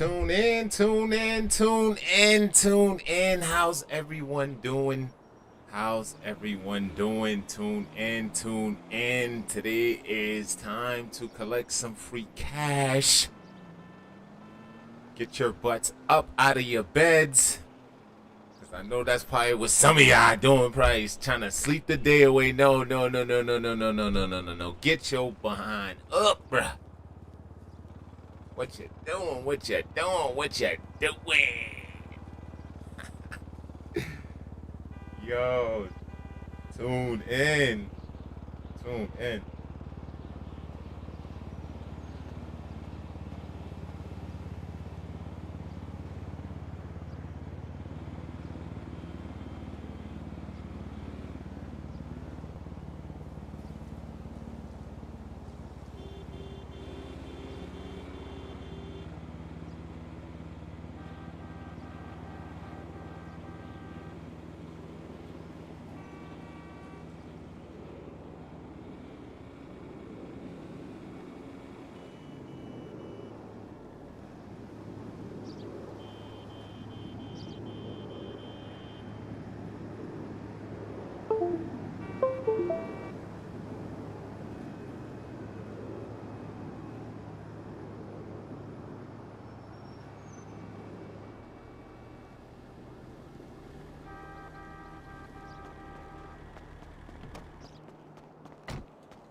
Tune in, tune in, tune in, tune in. How's everyone doing? How's everyone doing? Tune in, tune in. Today is time to collect some free cash. Get your butts up out of your beds. Because I know that's probably what some of y'all doing. Probably trying to sleep the day away. No. Get your behind up, bruh. What you doing? What you doing? What you doing? Yo, tune in. Tune in.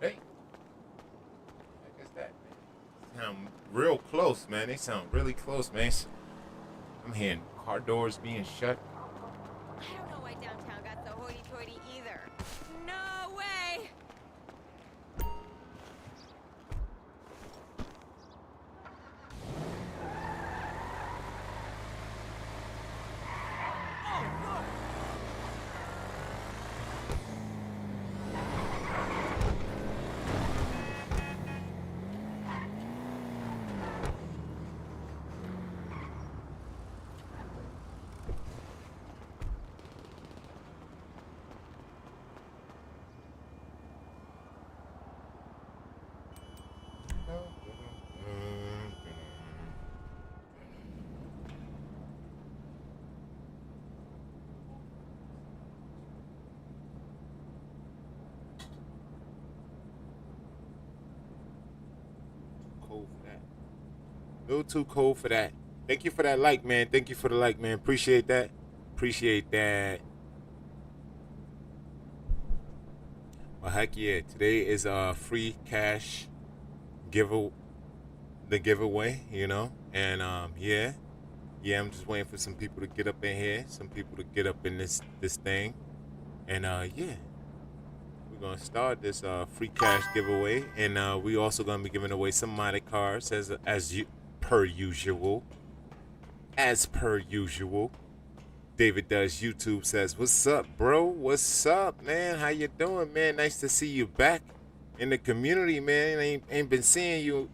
Hey, I guess that, man. Sound real close, man. They sound really close, man. I'm hearing car doors being shut. I don't know why downtown got so hoity-toity either. No way! Cold for that. A little too cold for that. Thank you for that like, man. Thank you for the like, man. Appreciate that. Appreciate that. Well, heck yeah. Today is a free cash give the giveaway, you know? And yeah. Yeah, I'm just waiting for some people to get up in here, some people to get up in this thing. And yeah. We're gonna start this free cash giveaway. And we also gonna be giving away some modded cards as you per usual. As per usual. David Does YouTube says, "What's up, bro? What's up, man? How you doing, man? Nice to see you back in the community, man. Ain't been seeing you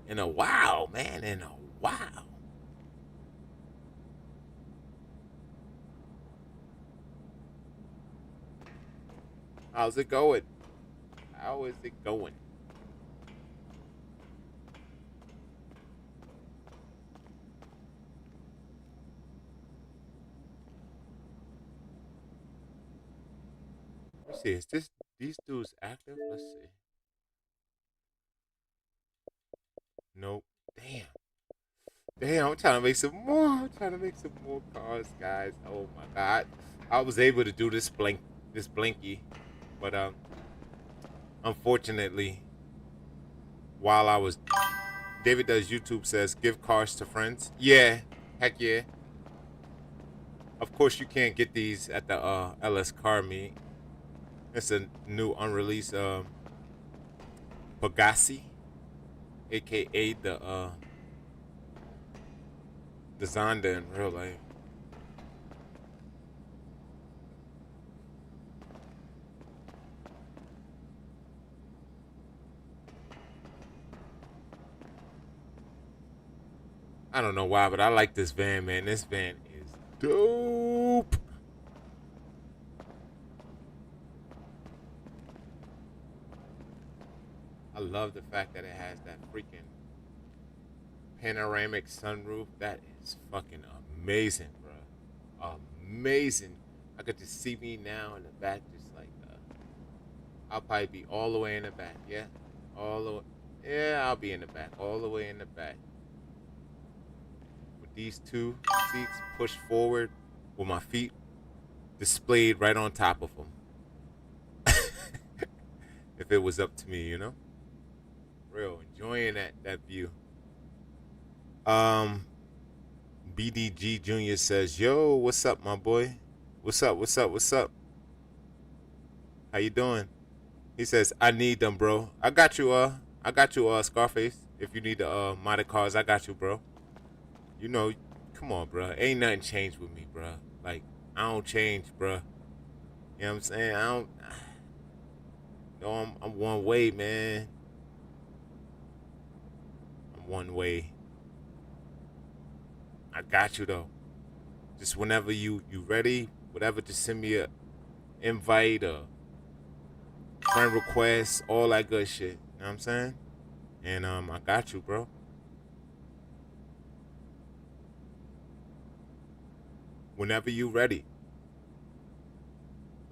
in a while, man. In a while." How's it going? How is it going? Let's see. Is these dudes active? Let's see. Nope. Damn. Damn, I'm trying to make some more. I'm trying to make some more cars, guys. Oh my god. I was able to do this blinky, but unfortunately, while I was David Does YouTube says give cars to friends. Yeah, heck yeah. Of course you can't get these at the LS car meet. It's a new unreleased Pagasi, aka the Zonda in real life. I don't know why, but I like this van, man. This van is dope. I love the fact that it has that freaking panoramic sunroof. That is fucking amazing, bro. Amazing. I could just see me now in the back, just like I'll probably be all the way in the back. Yeah, all the way. Yeah, I'll be in the back, all the way in the back. With these two seats pushed forward, with my feet displayed right on top of them. If it was up to me, you know. Real enjoying that view. BDG Junior says, "Yo, what's up, my boy? What's up? What's up? What's up? How you doing?" He says, "I need them, bro. I got you. Scarface. If you need the modded cars, I got you, bro. You know, come on, bro. Ain't nothing changed with me, bro. Like I don't change, bro. You know what I'm saying? I don't. No, I'm one way, man. I'm one way. I got you though. Just whenever you ready, whatever, just send me a invite or friend request, all that good shit. You know what I'm saying? And I got you, bro. Whenever you ready.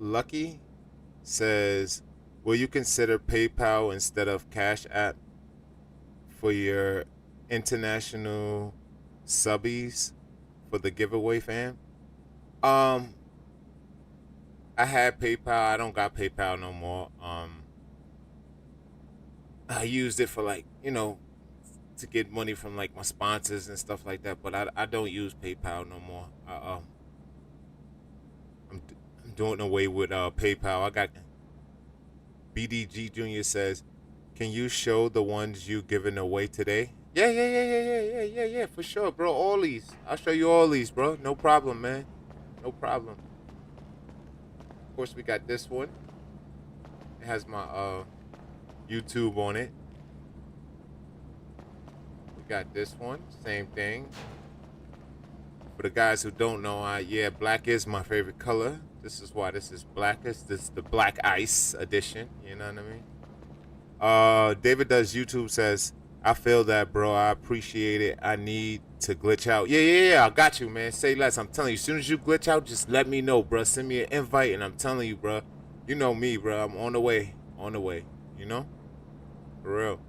Lucky says, "Will you consider PayPal instead of Cash App for your international subbies for the giveaway, fam?" Um, I had PayPal. I don't got PayPal no more. I used it for like, to get money from like my sponsors and stuff like that. But I don't use PayPal no more. I'm doing away with PayPal. I got BDG Junior says, "Can you show the ones you giving away today?" Yeah, for sure, bro. All these. I'll show you all these, bro. No problem, man. No problem. Of course, we got this one. It has my YouTube on it. We got this one. Same thing. For the guys who don't know, black is my favorite color. This is why this is blackest. This is the Black Ice edition. You know what I mean? David Does YouTube says, "I feel that, bro. I appreciate it. I need to glitch out." Yeah. I got you, man. Say less. I'm telling you. As soon as you glitch out, just let me know, bro. Send me an invite, and I'm telling you, bro. You know me, bro. I'm on the way. On the way. You know? For real.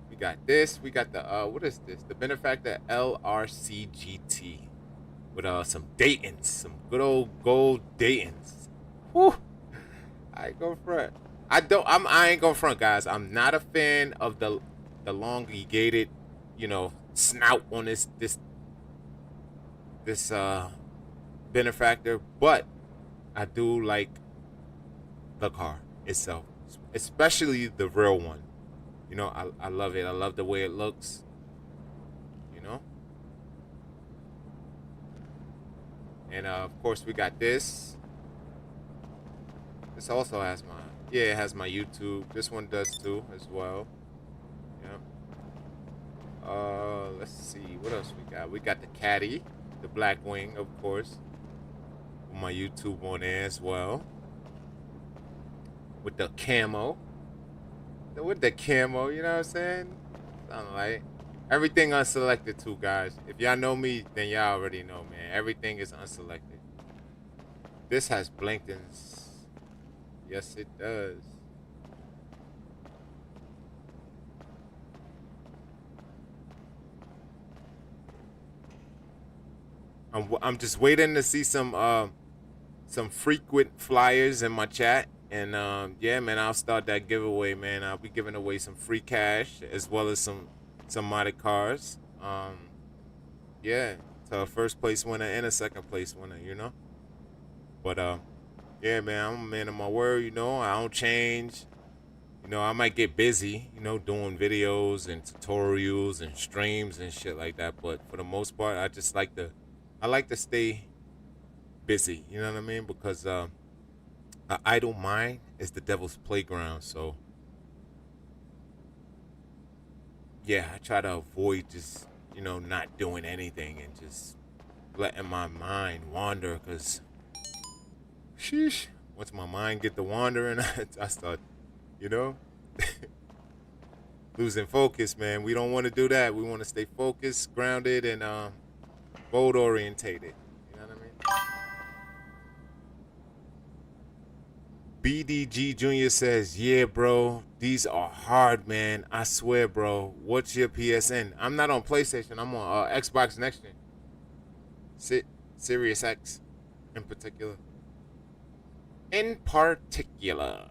We got this. We got the, what is this? The Benefactor LRCGT. With some Daytons. Some good old gold Daytons. Whew. I ain't gonna front. I ain't gonna front, guys. I'm not a fan of the elongated, snout on this Benefactor, but I do like the car itself, especially the real one. I love it. I love the way it looks. And of course we got this. This also has it has my YouTube. This one does too as well. Yeah. Let's see what else we got. We got the Caddy, the Black Wing, of course. With my YouTube on there as well. With the camo. With the camo, you know what I'm saying? Something like everything unselected too, guys. If y'all know me, then y'all already know, man. Everything is unselected. This has Blinkton's. Yes, it does. I'm just waiting to see some frequent flyers in my chat, and yeah, man, I'll start that giveaway, man. I'll be giving away some free cash as well as some modded cars. Yeah, to a first place winner and a second place winner, But yeah, man, I'm a man of my word, I don't change. I might get busy, doing videos and tutorials and streams and shit like that. But for the most part, I like to stay busy. You know what I mean? Because an idle mind is the devil's playground. So yeah, I try to avoid just not doing anything and just letting my mind wander. Cause sheesh, once my mind get to wandering, I start, losing focus, man. We don't want to do that. We want to stay focused, grounded, and goal orientated. You know what I mean? BDG Jr. says, yeah, bro, these are hard, man. I swear, bro. What's your PSN? I'm not on PlayStation. I'm on Xbox Next Gen. Sirius X in particular. In particular.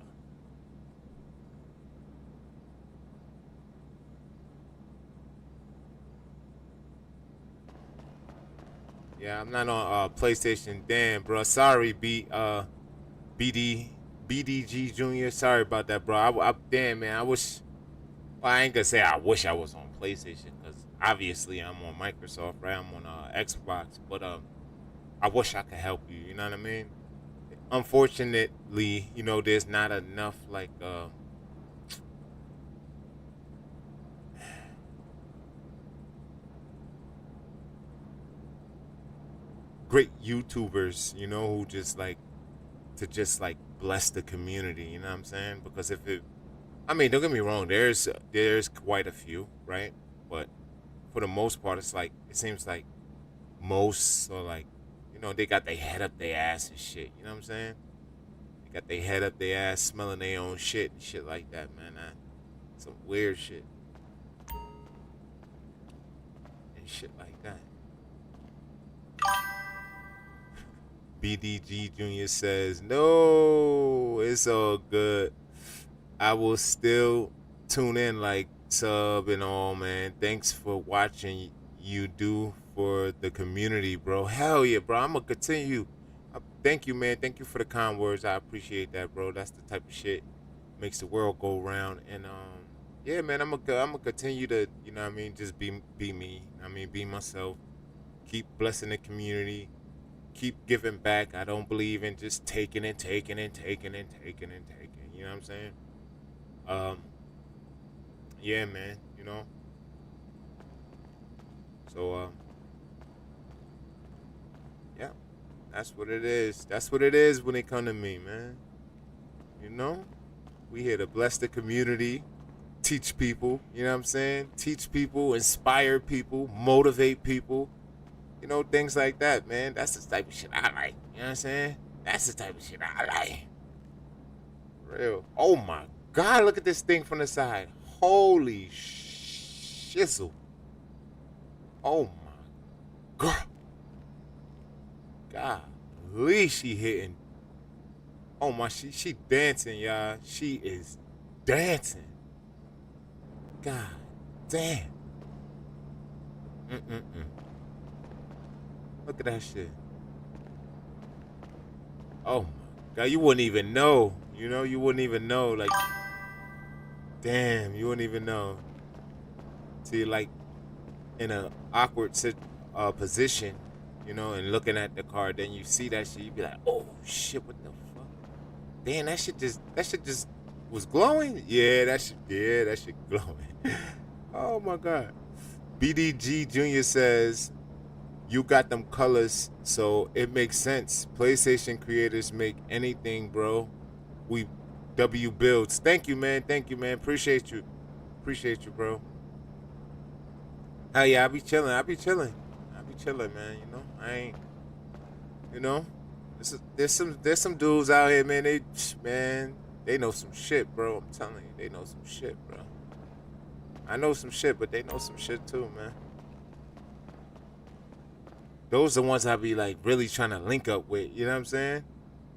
Yeah, I'm not on PlayStation. Damn, bro. Sorry, BDG Jr. Sorry about that, bro. Damn, man. I wish. Well, I ain't gonna say I wish I was on PlayStation because obviously I'm on Microsoft, right? I'm on Xbox, but I wish I could help you. You know what I mean? Unfortunately, you know, there's not enough like great YouTubers, you know, who just like to just like bless the community. You know what I'm saying? Because if it, I mean, don't get me wrong, there's quite a few, right? But for the most part, it's like it seems like most are like, you know, they got their head up their ass and shit. You know what I'm saying? They got their head up their ass, smelling their own shit and shit like that, man. Some weird shit and shit like that. BDG Jr. says, no, it's all good. I will still tune in like sub and all, man. Thanks for watching you do for the community, bro. Hell yeah, bro. I'm going to continue. Thank you, man. Thank you for the kind words. I appreciate that, bro. That's the type of shit makes the world go round. And yeah, man, I'm gonna continue to, you know what I mean, just be me. I mean, be myself. Keep blessing the community. Keep giving back. I don't believe in just taking and taking and taking and taking and taking. You know what I'm saying? Yeah, man. You know. So yeah, that's what it is. That's what it is when it come to me, man. You know, we here to bless the community, teach people. You know what I'm saying? Teach people, inspire people, motivate people. You know, things like that, man. That's the type of shit I like. You know what I'm saying? That's the type of shit I like. Real. Oh my God, look at this thing from the side. Holy shizzle. Oh my God. Golly, she hitting. Oh my, she dancing, y'all. She is dancing. God damn. Mm-mm-mm. Look at that shit. Oh my God, you wouldn't even know. You know, you wouldn't even know. Like, damn, you wouldn't even know. See, like, in a awkward position, you know, and looking at the car, then you see that shit, you be like, oh shit, what the fuck? Damn, that shit just was glowing. Yeah, that shit glowing. Oh my God. BDG Jr. says, you got them colors, so it makes sense. PlayStation creators make anything, bro. We W builds. Thank you, man. Thank you, man. Appreciate you. Appreciate you, bro. Hell yeah, I be chilling. I be chilling. I be chilling, man. You know, I ain't. You know, there's some dudes out here, man. They know some shit, bro. I'm telling you, they know some shit, bro. I know some shit, but they know some shit too, man. Those are the ones I be like really trying to link up with. You know what I'm saying?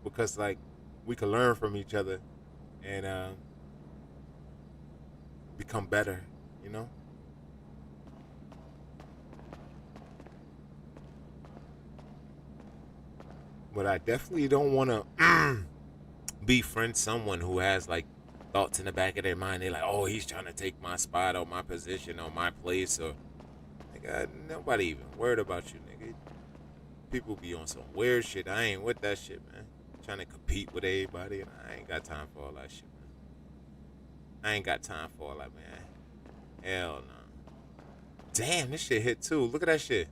Because like we can learn from each other and become better. You know. But I definitely don't want to befriend someone who has like thoughts in the back of their mind. They're like, oh, he's trying to take my spot or my position or my place or nigga, nobody even worried about you, nigga. People be on some weird shit. I ain't with that shit, man. Trying to compete with everybody, and I ain't got time for all that shit, man. I ain't got time for all that, man. Hell no. Damn, this shit hit too. Look at that shit.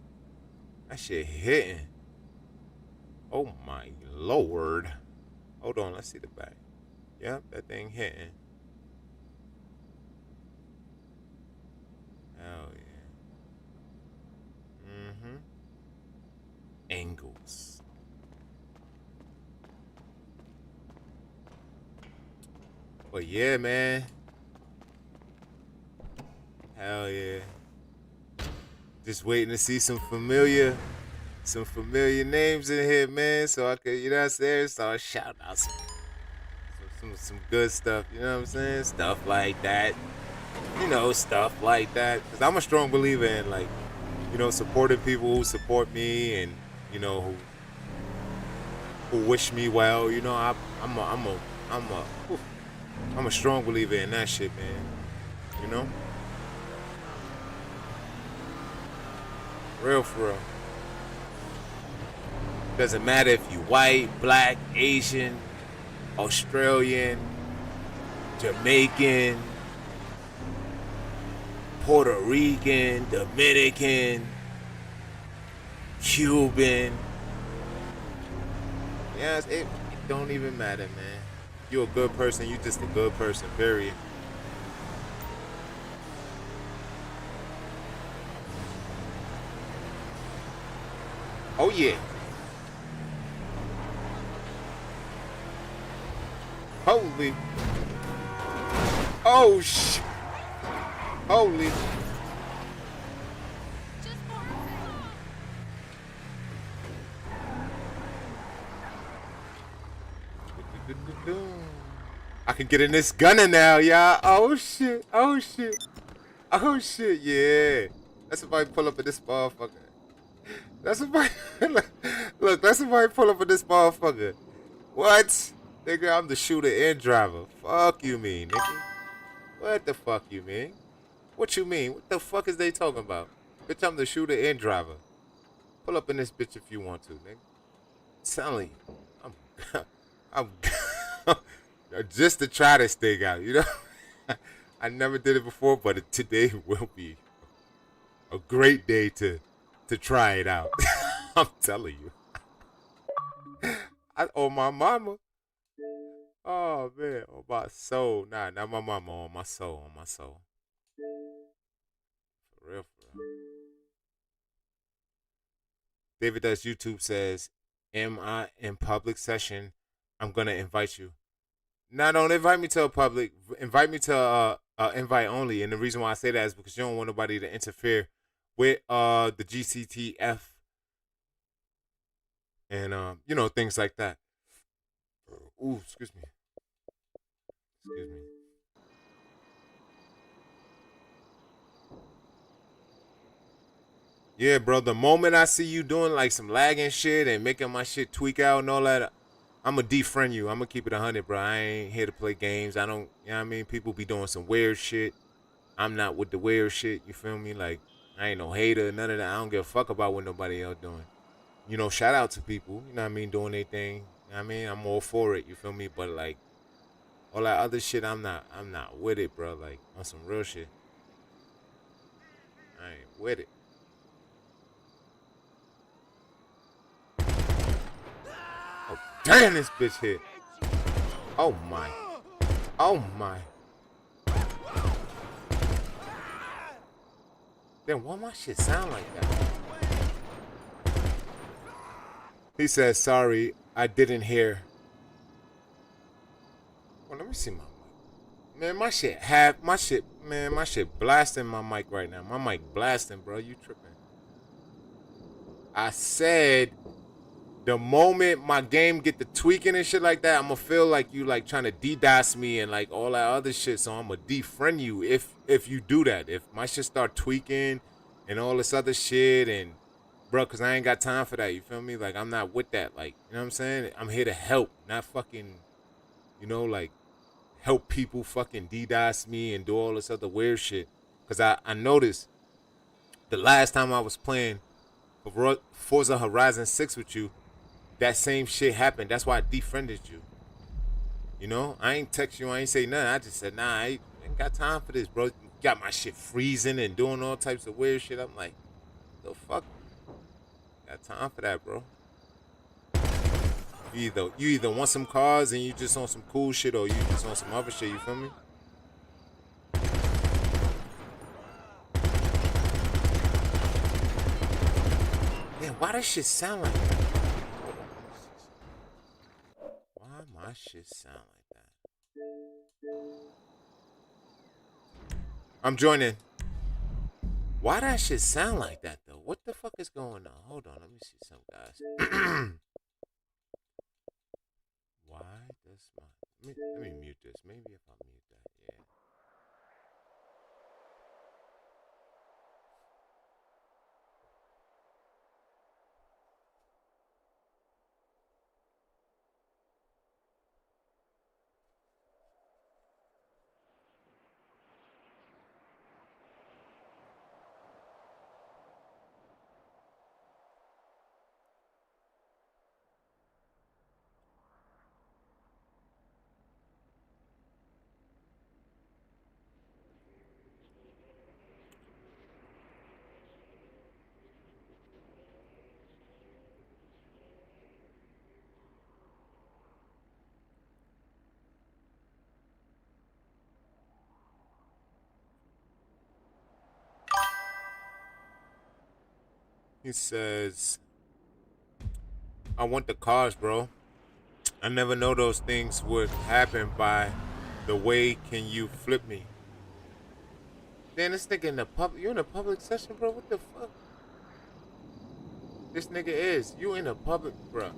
That shit hitting. Oh my lord. Hold on, let's see the back. Yep, that thing hitting. vehicles. But yeah, man. Hell yeah. Just waiting to see some familiar names in here, man. So I could, you know what I'm saying, start shouting out some good stuff, you know what I'm saying? Stuff like that. You know, stuff like that. Because I'm a strong believer in, like, you know, supporting people who support me and, you know, who wish me well. You know, I'm a strong believer in that shit, man. You know? Real for real. Doesn't matter if you white, black, Asian, Australian, Jamaican, Puerto Rican, Dominican, Cuban. Yeah, it don't even matter, man. You're a good person, you just a good person, period. Oh yeah. Holy. Oh shit. Holy. I can get in this gunner now, y'all. Oh shit. Oh shit. Oh shit. Yeah. That's if I pull up in this motherfucker. That's if I look. That's if I pull up in this motherfucker. What? Nigga, I'm the shooter and driver. Fuck you mean, nigga. What the fuck you mean? What you mean? What the fuck is they talking about? Bitch, I'm the shooter and driver. Pull up in this bitch if you want to, nigga. I'm telling you. I'm just to try this thing out, you know? I never did it before, but today will be a great day to try it out. I'm telling you. On my mama. Oh man, on my soul. Nah, not my mama, on my soul, on my soul. For real, for real. David Does YouTube says, am I in public session? I'm gonna invite you. Now don't invite me to a public. Invite me to invite only. And the reason why I say that is because you don't want nobody to interfere with the GCTF and you know, things like that. Ooh, excuse me. Excuse me. Yeah, bro. The moment I see you doing like some lagging shit and making my shit tweak out and all that, I'ma defriend you. I'ma keep it 100, bro. I ain't here to play games. I don't, you know what I mean? People be doing some weird shit. I'm not with the weird shit. You feel me? Like, I ain't no hater, none of that. I don't give a fuck about what nobody else doing. You know, shout out to people, you know what I mean, doing their thing. You know what I mean? I'm all for it, you feel me? But like all that other shit, I'm not with it, bro. Like on some real shit. I ain't with it. Oh damn, this bitch hit. Oh my. Oh my. Then why my shit sound like that? He says, sorry, I didn't hear. Well, let me see my mic. Man, my shit blasting my mic right now. My mic blasting, bro. You tripping. I said the moment my game get the tweaking and shit like that, I'ma feel like you like trying to DDoS me and like all that other shit. So I'ma defriend you if you do that. If my shit start tweaking and all this other shit and bro, cause I ain't got time for that. You feel me? Like I'm not with that. Like, you know what I'm saying? I'm here to help, not fucking, you know, like help people fucking DDoS me and do all this other weird shit. Cause I noticed the last time I was playing Forza Horizon 6 with you, that same shit happened. That's why I defriended you. You know, I ain't text you, I ain't say nothing. I just said, nah, I ain't got time for this, bro. You got my shit freezing and doing all types of weird shit. I'm like, the fuck? Got time for that, bro. You either want some cars and you just on some cool shit, or you just on some other shit. You feel me? Man, why that shit sound like that? shit sound like that? I'm joining. Why that shit sound like that though? What the fuck is going on? Hold on, let me see some guys. Why does my let me mute this. Maybe if I mute that, yeah. He says, I want the cars, bro. I never know those things would happen by the way can you flip me. Damn, this nigga in the public, you in a public session, bro? What the fuck? This nigga is. You in a public, bro.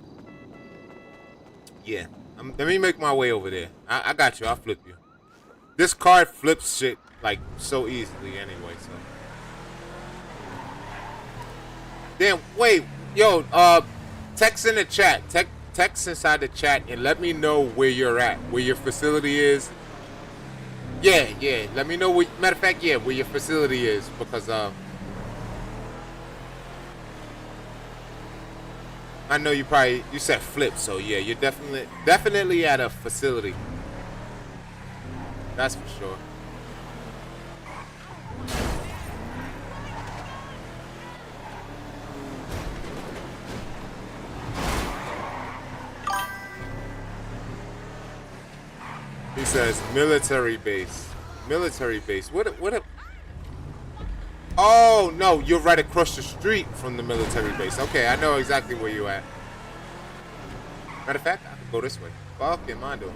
Yeah. Let me make my way over there. I got you. I'll flip you. This card flips shit like so easily anyway, so. Damn, wait. Yo, text in the chat. Text inside the chat and let me know where you're at, where your facility is. Yeah. Let me know matter of fact, yeah, where your facility is, because I know you said flip, so yeah, you're definitely at a facility. That's for sure. He says military base. Military base. What a Oh no, you're right across the street from the military base. Okay, I know exactly where you at. Matter of fact, I can go this way. Fucking Mondo.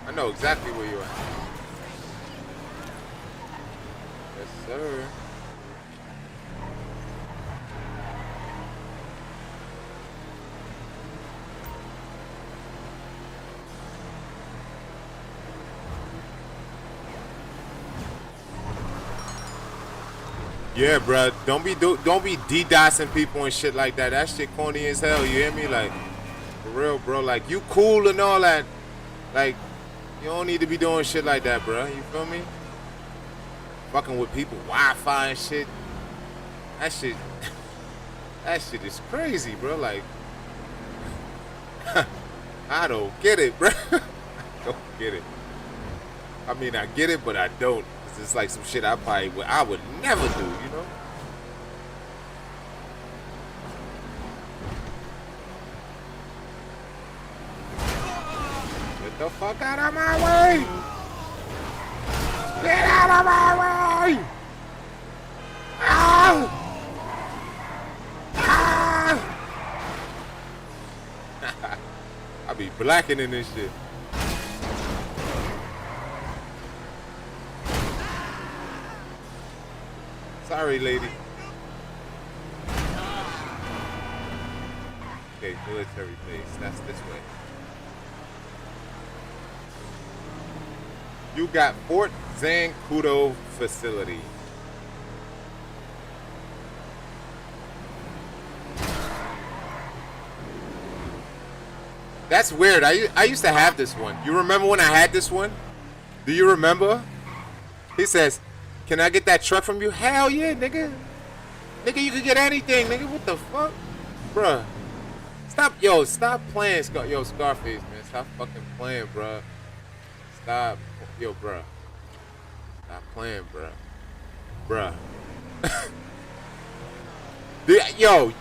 I know exactly where you at. Yes, sir. Yeah, bro. Don't be DDoSing people and shit like that. That shit corny as hell. You hear me? Like, for real, bro. Like, you cool and all that. Like, you don't need to be doing shit like that, bro. You feel me? Fucking with people Wi-Fi and shit. That shit is crazy, bro. Like, I don't get it, bro. I don't get it. I mean, I get it, but I don't. It's like some shit I would never do, you know? Get the fuck out of my way! Get out of my way! Ow! Ah! I be blackening this shit. Sorry, lady. Okay, military base. That's this way. You got Fort Zancudo facility. That's weird. I used to have this one. You remember when I had this one? Do you remember? He says, can I get that truck from you? Hell yeah, nigga. Nigga, you can get anything, nigga. What the fuck? Bruh. Stop playing, Scarface, man. Stop fucking playing, bruh. Stop. Yo, bruh. Stop playing, bruh. Bruh. Yo,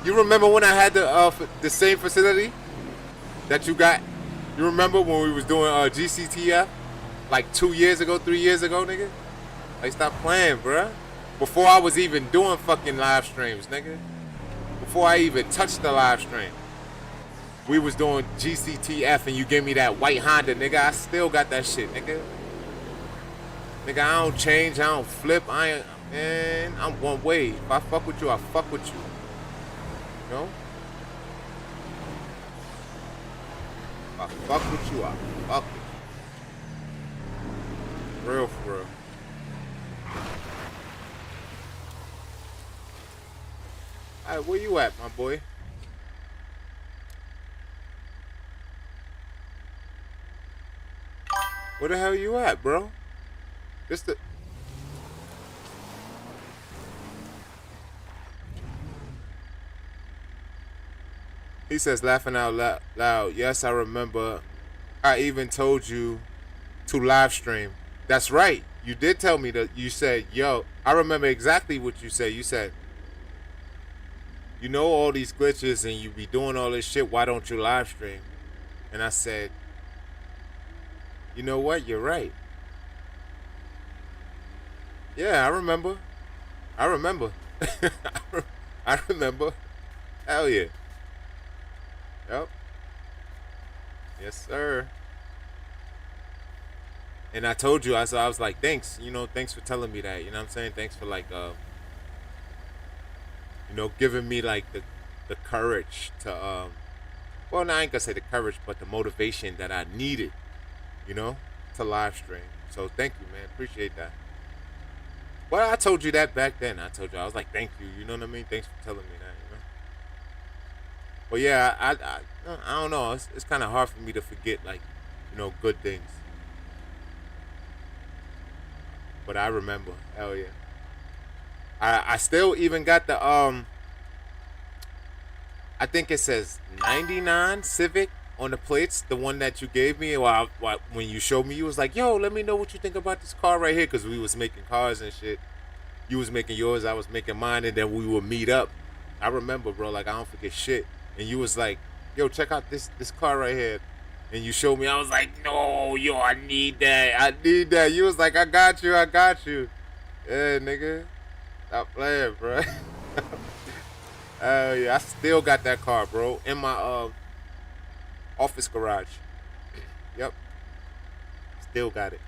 you remember when I had the same facility that you got? You remember when we was doing GCTF? Like 2 years ago, 3 years ago, nigga? Like, stop playing, bruh. Before I was even doing fucking live streams, nigga. Before I even touched the live stream. we was doing GCTF and you gave me that white Honda, nigga. I still got that shit, nigga. Nigga, I don't change, I don't flip. I ain't, man, I'm one way. If I fuck with you, I fuck with you. You know? If I fuck with you, I fuck with you. Real for real. Alright, where you at, my boy? Where the hell you at, bro? This the... He says, laughing out loud. Yes, I remember. I even told you to live stream. That's right. You did tell me that. You said, yo, I remember exactly what you said. You said, you know all these glitches and you be doing all this shit. Why don't you live stream? And I said, you know what? You're right. Yeah, I remember. I remember. I remember. Hell yeah. Yep. Yes, sir. And I told you, I was like, thanks. You know, thanks for telling me that. You know what I'm saying? Thanks for like, you know, giving me like the courage to, well, no, I ain't gonna say the courage, but the motivation that I needed, you know, to live stream. So thank you, man. Appreciate that. Well, I told you that back then. I told you, I was like, thank you. You know what I mean? Thanks for telling me that, you know? Well, yeah, I don't know. It's kind of hard for me to forget, like, you know, good things. But I remember. Hell yeah. I still even got the, I think it says 99 Civic on the plates, the one that you gave me. When you showed me, you was like, yo, let me know what you think about this car right here, because we was making cars and shit. You was making yours, I was making mine, and then we would meet up. I remember, bro, like, I don't forget shit. And you was like, yo, check out this car right here. And you showed me, I was like, no, yo, I need that. I need that. You was like, I got you. Yeah, nigga. Stop playing, bro. Yeah, I still got that car, bro, in my office garage. Yep. Still got it.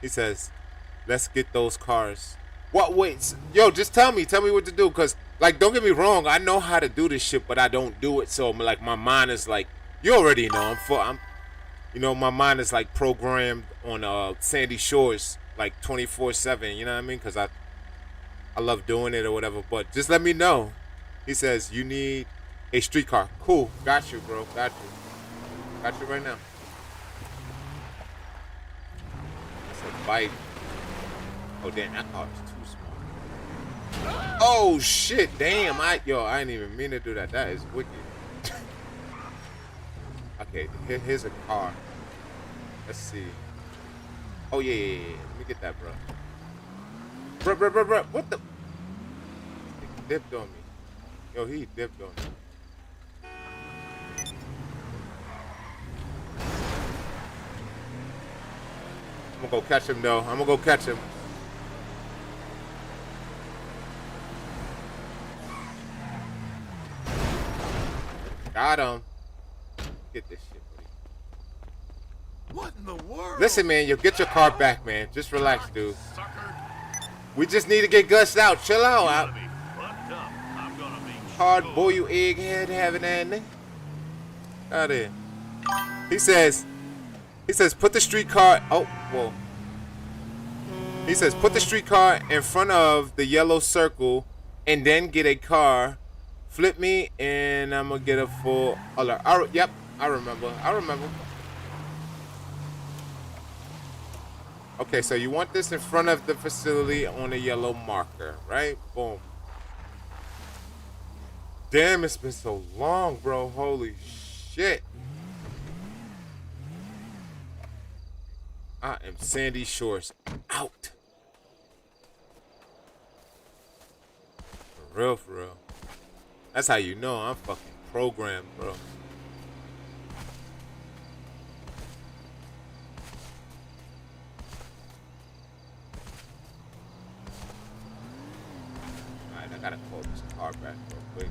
He says, let's get those cars. What? Wait, yo, just tell me what to do, cause like, don't get me wrong, I know how to do this shit, but I don't do it. So like, my mind is like, you already know, you know, my mind is like programmed on Sandy Shores, like 24/7. You know what I mean? Cause I love doing it or whatever. But just let me know. He says you need a streetcar. Cool, got you, bro. Got you right now. It's a bike. Oh damn, that car is too small. Oh shit, damn! I didn't even mean to do that. That is wicked. Okay, here's a car. Let's see. Oh yeah. Let me get that, bro. Bro. What the? He dipped on me. Yo, he dipped on me. I'm gonna go catch him though. I'm gonna go catch him. Got him. Get this shit, buddy. What in the world? Listen, man, you'll get your car back, man. Just relax, dude. We just need to get gushed out. Chill out. Hard boy, you egghead having that nigga. Out there. He says, put the streetcar. Oh, whoa. He says, put the streetcar in front of the yellow circle, and then get a car. Flip me, and I'm gonna get a full alert. Yep, I remember. Okay, so you want this in front of the facility on a yellow marker, right? Boom. Damn, it's been so long, bro. Holy shit. I am Sandy Shores out. For real. That's how you know I'm fucking programmed, bro. Alright, I gotta call this car back real quick.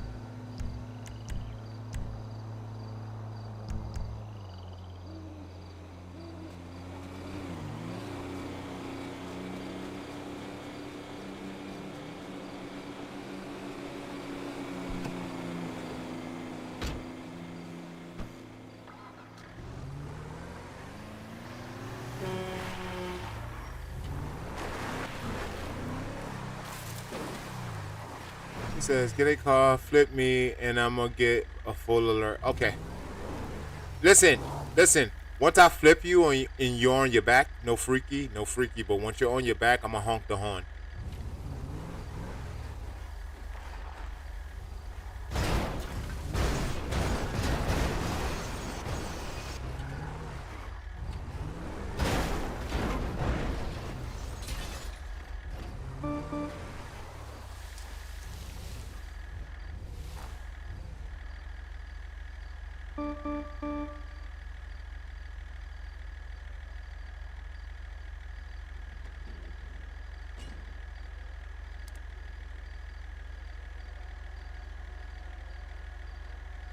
He says, get a car, flip me, and I'm gonna get a full alert. Okay. Listen. Once I flip you and you're on your back, no freaky. But once you're on your back, I'm gonna honk the horn.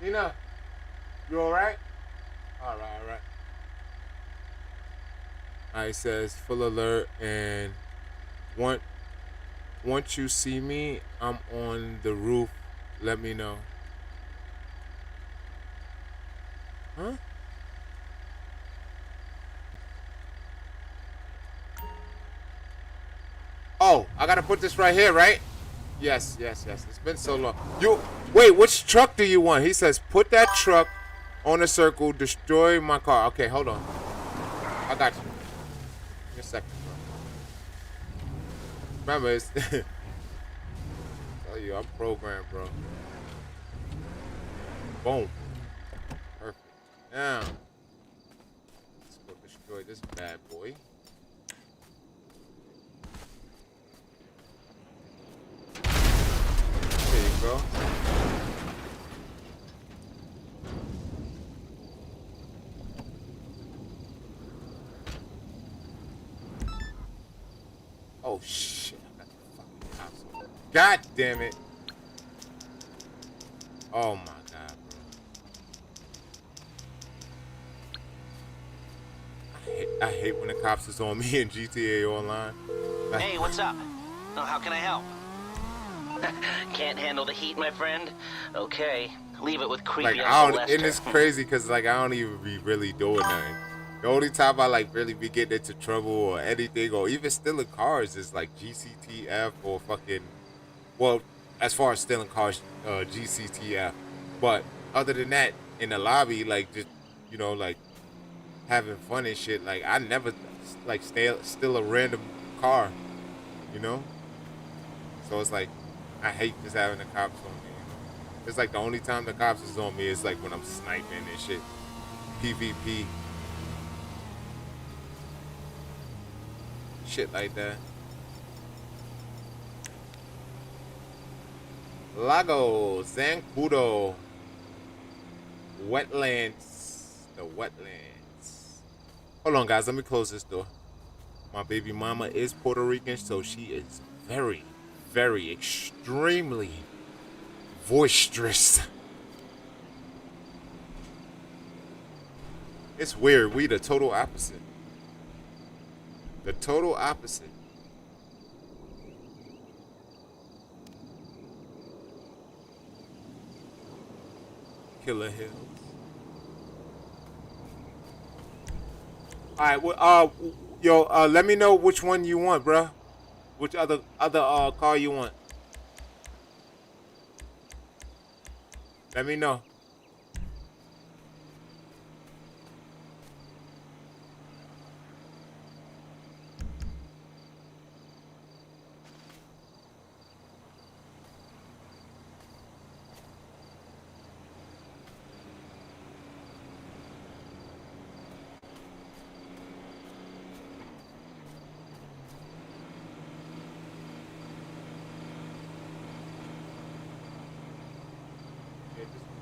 Nina, you alright? Alright. It says full alert, and once you see me, I'm on the roof. Let me know. Huh? Oh, I gotta put this right here, right? Yes. It's been so long. Wait, which truck do you want? He says, put that truck on a circle, destroy my car. Okay, hold on. I got you. Give me a second, bro. Remember, it's tell you, I'm programmed, bro. Boom. Perfect. Now, let's go destroy this bad boy. There you go. Oh shit! I got the fucking cops on. God damn it! Oh my god, bro! I hate when the cops is on me in GTA Online. Hey, what's up? Oh, how can I help? Can't handle the heat, my friend? Okay, leave it with creepy Uncle Lester. And it's crazy because like I don't even be really doing nothing. The only time I like really be getting into trouble or anything or even stealing cars is like GCTF or fucking, well, as far as stealing cars, GCTF. But other than that, in the lobby, like just, you know, like having fun and shit, like I never like steal a random car, you know? So it's like, I hate just having the cops on me, you know? It's like the only time the cops is on me is like when I'm sniping and shit. PvP. Shit like that. Lago, Zancudo. Wetlands. The wetlands. Hold on, guys. Let me close this door. My baby mama is Puerto Rican, so she is very, very, extremely boisterous. It's weird. We the total opposite. The total opposite. Killer Hills. All right. Well, let me know which one you want, bruh. Which other car you want? Let me know.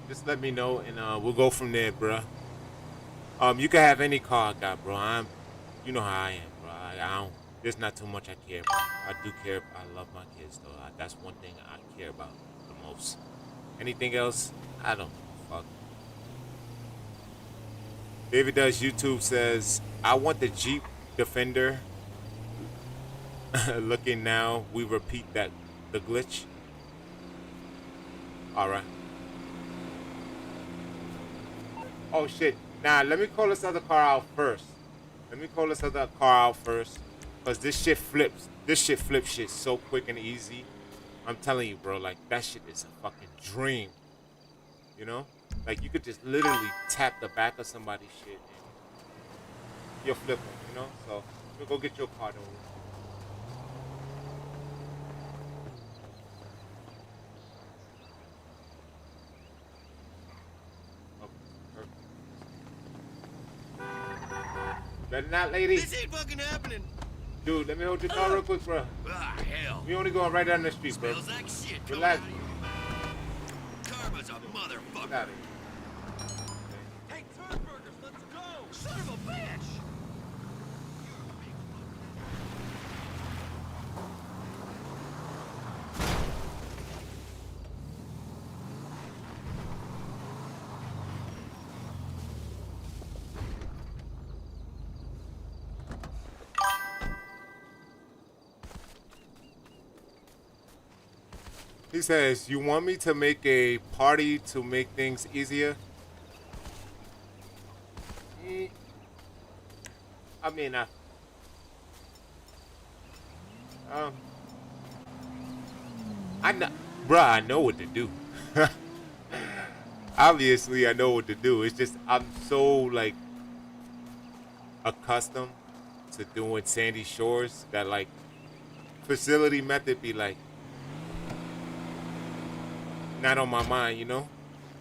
Just let me know, and we'll go from there, bruh. You can have any car I got, bro. You know how I am, bro. I don't. There's not too much I care about. I do care. I love my kids though. That's one thing I care about the most. Anything else, I don't fuck. David Does YouTube says, I want the Jeep Defender. Looking now, we repeat that the glitch. All right. Oh shit. Nah, let me call this other car out first. Cause this shit flips. This shit flips shit so quick and easy. I'm telling you, bro, like that shit is a fucking dream. You know? Like you could just literally tap the back of somebody's shit and you'll flip them, you know? So you'll go get your car over. Better not, lady. This ain't fucking happening. Dude, let me hold your car real quick, bro. Ah, hell. We only going right down the street, bro. Smells like shit. Relax. Karma's a motherfucker. Get out of here. Hey, Turnburgers, let's go. Son of a bitch. He says, you want me to make a party to make things easier? I mean, I know, bruh, I know what to do. Obviously, I know what to do. It's just, I'm so, like, accustomed to doing Sandy Shores that, like, facility method be, like, not on my mind, you know?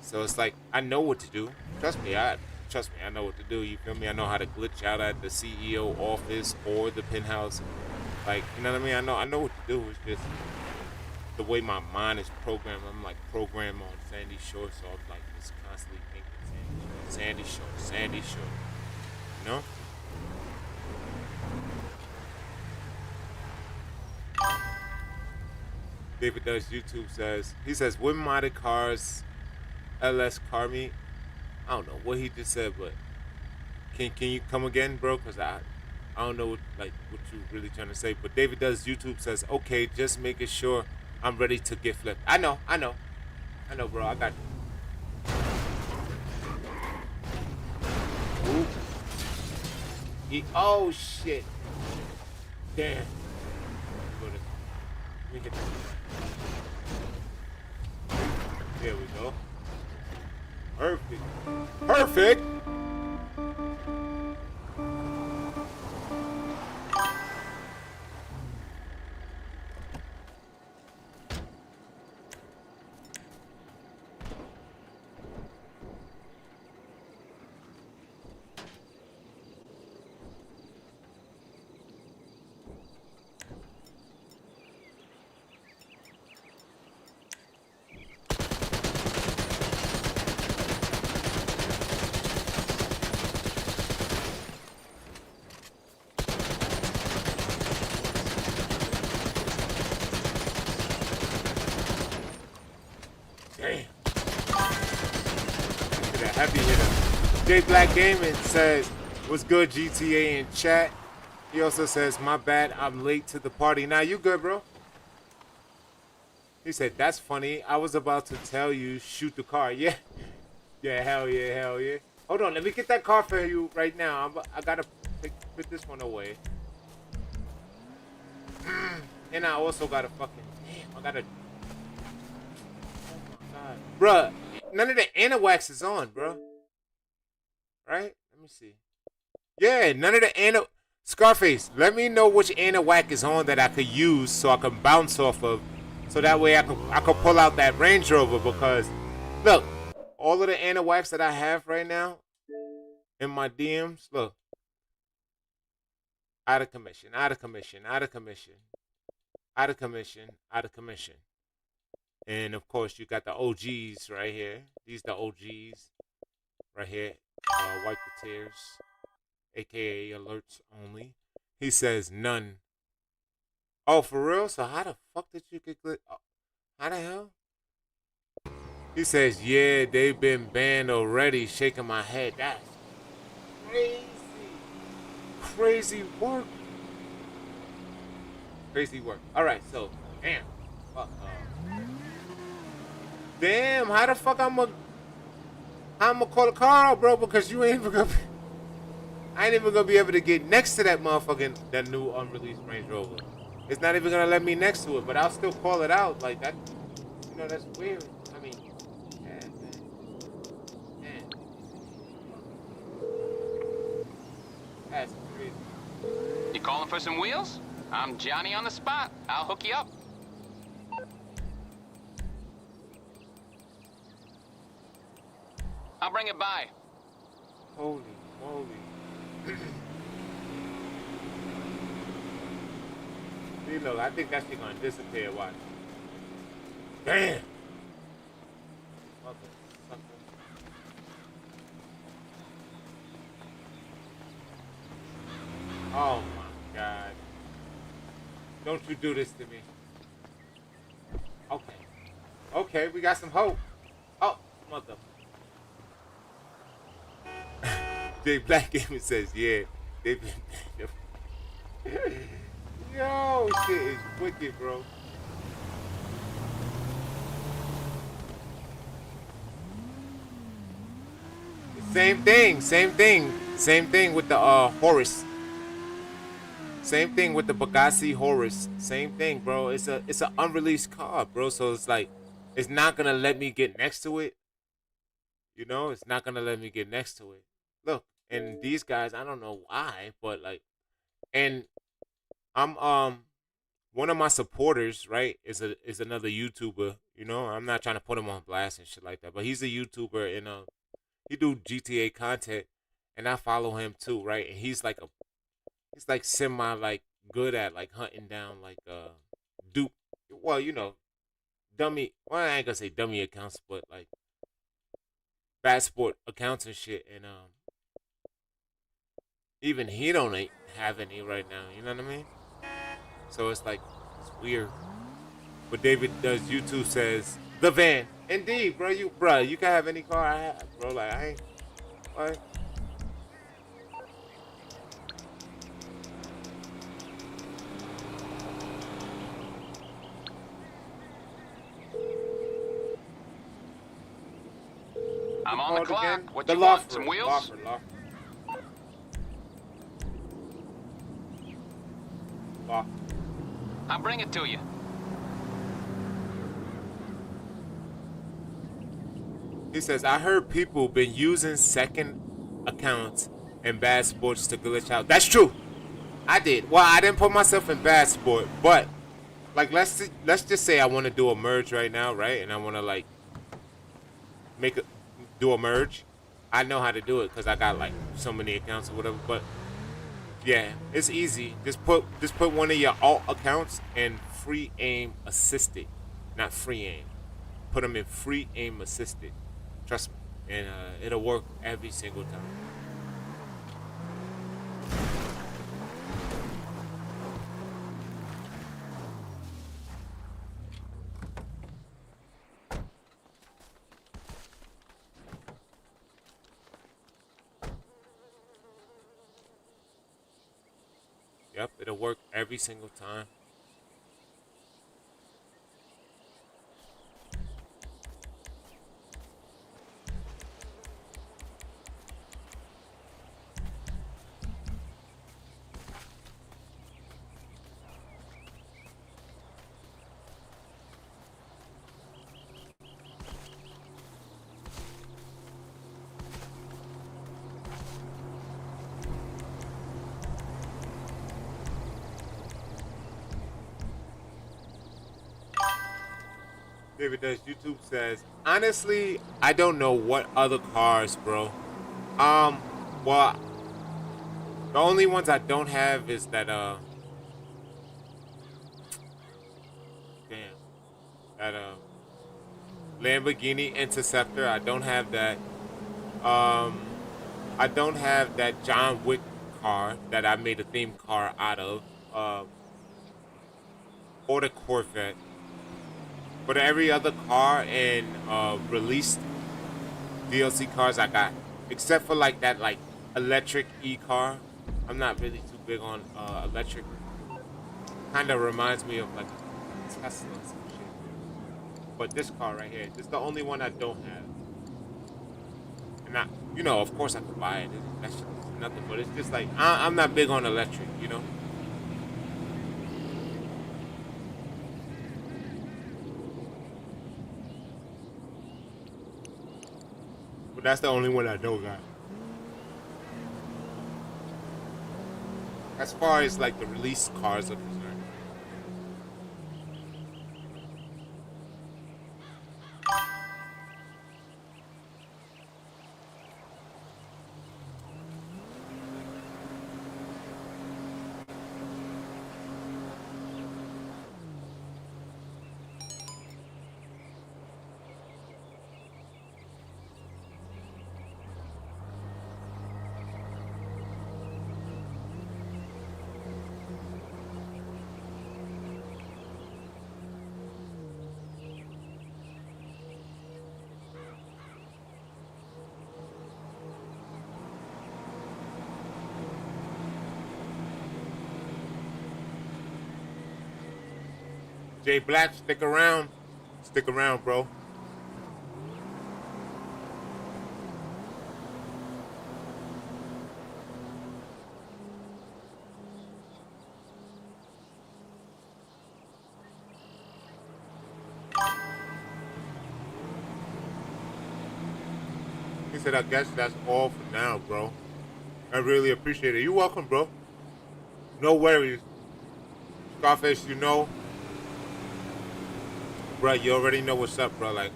So it's like, I know what to do. Trust me, I know what to do. You feel me? I know how to glitch out at the CEO office or the penthouse. Like, you know what I mean? I know what to do. It's just the way my mind is programmed. I'm like programmed on Sandy Shore, so I'm like just constantly thinking Sandy Shore. You know? David Does YouTube says, he says, when modded cars LS car meet? I don't know what he just said, but can you come again, bro? Cause I don't know what you really trying to say. But David Does YouTube says, okay, just making sure I'm ready to get flipped. I know, bro. I got you. Ooh. Oh shit! Damn. Let me get this. There we go. Perfect. Damn. That heavy hitter. J Black Gaming says, what's good, GTA in chat? He also says, my bad, I'm late to the party. Nah, you good, bro? He said, that's funny. I was about to tell you, shoot the car. Yeah. Yeah, hell yeah. Hold on, let me get that car for you right now. I gotta put this one away. And I also gotta fucking, damn, I gotta, bruh, none of the anawax is on, bruh. Right? Let me see. Yeah, none of the Scarface, let me know which anawax is on that I could use so I can bounce off of. So that way I could pull out that Range Rover because, look, all of the anawax that I have right now in my DMs, look. Out of commission. And of course, you got the OGs right here. These the OGs right here. Wipe the tears, aka alerts only. He says none. Oh, for real? So how the fuck did you get glitch? How the hell? He says, yeah, they've been banned already. Shaking my head. That's crazy. Crazy work. Crazy work. All right, so damn. Damn, how the fuck I'm gonna call the car out, bro? Because you ain't even gonna. I ain't even gonna be able to get next to that motherfucking that new unreleased Range Rover. It's not even gonna let me next to it, but I'll still call it out. Like that, you know, that's weird. I mean, yeah, man. That's crazy. You calling for some wheels? I'm Johnny on the spot. I'll hook you up. I'll bring it by. Holy moly. See, look, I think that shit gonna disappear. Watch. Damn. Motherfucker. Oh my God. Don't you do this to me. Okay. Okay, we got some hope. Oh, mother. Jay Black Gamer says, yeah, they've been. Yo, shit is wicked, bro. Same thing with the Horus. Same thing with the Bugatti Horus. Same thing, bro. It's an unreleased car, bro. So it's like it's not gonna let me get next to it. You know, it's not gonna let me get next to it. Look, and these guys, I don't know why, but like, and I'm one of my supporters, right, is another YouTuber. You know, I'm not trying to put him on blast and shit like that, but he's a YouTuber and he do GTA content, and I follow him too, right? And he's like semi like good at like hunting down like dupe, well, you know, dummy. Well, I ain't gonna say dummy accounts, but like bad sport accounts and shit, and even he don't have any right now. You know what I mean? So it's like it's weird. But David does YouTube says the van. Indeed, bro. You can have any car I have, bro. Like I ain't. Like, I'm on the clock. again? What The you law want? Some wheels? Law. I'll bring it to you. He says, I heard people been using second accounts in bad sports to glitch out. That's true. I did. Well, I didn't put myself in bad sport, but like let's just say I want to do a merge right now, right? And I want to like do a merge. I know how to do it because I got like so many accounts or whatever. But yeah, it's easy. Just put one of your alt accounts in free aim assisted, not free aim. Put them in free aim assisted. Trust me, and it'll work every single time. Yep, it'll work every single time. David does YouTube says, honestly, I don't know what other cars, bro. Well, the only ones I don't have is that damn, that Lamborghini Interceptor. I don't have that. I don't have that John Wick car that I made a theme car out of. or the Corvette. But every other car and released DLC cars I got, except for like that like electric E car. I'm not really too big on electric. Kind of reminds me of like a Tesla or some shit. But this car right here, this is the only one I don't have. And I, you know, of course I could buy it. That shit is nothing. But it's just like I'm not big on electric, you know. But that's the only one I don't got. As far as like the release cars are concerned. Jay Black, stick around. Stick around, bro. He said, I guess that's all for now, bro. I really appreciate it. You're welcome, bro. No worries. Scarface, you know. Bro, you already know what's up, bro. Like,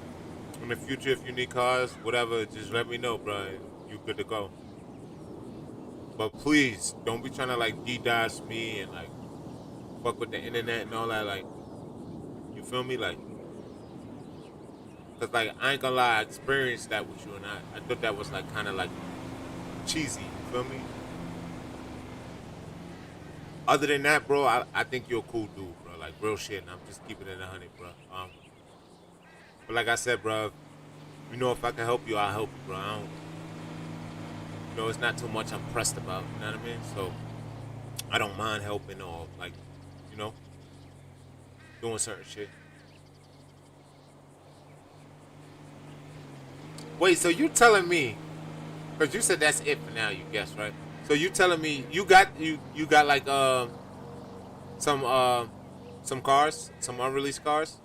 in the future, if you need cars, whatever, just let me know, bro. You good to go. But please, don't be trying to, like, DDoS me and, like, fuck with the internet and all that. Like, you feel me? Like, because, like, I ain't gonna lie, I experienced that with you, and I thought that was, like, kind of, like, cheesy. You feel me? Other than that, bro, I think you're a cool dude, bro. Like, real shit, and I'm just keeping it 100, bro. But like I said, bro, you know, if I can help you, I'll help you, bro. I don't, you know, it's not too much I'm pressed about, you know what I mean? So, I don't mind helping or, like, you know, doing certain shit. Wait, so you telling me, because you said that's it for now, you guess, right? So you telling me you got like some cars, some unreleased cars?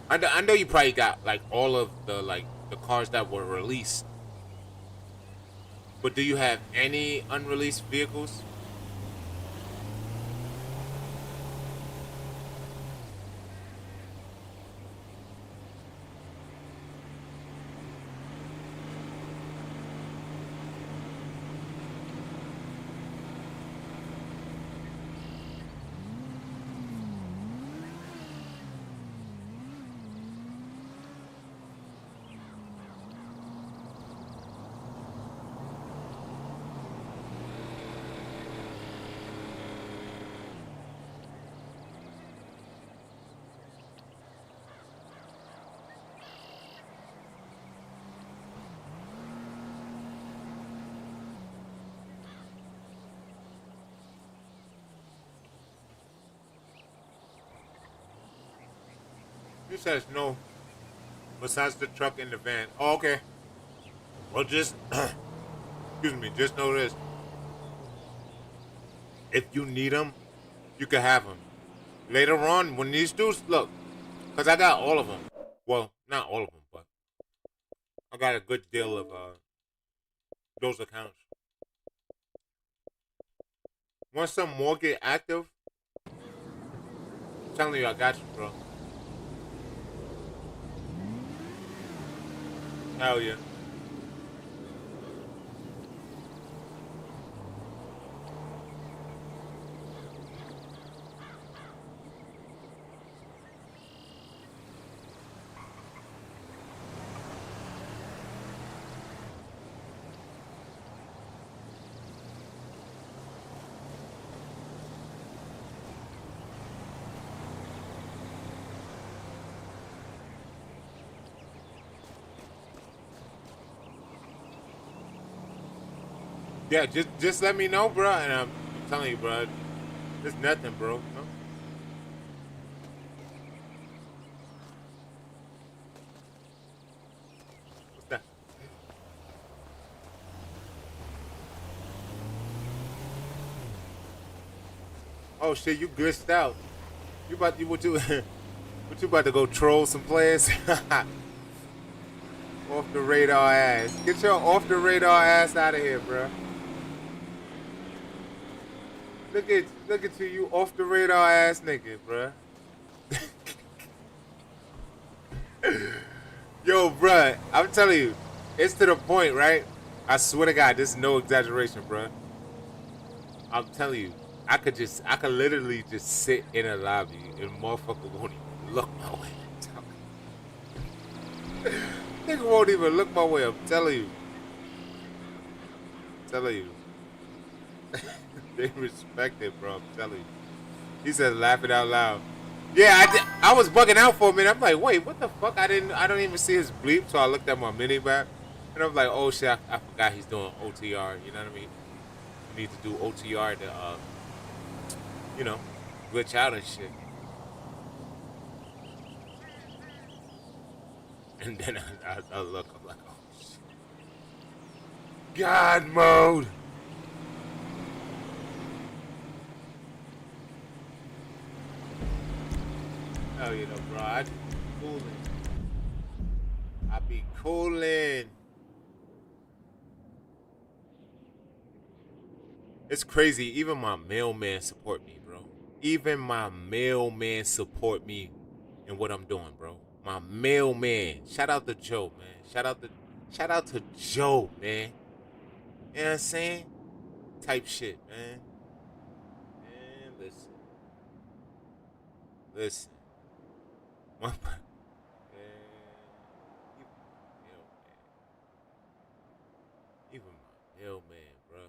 I know you probably got like all of the like the cars that were released, but do you have any unreleased vehicles? He says no. Besides the truck and the van. Oh, okay. Well, just excuse me. Just know this: if you need them, you can have them later on when these dudes look. Cause I got all of them. Well, not all of them, but I got a good deal of those accounts. Once some more get active, I'm telling you, I got you, bro. Hell yeah. Yeah, just let me know, bro. And I'm telling you, bro, there's nothing, bro. No? What's that? Oh shit, you glitched out. You about you what you what you about to go troll some players? Off the radar ass. Get your off the radar ass out of here, bro. Look at you off the radar ass nigga, bro. Yo, bro, I'm telling you, it's to the point, right? I swear to God, this is no exaggeration, bro. I'm telling you, I could literally just sit in a lobby and motherfucker won't even look my way. Nigga won't even look my way. I'm telling you. They respect it, bro. I'm telling you. He said, laughing out loud. Yeah, I was bugging out for a minute. I'm like, wait, what the fuck? I don't even see his bleep. So I looked at my mini map, and I'm like, oh shit, I forgot he's doing OTR. You know what I mean? You need to do OTR to, you know, glitch out and shit. And then I look, I'm like, oh shit. God mode. Oh, you know, bro, I be cooling. It's crazy. Even my mailman support me, bro. Even my mailman support me in what I'm doing, bro. My mailman. Shout out to Joe, man. Shout out to Joe, man. You know what I'm saying? Type shit, man. Man, listen. My even my mailman, bro.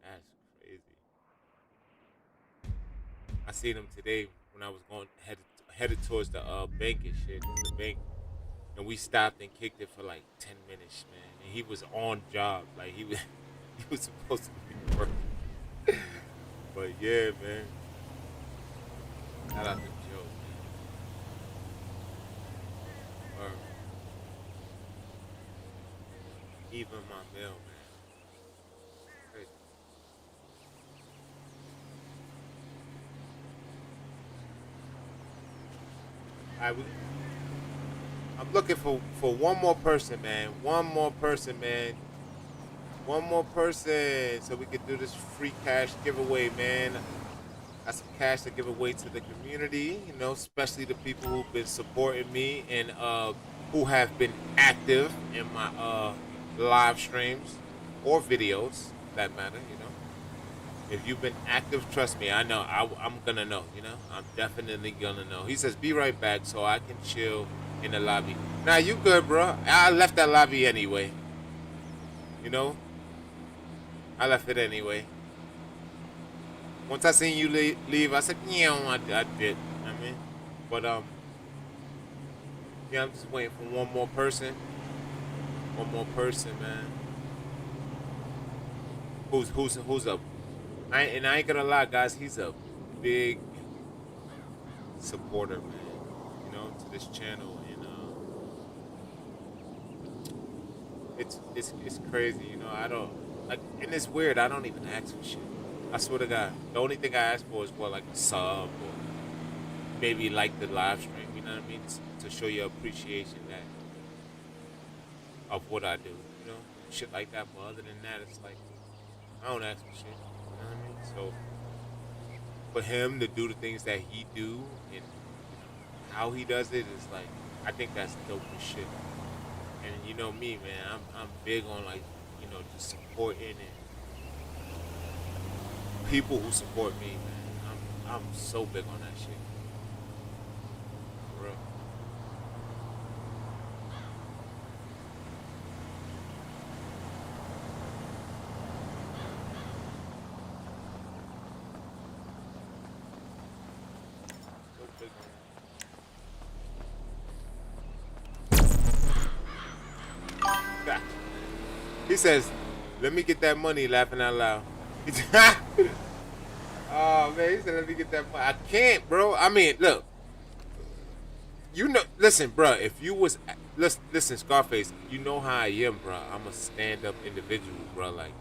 That's crazy. I seen him today when I was headed towards the bank and shit, the bank, and we stopped and kicked it for like 10 minutes, man. And he was on job, like he was supposed to be working. But yeah, man. Shout out to Joe, man. Even my mail, man. Crazy. I'm looking for one more person, man. One more person, so we can do this free cash giveaway, man. Got some cash to give away to the community, you know, especially the people who've been supporting me and who have been active in my live streams or videos, for that matter, you know. If you've been active, trust me, I know. I'm gonna know, you know. I'm definitely gonna know. He says, be right back so I can chill in the lobby. Nah, you good, bro. I left that lobby anyway. You know? I left it anyway. Once I seen you leave, I said, yeah, I did. I mean, but yeah, I'm just waiting for one more person. One more person, man. Who's up? I ain't gonna lie, guys. He's a big supporter, man. You know, to this channel, and it's crazy. You know, I don't like, and it's weird. I don't even ask for shit. I swear to God, the only thing I ask for is like a sub or maybe like the live stream. You know what I mean? To show your appreciation of what I do. You know, shit like that. But other than that, it's like I don't ask for shit. You know what I mean? So for him to do the things that he do and how he does it is like, I think that's dope as shit. And you know me, man, I'm big on like, you know, just supporting and people who support me, man. I'm so big on that shit. For real. He says, Let me get that money, laughing out loud. Oh man, he said let me get that money. I can't, bro. I mean, look, you know, listen, bro. If you was, listen, Scarface, you know how I am, bro. I'm a stand-up individual, bro. Like,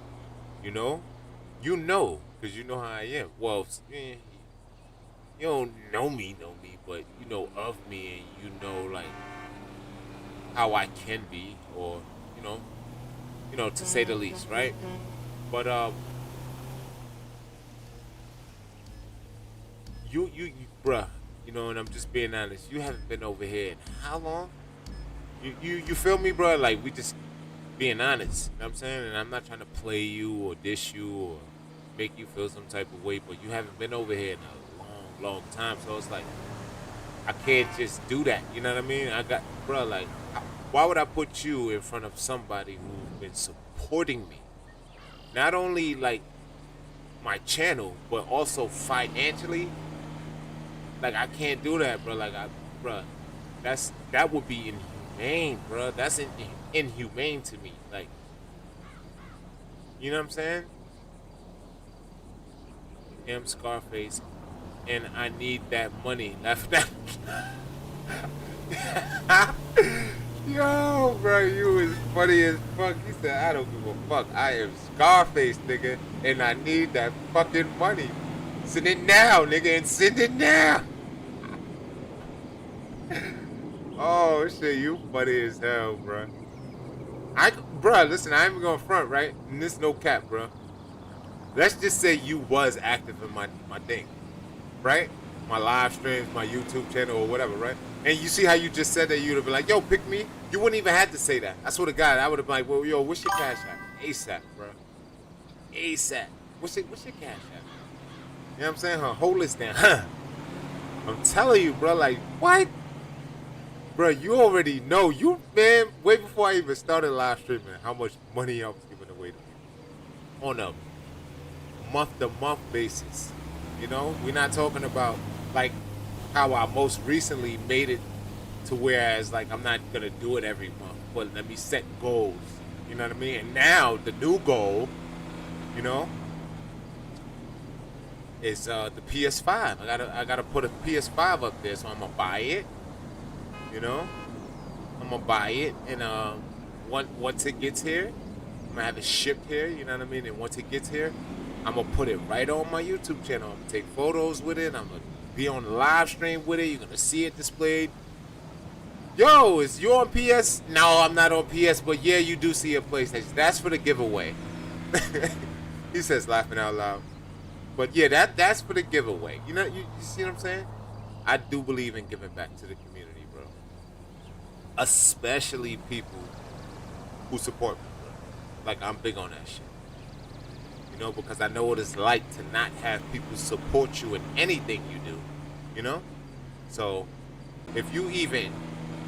you know, because you know how I am. Well, you don't know me, but you know of me, and you know like how I can be, or to say the least, right? But you, bruh, and I'm just being honest. You haven't been over here in how long? You feel me, bruh? Like we just being honest. You know what I'm saying? And I'm not trying to play you or dish you or make you feel some type of way, but you haven't been over here in a long time. So it's like I can't just do that. You know what I mean? Bruh, like, why would I put you in front of somebody who's been supporting me? Not only like my channel, but also financially. Like I can't do that, bro. Like that would be inhumane, bro. That's inhumane to me. Like, you know what I'm saying? I'm Scarface, and I need that money. Yo, bro, you is funny as fuck. He said, I don't give a fuck. I am Scarface, nigga, and I need that fucking money. Send it now, nigga, and send it now. Oh, shit, you funny as hell, bro. Bro, listen, I ain't even gonna front, right? And this no cap, bro. Let's just say you was active in my thing, right? My live streams, my YouTube channel, or whatever, right? And you see how you just said that, you'd have been like, yo, pick me. You wouldn't even have to say that. I swear to God, I would have been like, well, yo, what's your cash app? ASAP, bro. ASAP. What's your cash app? You know what I'm saying? Hold this down. I'm telling you, bro, like, what? Bro, you already know. You, man, way before I even started live streaming, how much money I was giving away to people. On a month-to-month basis. You know? We're not talking about, like, how I most recently made it to whereas, like, I'm not going to do it every month, but let me set goals. You know what I mean? And now, the new goal, you know, is the PS5. I gotta put a PS5 up there, so I'm gonna buy it. You know, I'm gonna buy it, and once it gets here, I'm gonna have it shipped here. You know what I mean? And once it gets here, I'm gonna put it right on my YouTube channel. I'm gonna take photos with it. I'm gonna be on the live stream with it. You're gonna see it displayed. Yo, is you on PS? No, I'm not on PS, but yeah, you do see a PlayStation. That's for the giveaway. He says, laughing out loud. But yeah, that's for the giveaway. You know, you see what I'm saying? I do believe in giving back to the community, bro. Especially people who support me, bro. Like, I'm big on that shit. You know, because I know what it's like to not have people support you in anything you do. You know? So, if you even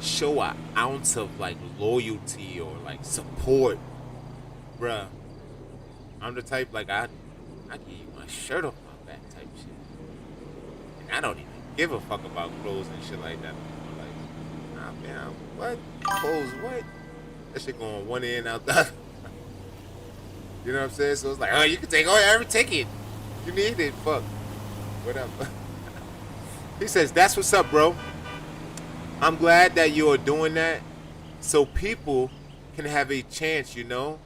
show an ounce of, like, loyalty or, like, support, bruh, I'm the type, like, I give you my shirt off my back type shit. And I don't even give a fuck about clothes and shit like that. I'm like, nah, man, what? Clothes, what? That shit going one in, out the other. You know what I'm saying? So it's like, oh, you can take every ticket. You need it, fuck. Whatever. He says, that's what's up, bro. I'm glad that you're doing that so people can have a chance, you know,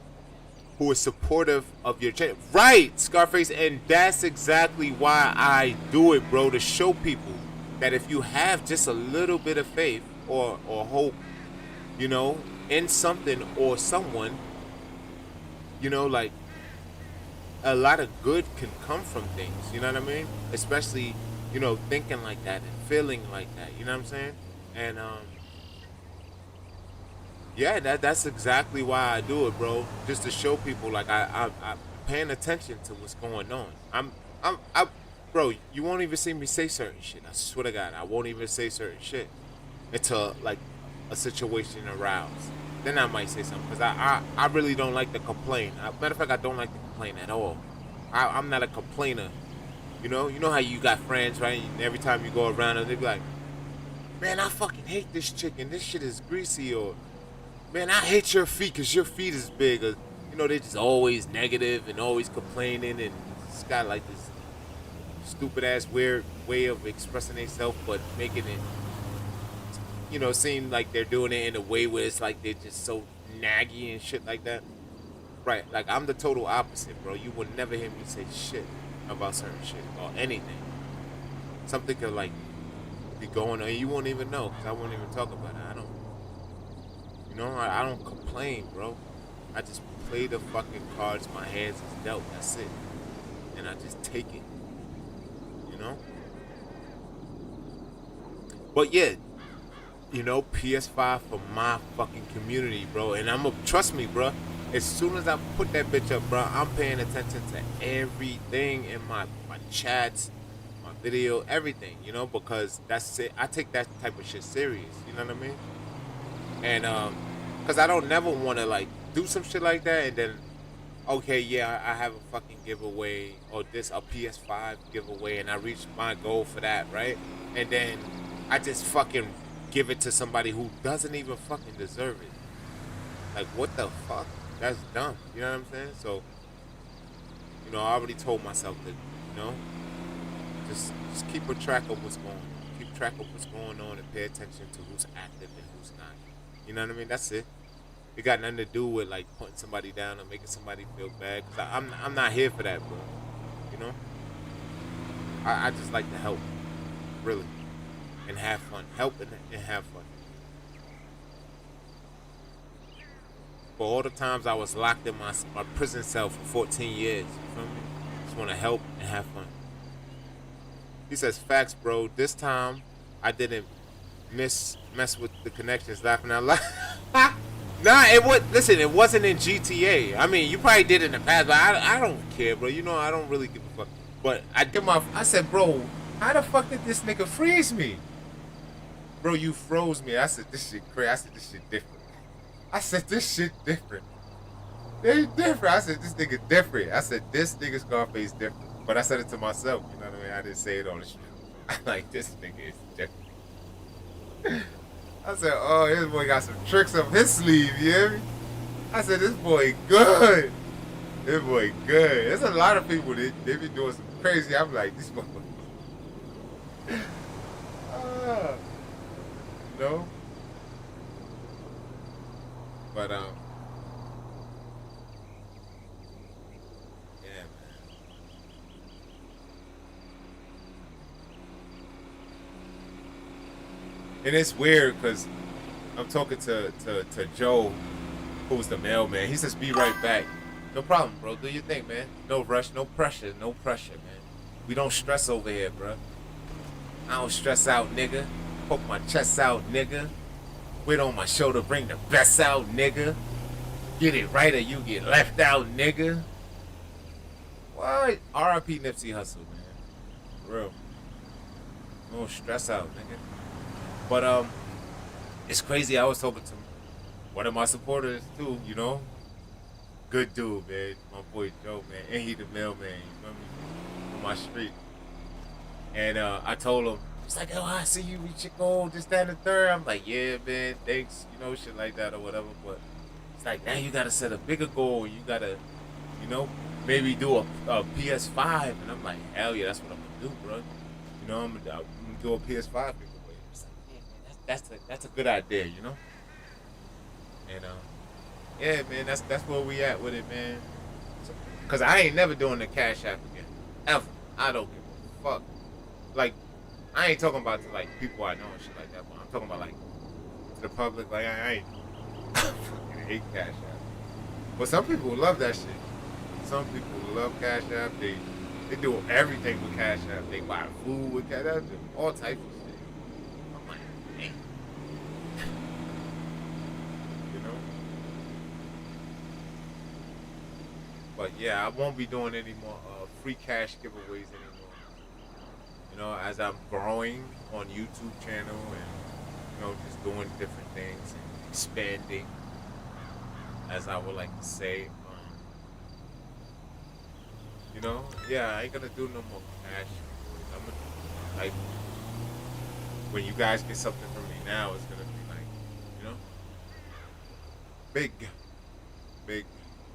who is supportive of your channel. Right, Scarface, and that's exactly why I do it, bro, to show people that if you have just a little bit of faith or hope, you know, in something or someone, you know, like, a lot of good can come from things, you know what I mean? Especially, you know, thinking like that and feeling like that, you know what I'm saying? And, yeah, that's exactly why I do it, bro. Just to show people, like, I'm paying attention to what's going on. Bro, you won't even see me say certain shit. I swear to God, I won't even say certain shit until, like, a situation aroused. Then I might say something, because I really don't like to complain. Matter of fact, I don't like to complain at all. I'm not a complainer. You know how you got friends, right? And every time you go around them, they be like, man, I fucking hate this chicken. This shit is greasy. Or, man, I hate your feet because your feet is big. Or, you know, they're just always negative and always complaining, and it's got like this stupid ass weird way of expressing themselves, but making it, you know, seem like they're doing it in a way where it's like they're just so naggy and shit like that. Right, like I'm the total opposite, bro. You would never hear me say shit about certain shit or anything. Something could like be going on, and you won't even know because I won't even talk about it. I don't, you know, I don't complain, bro. I just play the fucking cards my hands is dealt. That's it, and I just take it, you know. But yeah, you know, PS5 for my fucking community, bro. And I'm gonna trust me, bro. As soon as I put that bitch up, bro, I'm paying attention to everything in my chats, my video, everything, you know, because that's it. I take that type of shit serious, you know what I mean? And cause I don't never want to like do some shit like that and then, okay, yeah, I have a fucking giveaway or this a PS5 giveaway, and I reach my goal for that, right? And then I just fucking give it to somebody who doesn't even fucking deserve it. Like, what the fuck? That's dumb. You know what I'm saying? So, you know, I already told myself that, you know, just keep a track of what's going on. Keep track of what's going on and pay attention to who's active and who's not. You know what I mean? That's it. It got nothing to do with like putting somebody down or making somebody feel bad. Cause I'm not here for that, bro. You know? I just like to help, really, and have fun. Help and have fun. For all the times I was locked in my prison cell for 14 years, you feel me? Just want to help and have fun. He says, facts, bro. This time I didn't mess with the connections, laughing out loud. Nah, it was. Listen, it wasn't in GTA. I mean, you probably did in the past, but I don't care, bro. You know, I don't really give a fuck. But I said, bro, how the fuck did this nigga freeze me? Bro, you froze me. I said, this shit crazy. I said, this shit different. I said, this shit different. They different. I said, this nigga different. I said, this nigga Scarface different. But I said it to myself. You know what I mean? I didn't say it on the stream. I like, this nigga is different. I said, oh, this boy got some tricks up his sleeve, you hear me? I said, this boy good. This boy good. There's a lot of people that they be doing some crazy. I'm like, this boy. You know? But, yeah, man. And it's weird because I'm talking to Joe, who's the mailman. He says, be right back. No problem, bro. Do your thing, man. No rush, no pressure, man. We don't stress over here, bro. I don't stress out, nigga. Poke my chest out, nigga. Weight on my shoulder, bring the best out, nigga. Get it right or you get left out, nigga. What? R.I.P. Nipsey Hussle, man. For real. No stress out, nigga. But it's crazy. I was talking to one of my supporters too, you know. Good dude, man. My boy Joe, man. And he the mailman, you feel me? On my street. And I told him, it's like, oh, I see you reach your goal, this, that, and the third. I'm like, yeah, man, thanks, you know, shit like that or whatever. But it's like, now you gotta set a bigger goal. You gotta, you know, maybe do a PS5. And I'm like, hell yeah, that's what I'm gonna do, bro. You know, I'm gonna do a PS5 giveaway. It's like, yeah, man, that's a good idea, you know. And yeah, man, that's where we at with it, man. So, cause I ain't never doing the Cash App again, ever. I don't give a fuck. Like, I ain't talking about to like people I know and shit like that, but I'm talking about like to the public. Like I ain't I fucking hate Cash App. But some people love that shit. Some people love Cash App. They do everything with Cash App. They buy food with Cash App, all types of shit. I'm like, damn. You know? But yeah, I won't be doing any more free cash giveaways anymore. You know, as I'm growing on YouTube channel and, you know, just doing different things and expanding, as I would like to say. You know, yeah, I ain't gonna do no more cash. I'm gonna, like, when you guys get something from me now, it's gonna be like, you know, big.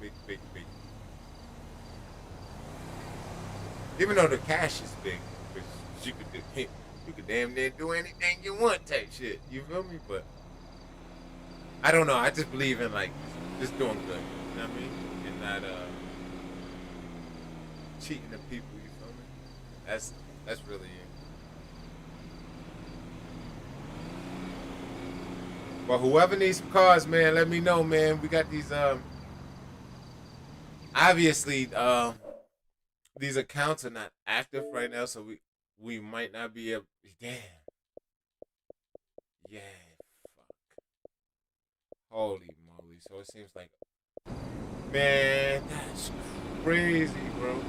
big. Even though the cash is big, which you could damn near do anything you want type shit. You feel me? But I don't know. I just believe in like just doing good. You know what I mean? And not cheating the people. You feel me? That's really it. But whoever needs some cars, man, let me know, man. We got these obviously these accounts are not active right now, so we might not be able. Damn. Yeah. Fuck. Holy moly! So it seems like, man, that's crazy, bro.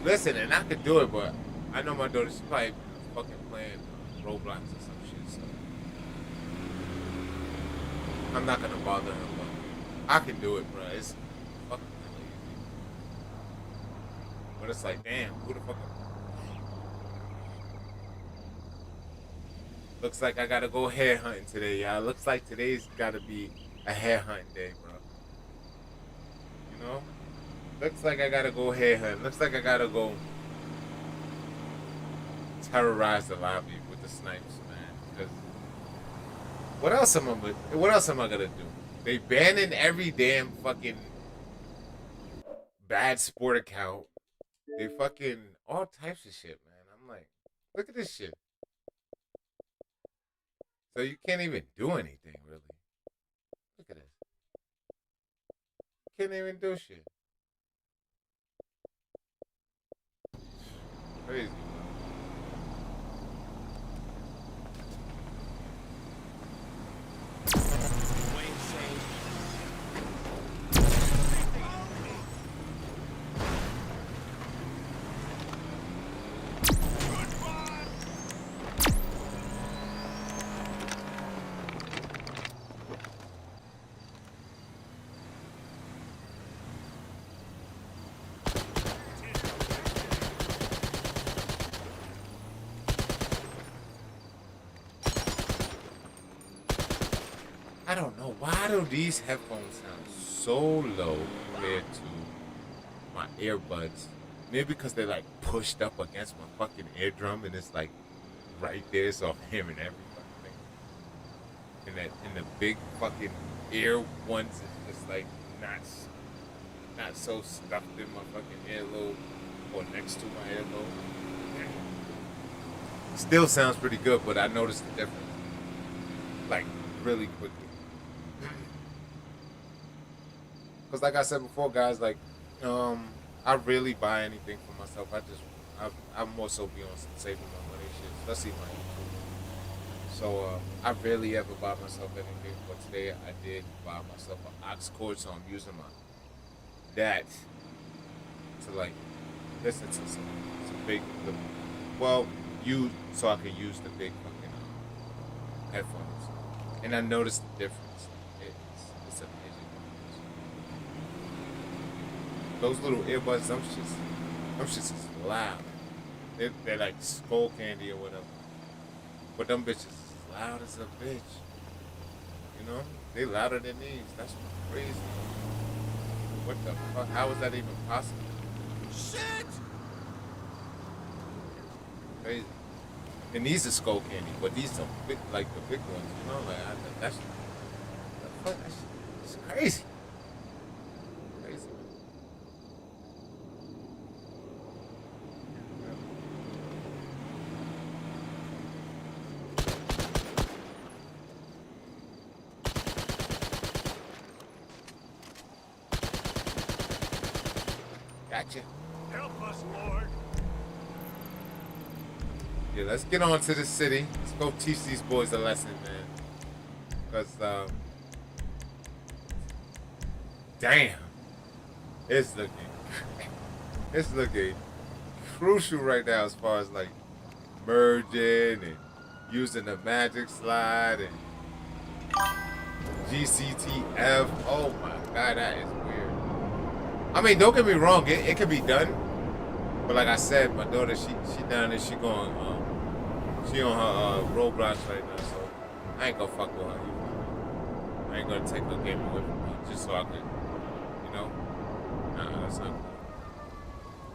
Listen, and I could do it, but I know my daughter's probably fucking playing Roblox or some shit, so I'm not gonna bother her. But I can do it, bro. It's fucking easy. But it's like, damn, who the fuck? Looks like I gotta go hare hunting today, y'all. Looks like today's gotta be a hare hunting day, bro. You know? Looks like I gotta go hare hunting. Looks like I gotta go terrorize the lobby with the snipes, man. Because what else am I gonna do? They banning every damn fucking bad sport account. They fucking all types of shit, man. I'm like, look at this shit. So you can't even do anything, really. Look at this. You can't even do shit. Crazy. I don't know. Why do these headphones sound so low compared to my earbuds? Maybe because they're like pushed up against my fucking eardrum and it's like right there, so I'm hearing every fucking thing. And the big fucking ear ones is just like not so stuffed in my fucking earlobe or next to my earlobe. Still sounds pretty good, but I noticed the difference. Like really quickly. Because like I said before, guys, like, I really buy anything for myself. I more so be on some saving my money shit, especially my YouTube. So, I rarely ever buy myself anything, but today I did buy myself an aux cord, so I'm using that to, like, listen to some big, so I can use the big fucking headphones. And I noticed the difference. It's amazing. Those little earbuds, them shits is loud. They're like skull candy or whatever. But them bitches is loud as a bitch. You know? They louder than these. That's crazy. What the fuck? How is that even possible? Shit! Crazy. And these are skull candy, but these are big, like the big ones, you know? Like, that's the fuck? That shit is crazy. Crazy. Gotcha. Help us, Lord. Yeah, let's get on to the city. Let's go teach these boys a lesson, man. Because, damn. It's looking crucial right now as far as, like, merging and using the magic slide and GCTF. Oh, my God, that is weird. I mean, don't get me wrong. It can be done. But like I said, my daughter, she down there, she on her Roblox right now, so I ain't gonna fuck with her. I ain't gonna take her game away from her just so I can That's not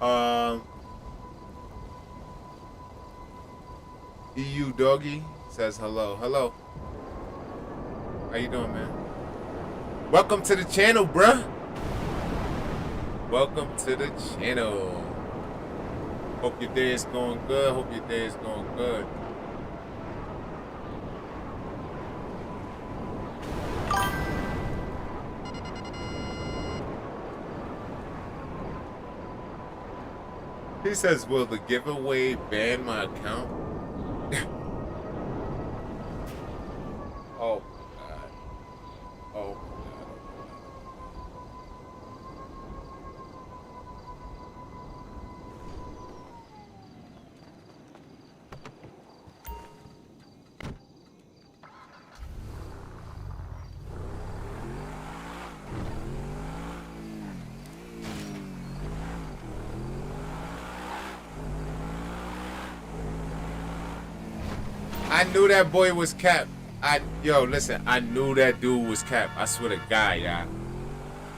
cool. EU Doggy says hello. Hello. How you doing, man? Welcome to the channel, bruh. Welcome to the channel. Hope your day is going good. Hope your day is going good. He says, will the giveaway ban my account? Oh, God. Oh, God. I knew that boy was capped. Yo, listen, I knew that dude was capped. I swear to God, y'all.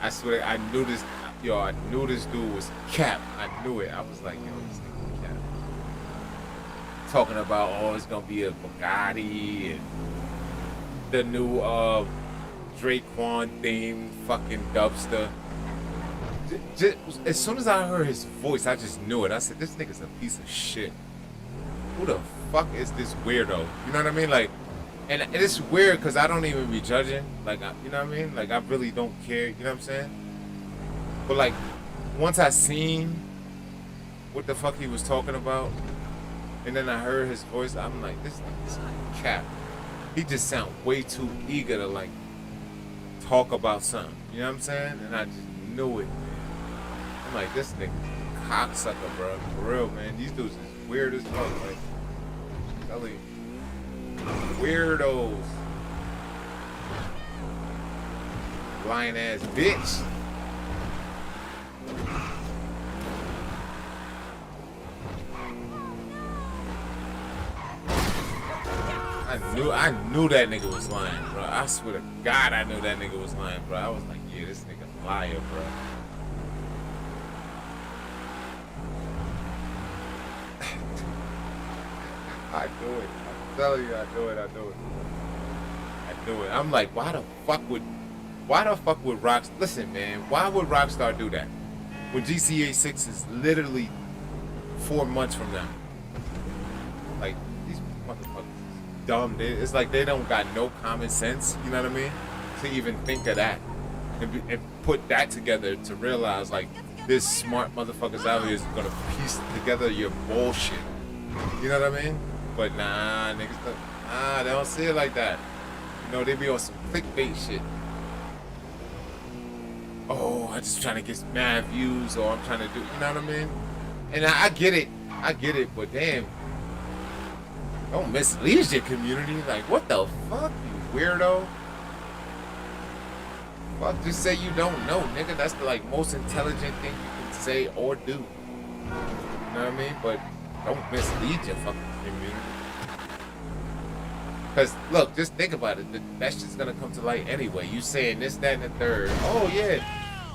I swear, I knew this. Yo, I knew this dude was capped. I knew it. I was like, yo, this nigga capped. Talking about, oh, it's gonna be a Bugatti and the new Draquan theme fucking dubster. As soon as I heard his voice, I just knew it. I said, this nigga's a piece of shit. Who the fuck is this weirdo? You know what I mean? Like, and it's weird because I don't even be judging. Like, you know what I mean? Like, I really don't care. You know what I'm saying? But like, once I seen what the fuck he was talking about, and then I heard his voice, I'm like, this nigga's cap. He just sound way too eager to like talk about something. You know what I'm saying? And I just knew it, man. I'm like, this nigga cocksucker, bro. For real, man. These dudes is weird as fuck. Like, tell you, weirdos. Lying ass bitch. I knew that nigga was lying, bro. I swear to God, I knew that nigga was lying, bro. I was like, yeah, this nigga liar, bro. I do it. I'm telling you, I do it. I'm like, why the fuck would Rockstar, listen, man, why would Rockstar do that? When GTA 6 is literally 4 months from now. Like, these motherfuckers is dumb. It's like they don't got no common sense, you know what I mean? To even think of that. And put that together to realize, like, this smart motherfuckers out here is gonna piece together your bullshit. You know what I mean? But nah, niggas they don't see it like that. You know, they be on some clickbait shit. Oh, I'm just trying to get some mad views, or I'm trying to do, you know what I mean? And I get it, but damn, don't mislead your community. Like, what the fuck, you weirdo? Fuck, just say you don't know, nigga. That's the like most intelligent thing you can say or do. You know what I mean? But don't mislead your fucking community. Because, look, just think about it. That shit's going to come to light anyway. You saying this, that, and the third. Oh, yeah.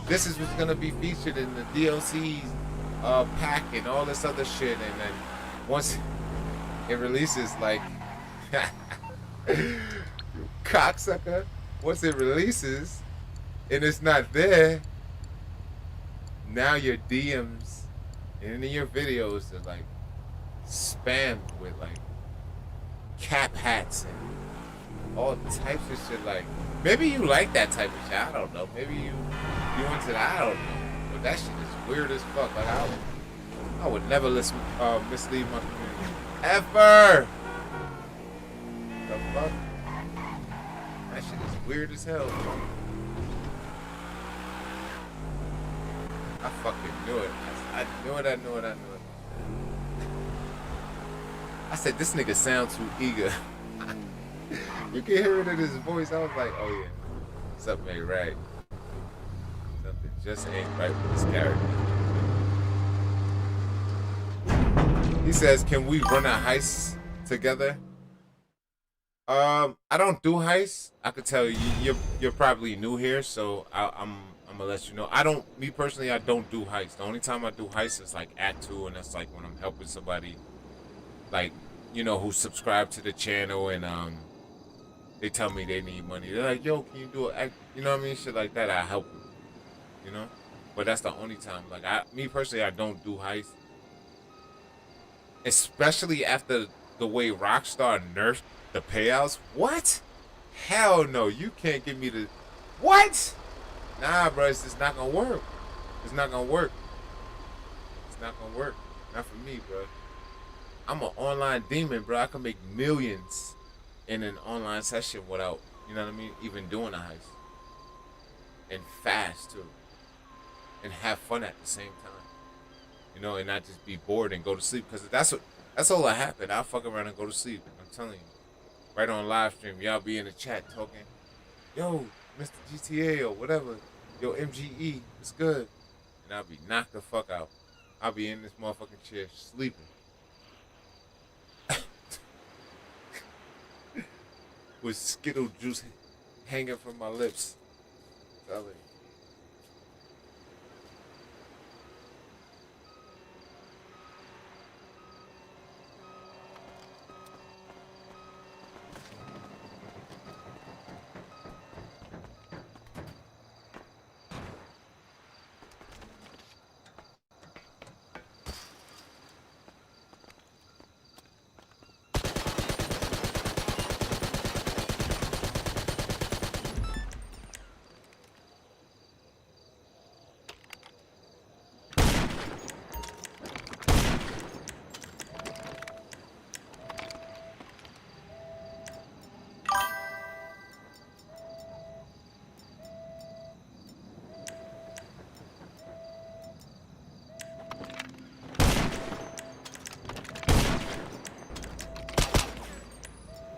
This is what's going to be featured in the DLC's pack and all this other shit. And then once it releases, like, you cocksucker. Once it releases and it's not there, now your DMs and in your videos are, like, spammed with, like, cap hats and all types of shit. Like, maybe you like that type of shit, I don't know. Maybe you into that, I don't know. But that shit is weird as fuck. Like, I would never mislead my community ever. The fuck? That shit is weird as hell, bro. I fucking knew it. I knew it. I said, this nigga sounds too eager. You can hear it in his voice. I was like, oh yeah, something ain't right. Something just ain't right with this character. He says, can we run a heist together? I don't do heists. I could tell you, you're probably new here, so I'm I'm gonna let you know. I don't, me personally, I don't do heists. The only time I do heists is like Act 2, and that's like when I'm helping somebody, like, you know, who subscribed to the channel, and they tell me they need money. They're like, yo, can you do it? You know what I mean? Shit like that, I help them, you know? But that's the only time. Like, me personally, I don't do heists. Especially after the way Rockstar nerfed the payouts. What? Hell no, you can't give me the... What? Nah, bro, it's just not gonna work. It's not gonna work. It's not gonna work. Not for me, bro. I'm an online demon, bro. I can make millions in an online session without, you know what I mean, even doing a heist. And fast, too. And have fun at the same time. You know, and not just be bored and go to sleep. Because that's all that happened. I'll fuck around and go to sleep. I'm telling you. Right on live stream, y'all be in the chat talking, yo, Mr. GTA or whatever, yo, MGE, it's good. And I'll be knocked the fuck out. I'll be in this motherfucking chair sleeping. With Skittle juice hanging from my lips. Tell it.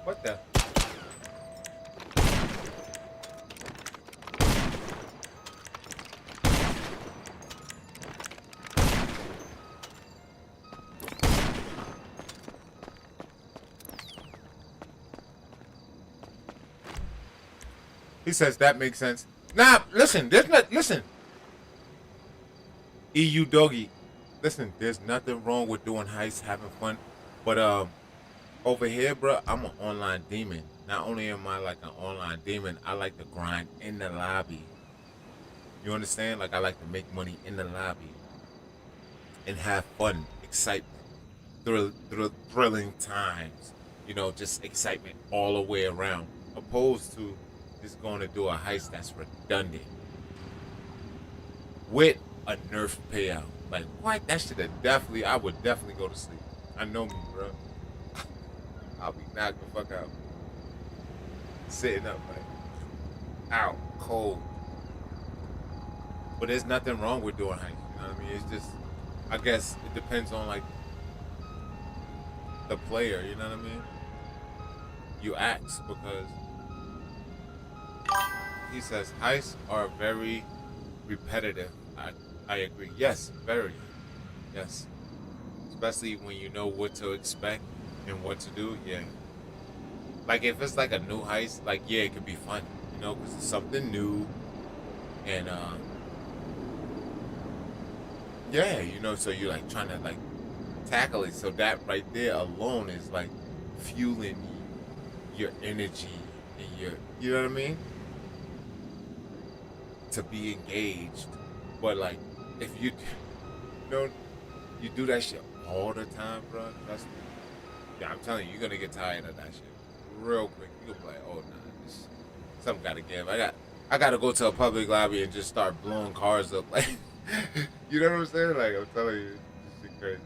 What the? He says that makes sense. Nah, listen, listen. EU doggy. Listen, there's nothing wrong with doing heists, having fun. But over here, bro, I'm an online demon. Not only am I like an online demon, I like to grind in the lobby. You understand? Like, I like to make money in the lobby and have fun, excitement, thrilling times. You know, just excitement all the way around. Opposed to just going to do a heist that's redundant with a nerf payout. Like, what? That should have definitely, I would definitely go to sleep. I know me, bro. I'll be knocked the fuck out. Sitting up like, out, cold. But there's nothing wrong with doing heists, you know what I mean? It's just, I guess it depends on like the player, you know what I mean? You ask because he says heists are very repetitive. I agree. Yes, very. Yes. Especially when you know what to expect and what to do, yeah. Like if it's like a new heist, like yeah, it could be fun, you know, because it's something new, and yeah, you know, so you're like trying to like tackle it. So that right there alone is like fueling your energy and you know what I mean, to be engaged. But like if you know you do that shit all the time, bro, that's, yeah, I'm telling you, you're gonna get tired of that shit real quick. You'll be like, oh nah, this, something gotta give. I gotta go to a public lobby and just start blowing cars up. Like, you know what I'm saying? Like, I'm telling you, this shit crazy.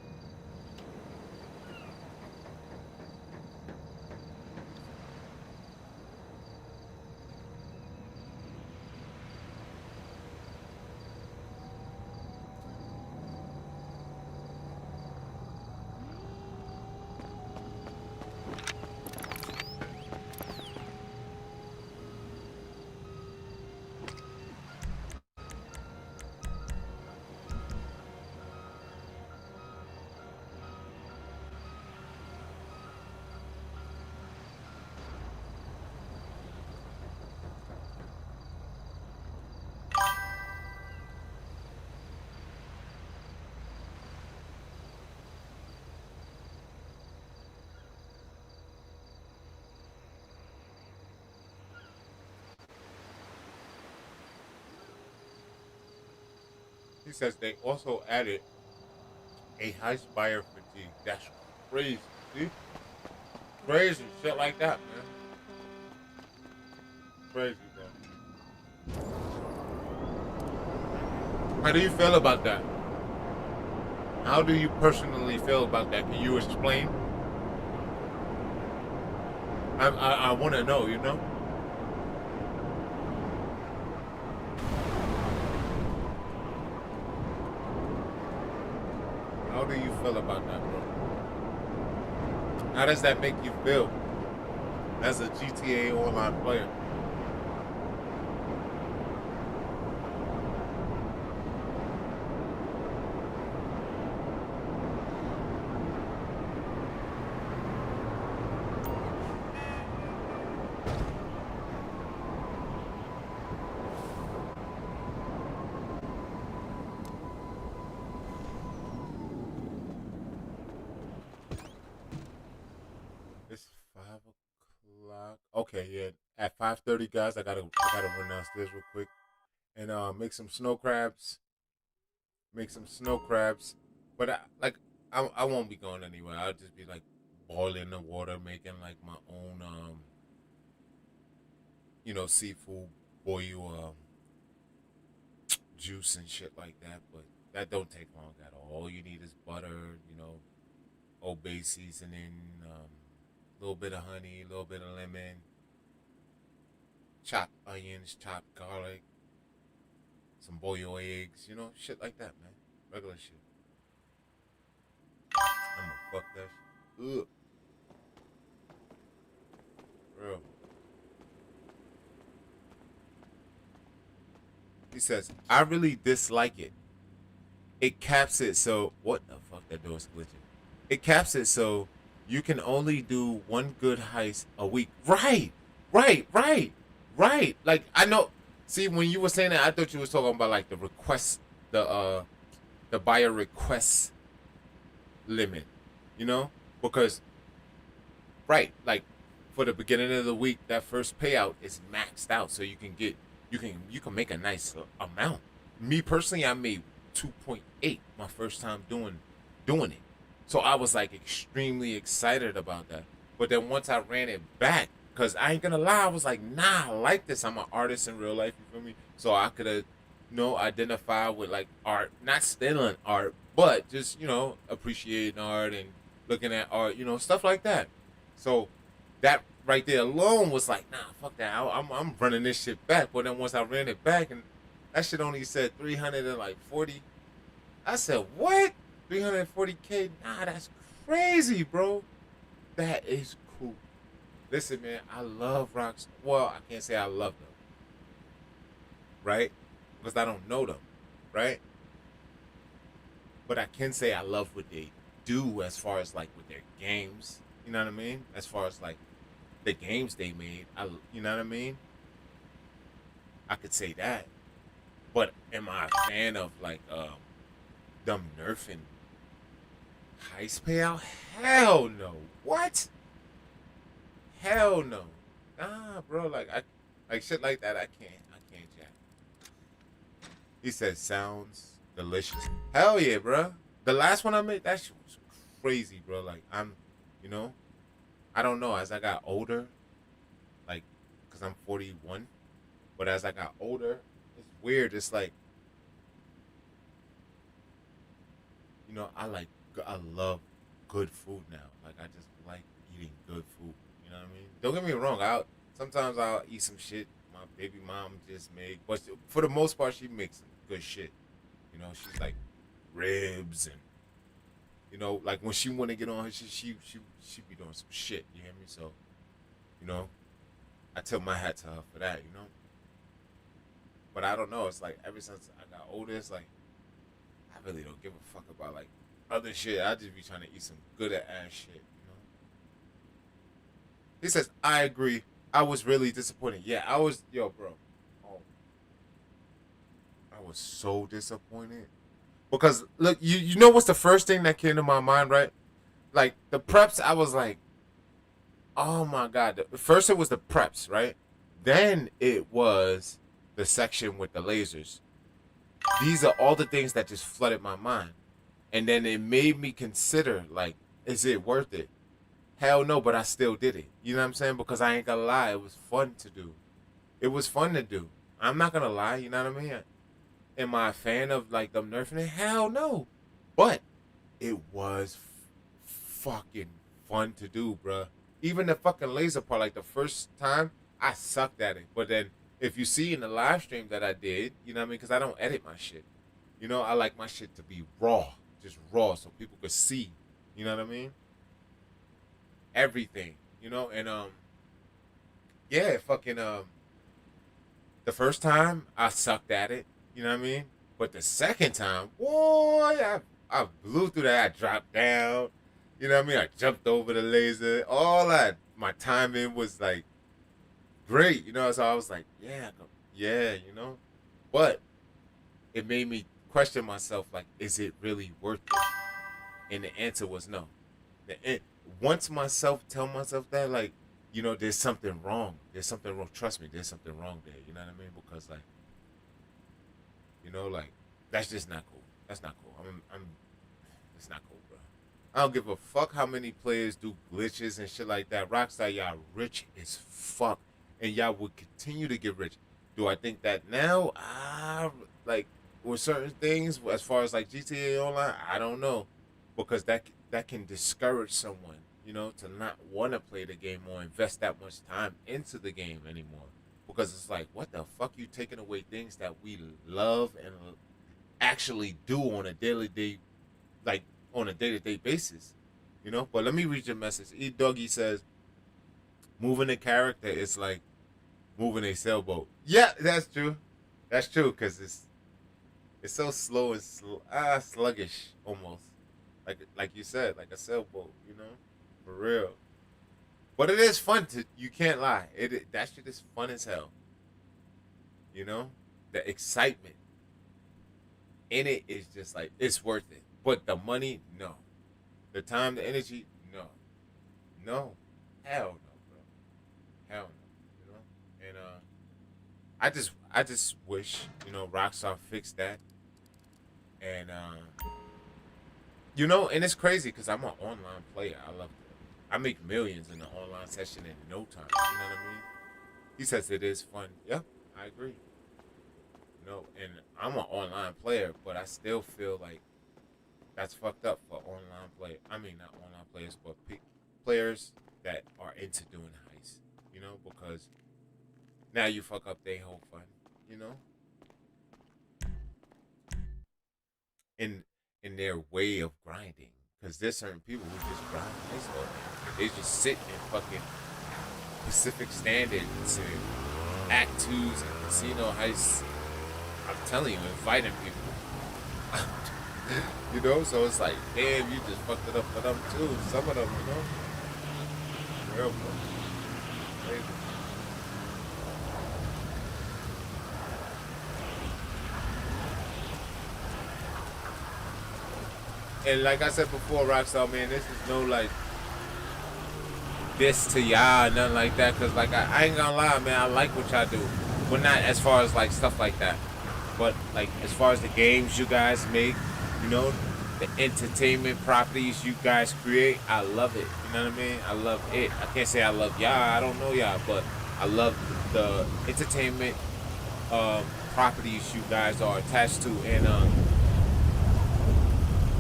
He says they also added a heist buyer fatigue. That's crazy. See? Crazy shit like that, man. Crazy, bro. How do you feel about that? How do you personally feel about that? Can you explain? I want to know, you know? How do you feel about that, bro? How does that make you feel as a GTA Online player? It's 5 o'clock. Okay, yeah. At 5:30, guys, I gotta run downstairs real quick and make some snow crabs. Make some snow crabs. But I won't be going anywhere. I'll just be like boiling the water, making like my own seafood boil juice and shit like that. But that don't take long at all. All you need is butter, Old Bay seasoning, a little bit of honey, a little bit of lemon, chopped onions, chopped garlic, some boiled eggs, shit like that, man. Regular shit. I'm gonna fuck that shit. Ugh. Bro. He says, I really dislike it. It caps it so what the fuck, that door's glitching. It caps it so you can only do one good heist a week. Right. Like I know. See, when you were saying that, I thought you was talking about like the request, the buyer request limit, because right, like for the beginning of the week, that first payout is maxed out, so you can make a nice amount. Me personally, I made 2.8 my first time doing it. So I was like extremely excited about that. But then once I ran it back, because I ain't gonna lie, I was like, nah, I like this. I'm an artist in real life, you feel me? So I could have, identify with like art, not stealing art, but just, appreciating art and looking at art, stuff like that. So that right there alone was like, nah, fuck that. I'm running this shit back. But then once I ran it back, and that shit only said 340. I said, what? 340K? Nah, that's crazy, bro. That is cool. Listen, man, I love rocks. Well, I can't say I love them, right? Because I don't know them, right? But I can say I love what they do as far as like with their games. You know what I mean? As far as like the games they made, you know what I mean? I could say that. But am I a fan of like them nerfing heist payout? Hell no. What? Hell no. Nah, bro. Like shit like that. I can't jack. He said sounds delicious. Hell yeah, bro. The last one I made, that shit was crazy, bro. Like I don't know. As I got older, like, cause I'm 41, but as I got older, it's weird. It's like, I love good food now. Like I just like eating good food. You know what I mean? Don't get me wrong. Sometimes I'll eat some shit my baby mom just made, but for the most part, she makes some good shit. She's like ribs and like when she want to get on her shit, she be doing some shit. You hear me? So, I tip my hat to her for that. But I don't know. It's like ever since I got older, it's like I really don't give a fuck about like other shit. I just be trying to eat some good ass shit. He says, I agree. I was really disappointed. Yeah, I was, bro. Oh, I was so disappointed. Because, look, you know what's the first thing that came to my mind, right? Like, the preps, I was like, oh my God. First it was the preps, right? Then it was the section with the lasers. these are all the things that just flooded my mind. And then it made me consider, like, is it worth it? Hell no, but I still did it. You know what I'm saying? Because I ain't gonna lie, it was fun to do. It was fun to do. I'm not gonna lie, you know what I mean? Am I a fan of, like, them nerfing it? Hell no. But it was fucking fun to do, bruh. Even the fucking laser part, like, the first time, I sucked at it. But then, if you see in the live stream that I did, you know what I mean? Because I don't edit my shit. You know, I like my shit to be raw. Just raw, so people could see. You know what I mean? Everything. You know? And, yeah, fucking, the first time, I sucked at it. You know what I mean? But the second time, boy, I blew through that. I dropped down. You know what I mean? I jumped over the laser. All that. My timing was, like, great. You know? So I was like, yeah, you know? But it made me question myself, like, is it really worth it? And the answer was no. Once tell myself that, like, you know, there's something wrong. There's something wrong. Trust me, there's something wrong there. You know what I mean? Because, like, you know, like, that's just not cool. That's not cool. It's not cool, bro. I don't give a fuck how many players do glitches and shit like that. Rockstar, y'all rich as fuck, and y'all would continue to get rich. Do I think that now? Like, with certain things, as far as like GTA Online, I don't know, because that can discourage someone, you know, to not want to play the game or invest that much time into the game anymore. Because it's like, what the fuck, you taking away things that we love and actually do on a day-to-day basis, you know? But let me read your message. Doggy says, moving a character is like moving a sailboat. Yeah, that's true. That's true, because it's so slow and sluggish almost. Like you said, like a sailboat, you know? For real. But it is fun you can't lie. That shit is fun as hell. You know? The excitement in it is just like, it's worth it. But the money, no. The time, the energy, no. No. Hell no, bro. Hell no. You know? And I just wish, you know, Rockstar fixed that. And you know, and it's crazy because I'm an online player. I love it. I make millions in the online session in no time. You know what I mean? He says it is fun. Yeah, I agree. You know, and I'm an online player, but I still feel like that's fucked up for online play. I mean, not online players, but players that are into doing heists. You know, because now you fuck up their whole fun. You know, in their way of grinding. Because there's certain people who just grind heists all day. They just sit in fucking Pacific Standards and Act 2s and casino heists. I'm telling you, inviting people. You know, so it's like, damn, you just fucked it up for them too. Some of them, you know. Real, bro. Crazy. And like I said before, Rockstar, man, this is no, like, this to y'all, nothing like that. Because, like, I ain't gonna lie, man, I like what y'all do. But not as far as, like, stuff like that. But, like, as far as the games you guys make, you know, the entertainment properties you guys create, I love it. You know what I mean? I love it. I can't say I love y'all. I don't know y'all. But I love the entertainment properties you guys are attached to. And,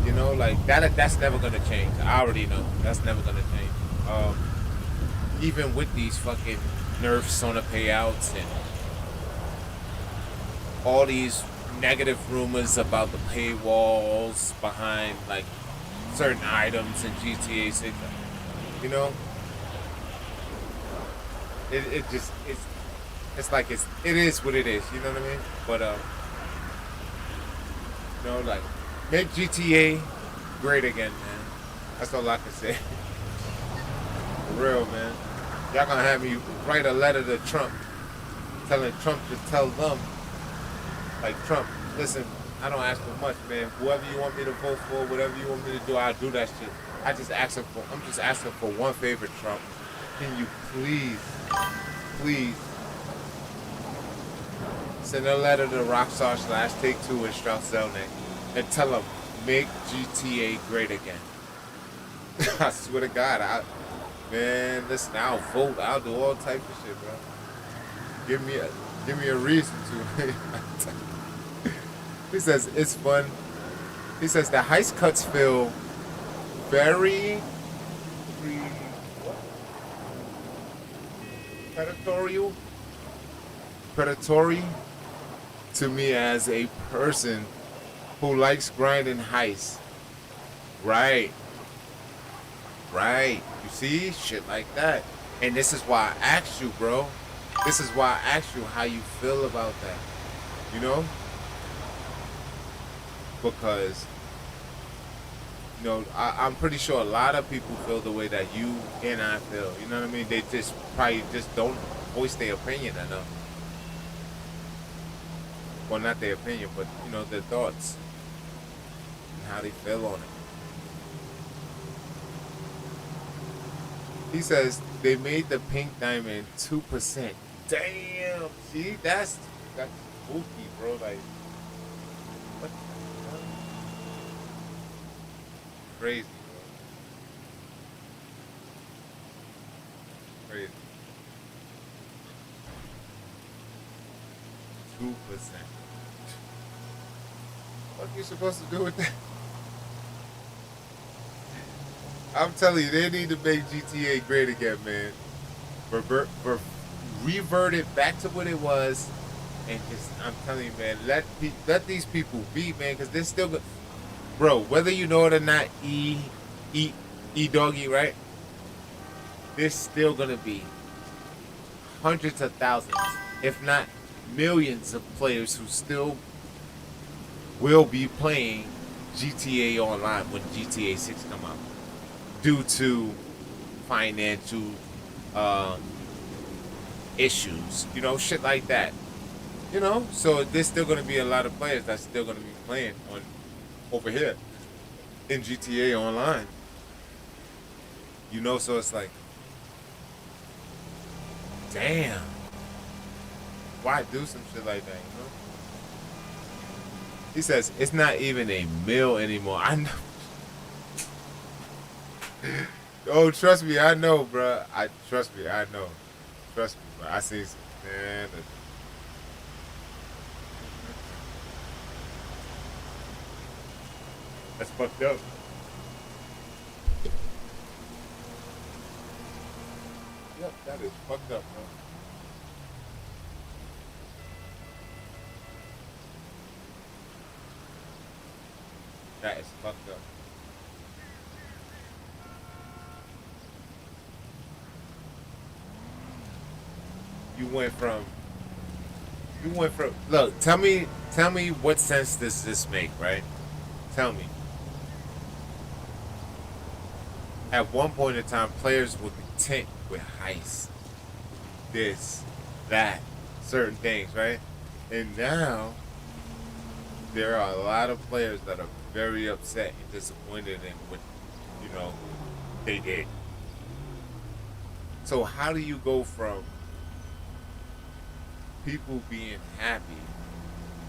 you know, like, that's never gonna change. I already know that's never gonna change. Even with these fucking nerfs on the payouts and all these negative rumors about the paywalls behind, like, certain items in GTA 6, you know, it's like it is what it is. You know what I mean? But you know, like, make GTA great again, man. That's all I can say. For real, man. Y'all gonna have me write a letter to Trump, telling Trump to tell them, like, Trump, listen, I don't ask for much, man. Whoever you want me to vote for, whatever you want me to do, I'll do that shit. I'm just asking for one favor, Trump. Can you please Send a letter to Rockstar / Take Two and Strauss Zelnick and tell them make GTA great again. I swear to God, man, listen, I'll vote. I'll do all types of shit, bro. Give me a reason to. He says it's fun. He says the heist cuts feel very predatory to me as a person who likes grinding heists. Right. You see? Shit like that. And this is why I asked you, bro. This is why I asked you how you feel about that. You know? Because, you know, I'm pretty sure a lot of people feel the way that you and I feel. You know what I mean? They just probably just don't voice their opinion enough. Well, not their opinion, but, you know, their thoughts and how they feel on it. He says they made the pink diamond 2%. Damn, see, that's spooky, bro. Like, what the hell? Crazy, bro. Crazy. 2%. What are you supposed to do with that? I'm telling you, they need to make GTA great again, man. Revert it back to what it was, and just, I'm telling you, man, let these people be, man, because they're still good. Bro, whether you know it or not, doggy, right? There's still gonna be hundreds of thousands, if not millions, of players who still will be playing GTA Online when GTA 6 come out, due to financial issues, you know, shit like that. You know, so there's still gonna be a lot of players that's still gonna be playing on over here in GTA Online. You know, so it's like, damn, why do some shit like that, you know? He says it's not even a meal anymore. I know. Oh, trust me, I know, bro. Trust me, I know. Trust me, bro. I see some, man. That's fucked up. Yep, that is fucked up, bro. That is fucked up. You went from look, tell me what sense does this make, right? Tell me. At one point in time, players were content with heists, this, that, certain things, right? And now there are a lot of players that are very upset and disappointed in what, you know, they did. So how do you go from people being happy,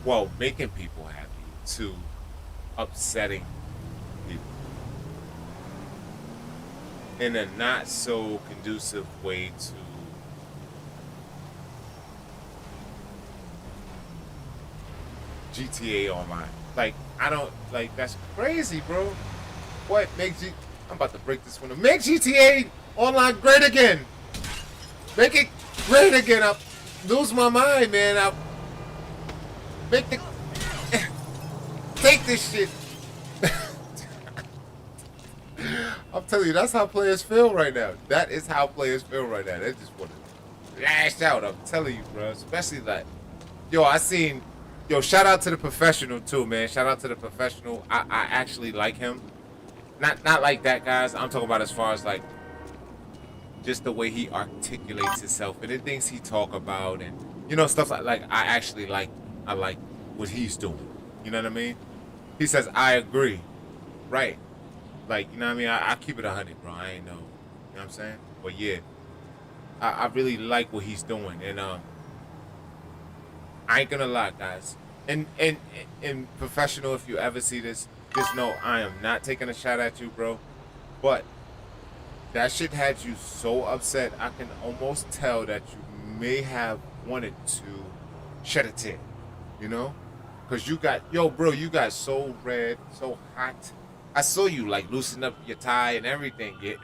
well, making people happy, to upsetting people in a not so conducive way to GTA Online? Like, I don't, like, that's crazy, bro. What makes I'm about to break this one. Make GTA Online great again. Make it great again. I'll lose my mind, man. I'll make the take this shit. I'm telling you, that's how players feel right now. That is how players feel right now. They just want to lash out. I'm telling you, bro. Especially like, yo, shout out to the professional too, man. Shout out to the professional. I actually like him. Not like that, guys. I'm talking about as far as like just the way he articulates himself and the things he talk about, and you know, stuff like I actually like. I like what he's doing. You know what I mean? He says I agree, right? Like, you know what I mean? I keep it 100, bro. I ain't know. You know what I'm saying? But yeah, I really like what he's doing, and I ain't gonna lie, guys. And professional, if you ever see this, just know I am not taking a shot at you, bro. But that shit had you so upset. I can almost tell that you may have wanted to shed a tear. You know, cause you got bro. You got so red, so hot. I saw you like loosen up your tie and everything. You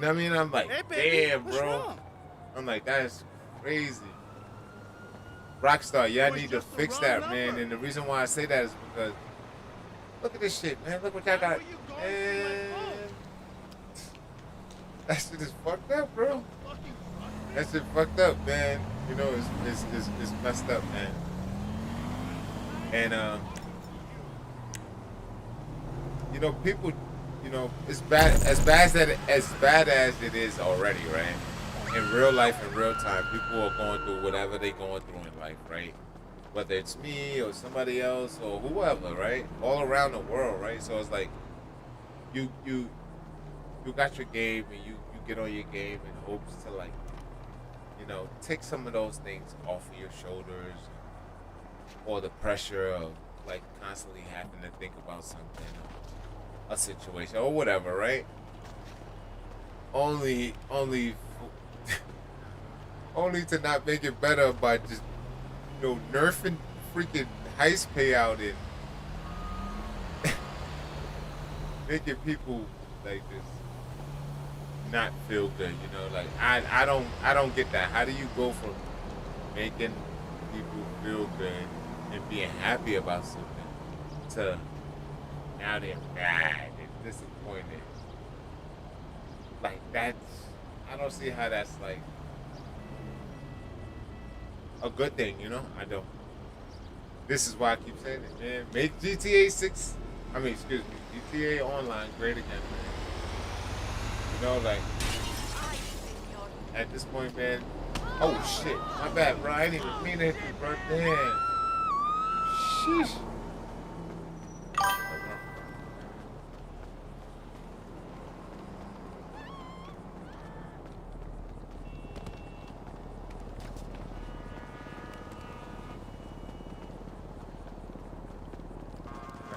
know what I mean? I'm like, Hey, baby, damn, what's bro. wrong? I'm like, that is crazy. Rockstar, yeah, I was need to just the fix wrong that, number. man. And the reason why I say that is because look at this shit, man. Look what y'all got. Where you going through my Man, phone? that shit is fucked up, bro. Fucking That shit fucked up, man. You know, it's messed up, man. And you know, people, you know, it's bad as bad as it is already, right? In real life, in real time, people are going through whatever they're going through in life, right? Whether it's me or somebody else or whoever, right? All around the world, right? So it's like you got your game and you get on your game in hopes to like, you know, take some of those things off of your shoulders or the pressure of like constantly having to think about something, a situation or whatever, right? Only only to not make it better by just, you know, nerfing freaking heist payout and making people like just not feel good, you know. Like I don't get that. How do you go from making people feel good and being happy about something to now they're mad and disappointed? Like that's, I don't see how that's like a good thing, you know? I don't. This is why I keep saying it, man. Make GTA 6, excuse me, GTA Online great again, man. You know, like, at this point, man. Oh, shit. My bad, bro. I didn't even mean to hit you, bro. Damn. Sheesh.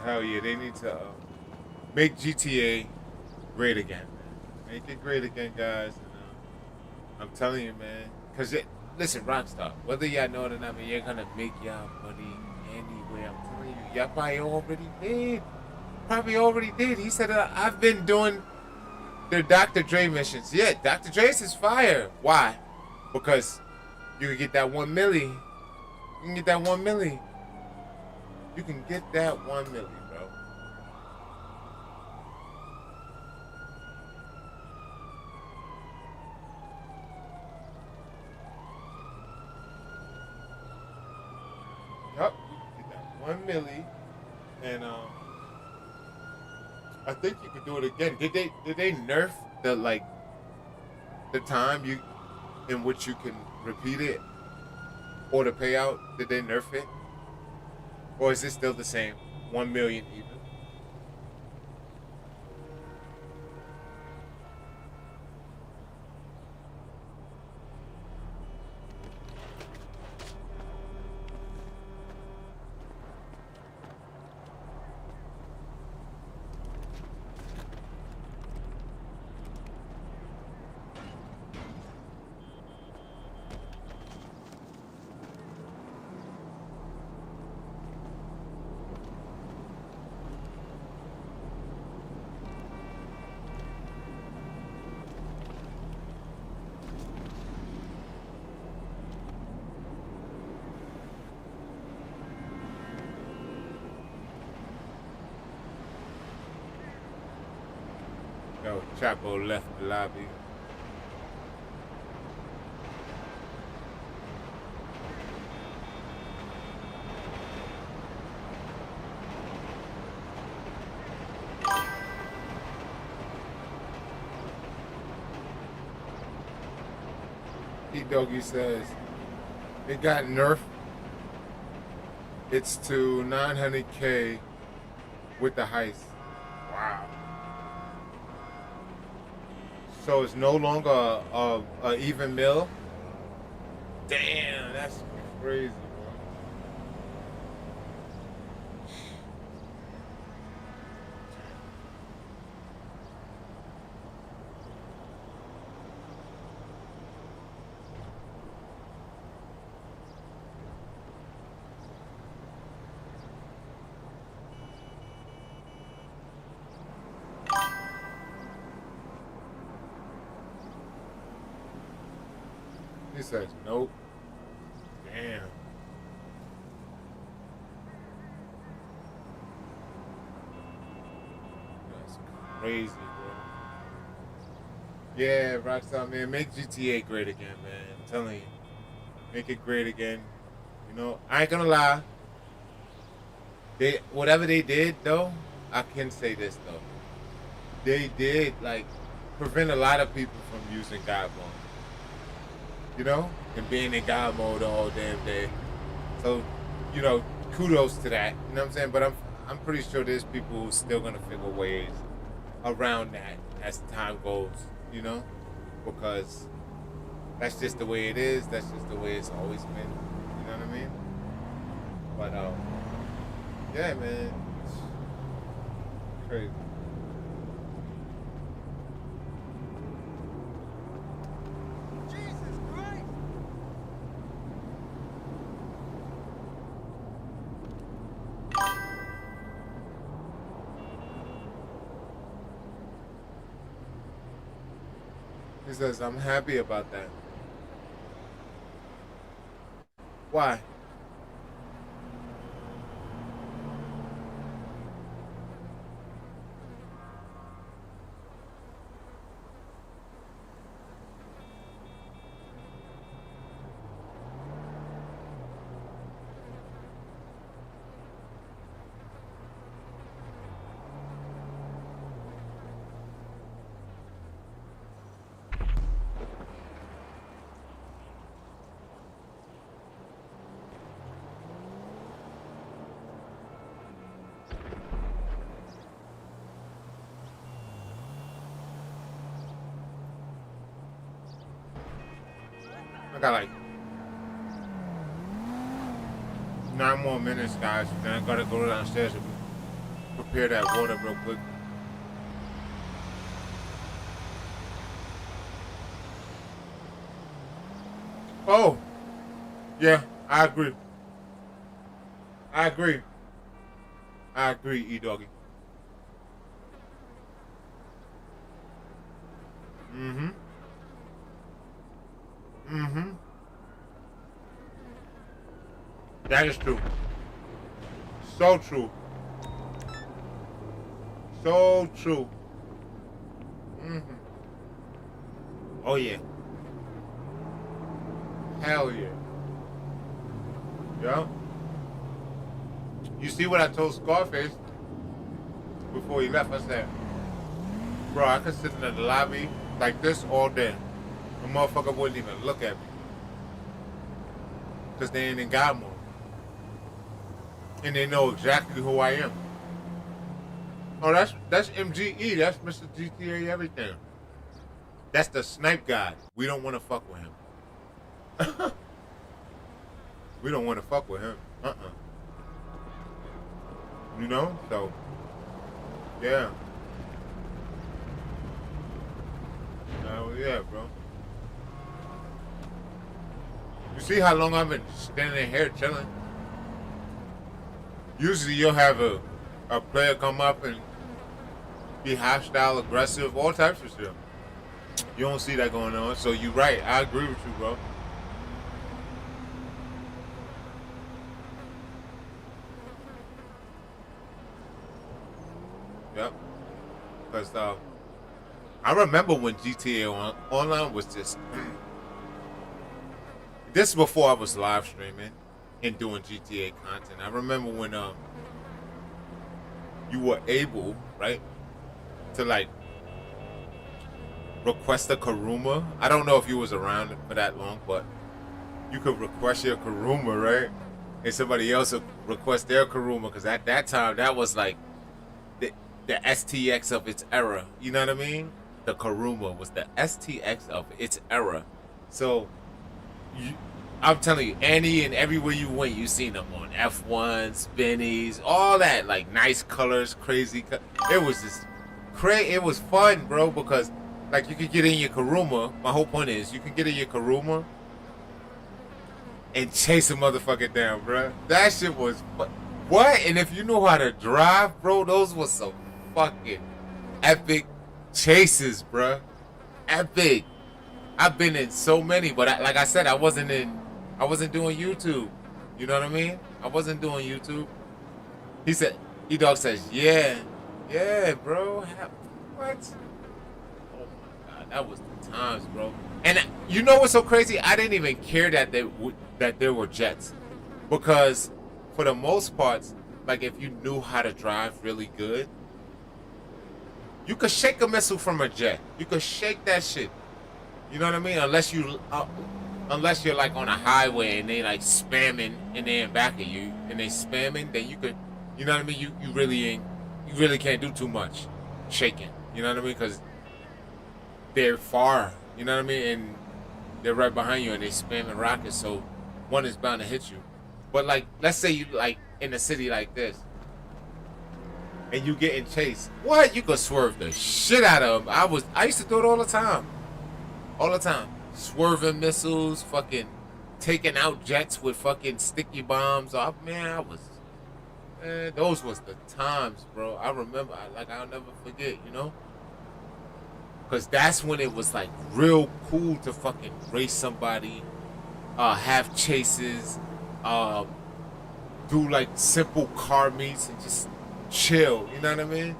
Hell yeah, they need to make GTA great again, man. Make it great again, guys. And, I'm telling you, man. Because, listen, Rockstar, whether y'all know it or not, man, you're going to make y'all money anyway. I'm telling you, y'all probably already did. Probably already did. He said, I've been doing the Dr. Dre missions. Yeah, Dr. Dre's is fire. Why? Because you can get that 1 milli. You can get that 1 milli. You can get that 1 milli, bro. Yup, you can get that 1 milli, and I think you could do it again. Did they nerf the time you in which you can repeat it or the payout? Did they nerf it? Or is it still the same? 1 million even? Yo, Chapo left the lobby. Doggy says it got nerfed. It's to 900K with the heist. Wow. So it's no longer a even mill. Damn, that's crazy, bro. He says, nope. Damn. That's crazy, bro. Yeah, Rockstar, man, make GTA great again, man. I'm telling you. Make it great again. You know, I ain't gonna lie. Whatever they did, though, I can say this, though. They did, like, prevent a lot of people from using God mode. You know? And being in God mode the whole damn day. So, you know, kudos to that. You know what I'm saying? But I'm pretty sure there's people who's still gonna figure ways around that as time goes, you know? Because that's just the way it is. That's just the way it's always been. You know what I mean? But yeah, man. It's crazy. Jesus Christ! He says, I'm happy about that. Why? I got like 9 more minutes, guys. Then I gotta go downstairs and prepare that water real quick. Oh, yeah, I agree. I agree. I agree, E-Doggy. Mm-hmm. Mm-hmm. That is true. So true. So true. Mm-hmm. Oh, yeah. Hell yeah. Yeah. You see what I told Scarface before he left? I said, bro, I could sit in the lobby like this all day. The motherfucker wouldn't even look at me. Because they ain't in God mode. And they know exactly who I am. Oh, that's MGE. That's Mr. GTA everything. That's the snipe guy. We don't want to fuck with him. We don't want to fuck with him. You know? So, yeah. Oh, yeah, bro. You see how long I've been standing here chilling? Usually you'll have a player come up and be hostile, aggressive, all types of shit. You don't see that going on, so you're right. I agree with you, bro. Yep. Because I remember when GTA Online was just... This is before I was live streaming and doing GTA content. I remember when you were able, right, to like request a Karuma. I don't know if you was around for that long, but you could request your Karuma, right? And somebody else would request their Karuma, because at that time that was like the STX of its era. You know what I mean? The Karuma was the STX of its era. So I'm telling you, any and everywhere you went, you seen them on F1s, Bennies, all that, like nice colors, crazy. It was just crazy. It was fun, bro, because like you could get in your Karuma. My whole point is you can get in your Karuma and chase a motherfucker down, bro. That shit was what? And if you know how to drive, bro, those was some fucking epic chases, bro. Epic. I've been in so many, but like I said, I wasn't doing YouTube. You know what I mean? I wasn't doing YouTube. He said, E-Dog says, yeah, bro. What? Oh my God, that was the times, bro. And you know what's so crazy? I didn't even care that there were jets, because for the most part, like if you knew how to drive really good, you could shake a missile from a jet. You could shake that shit. You know what I mean? Unless you're like on a highway and they like spamming and they in back of you and they spamming, then you could, you know what I mean? You really can't do too much shaking. You know what I mean? Because they're far. You know what I mean? And they're right behind you and they spamming rockets, so one is bound to hit you. But like, let's say you like in a city like this, and you getting chased. What? You could swerve the shit out of them. I used to do it all the time. All the time. Swerving missiles, fucking taking out jets with fucking sticky bombs. Oh, man, those was the times, bro. I remember, I'll never forget, you know? Because that's when it was like real cool to fucking race somebody, have chases, do like simple car meets and just chill, you know what I mean?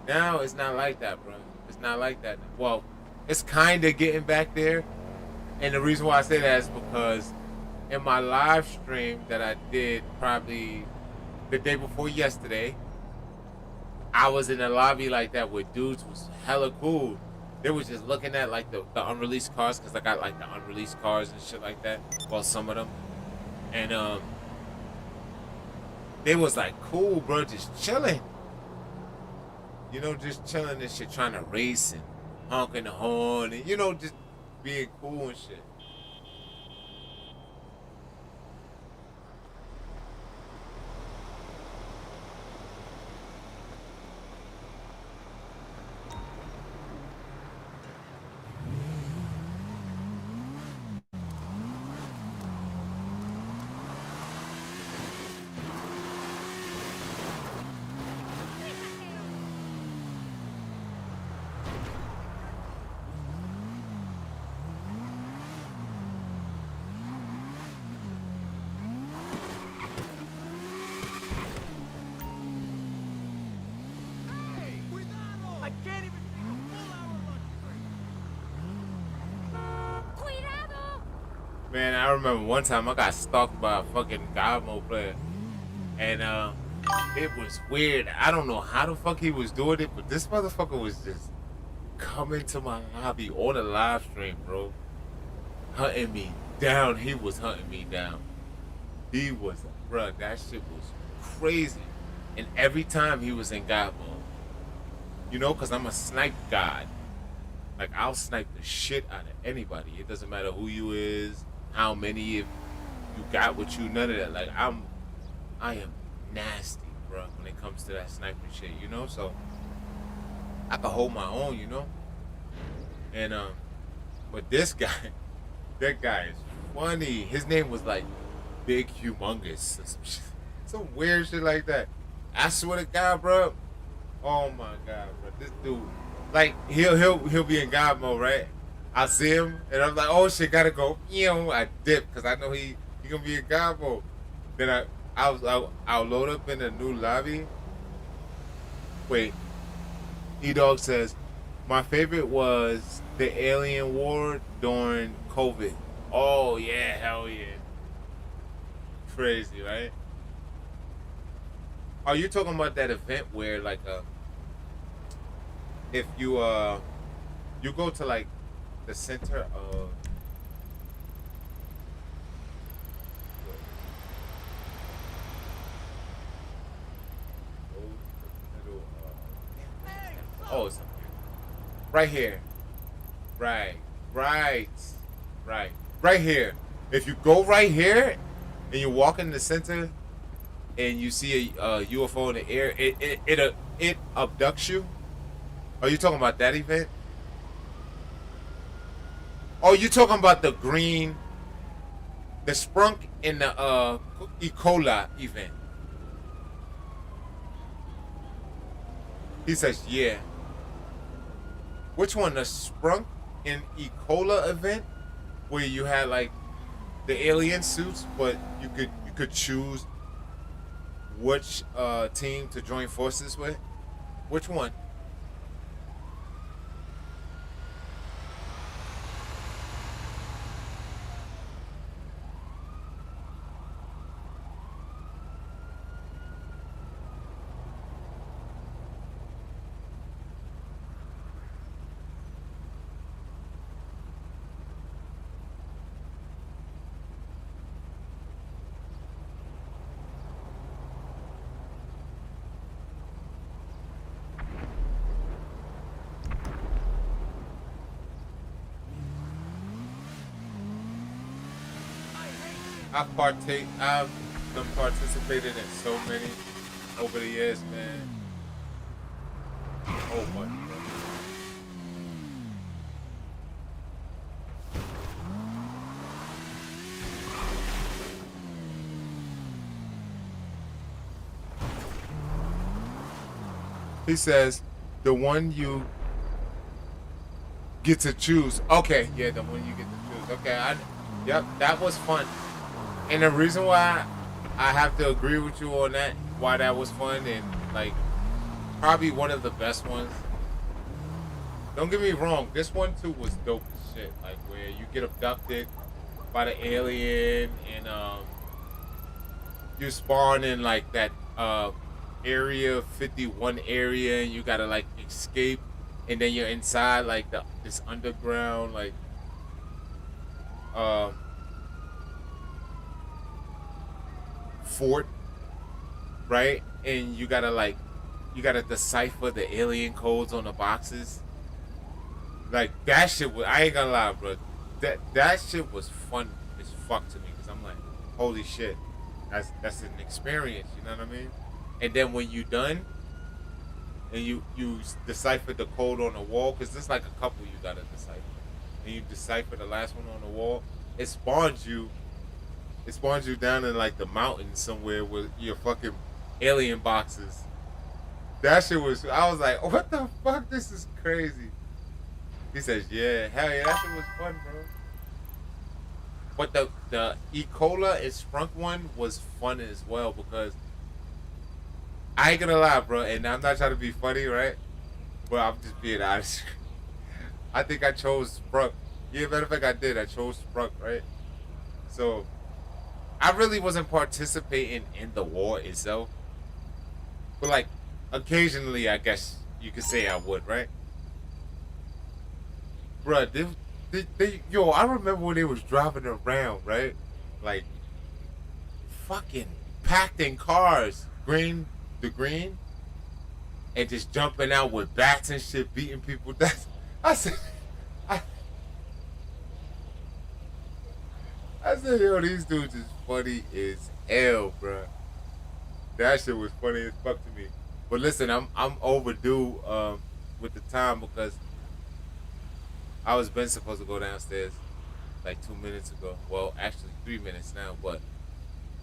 Now it's not like that, bro. It's not like that. Well, it's kind of getting back there, and the reason why I say that is because in my live stream that I did probably the day before yesterday, I was in a lobby like that with dudes who was hella cool. They was just looking at like the unreleased cars, because I got like the unreleased cars and shit like that. Well, some of them, and they was like, cool, bro, just chilling. You know, just chilling and shit, trying to race and honking the horn and, you know, just being cool and shit. I can't even take a full hour lunch break. Cuidado! Man, I remember one time I got stalked by a fucking God mode player. And it was weird. I don't know how the fuck he was doing it, but this motherfucker was just coming to my lobby on a live stream, bro. Hunting me down. He was hunting me down. He was, bro, that shit was crazy. And every time he was in God mode. You know, because I'm a snipe god. Like, I'll snipe the shit out of anybody. It doesn't matter who you is, how many, if you got with you, none of that. Like, I am nasty, bro, when it comes to that sniping shit, you know? So, I can hold my own, you know? And, but this guy, that guy is funny. His name was, like, Big Humongous or some shit. Some weird shit like that. I swear to God, bro. Oh my God, bro. This dude, like, he'll be in God mode, right? I see him and I'm like, oh shit, gotta go. I dip because I know he gonna be in God mode. Then I'll load up in a new lobby. Wait, E-Dog says, my favorite was the Alien War during COVID. Oh yeah, hell yeah. Crazy, right? Oh, you're talking about that event where like if you you go to like the center of oh, it's right here. Right here. If you go right here and you walk in the center and you see a UFO in the air, it abducts you. Are you talking about that event? Oh, you talking about the green, the sprunk in the E. coli event? He says, yeah. Which one, the sprunk an Ebola event where you had like the alien suits, but you could choose which team to join forces with? Which one? I've been participated in so many over the years, man. Oh my God. He says the one you get to choose. Okay, yeah, the one you get to choose. Okay, yep, that was fun. And the reason why I have to agree with you on that, why that was fun and like probably one of the best ones. Don't get me wrong, this one too was dope as shit. Like where you get abducted by the alien and you spawn in like that area 51 area and you gotta like escape and then you're inside like this underground like um fort, right? And you gotta decipher the alien codes on the boxes. Like that shit was, I ain't gonna lie, bro. That shit was fun as fuck to me because I'm like, holy shit, that's an experience. You know what I mean? And then when you done and you decipher the code on the wall, because there's like a couple you gotta decipher, and you decipher the last one on the wall, it spawns you. It spawns you down in like the mountains somewhere with your fucking alien boxes. That shit was. I was like, what the fuck? This is crazy. He says, yeah, hell yeah, that shit was fun, bro. But the E. Cola and Sprunk one was fun as well because I ain't gonna lie, bro, and I'm not trying to be funny, right? But I'm just being honest. I think I chose Sprunk. Yeah, matter of fact, I did. I chose Sprunk, right? So I really wasn't participating in the war itself, but like occasionally, I guess you could say I would, right? Bruh, yo, I remember when they was driving around, right? Like fucking packed in cars, green, and just jumping out with bats and shit, beating people. That's I said, I, I said, yo, these dudes is funny as hell, bro. That shit was funny as fuck to me. But listen, I'm overdue with the time because I was been supposed to go downstairs like 2 minutes ago. Well, actually 3 minutes now. But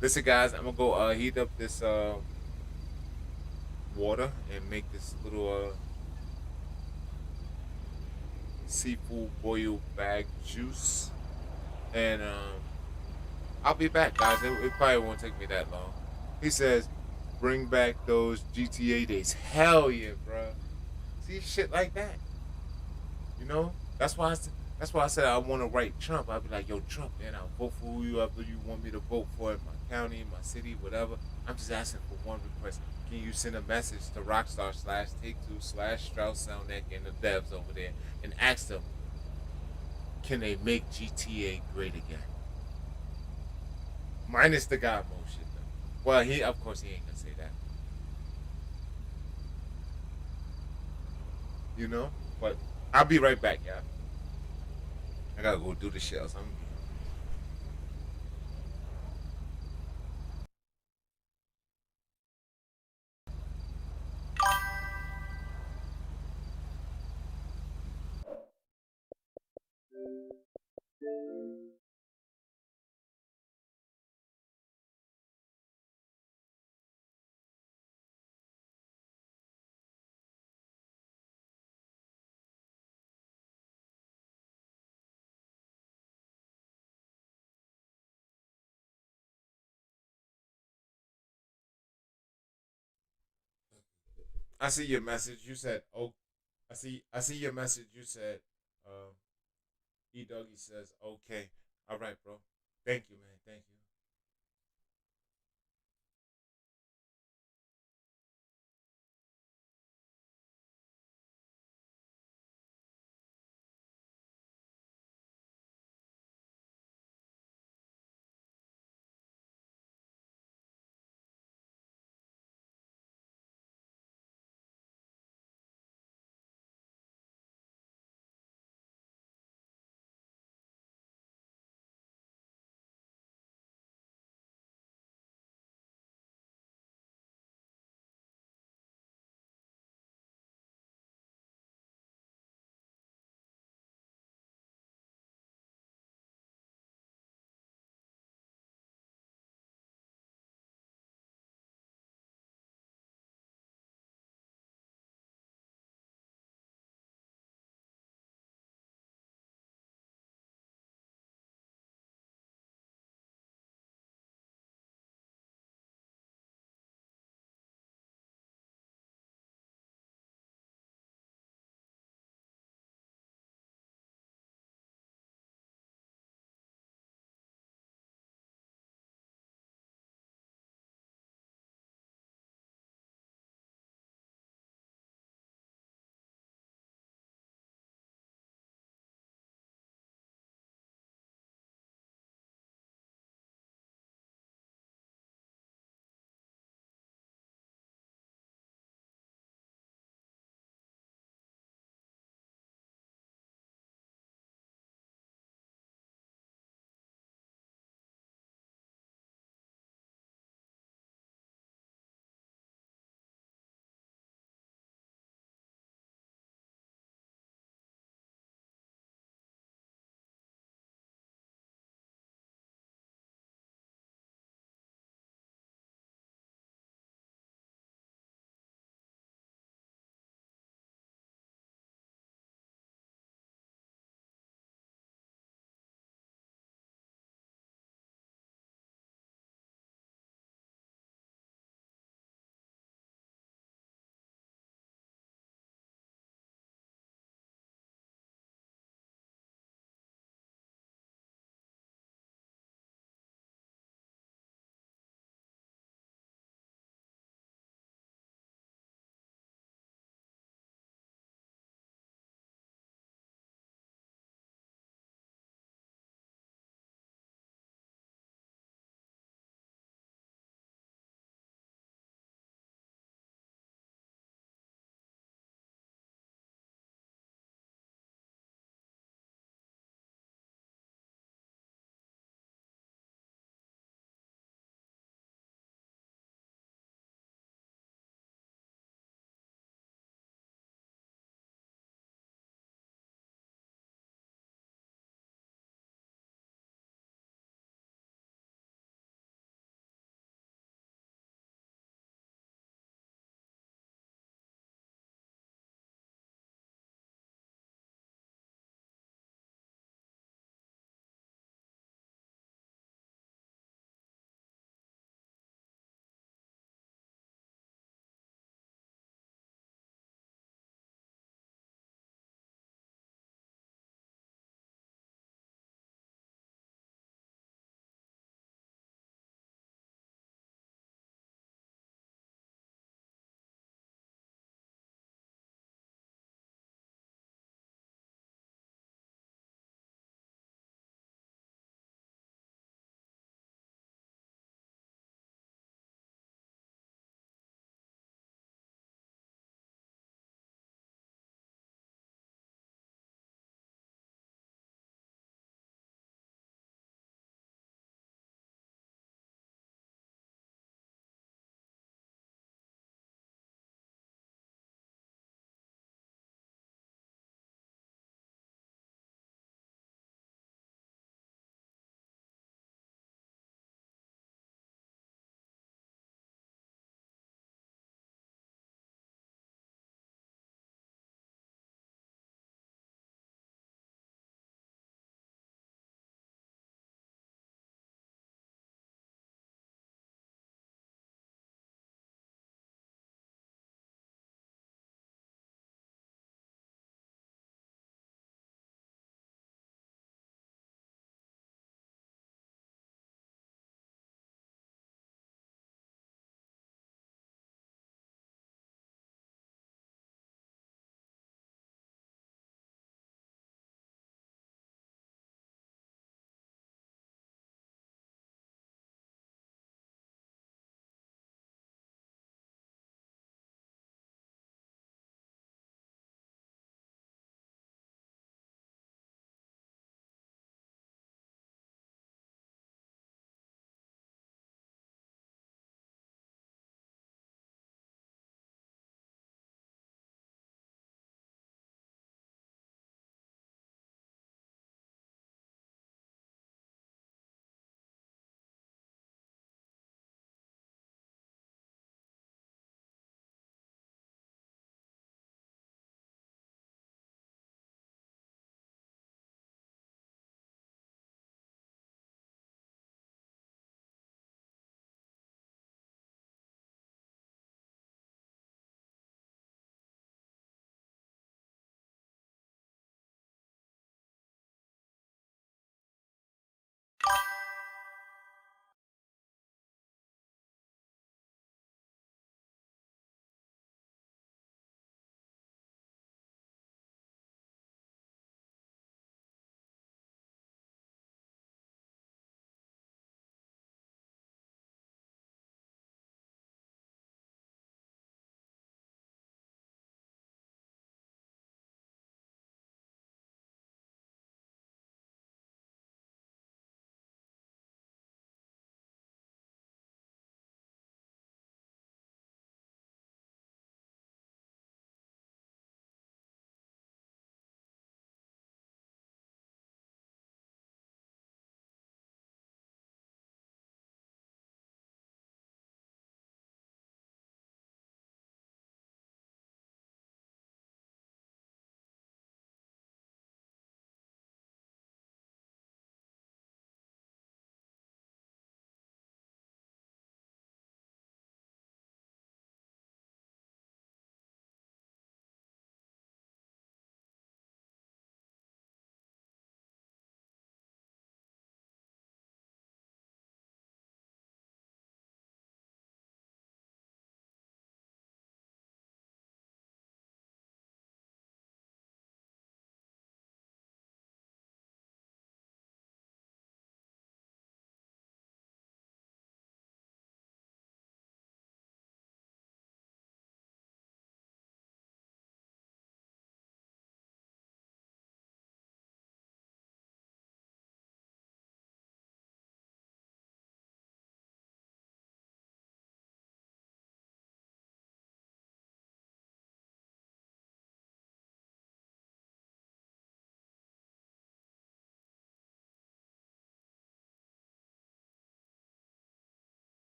listen, guys, I'm gonna go heat up this water and make this little seafood boil bag juice, and I'll be back, guys. It probably won't take me that long. He says, "Bring back those GTA days." Hell yeah, bro. See shit like that. You know, that's why I said I want to write Trump. I'll be like, yo, Trump, man, I'll vote for whoever you want me to vote for in my county, in my city, whatever. I'm just asking for one request. Can you send a message to Rockstar slash Take Two slash Strauss Soundneck and the devs over there and ask them, can they make GTA great again? Minus the God mode shit, though. Well, he of course he ain't gonna say that, you know. But I'll be right back, y'all. I gotta go do the shit. Else I'm I see your message. You said, "Oh, I see your message. You said, E Doggy says, okay, all right, bro. Thank you, man. Thank you."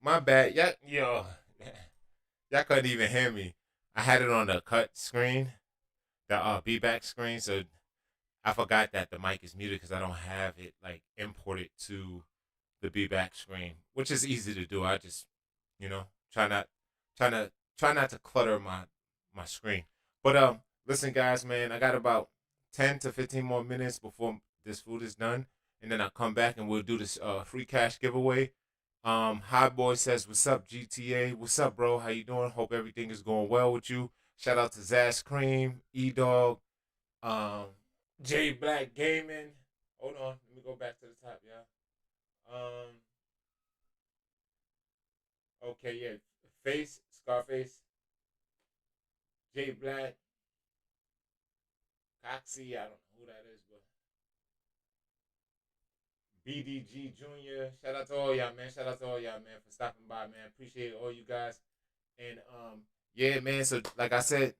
My bad. Y'all couldn't even hear me. I had it on the cut screen, the B back screen, so I forgot that the mic is muted because I don't have it like imported to the B back screen, which is easy to do. I just, you know, try not trying to try not to clutter my screen. But listen guys, man, I got about 10 to 15 more minutes before this food is done, and then I'll come back and we'll do this free cash giveaway. High Boy says, "What's up, GTA? What's up, bro? How you doing? Hope everything is going well with you." Shout out to Zaz Cream, E Dog, um, J Black Gaming. Hold on, let me go back to the top, y'all. Okay, yeah, Face Scarface, J Black, Coxie. I don't know who that is, but BDG Junior. Shout out to all y'all, man. Shout out to all y'all, man, for stopping by, man. Appreciate all you guys. And yeah, man. So like I said,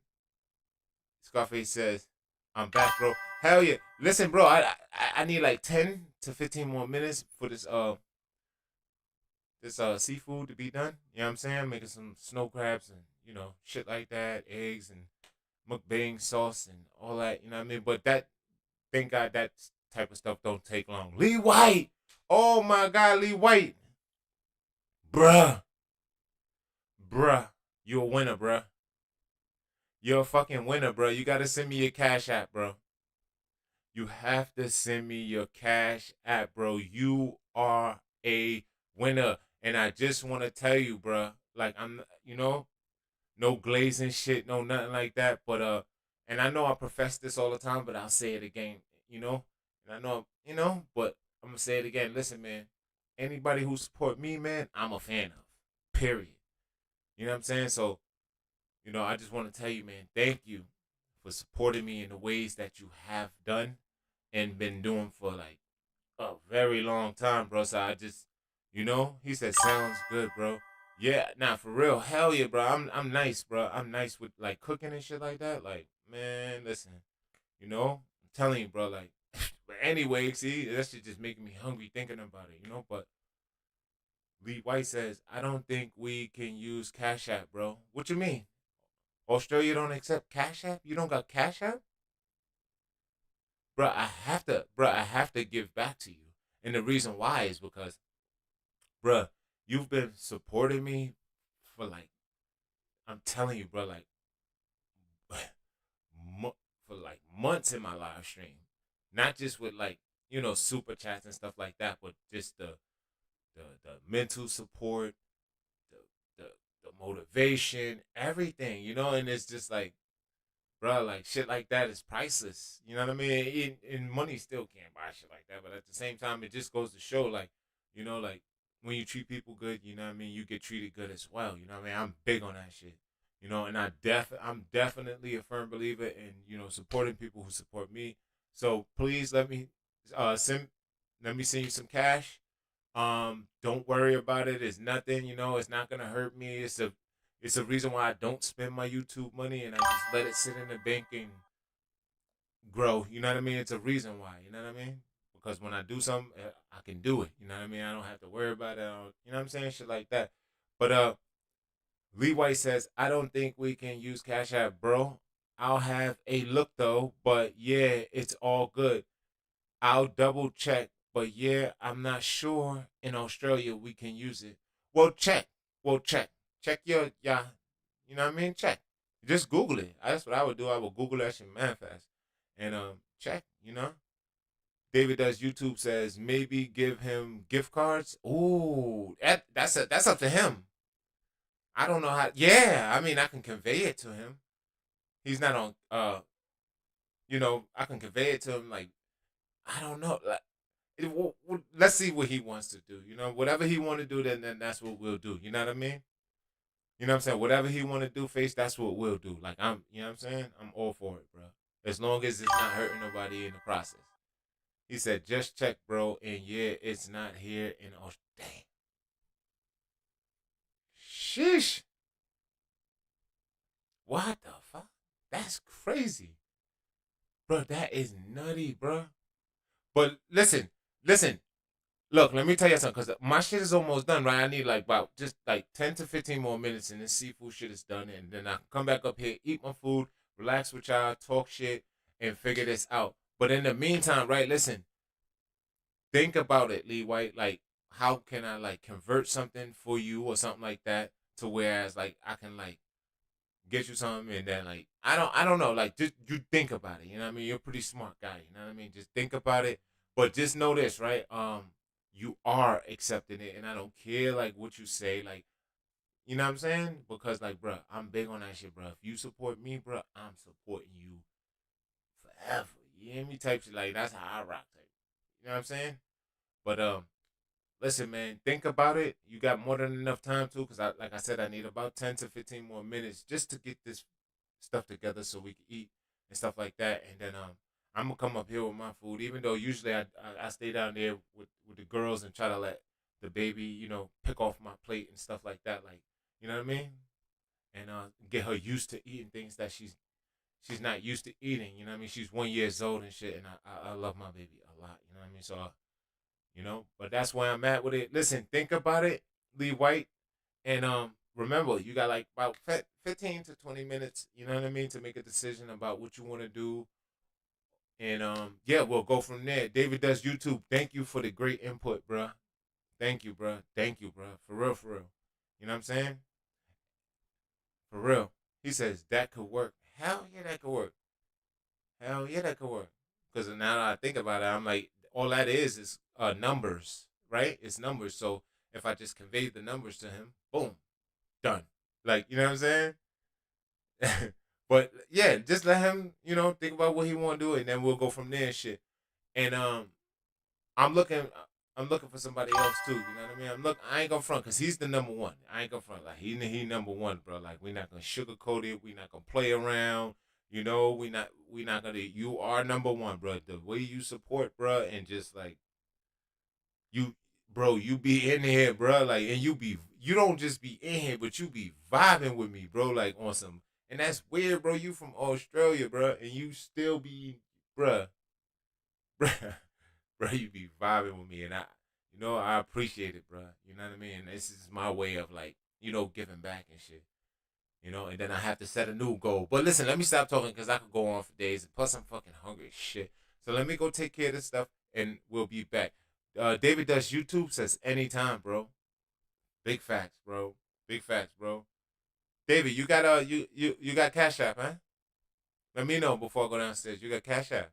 Scarface says, "I'm back, bro." Hell yeah. Listen, bro. I need like 10 to 15 more minutes for this seafood to be done. You know what I'm saying? Making some snow crabs and shit like that, eggs and mukbang sauce and all that. You know what I mean? But that, thank God, that type of stuff don't take long. Lee White. Oh my God, Lee White. Bruh. You a winner, bruh. You're a fucking winner, bruh. You gotta send me your Cash App, bro. You have to send me your Cash App, bro. You are a winner. And I just want to tell you, bruh, like no glazing shit, no nothing like that. But and I know I profess this all the time, but I'll say it again, And I know, but I'm gonna say it again. Listen, man, anybody who support me, man, I'm a fan of. Period. You know what I'm saying? So, I just want to tell you, man, thank you for supporting me in the ways that you have done and been doing for like a very long time, bro. So I just, he said, "Sounds good, bro." Yeah, nah, for real. Hell yeah, bro. I'm nice, bro. I'm nice with like cooking and shit like that. Like, man, listen, I'm telling you, bro. Like, but anyway, see, that shit just making me hungry thinking about it. But Lee White says, "I don't think we can use Cash App, bro." What you mean? Australia don't accept Cash App? You don't got Cash App? Bro, I have to give back to you. And the reason why is because, bro, you've been supporting me for like, I'm telling you, bro, like, for like months in my live stream. Not just with like, super chats and stuff like that, but just the mental support, the the motivation, everything, and it's just like, bro, like shit like that is priceless. You know what I mean? And money still can't buy shit like that. But at the same time, it just goes to show, like, like when you treat people good, you know what I mean, you get treated good as well. You know what I mean? I'm big on that shit. And I'm definitely a firm believer in supporting people who support me. So please let me send you some cash. Don't worry about it. It's nothing. It's not gonna hurt me. It's a reason why I don't spend my YouTube money and I just let it sit in the bank and grow. You know what I mean? It's a reason why. You know what I mean? Because when I do something, I can do it. You know what I mean? I don't have to worry about it. You know what I'm saying? Shit like that. But Lee White says, "I don't think we can use Cash App, bro. I'll have a look though. But yeah, it's all good. I'll double check. But yeah, I'm not sure in Australia we can use it. Well, check. Check. Check your. You know what I mean? Check. Just Google it. That's what I would do. I would Google that shit man fast. And check, David Does YouTube says maybe give him gift cards. Ooh, that's up to him. I don't know how. Yeah, I mean I can convey it to him. He's not on. I can convey it to him. Like, I don't know. Like, let's see what he wants to do. Whatever he want to do, then that's what we'll do. You know what I mean? You know what I'm saying? Whatever he want to do, Face, that's what we'll do. Like, you know what I'm saying? I'm all for it, bro. As long as it's not hurting nobody in the process. He said, "Just check, bro, and yeah, it's not here in Damn. Sheesh. What the fuck? That's crazy. Bro, that is nutty, bro. But listen. Look, let me tell you something, because my shit is almost done, right? I need like about just like 10 to 15 more minutes, and this seafood shit is done. And then I can come back up here, eat my food, relax with y'all, talk shit, and figure this out. But in the meantime, right, listen, think about it, Lee White. Like, how can I like convert something for you or something like that to whereas like I can like get you something and then like I don't know, like just you think about it, you know what I mean? You're a pretty smart guy, you know what I mean? Just think about it. But just know this, right? You are accepting it and I don't care like what you say, like you know what I'm saying? Because like bruh, I'm big on that shit, bruh. If you support me, bruh, I'm supporting you forever. You hear me type shit, like that's how I rock type. You know what I'm saying? But listen, man, think about it. You got more than enough time too, because like I said, I need about 10 to 15 more minutes just to get this stuff together so we can eat and stuff like that. And then I'm gonna come up here with my food, even though usually I stay down there with the girls and try to let the baby, you know, pick off my plate and stuff like that, like you know what I mean, and get her used to eating things that she's not used to eating. You know what I mean? She's 1 year old and shit, and I love my baby a lot. You know what I mean? So you know, but that's where I'm at with it. Listen, think about it, Lee White, and remember, you got like about 15 to 20 minutes. You know what I mean, to make a decision about what you want to do, and yeah, we'll go from there. David does YouTube. Thank you for the great input, bruh. Thank you, bruh. Thank you, bruh. For real, for real. You know what I'm saying? For real. He says that could work. Hell yeah, that could work. Hell yeah, that could work. Because now that I think about it, I'm like, all that is numbers, right? It's numbers. So if I just convey the numbers to him, boom, done. Like, you know what I'm saying? But yeah, just let him, you know, think about what he want to do, and then we'll go from there and shit. And I'm looking, I'm looking for somebody else too. You know what I mean? I ain't gonna front because he's the number one. I ain't gonna front like he number one, bro. Like we not gonna sugarcoat it. We not gonna play around. You know, we not gonna. You are number one, bro. The way you support, bro, and just like you, bro, you be in here, bro. Like, and you don't just be in here, but you be vibing with me, bro. Like on some, and that's weird, bro. You from Australia, bro, and you still be, bro, bro, bro. You be vibing with me, and I appreciate it, bro. You know what I mean? This is my way of like, giving back and shit. And then I have to set a new goal. But listen, let me stop talking because I could go on for days. Plus, I'm fucking hungry as shit. So let me go take care of this stuff, and we'll be back. David does YouTube says anytime, bro. Big facts, bro. Big facts, bro. David, you got you got Cash App, huh? Let me know before I go downstairs. You got Cash App.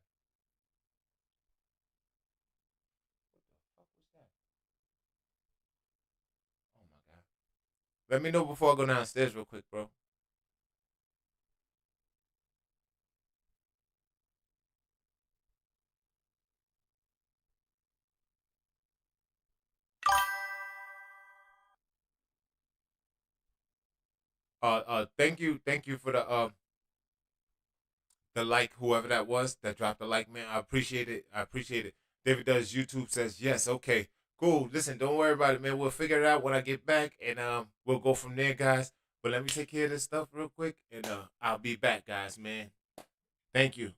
What the fuck was that? Oh my god. Let me know before I go downstairs real quick, bro. Thank you for the like, whoever that was that dropped the like, man. I appreciate it. I appreciate it. David does YouTube says yes. Okay, cool. Listen, don't worry about it, man. We'll figure it out when I get back, and we'll go from there, guys. But let me take care of this stuff real quick, and I'll be back, guys, man. Thank you.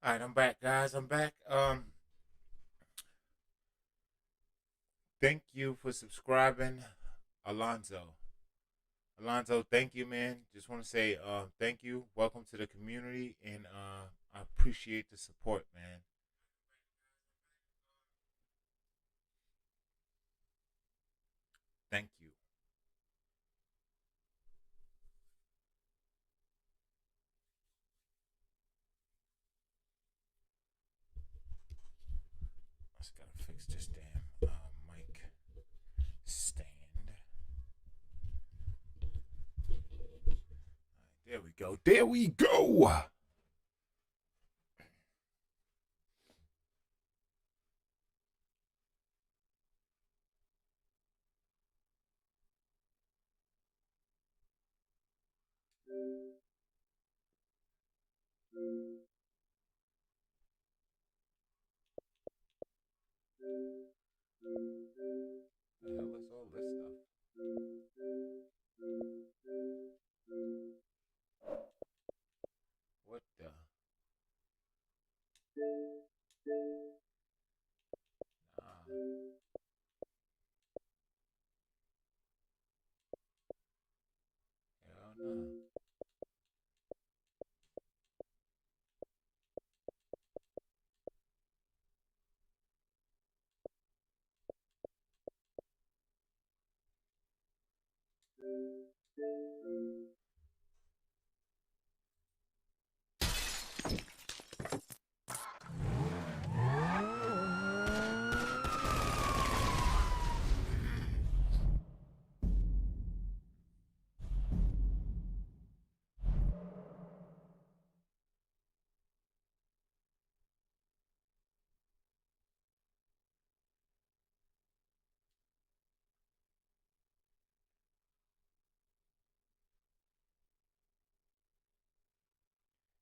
All right, I'm back, guys. I'm back. Thank you for subscribing, Alonzo. Alonzo, thank you, man. Just want to say, thank you. Welcome to the community, and I appreciate the support, man. Thank you. I just gotta fix this damn mic stand. There we go. There we go. The hell is all this stuff? What the? Nah. Hell no.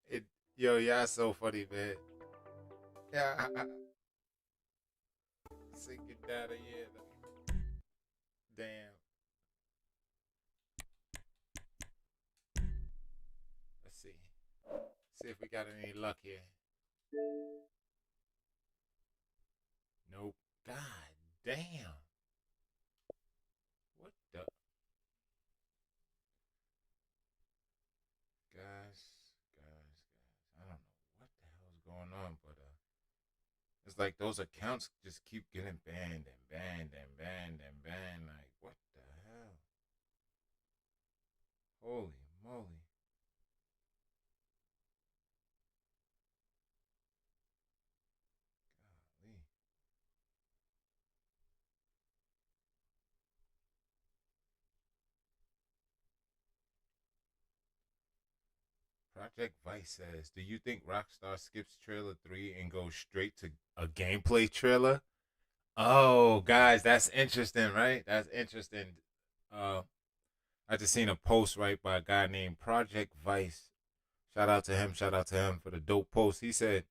It, yo, y'all so funny, man. Yeah, sink it down here. Damn. Let's see. See if we got any luck here. Nope. God damn. What the? Guys. I don't know what the hell's going on, but it's like those accounts just keep getting banned and banned and banned and banned. Like, what the hell? Holy moly. Golly. Project Vice says, do you think Rockstar skips trailer 3 and goes straight to a gameplay trailer? Oh, guys, that's interesting, right? That's interesting. Uh, I just seen a post, right, by a guy named Project Vice. Shout out to him. Shout out to him for the dope post. He said,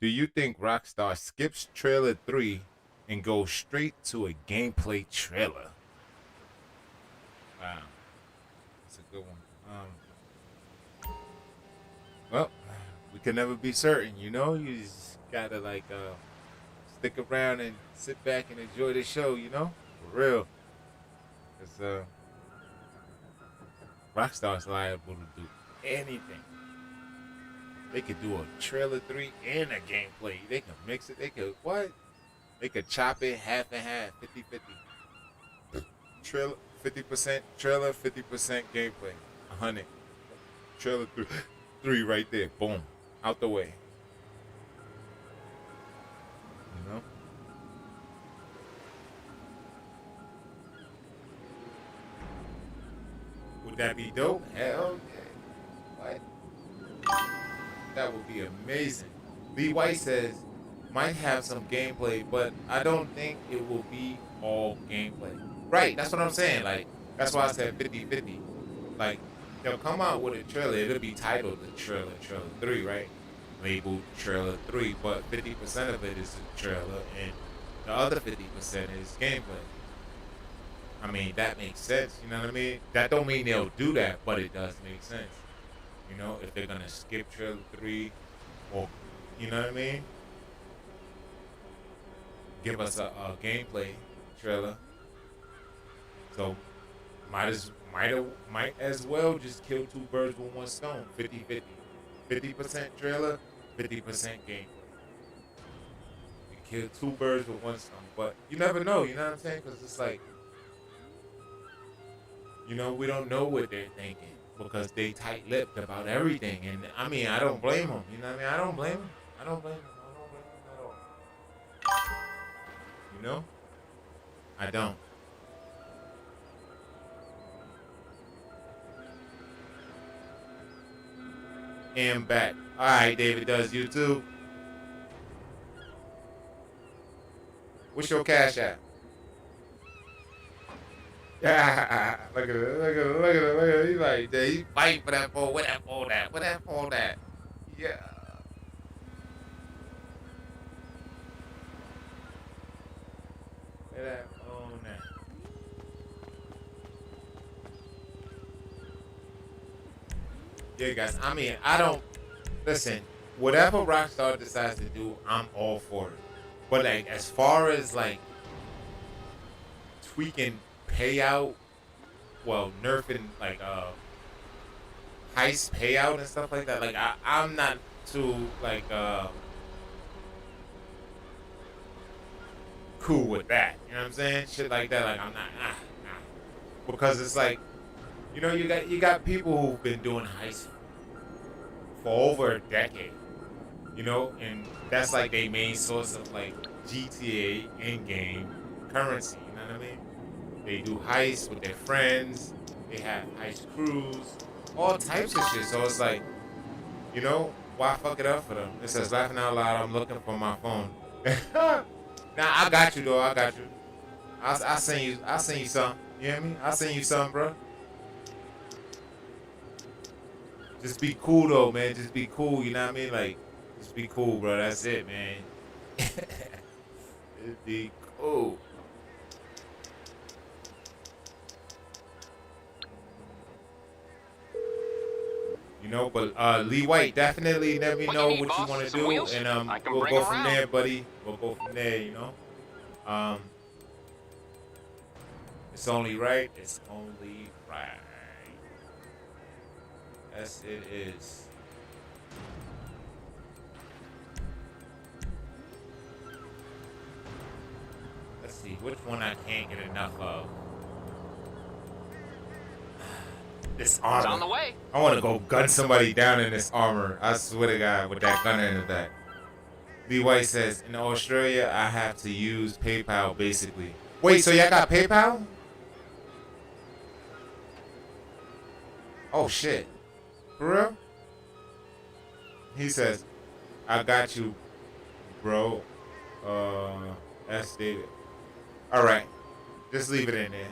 do you think Rockstar skips trailer 3 and goes straight to a gameplay trailer? Wow. That's a good one. Well, we can never be certain, you know? You just gotta, like, stick around and sit back and enjoy the show, you know? For real. Because, Rockstar's liable to do anything. They could do a trailer 3 and a gameplay. They can mix it. They could, what? They could chop it half and half, 50-50. Trailer, 50% trailer, 50% gameplay. 100. Trailer 3 right there. Boom. Out the way. You know? Would that be dope? Hell yeah. What? That would be amazing. Lee White says, might have some gameplay, but I don't think it will be all gameplay. Right, that's what I'm saying. Like, that's why I said 50-50. Like, they'll come out with a trailer. It'll be titled the trailer 3, right? Labeled trailer 3, but 50% of it is the trailer, and the other 50% is gameplay. I mean, that makes sense. You know what I mean? That don't mean they'll do that, but it does make sense. You know, if they're gonna skip trailer 3 or you know what I mean? Give us a gameplay trailer. So might as well just kill two birds with one stone. 50-50. 50% trailer, 50% gameplay. You kill two birds with one stone. But you never know, you know what I'm saying? Because it's like, you know, we don't know what they're thinking because they tight-lipped about everything. And I mean, I don't blame them. You know what I mean? I don't blame them. I don't blame them. I don't blame them at all. You know? I don't. And back. All right, David does YouTube. What's your cash app? Yeah, look at it, look at it, look at it, look at it. He's like, he fight for that phone. What that phone at? What that phone at? Yeah. Where that phone at? Yeah, guys. I mean, I don't listen. Whatever Rockstar decides to do, I'm all for it. But like, as far as like tweaking payout, well, nerfing like heist payout and stuff like that, like I'm not too like cool with that. You know what I'm saying? Shit like that, like I'm not because it's like, you know, you got people who've been doing heists for over a decade, you know, and that's like their main source of like GTA in-game currency. You know what I mean? They do heists with their friends. They have heist crews, all types of shit. So it's like, you know, why fuck it up for them? It says laughing out loud. I'm looking for my phone. Nah, I got you though. I got you. I send you. I send you some. You hear me? I send you some, bro. Just be cool though, man. Just be cool. You know what I mean? Like, just be cool, bro. That's it, man. Just be cool. You know, but Lee White, definitely let me know what you want to do, and we'll go from there, buddy. We'll go from there, you know. It's only right. It's only right. Yes, it is. Let's see which one I can't get enough of. This armor. It's on the way. I want to go gun somebody down in this armor. I swear to God, with that gunner in the back. Lee White says, in Australia, I have to use PayPal, basically. Wait, so y'all got PayPal? Oh, shit. For real? He says, I got you, bro. That's David. All right. Just leave it in there.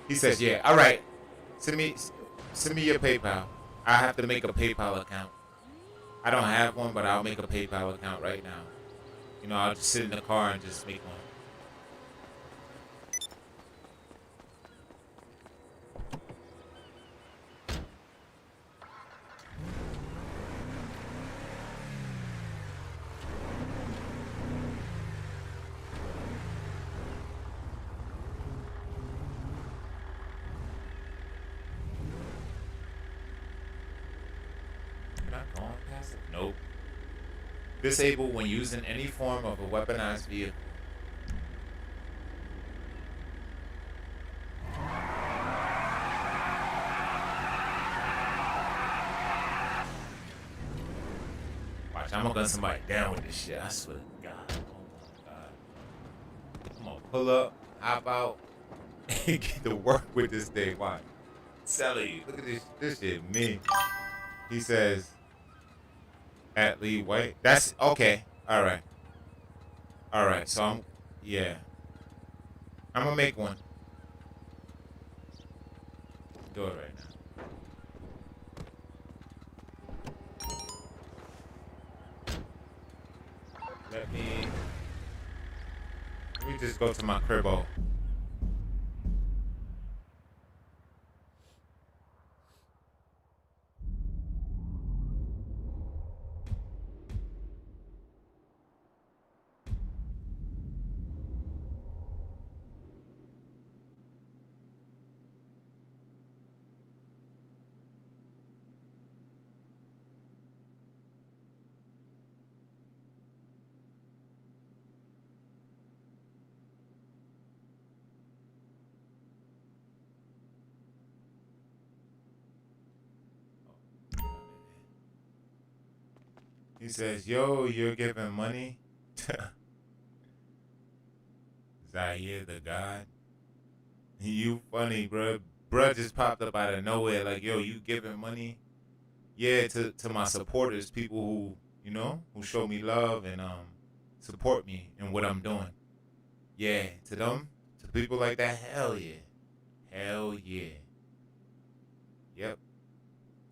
He says, yeah, all right. Send me your PayPal. I have to make a PayPal account. I don't have one, but I'll make a PayPal account right now. You know, I'll just sit in the car and just make one. Nope. Disabled when using any form of a weaponized vehicle. Watch, I'm gonna gun somebody down with this shit. I swear to God. Oh my God. I'm gonna pull up, hop out, and get to work with this thing. Watch. Telling you, look at this shit, me. He says, at Lee White. That's okay. All right. All right. So I'm gonna make one. Do it right now. Let me just go to my cribbo. He says, yo, you're giving money? Zaire the God. You funny, bro. Bruh just popped up out of nowhere like, yo, you giving money? Yeah, to my supporters, people who, you know, who show me love and support me in what I'm doing. Yeah, to them, to people like that, hell yeah. Hell yeah. Yep.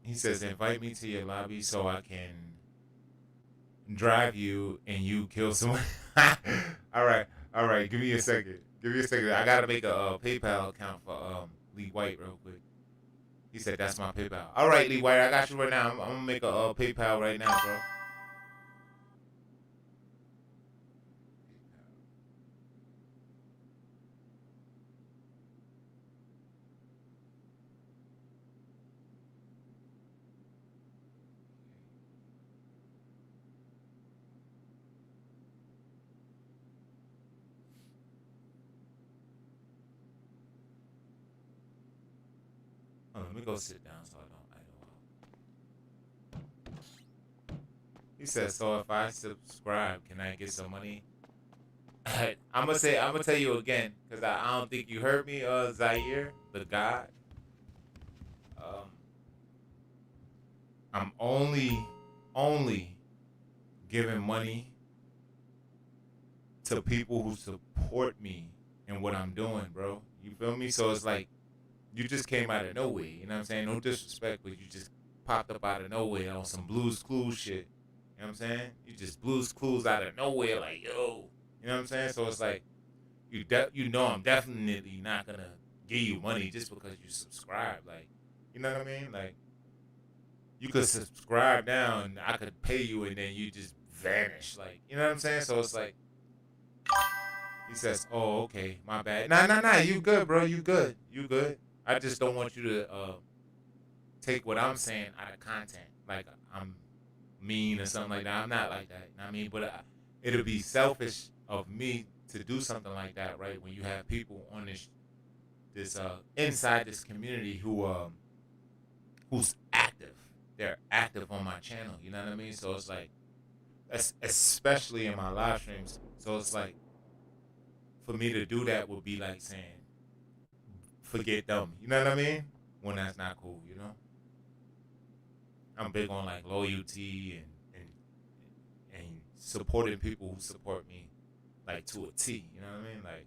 He says, invite me to your lobby so I can drive you and you kill someone. All right. All right. Give me a second. Give me a second. I got to make a PayPal account for Lee White real quick. He said, that's my PayPal. All right, Lee White. I got you right now. I'm going to make a PayPal right now, bro. Oh, let me go sit down so I don't. He says, so if I subscribe, can I get some money? I'm gonna tell you again, because I don't think you heard me, Zaire, the God. I'm only giving money to people who support me in what I'm doing, bro. You feel me? So it's like, you just came out of nowhere, you know what I'm saying? No disrespect, but you just popped up out of nowhere on some Blues Clues shit. You know what I'm saying? You just Blues Clues out of nowhere, like, yo. You know what I'm saying? So it's like, you know I'm definitely not gonna give you money just because you subscribe. Like, you know what I mean? Like, you could subscribe now and I could pay you and then you just vanish. Like, you know what I'm saying? So it's like, he says, oh, okay, my bad. Nah, you good, bro. You good. You good. I just don't want you to take what I'm saying out of content. Like, I'm mean or something like that. I'm not like that. You know what I mean? But it'll be selfish of me to do something like that, right? When you have people on this inside this community who's active. They're active on my channel. You know what I mean? So it's like, especially in my live streams. So it's like, for me to do that would be like saying, forget them. You know what I mean? When that's not cool, you know? I'm big on like loyalty and supporting people who support me like to a T. You know what I mean? Like,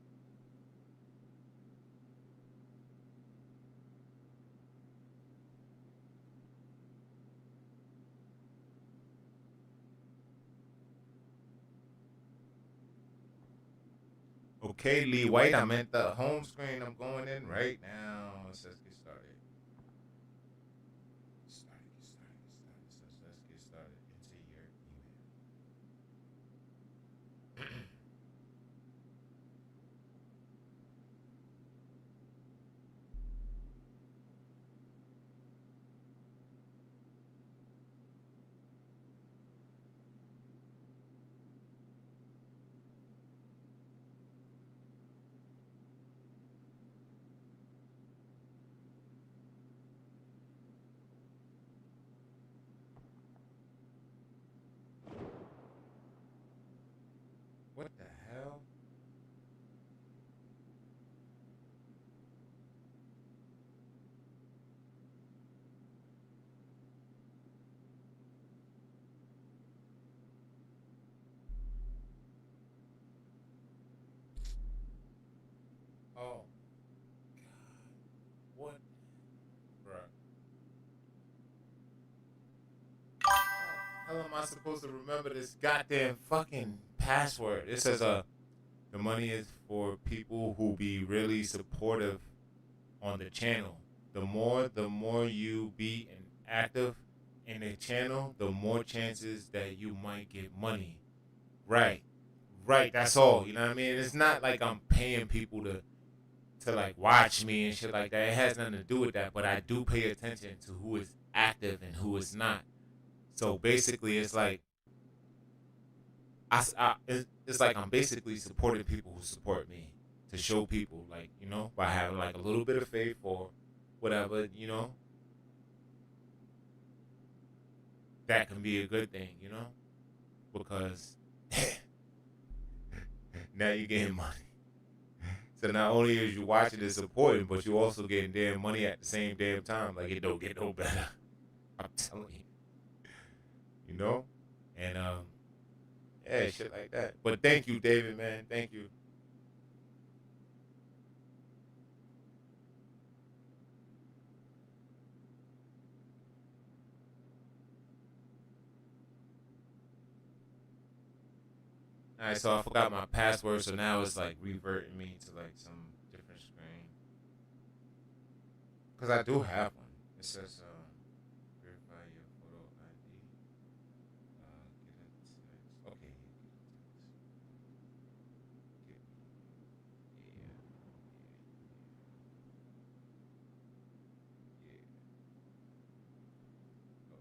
okay, Lee White, I'm at the home screen. I'm going in right now. Let's get started. Let's get started into your email. What the hell? Oh, what, bruh? How am I supposed to remember this goddamn fucking password? It says, the money is for people who be really supportive on the channel. The more you be active in a channel, the more chances that you might get money. Right. Right, that's all. You know what I mean? It's not like I'm paying people to like watch me and shit like that. It has nothing to do with that, but I do pay attention to who is active and who is not. So basically, it's like it's like I'm basically supporting people who support me to show people, like, you know, by having like a little bit of faith or whatever, you know, that can be a good thing, you know. because now you're getting money. So not only is you watching and supporting, but you also getting damn money at the same damn time. Like it don't get no better. I'm telling you. You know? And yeah, shit like that. But thank you, David, man. Thank you. All right, so I forgot my password, so now it's like reverting me to like some different screen. Cause I do have one. It says verify your photo ID. Get a text. Okay, get yeah, yeah.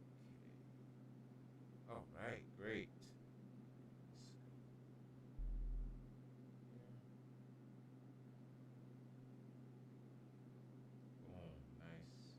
All right, great. Boom, nice.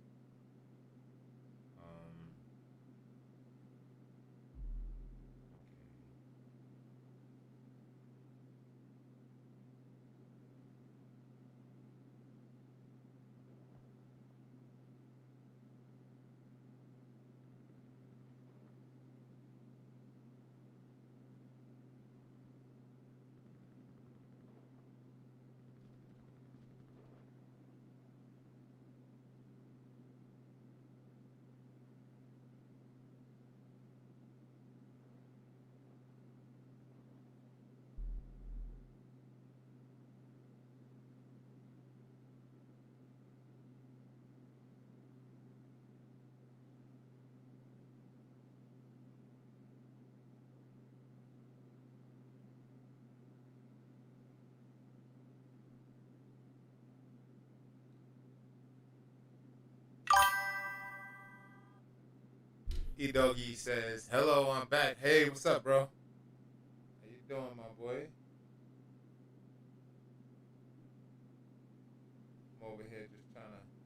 E Doggy says, "Hello, I'm back. Hey, what's up, bro? How you doing, my boy? I'm over here just trying to."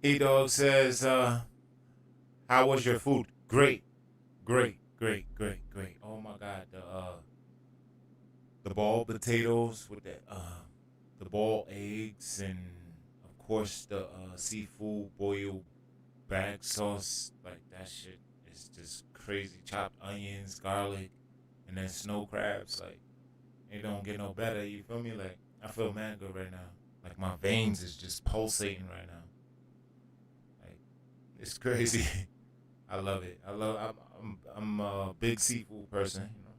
E Dog says, "How was your food? Great, great, great, great, great. Oh my God, the boiled potatoes with the boiled eggs and of course the seafood boiled bag sauce. Like that shit is just crazy. Chopped onions, garlic, and then snow crabs. Like it don't get no better. You feel me? Like I feel mad good right now. Like my veins is just pulsating right now. Like it's crazy. I love it. I love. I'm a big seafood person. You know.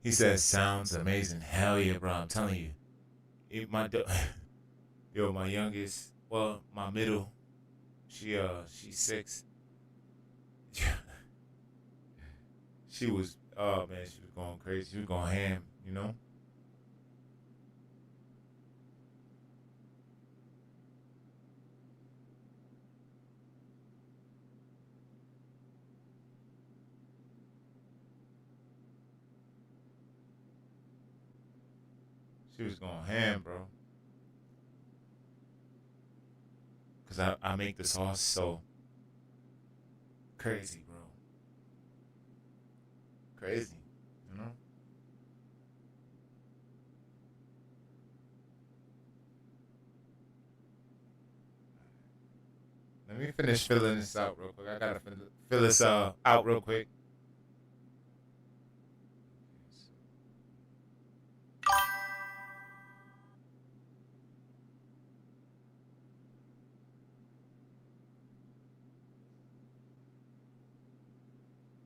He says, "Sounds amazing." Hell yeah, bro. I'm telling you. Yo, my youngest, well, my middle, she's 6. She was, oh man, she was going crazy. She was going ham, you know. She was going ham, bro. Cause I make the sauce so crazy, bro. Crazy, you know. Let me finish filling this out real quick. I gotta fill this out real quick.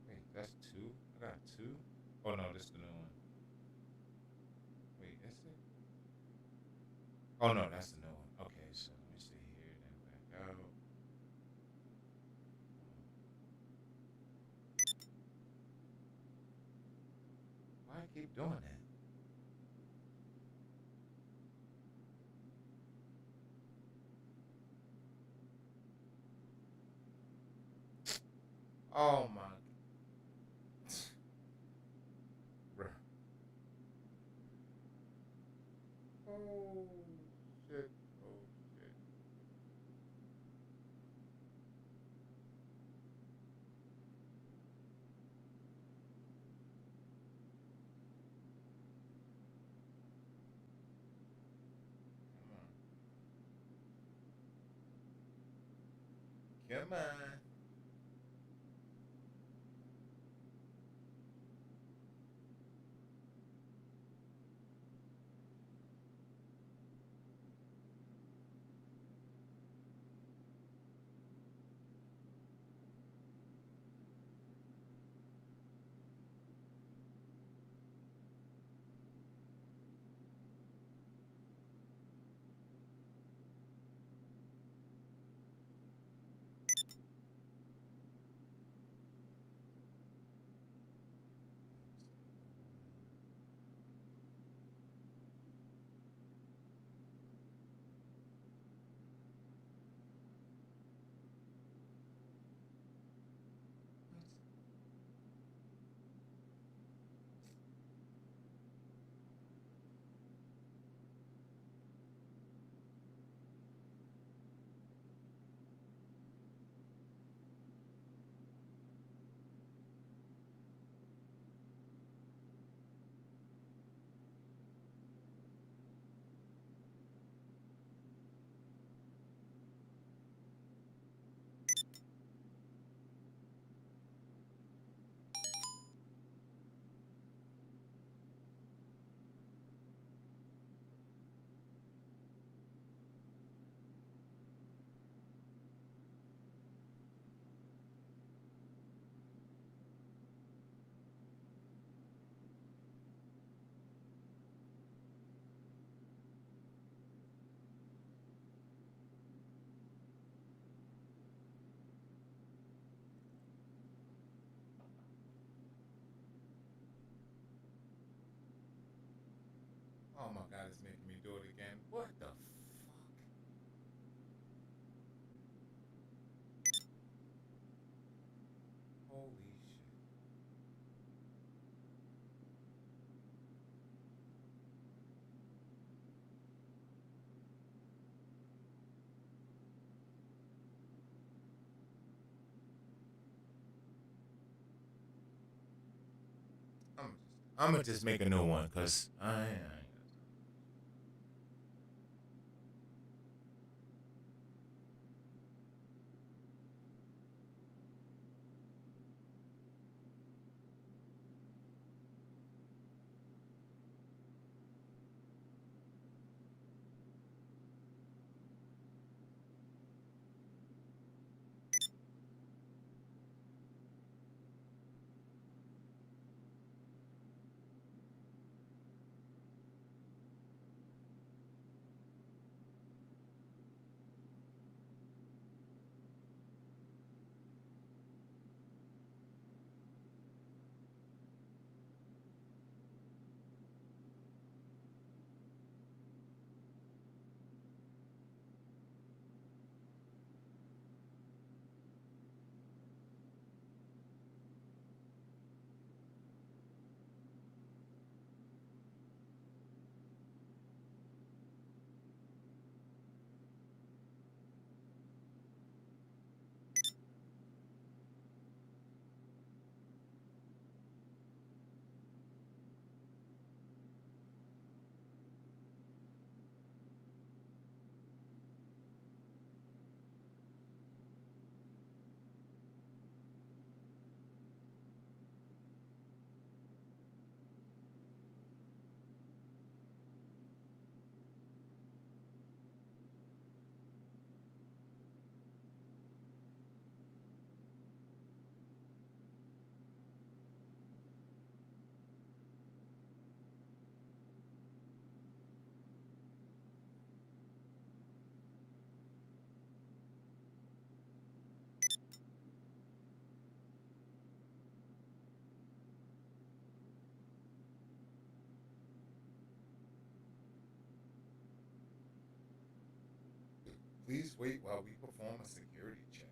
Wait, that's two. I got two. Oh no, this is the new one. Wait, is it? Oh no, that's the new one. Okay, so let me see here, then back out. Why I keep doing that? Oh my. Bruh. Oh shit. Oh shit. Come on. Come on. Oh my god, it's making me do it again. What the fuck? Holy shit. I'm gonna just make a new one, cause I Please wait while we perform a security check.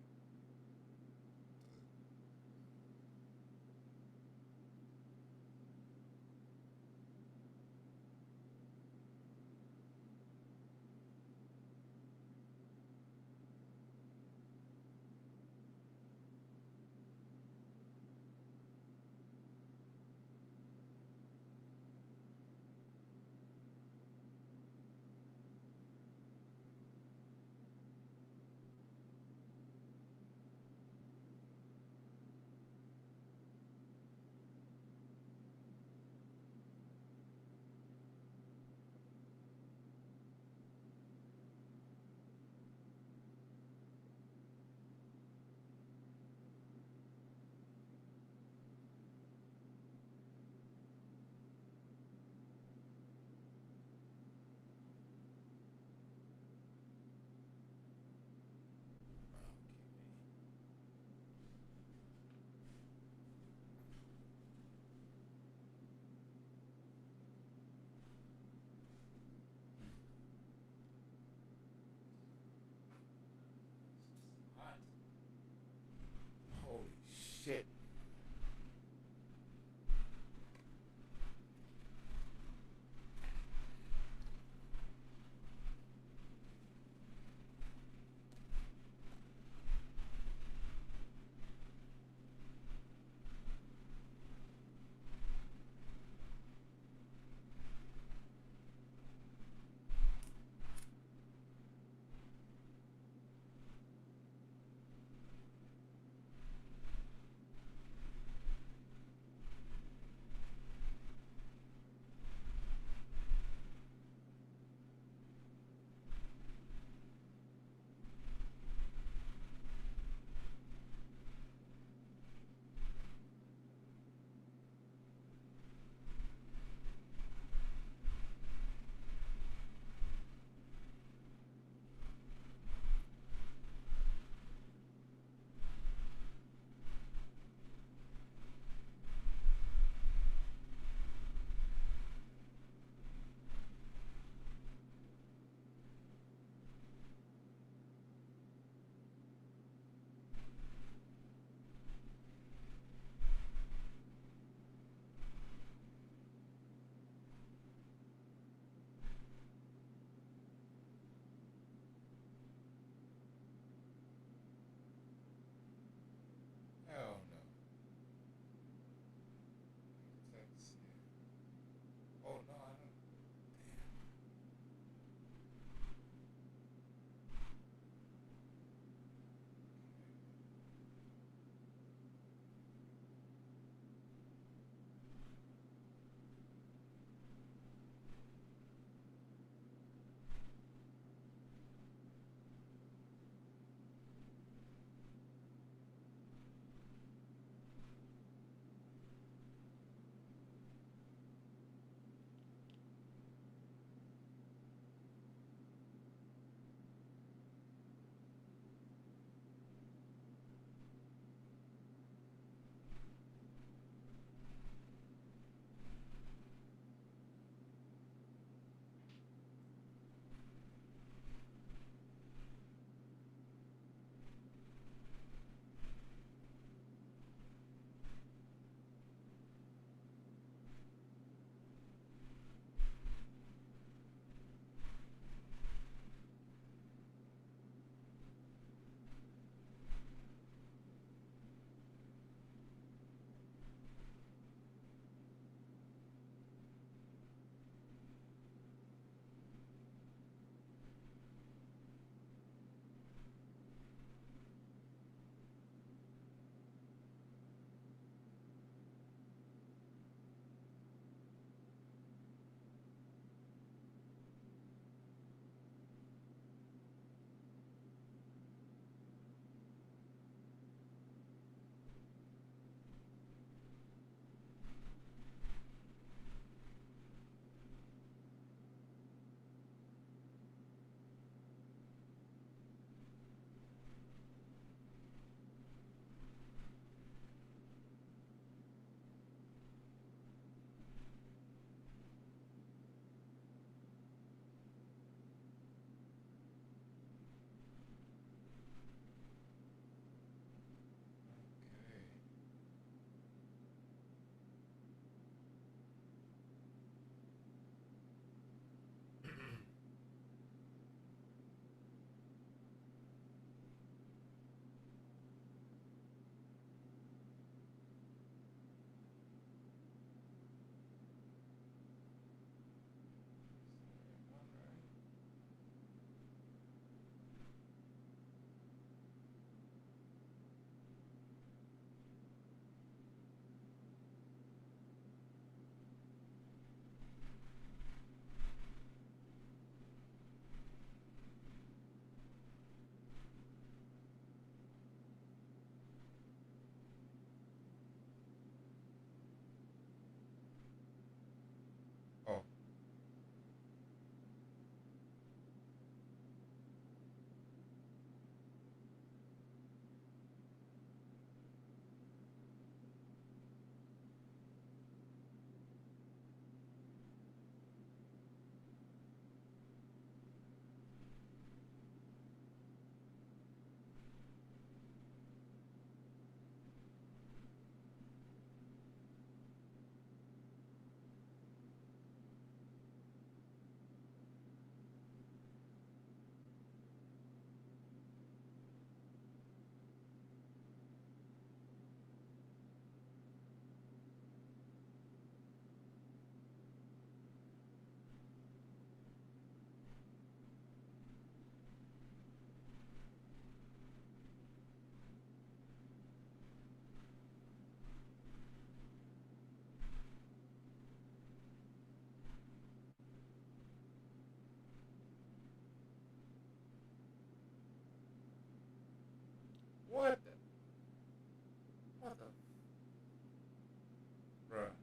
Bruh.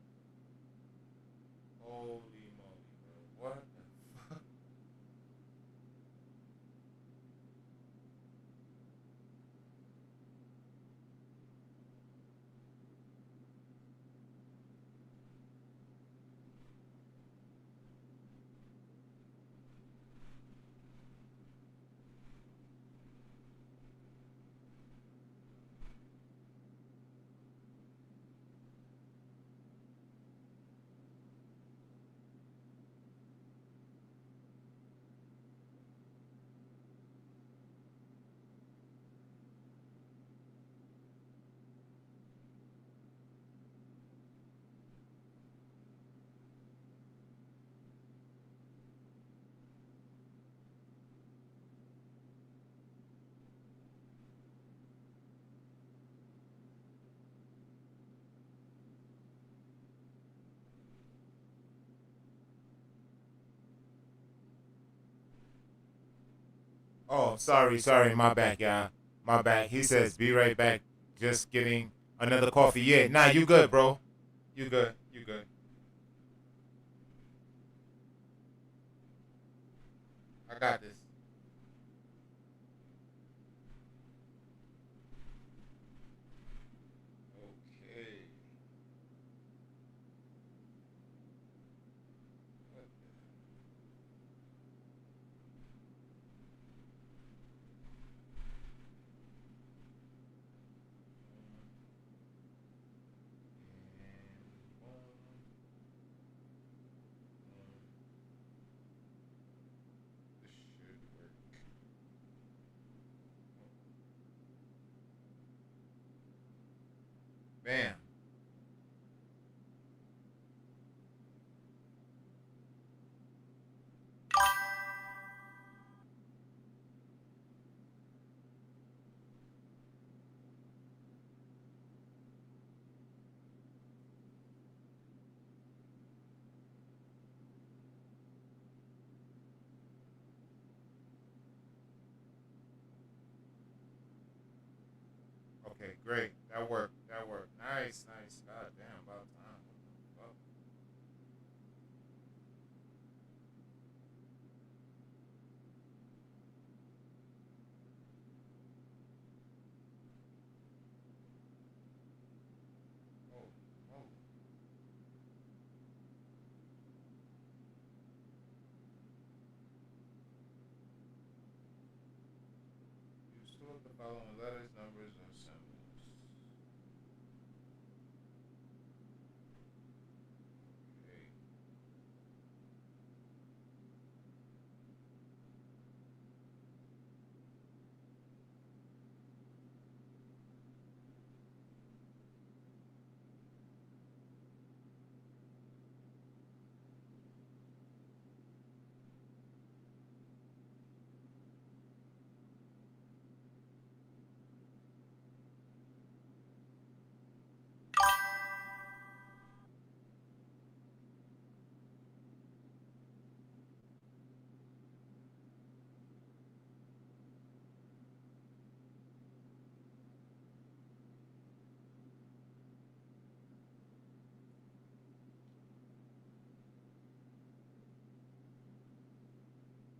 Holy moly, bro. What the fuck? Oh, sorry, my bad, y'all. My bad. He says, be right back. Just getting another coffee. Yeah, nah, you good, bro. You good. You good. I got this. Okay. This should work. Bam. Okay, great. That worked. That worked. Nice. God damn, about time. What the fuck? Oh, oh. You store the following letters, numbers, and symbols. Okay.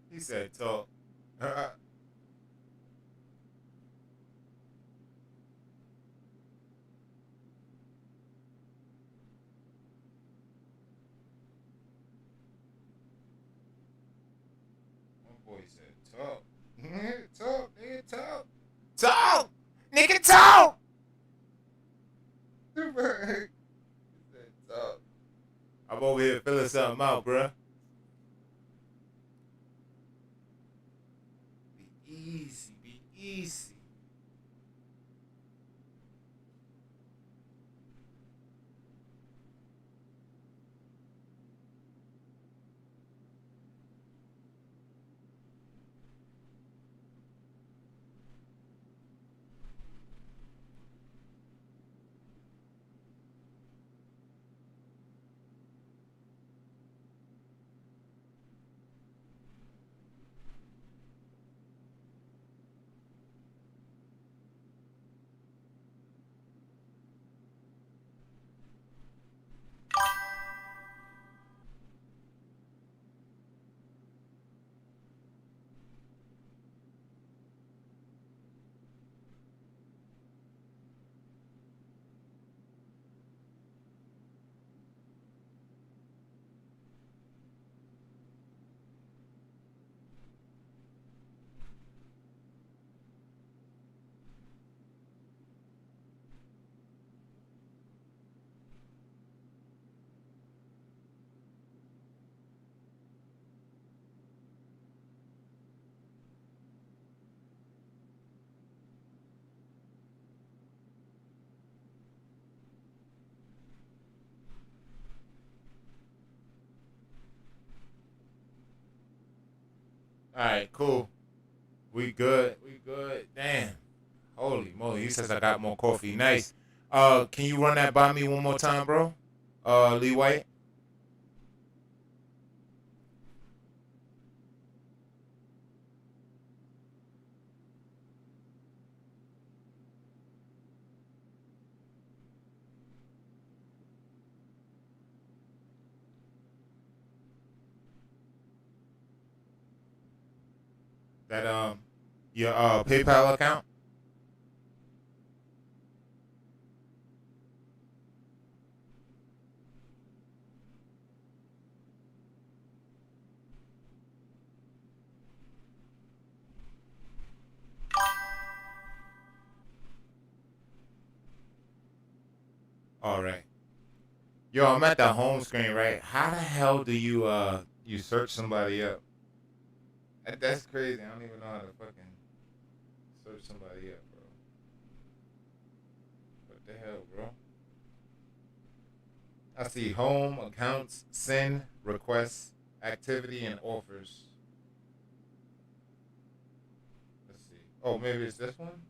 He said talk. My boy said talk. Talk, nigga, talk. Talk! Nigga, talk! He said talk. I'm over here filling something out, bruh. Be easy, be easy. All right, cool. We good. We good. Damn. Holy moly. He says I got more coffee. Nice. Can you run that by me one more time, bro? Lee White. That your PayPal account? All right. Yo, I'm at the home screen, right? How the hell do you search somebody up? That's crazy. I don't even know how to fucking search somebody up, bro. What the hell, bro? I see home, accounts, send, requests, activity, and offers. Let's see. Oh, maybe it's this one?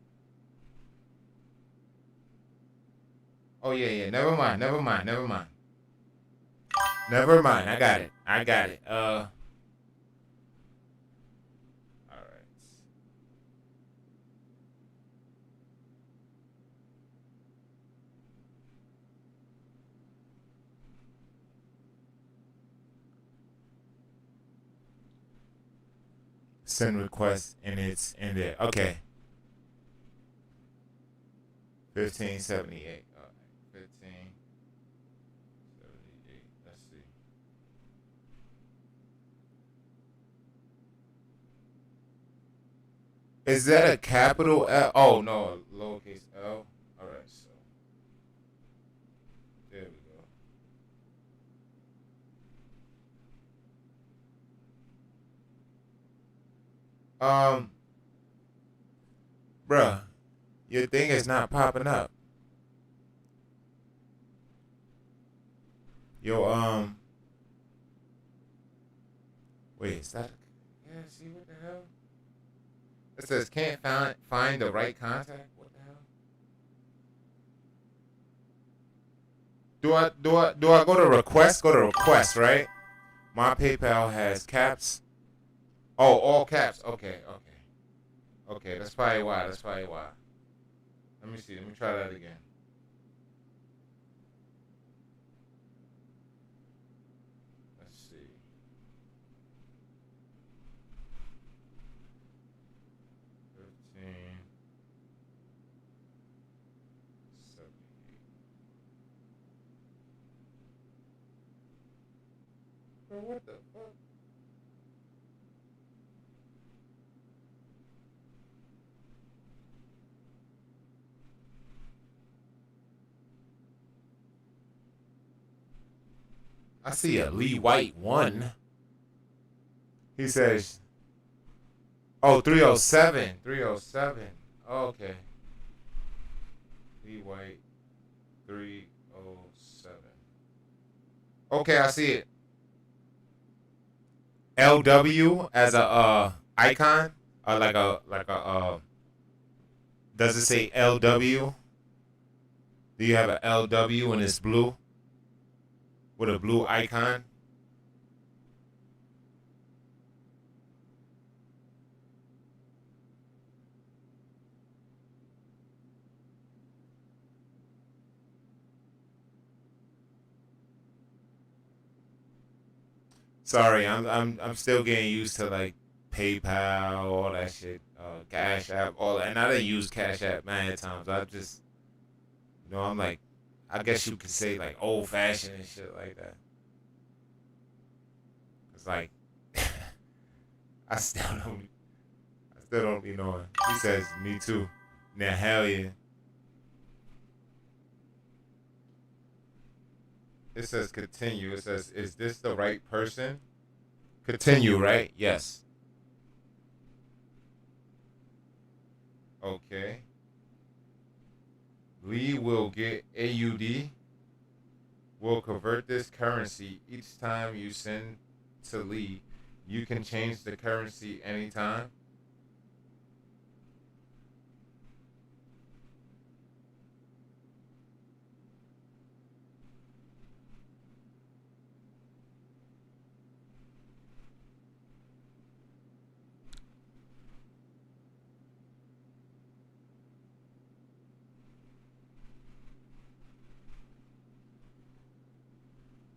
Oh, yeah. Never mind. Never mind. I got it. All right. Send request, and it's in there. Okay. 1578. All right. 1578. Let's see. Is that a capital L? Oh, no, lowercase L. All right, so there we go. Bruh, your thing is not popping up. Yo, wait, is that? Yeah, see what the hell? It says can't find the right contact. What the hell? Do I go to request? Go to request, right? My PayPal has caps. Oh, all caps. Okay. That's probably why. Let me see. Let me try that again. Let's see. 15. 78. Bro, what the fuck? I see a Lee White 1. He says, oh, 307. 307. Oh, okay. Lee White 307. Okay, I see it. LW as a icon, does it say LW? Do you have an LW and it's blue with a blue icon? Sorry, I'm still getting used to like PayPal, all that shit, Cash App, all that. And I didn't use Cash App many times. I just, I'm like, I guess you could say like old fashioned and shit like that. It's like, I still don't be knowing. He says, me too. Now, hell yeah. It says continue. It says, is this the right person? Continue, right? Yes. Okay. Lee will get AUD. Will convert this currency each time you send to Lee You can change the currency anytime.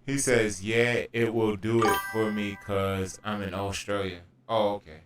He says, yeah, it will do it for me because I'm in Australia. Oh, okay.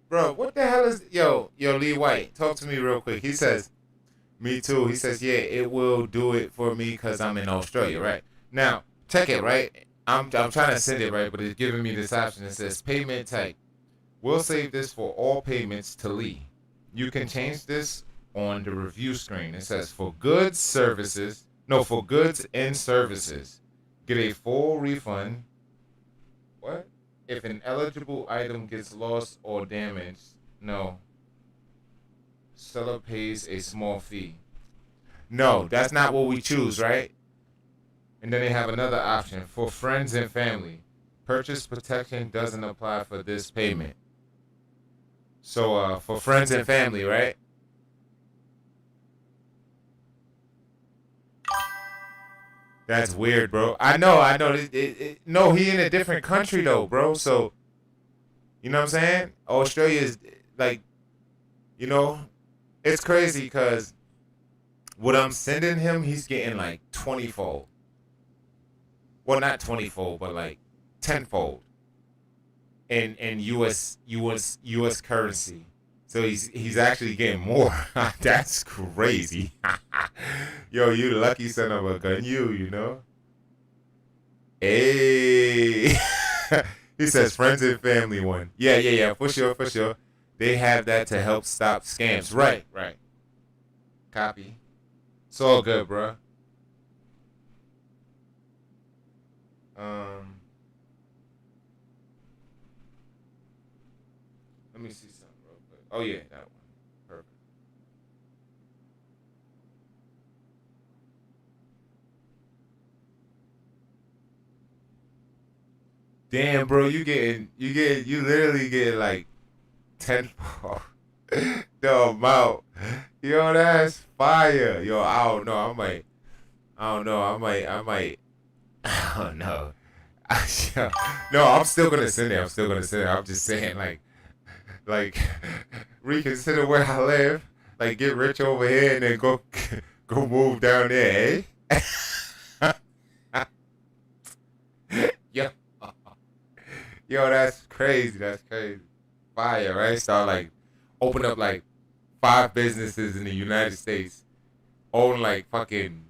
Bro, what the hell is yo Lee White? Talk to me real quick. He says, me too. He says, yeah, it will do it for me because I'm in Australia, right? Now, check it, right? I'm trying to send it right, but it's giving me this option. It says payment type. We'll save this for all payments to Lee. You can change this on the review screen. It says for goods, services, no, for goods and services, get a full refund. What? If an eligible item gets lost or damaged, no. Seller pays a small fee. No, that's not what we choose, right? And then they have another option for friends and family. Purchase protection doesn't apply for this payment. So for friends and family, right? That's weird, bro. I know. No, he in a different country though, bro. So, you know what I'm saying? Australia is like, you know, it's crazy because what I'm sending him, he's getting like 20-fold. Well, not 20-fold, but like 10-fold in US currency. So he's actually getting more. That's crazy. Yo, you lucky son of a gun, you know. Hey, he says friends and family one. Yeah, for sure. They have that to help stop scams. Right. Copy. It's all good, bro. Let me see something real quick. Oh yeah, that one. Perfect. Damn, bro, you literally get like 10 the amount. Yo, that's fire. Yo, I don't know. I might. I don't know. No, I'm still gonna send it. I'm just saying, like, reconsider where I live. Like, get rich over here and then go move down there, eh? Yo, yo, that's crazy. Fire, right? Start like open up like 5 businesses in the United States, own like fucking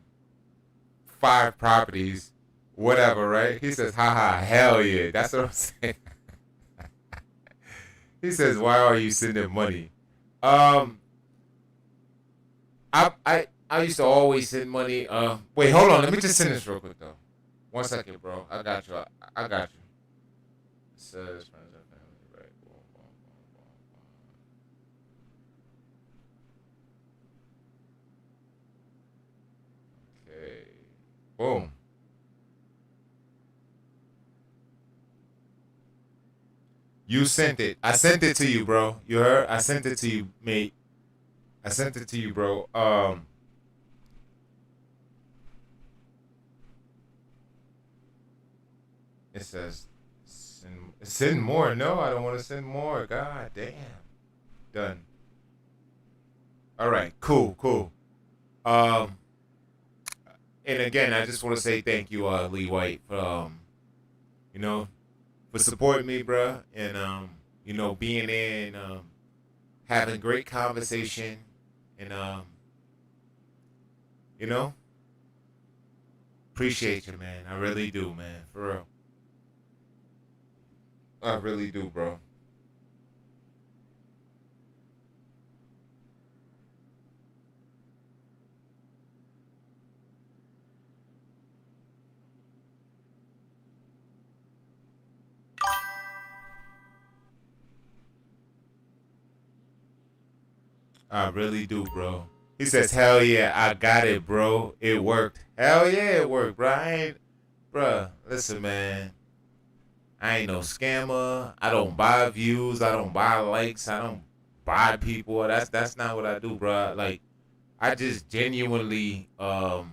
5 properties, whatever, right? He says, haha, hell yeah. That's what I'm saying. He says, why are you sending money? I used to always send money. Wait, hold on. Let me just send this real quick though. 1 second, bro. I got you. I got you. It says friends and family, right? Boom, boom, boom, boom, boom. Okay. Boom. You sent it. I sent it to you, bro. You heard? I sent it to you, mate. I sent it to you, bro. It says send more. No, I don't want to send more. God damn. Done. All right. Cool. Cool. Um, and again, I just want to say thank you, Lee White, for you know, for supporting me, bro, and being in, having great conversation, and you know, appreciate you, man. I really do, man. For real. I really do, bro. I really do, bro. He says, "Hell yeah, I got it, bro. It worked. Hell yeah, it worked, bro. Bro. Listen, man. I ain't no scammer. I don't buy views. I don't buy likes. I don't buy people. That's not what I do, bro. Like, I just genuinely, I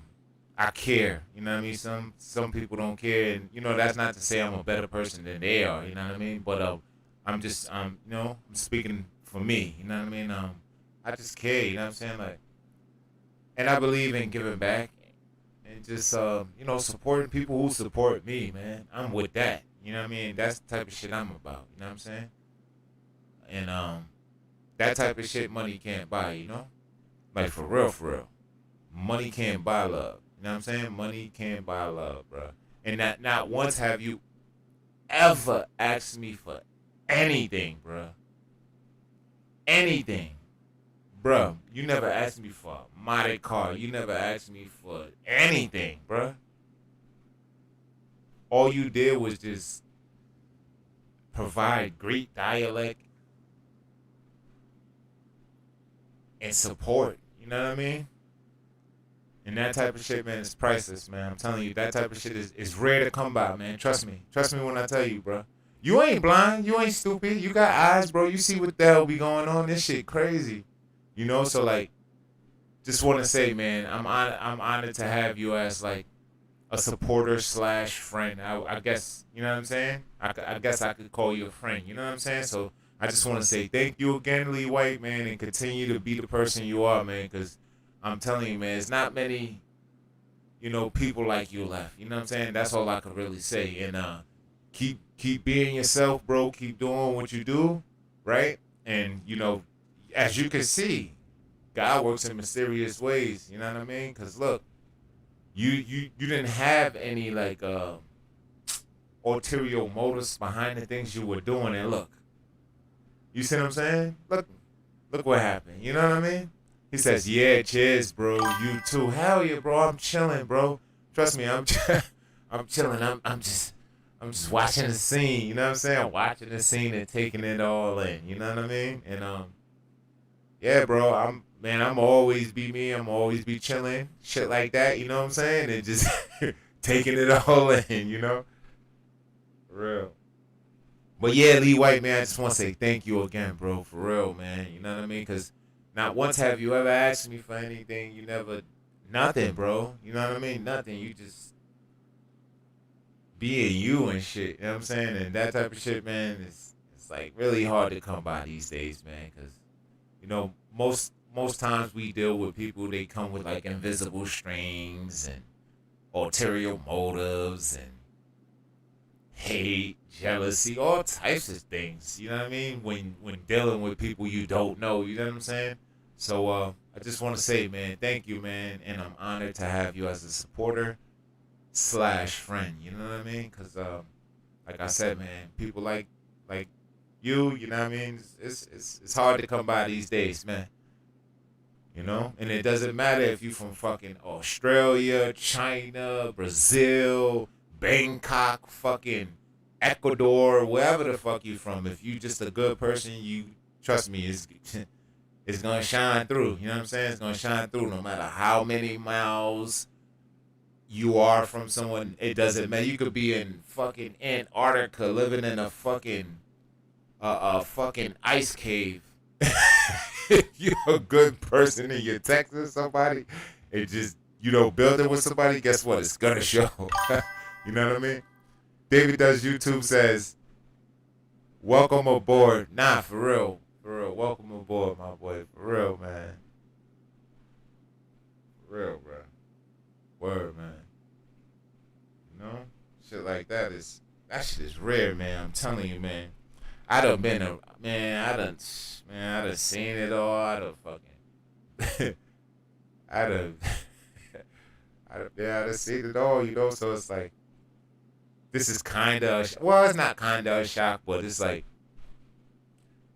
care. You know what I mean? Some people don't care, and that's not to say I'm a better person than they are. You know what I mean? But I'm just, I'm speaking for me. You know what I mean? I just care. You know what I'm saying? Like, and I believe in giving back and just supporting people who support me, man. I'm with that. You know what I mean? That's the type of shit I'm about. You know what I'm saying? And that type of shit money can't buy. Like for real, for real. Money can't buy love. You know what I'm saying? Money can't buy love, bro. And not once have you ever asked me for anything, bro. Anything. Bro, you never asked me for a modded car. You never asked me for anything, bro. All you did was just provide great dialect and support. You know what I mean? And that type of shit, man, is priceless, man. I'm telling you, that type of shit is rare to come by, man. Trust me. Trust me when I tell you, bro. You ain't blind. You ain't stupid. You got eyes, bro. You see what the hell be going on. This shit crazy. So like, just want to say, man, I'm honored to have you as like a supporter slash friend. I guess, you know what I'm saying? I guess I could call you a friend. You know what I'm saying? So I just want to say thank you again, Lee White, man, and continue to be the person you are, man, because I'm telling you, man, it's not many, people like you left. You know what I'm saying? That's all I can really say. And keep being yourself, bro. Keep doing what you do, right? And, as you can see, God works in mysterious ways. You know what I mean? Because look, you didn't have any like ulterior motives behind the things you were doing, and look, you see what I'm saying? Look what happened. You know what I mean? He says, "Yeah, cheers, bro. You too. Hell yeah, bro. I'm chilling, bro. Trust me, I'm I'm chilling. I'm just watching the scene. You know what I'm saying? Watching the scene and taking it all in. You know what I mean? And yeah, bro. I'm always be me. I'm always be chilling, shit like that. You know what I'm saying? And just taking it all in. For real. But yeah, Lee White, man, I just want to say thank you again, bro. For real, man. You know what I mean? Because not once have you ever asked me for anything. You never, nothing, bro. You know what I mean? Nothing. You just being you and shit. You know what I'm saying? And that type of shit, man, it's like really hard to come by these days, man. Because most times we deal with people, they come with like invisible strings and ulterior motives and hate, jealousy, all types of things. You know what I mean? When dealing with people you don't know, you know what I'm saying? So I just want to say, man, thank you, man, and I'm honored to have you as a supporter slash friend. You know what I mean? Because like I said, man, people like you know what I mean? It's hard to come by these days, man. And it doesn't matter if you from fucking Australia, China, Brazil, Bangkok, fucking Ecuador, wherever the fuck you from. If you just a good person, you trust me, it's gonna shine through. You know what I'm saying? It's gonna shine through no matter how many miles you are from someone. It doesn't matter. You could be in fucking Antarctica living in a fucking fucking ice cave. If you're a good person and you're texting somebody, it just, you know, building with somebody, guess what? It's gonna show. You know what I mean? David Does YouTube says, welcome aboard. Nah, for real. For real. Welcome aboard, my boy. For real, man. For real, bro. Word, man. You know? Shit like that shit is rare, man. I'm telling you, man. I done seen it all. I done seen it all, you know, so it's like, this is kind of, well, it's not kind of a shock, but it's like,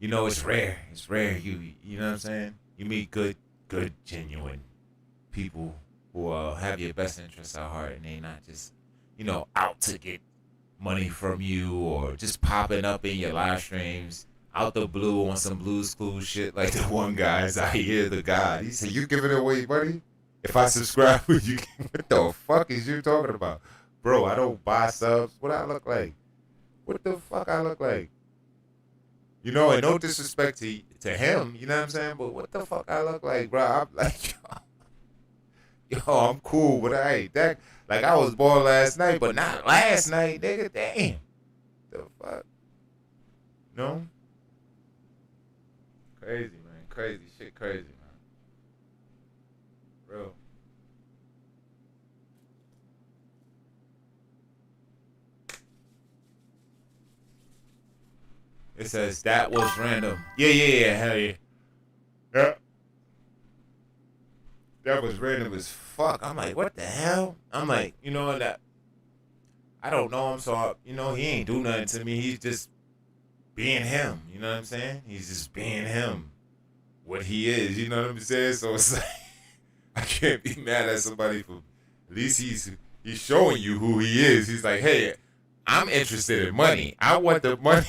you know, it's rare. It's rare. You know what I'm saying? You meet good, genuine people who have your best interests at heart, and they not just, you know, out to get money from you or just popping up in your live streams out the blue on some Blues Clues shit. Like the one guy's, I hear the guy. He said, "You giving away money? If I subscribe with you, what the fuck is you talking about? Bro, I don't buy subs. What I look like? What the fuck I look like? You know, and no disrespect to him, you know what I'm saying? But what the fuck I look like, bro? I'm like, yo, I'm cool, but I ain't that. Like, I was born last night, but not last night, nigga. Damn. The fuck? No? Crazy, man. Crazy. Shit crazy, man. Bro. It says, that was random. Yeah, hell yeah. Yeah. That was random as fuck. I'm like, what the hell? I'm like, you know, that I don't know him, so, you know, he ain't do nothing to me. He's just being him. You know what I'm saying? He's just being him. What he is. You know what I'm saying? So it's like, I can't be mad at somebody for, at least he's showing you who he is. He's like, hey, I'm interested in money. I want the money.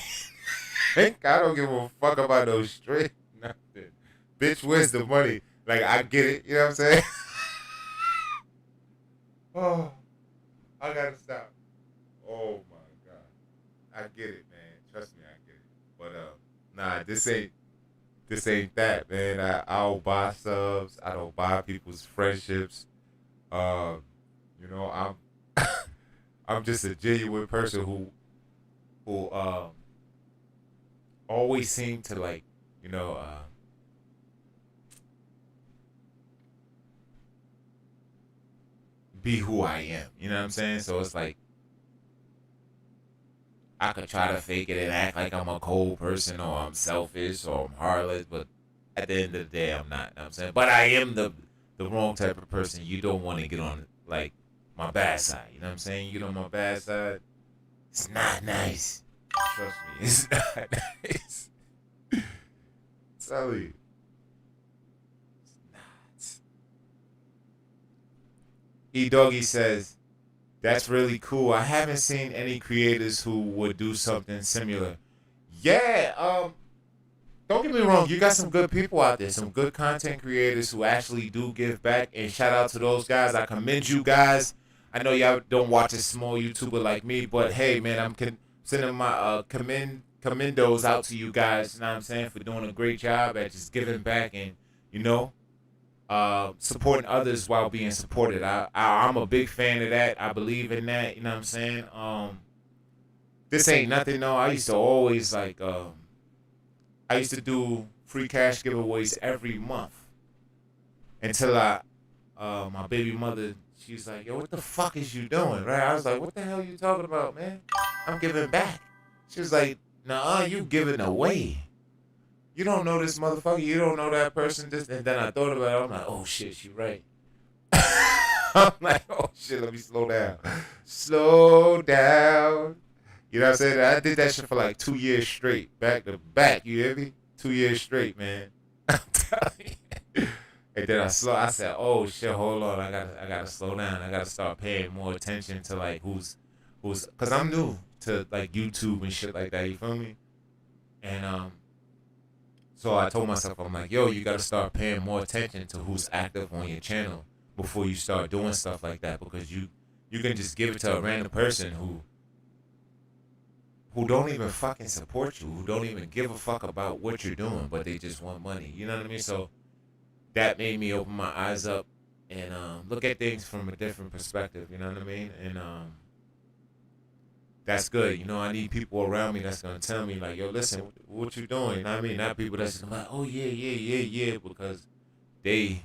I don't give a fuck about no straight nothing. Bitch, where's the money? Like, I get it. You know what I'm saying? Oh, I gotta stop. Oh my God. I get it, man. Trust me, I get it. But nah, this ain't that, man. I don't buy subs. I don't buy people's friendships. You know, I'm just a genuine person who always seem to, like, you know, be who I am. You know what I'm saying? So it's like, I could try to fake it and act like I'm a cold person or I'm selfish or I'm heartless, but at the end of the day, I'm not. You know what I'm saying? But I am the wrong type of person. You don't want to get on, like, my bad side. You know what I'm saying? You get on my bad side, it's not nice. Trust me, it's not nice. Tell you. It's not. E-Doggy says, that's really cool. I haven't seen any creators who would do something similar. Yeah, don't get me wrong. You got some good people out there, some good content creators who actually do give back, and shout out to those guys. I commend you guys. I know y'all don't watch a small YouTuber like me, but hey, man, I'm sending my commendos out to you guys, you know what I'm saying, for doing a great job at just giving back and, you know, supporting others while being supported. I'm a big fan of that. I believe in that, you know what I'm saying? This ain't nothing, though. I used to always, like, I used to do free cash giveaways every month until my baby mother, she was like, yo, what the fuck is you doing, right? I was like, what the hell are you talking about, man? I'm giving back. She was like, nah, you giving away. You don't know this motherfucker. You don't know that person. This, and then I thought about it. I'm like, oh, shit, she right. I'm like, oh, shit, let me slow down. Slow down. You know what I'm saying? I did that shit for like 2 years straight, back to back. You hear me? 2 years straight, man. I'm telling you. And then I said, oh, shit, hold on. I gotta slow down. I gotta start paying more attention to, like, who's cause I'm new to like YouTube and shit like that. You feel me? And so I told myself, I'm like, yo, you gotta start paying more attention to who's active on your channel before you start doing stuff like that, because you can just give it to a random person who don't even fucking support you, who don't even give a fuck about what you're doing, but they just want money. You know what I mean? So that made me open my eyes up and look at things from a different perspective. You know what I mean? And that's good. You know, I need people around me that's gonna tell me like, yo, listen, what you doing? You know what I mean? Not people that's like, oh yeah, because they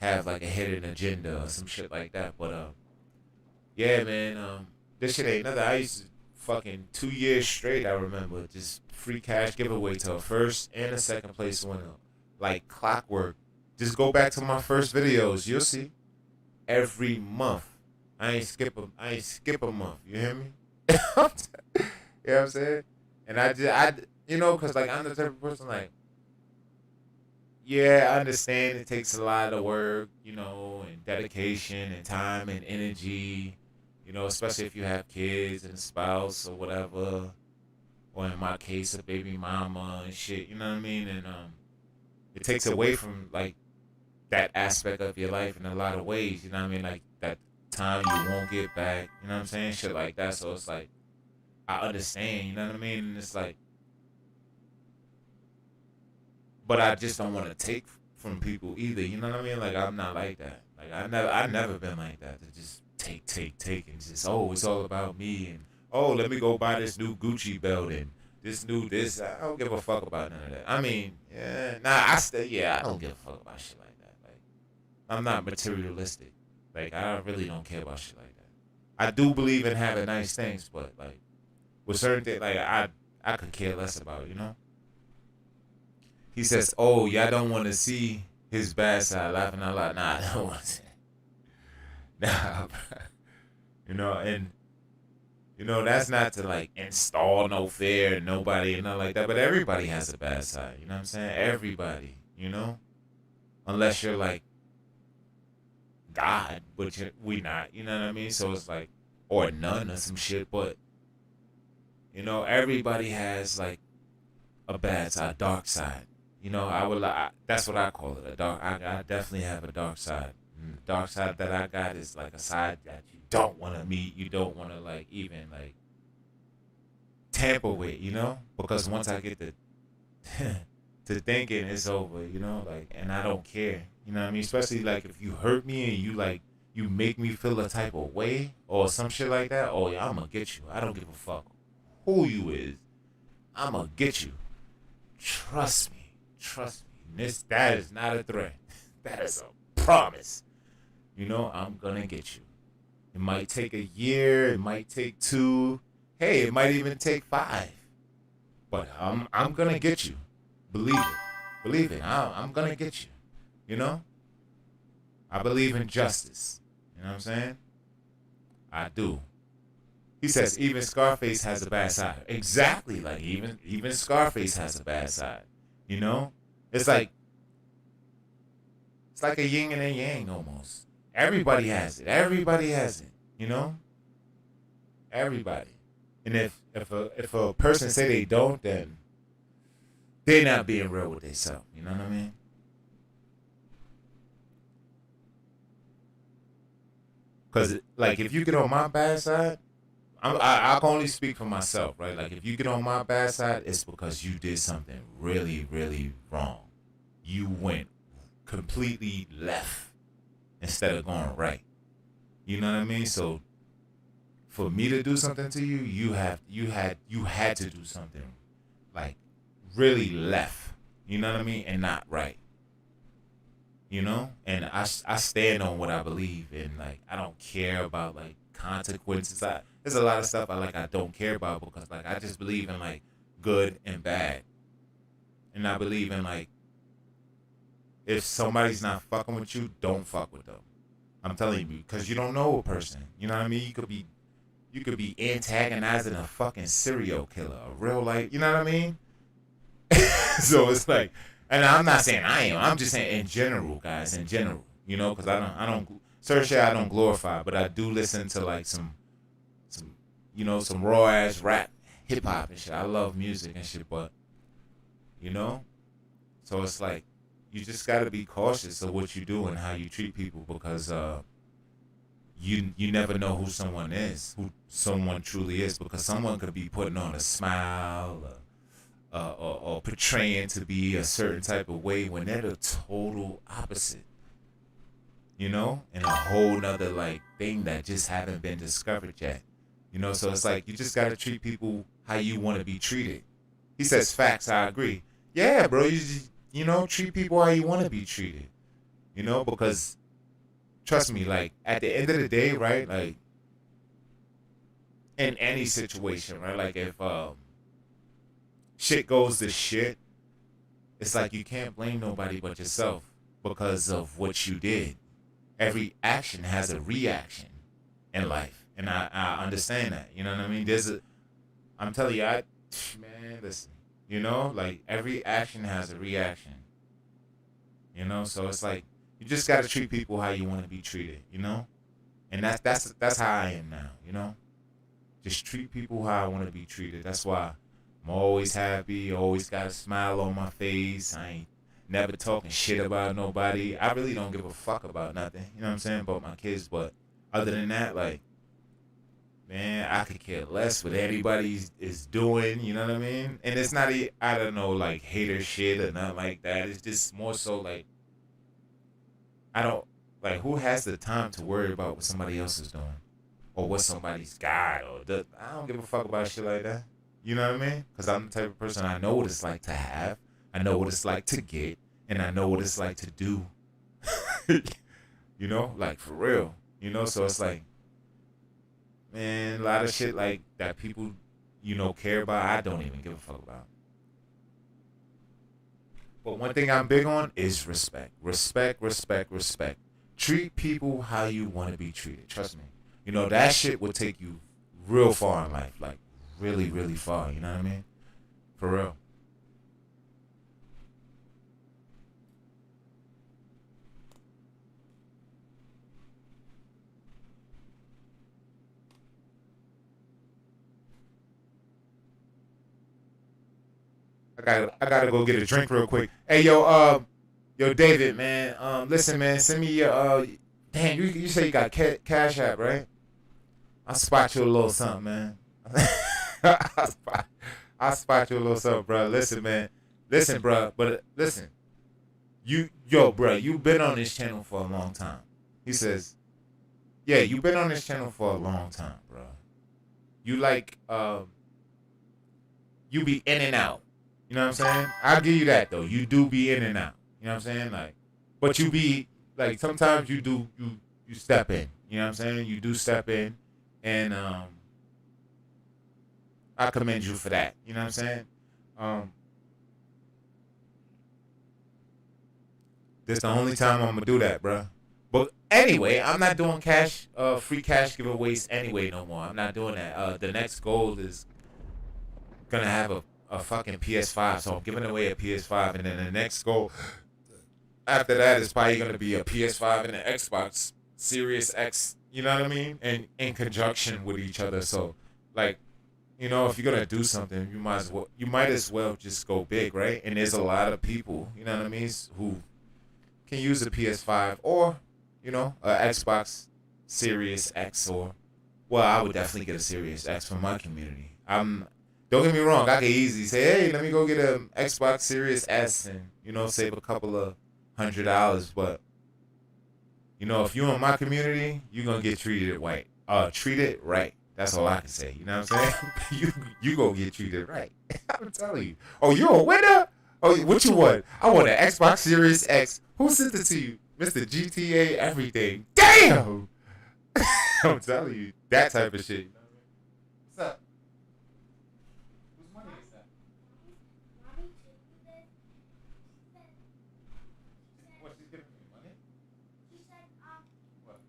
have like a hidden agenda or some shit like that. But yeah, man, this shit ain't nothing. I used to fucking 2 years straight, I remember, just free cash giveaway to a first and a second place winner, like clockwork. Just go back to my first videos, you'll see. Every month, I ain't skip a month. You hear me? You know what I'm saying? And I you know, cause like I'm the type of person like, yeah, I understand it takes a lot of work, you know, and dedication and time and energy, you know, especially if you have kids and a spouse or whatever, or in my case, a baby mama and shit, you know what I mean? And it takes away from like that aspect of your life in a lot of ways, you know what I mean? Like that time you won't get back, you know what I'm saying? Shit like that. So it's like, I understand, you know what I mean? And it's like, but I just don't want to take from people either, you know what I mean? Like I'm not like that. Like I never been like that, to just take and just, oh, it's all about me, and oh, let me go buy this new Gucci belt and this. I don't give a fuck about none of that. I mean, yeah, I don't give a fuck about shit like that. Like I'm not materialistic. Like I really don't care about shit like that. I do believe in having nice things, but like with certain things, like I could care less about, you know? He says, oh, y'all don't want to see his bad side, laughing out loud. Nah, I don't want to see it. Nah, you know, and, you know, that's not to, like, install no fear in nobody and nothing like that, but everybody has a bad side, you know what I'm saying? Everybody, you know? Unless you're, like, God, but we not, you know what I mean? So it's like, or none or some shit, but, you know, everybody has, like, a bad side, dark side. You know, that's what I call it, a dark. I definitely have a dark side. And the dark side that I got is like a side that you don't want to meet. You don't want to like even like tamper with, you know, because once I get to thinking, it's over, you know, like, and I don't care, you know what I mean? Especially like if you hurt me and you make me feel a type of way or some shit like that. Oh yeah, I'm gonna get you. I don't give a fuck who you is. I'm gonna get you. Trust me. That is not a threat. That is a promise. You know, I'm gonna get you. It might take a year, it might take 2. Hey, it might even take 5. But I'm gonna get you. Believe it. I'm gonna get you. You know? I believe in justice. You know what I'm saying? I do. He says even Scarface has a bad side. Exactly, like even Scarface has a bad side. You know, it's like a yin and a yang almost. Everybody has it. You know, everybody. And if a person say they don't, then they're not being real with themselves. You know what I mean? Because like if you get on my bad side, I can only speak for myself, right? Like, if you get on my bad side, it's because you did something really, really wrong. You went completely left instead of going right. You know what I mean? So, for me to do something to you, you had to do something like really left. You know what I mean? And not right. You know? And I stand on what I believe in. Like, I don't care about like consequences. There's a lot of stuff I don't care about because like I just believe in like good and bad. And I believe in like if somebody's not fucking with you, don't fuck with them. I'm telling you, because you don't know a person. You know what I mean? You could be antagonizing a fucking serial killer, a real life, you know what I mean? So it's like, and I'm not saying I am. I'm just saying in general, guys, in general, you know, because I don't glorify, but I do listen to like some you know, some raw ass rap, hip hop and shit. I love music and shit, but you know, so it's like you just gotta be cautious of what you do and how you treat people because you never know who someone truly is, because someone could be putting on a smile or portraying to be a certain type of way when they're the total opposite, you know, and a whole nother like thing that just haven't been discovered yet, you know. So it's like you just gotta treat people how you want to be treated. He says facts. I agree. Yeah, bro. You know, treat people how you want to be treated. You know, because trust me, like at the end of the day, right? Like in any situation, right? Like if shit goes to shit, it's like you can't blame nobody but yourself because of what you did. Every action has a reaction in life, and I understand that. You know what I mean? I'm telling you, man, listen. You know, like every action has a reaction. You know, so it's like you just gotta treat people how you want to be treated. You know, and that's how I am now. You know, just treat people how I want to be treated. That's why I'm always happy. Always got a smile on my face. I ain't never talking shit about nobody. I really don't give a fuck about nothing. You know what I'm saying, about my kids. But other than that, like, man, I could care less what anybody is doing, you know what I mean? And it's not, I don't know, like hater shit or nothing like that. It's just more so like, I don't, like, who has the time to worry about what somebody else is doing? Or what somebody's got? I don't give a fuck about shit like that. You know what I mean? Because I'm the type of person, I know what it's like to have, I know what it's like to get, and I know what it's like to do. You know, like for real. You know, so it's like, man, a lot of shit like that people, you know, care about, I don't even give a fuck about. But one thing I'm big on is respect. Respect, respect, respect. Treat people how you want to be treated. Trust me. You know, that shit will take you real far in life. Like, really, really far. You know what I mean? For real. I gotta go get a drink real quick. Hey, yo, David, man. Listen, man, send me your damn. You say you got Cash App, right? I'll spot you a little something, man. I'll spot you a little something, bro. Listen, man. Listen, bro. But listen, bro, you've been on this channel for a long time. He says, yeah, you've been on this channel for a long time, bro. You like, you be in and out. You know what I'm saying? I'll give you that though. You do be in and out. You know what I'm saying? Like, but you be like sometimes you step in. You know what I'm saying? You do step in, and I commend you for that. You know what I'm saying? This the only time I'm gonna do that, bro. But anyway, I'm not doing free cash giveaways anyway no more. I'm not doing that. The next goal is gonna have a fucking PS5, so I'm giving away a PS5, and then the next goal after that is probably gonna be a PS5 and an Xbox Series X. You know what I mean? And in conjunction with each other. So, like, you know, if you're gonna do something, you might as well just go big, right? And there's a lot of people, you know what I mean, who can use a PS5 or, you know, a Xbox Series X, or, well, I would definitely get a Series X for my community. Don't get me wrong, I could easily say, hey, let me go get an Xbox Series S and, you know, save a couple of $100, but, you know, if you're in my community, you're gonna get treated right. Treated right. That's all I can say. You know what I'm saying? you gonna get treated right. I'm telling you. Oh, you a winner? Oh, what you want? I want an Xbox Series X. Who sent it to you? Mr. GTA everything. Damn! I'm telling you, that type of shit. What's up? Whose money is that? What, she's giving me money? What?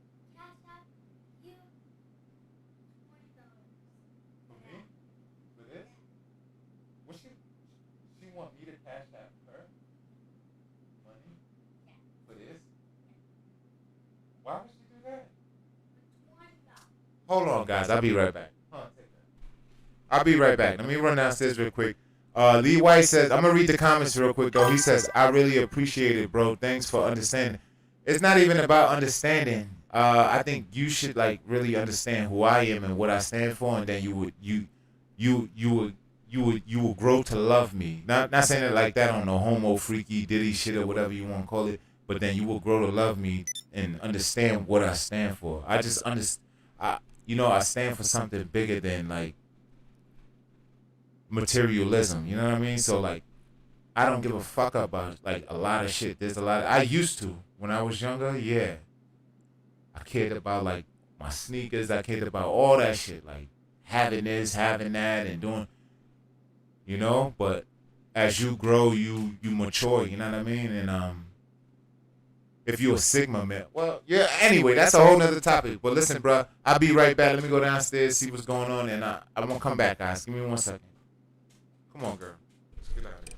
For me? For this? What she want me to cash out her? Money? For this? Why would she do that? Hold on, guys. I'll be right back. Hold on, take that. I'll be right back. Let me run downstairs real quick. Lee White says, I'm going to read the comments real quick, though. He says, I really appreciate it, bro. Thanks for understanding. It's not even about understanding. I think you should, like, really understand who I am and what I stand for, and then you will grow to love me. Not saying it like that on no homo, freaky, diddy shit or whatever you want to call it, but then you will grow to love me and understand what I stand for. I just understand. I stand for something bigger than, like, materialism, you know what I mean? So, like, I don't give a fuck about, like, a lot of shit. There's a lot I used to when I was younger. Yeah, I cared about, like, my sneakers. I cared about all that shit, like having this, having that, and doing, but as you grow, you mature, you know what I mean? And if you're a Sigma man, well, yeah, anyway, that's a whole nother topic. But listen, bro, I'll be right back. Let me go downstairs, see what's going on, and I'm gonna come back, guys. Give me 1 second. Come on, girl. Let's get out of here.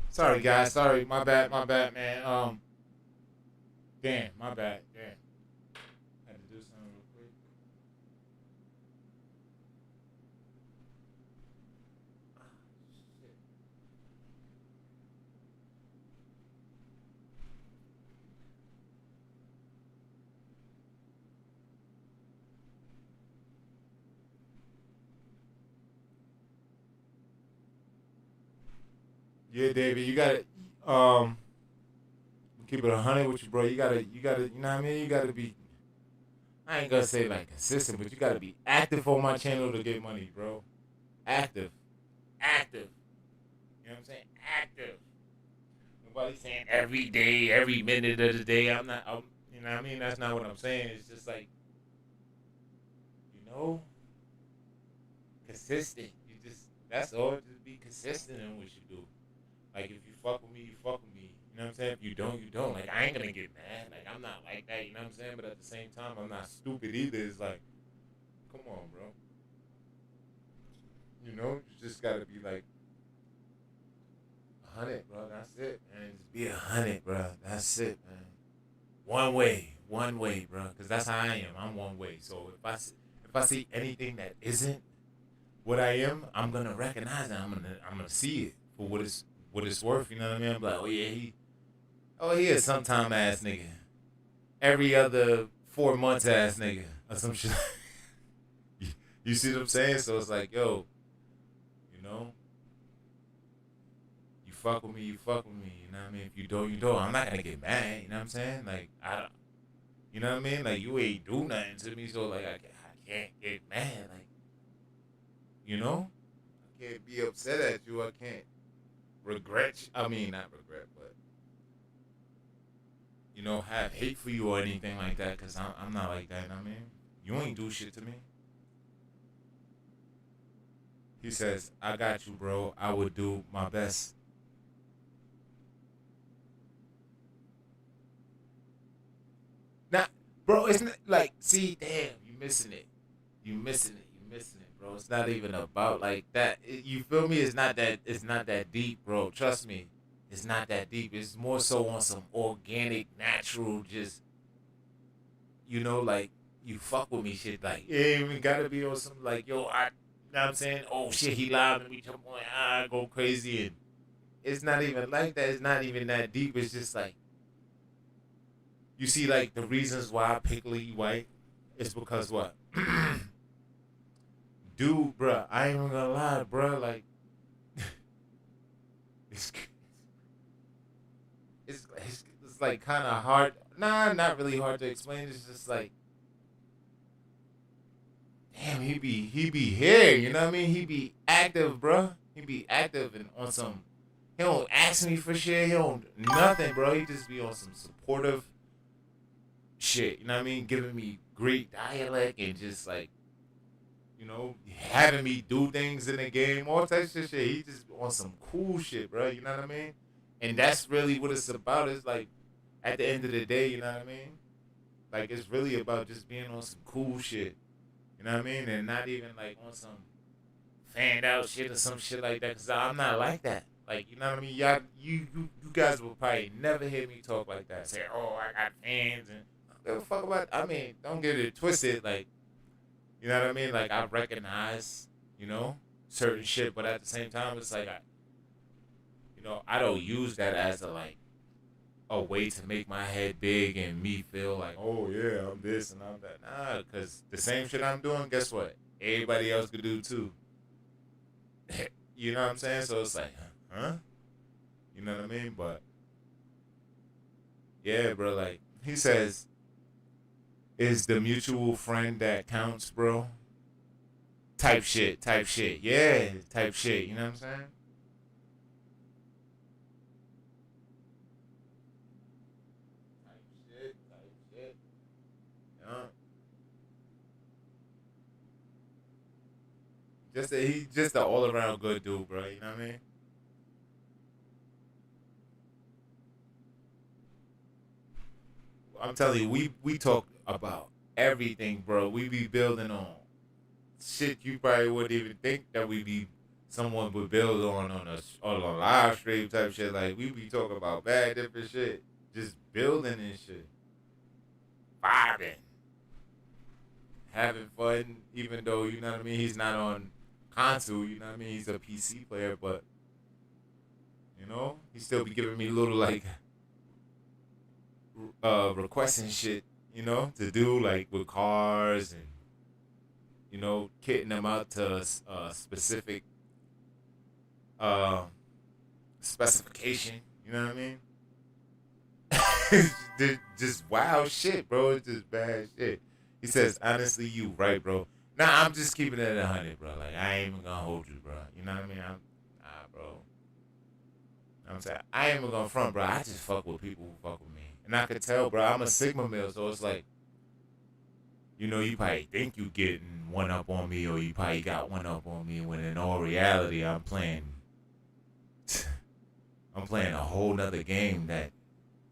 Sorry, guys. Sorry. My bad, man. Damn, my bad. Damn. Had to do something real quick. Yeah, David, you gotta keep it 100 with you, bro. You gotta, you know what I mean? You gotta be, I ain't gonna say like consistent, but you gotta be active on my channel to get money, bro. Active. Active. You know what I'm saying? Active. Nobody's saying every day, every minute of the day. I'm, you know what I mean? That's not what I'm saying. It's just like, you know, consistent. You just, that's all. Just be consistent in what you do. Like, if you fuck with me, you fuck with me. You know what I'm saying? If you don't, you don't. Like, I ain't gonna get mad. Like, I'm not like that. You know what I'm saying? But at the same time, I'm not stupid either. It's like, come on, bro. You know, you just gotta be like 100, bro. That's it, man. Just be 100, bro. That's it, man. One way, bro. Because that's how I am. I'm one way. So if I see anything that isn't what I am, I'm gonna recognize it. I'm gonna see it for what it's worth. You know what I mean? I'm like, he a sometime ass nigga. Every other 4 months ass nigga or some shit. You see what I'm saying? So it's like, yo, you know, you fuck with me, you fuck with me. You know what I mean? If you don't, you don't. I'm not gonna get mad. You know what I'm saying? Like, you know what I mean? Like, you ain't do nothing to me, so like I can't get mad. Like, you know, I can't be upset at you. I can't regret. I mean, not regret, but you know, have hate for you or anything like that. Cause I'm not like that. You know what I mean, you ain't do shit to me. He says, I got you, bro. I would do my best. Now, bro, it's not like, see, damn, you missing it. You missing it, bro. It's not even about like that. You feel me? It's not that deep, bro. Trust me. It's not that deep. It's more so on some organic, natural, just, you know, like, you fuck with me shit. Like, it ain't even gotta be on some, like, yo, you know what I'm saying? Oh, shit, he lied to me. Jump on, go crazy. And it's not even like that. It's not even that deep. It's just like, you see, like, the reasons why I pick Lee White is because what? Dude, bruh, I ain't even gonna lie, bruh, like, it's like kind of hard. Nah, not really hard to explain. It's just like, damn, he be here. You know what I mean? He be active, bruh. He be active and on some. He don't ask me for shit. He don't nothing, bro. He just be on some supportive shit. You know what I mean? Giving me great dialect and just like, you know, having me do things in the game, all types of shit. He just on some cool shit, bro. You know what I mean? And that's really what it's about. It's like, at the end of the day, you know what I mean? Like, it's really about just being on some cool shit. You know what I mean? And not even like on some fanned out shit or some shit like that. Cause I'm not like that. Like, you know what I mean? Y'all, you guys will probably never hear me talk like that. Say, oh, I got fans and I don't give a fuck about. I mean, don't get it twisted. Like, you know what I mean? Like, I recognize, you know, certain shit, but at the same time, it's like, you know, I don't use that as a way to make my head big and me feel like, oh yeah, I'm this and I'm that. Nah, because the same shit I'm doing, guess what? Everybody else could do too. You know what I'm saying? So it's like, huh? You know what I mean? But yeah, bro, like, he says, is the mutual friend that counts, bro? Type shit. Yeah, type shit. You know what I'm saying? Type shit. Yeah. He's just an all around good dude, bro. You know what I mean? I'm telling you, we talk about everything, bro. We be building on shit you probably wouldn't even think that we be someone would build on a live stream type shit. Like we be talking about bad different shit, just building and shit, vibing, having fun. Even though you know what I mean, he's not on console. You know what I mean, he's a PC player, but you know he still be giving me little like requests and shit. You know to do like with cars and you know kitting them out to specific specification, you know what I mean? Just wild shit, bro. It's just bad shit. He says, honestly, you right, bro. Nah, I'm just keeping it at 100, bro. Like, I ain't even gonna hold you, bro. You know what I mean? Bro. I'm saying, I ain't even gonna front, bro. I just fuck with people who fuck with me. And I could tell, bro, I'm a Sigma male, so it's like, you know, you probably think you getting one up on me, or you probably got one up on me, when in all reality, I'm playing a whole nother game that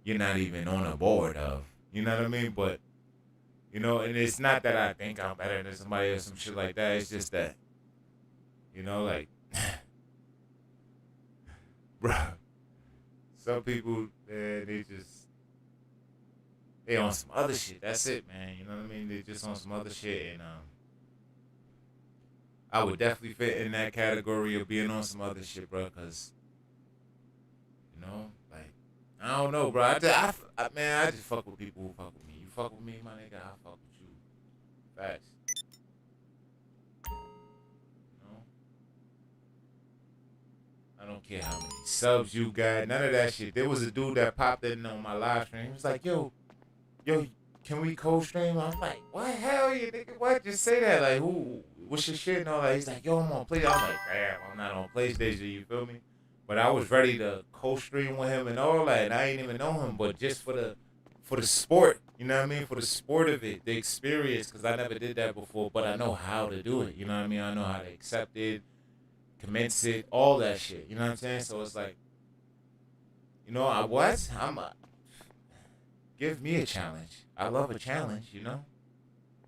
you're not even on a board of. You know what I mean? But, you know, and it's not that I think I'm better than somebody or some shit like that. It's just that, you know, like, bruh, some people, man, they on some other shit. That's it, man. You know what I mean? They just on some other shit. And I would definitely fit in that category of being on some other shit, bro, because, you know, like, I don't know, bro. I just fuck with people who fuck with me. You fuck with me, my nigga, I fuck with you. Facts. You know? I don't care how many subs you got. None of that shit. There was a dude that popped in on my live stream. He was like, yo, can we co-stream? I'm like, what? Hell yeah, nigga. What? Just say that. Like, who? What's your shit and all that? He's like, yo, I'm on PlayStation. I'm like, damn, I'm not on PlayStation. You feel me? But I was ready to co-stream with him and all that. And I ain't even know him, but just for the sport, you know what I mean? For the sport of it, the experience, because I never did that before, but I know how to do it. You know what I mean? I know how to accept it, commence it, all that shit. You know what I'm saying? So it's like, you know, give me a challenge. I love a challenge, you know?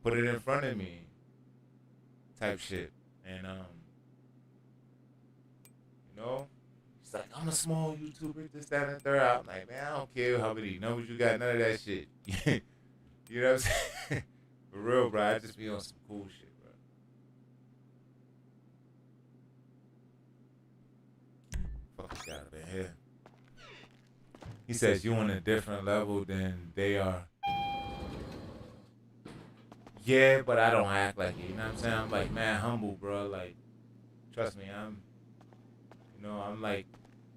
Put it in front of me type shit. And, you know, he's like, I'm a small YouTuber, this, that, and the third. I'm like, man, I don't care how many numbers you got, none of that shit. You know what I'm saying? For real, bro, I just be on some cool shit, bro. Fuck this guy up in here. He says you on a different level than they are. Yeah, but I don't act like it. You know what I'm saying? I'm like, man, humble, bro. Like, trust me, I'm like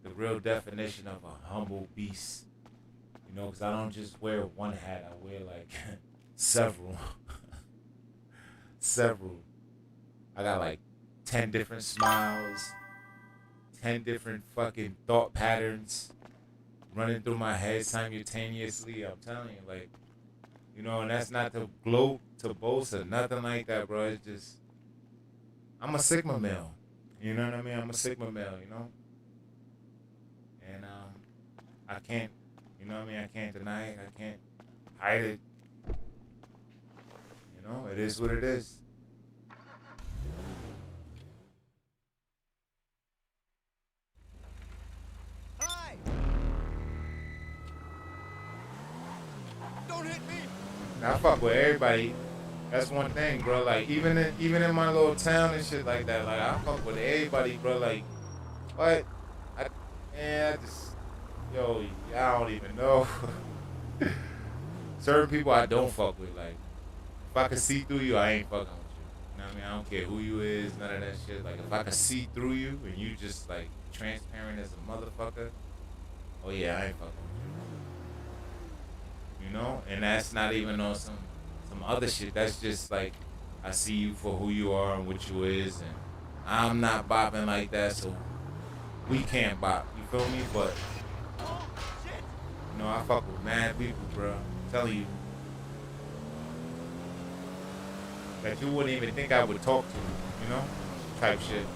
the real definition of a humble beast. You know, because I don't just wear one hat. I wear, like, several. Several. I got, like, 10 different smiles. 10 different fucking thought patterns running through my head simultaneously. I'm telling you, like, you know, and that's not to gloat, to boast, or nothing like that, bro. It's just, I'm a Sigma male. You know what I mean? I'm a Sigma male, you know? And I can't, you know what I mean? I can't deny it. I can't hide it. You know, it is what it is. Hi! Don't hit me! I fuck with everybody. That's one thing, bro. Like, even in my little town and shit like that, like, I fuck with everybody, bro. Like, what? I don't even know. Certain people I don't fuck with. Like, if I can see through you, I ain't fucking with you. You know what I mean? I don't care who you is, none of that shit. Like, if I can see through you and you just, like, transparent as a motherfucker, oh yeah, I ain't fucking with you. You know? And that's not even on some other shit. That's just, like, I see you for who you are and what you is, and I'm not bopping like that, so we can't bop. You feel me? But, you know, I fuck with mad people, bro. I'm telling you. That you wouldn't even think I would talk to, you know? Type shit.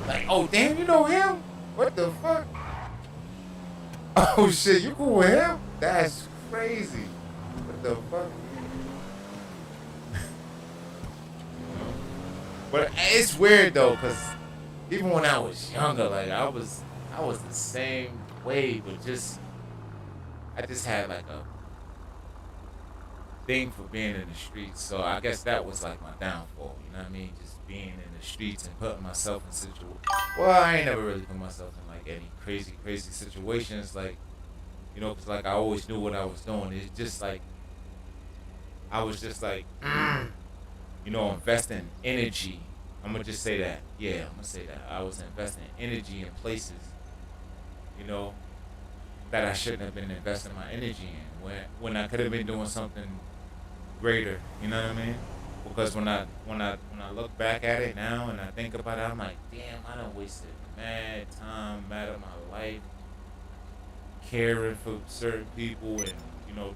Like, oh, damn, you know him? What the fuck? Oh, shit, you cool with him? That's crazy. What the fuck? But it's weird, though, because even when I was younger, like I was the same way, but I just had like a thing for being in the streets. So I guess that was like my downfall. You know what I mean? Just being in the streets and putting myself in situations. Well, I ain't never really put myself in like any crazy situations. Like, you know, cause like I always knew what I was doing. It's just like I was just like, you know, investing energy. I'm gonna just say that. Yeah, I'm gonna say that. I was investing energy in places, you know, that I shouldn't have been investing my energy in. When I could have been doing something greater. You know what I mean? Because when I look back at it now and I think about it, I'm like, damn, I done wasted mad time, mad of my life, caring for certain people, and you know,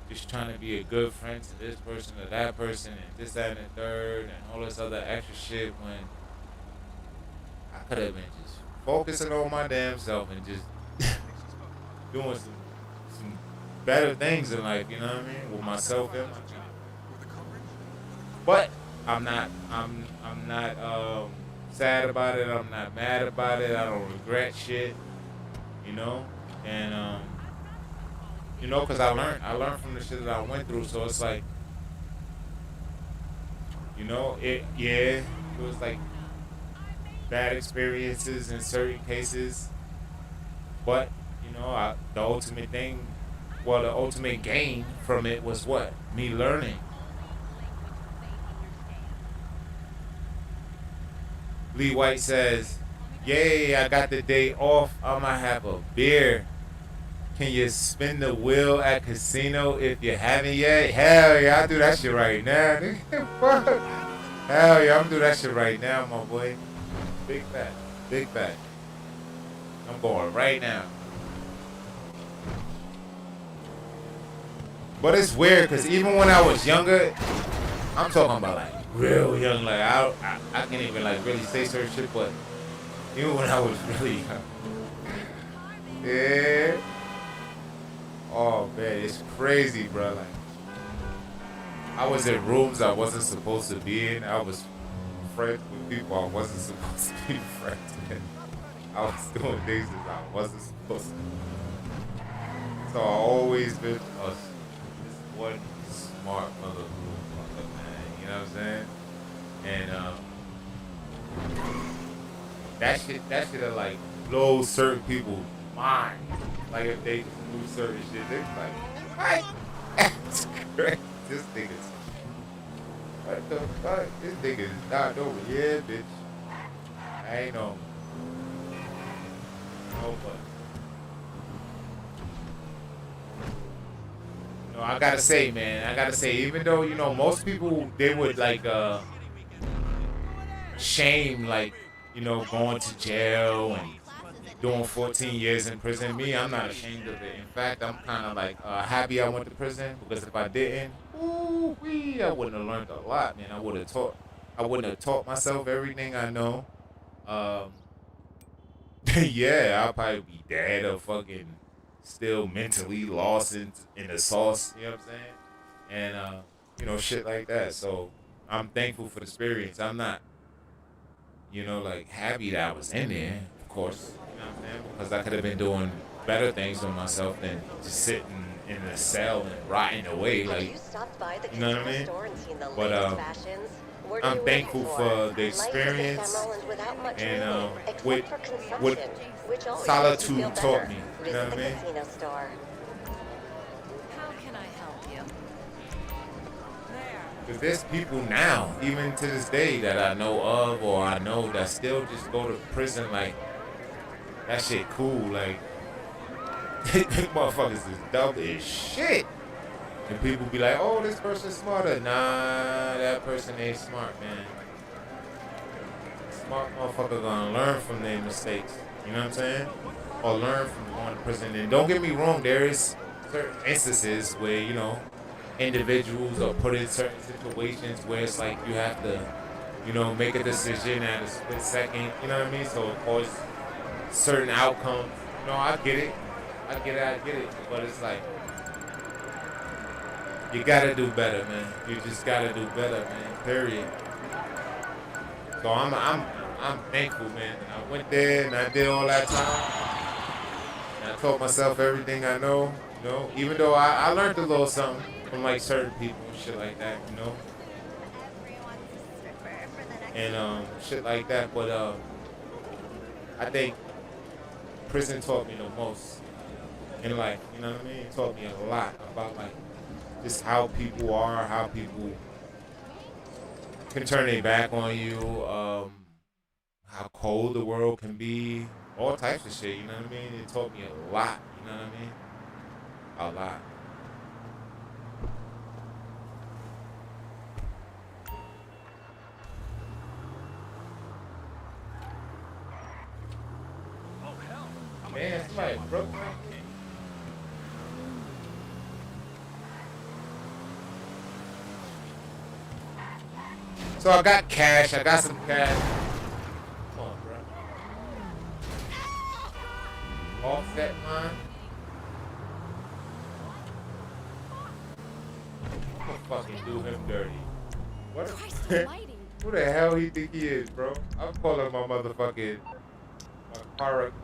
just trying to be a good friend to this person or that person and this, that, and the third and all this other extra shit when I could have been just focusing on my damn self and just doing some better things in life, you know what I mean? With myself and my child. But I'm not sad about it, I'm not mad about it, I don't regret shit, you know? And you know, cause I learned from the shit that I went through, so it's like, you know, it was like bad experiences in certain cases, but you know, the ultimate gain from it was what? Me learning. Lee White says, yay, I got the day off, I'ma have a beer. Can you spin the wheel at casino if you haven't yet? Hell yeah, I'll do that shit right now. Hell yeah, I'm do that shit right now, my boy. Big fat. I'm going right now. But it's weird, because even when I was younger, I'm talking about like real young, like I can't even like really say certain shit, but even when I was really young. Yeah. Oh man, it's crazy, bro. Like, I was in rooms I wasn't supposed to be in. I was friends with people I wasn't supposed to be friends with. I was doing things that I wasn't supposed to do. So I always been this one smart motherfucker, man. You know what I'm saying? And that shit like blows certain people's minds. Like if they do certain shit, they're like, what? That's great. This nigga's, what the fuck? This nigga's not over. Yeah, bitch. I ain't no. No, but. No, I gotta say, man. Even though, you know, most people, they would like, shame, like, you know, going to jail and doing 14 years in prison. Me, I'm not ashamed of it. In fact, I'm kind of like happy I went to prison, because if I didn't, I wouldn't have learned a lot, man. I wouldn't have taught myself everything I know. Yeah, I'll probably be dead or fucking still mentally lost in the sauce. You know what I'm saying? And you know, shit like that. So I'm thankful for the experience. I'm not, you know, like happy that I was in there, of course. You know what I'm saying? Because I could have been doing better things for myself than just sitting in a cell and rotting away. Like, you know what I mean? But I'm thankful for the experience and what solitude taught me. You know what I mean? How can I help you? Because there's people now, even to this day, that I know of or I know that still just go to prison like, that shit cool, like, motherfuckers is dumb as shit. And people be like, oh, this person's smarter. Nah, that person ain't smart, man. Smart motherfucker gonna learn from their mistakes. You know what I'm saying? Or learn from going to prison. And don't get me wrong, there is certain instances where, you know, individuals are put in certain situations where it's like you have to, you know, make a decision at a split second. You know what I mean? So, of course, certain outcomes. You know, I get it. But it's like, you gotta do better, man. You just gotta do better, man. Period. So I'm I'm thankful, man. I went there and I did all that time. And I taught myself everything I know, you know. Even though I learned a little something from like certain people and shit like that, you know. And shit like that. But I think prison taught me the most in life. You know what I mean? It taught me a lot about like just how people are, how people can turn their back on you, how cold the world can be, all types of shit, you know what I mean? It taught me a lot, you know what I mean? A lot. Man, somebody broke my thing. So I got cash, I got some cash. Come on, bro. Offset mine. I'm gonna fucking do him dirty. What? Who the hell he think he is, bro? I'm calling my motherfucking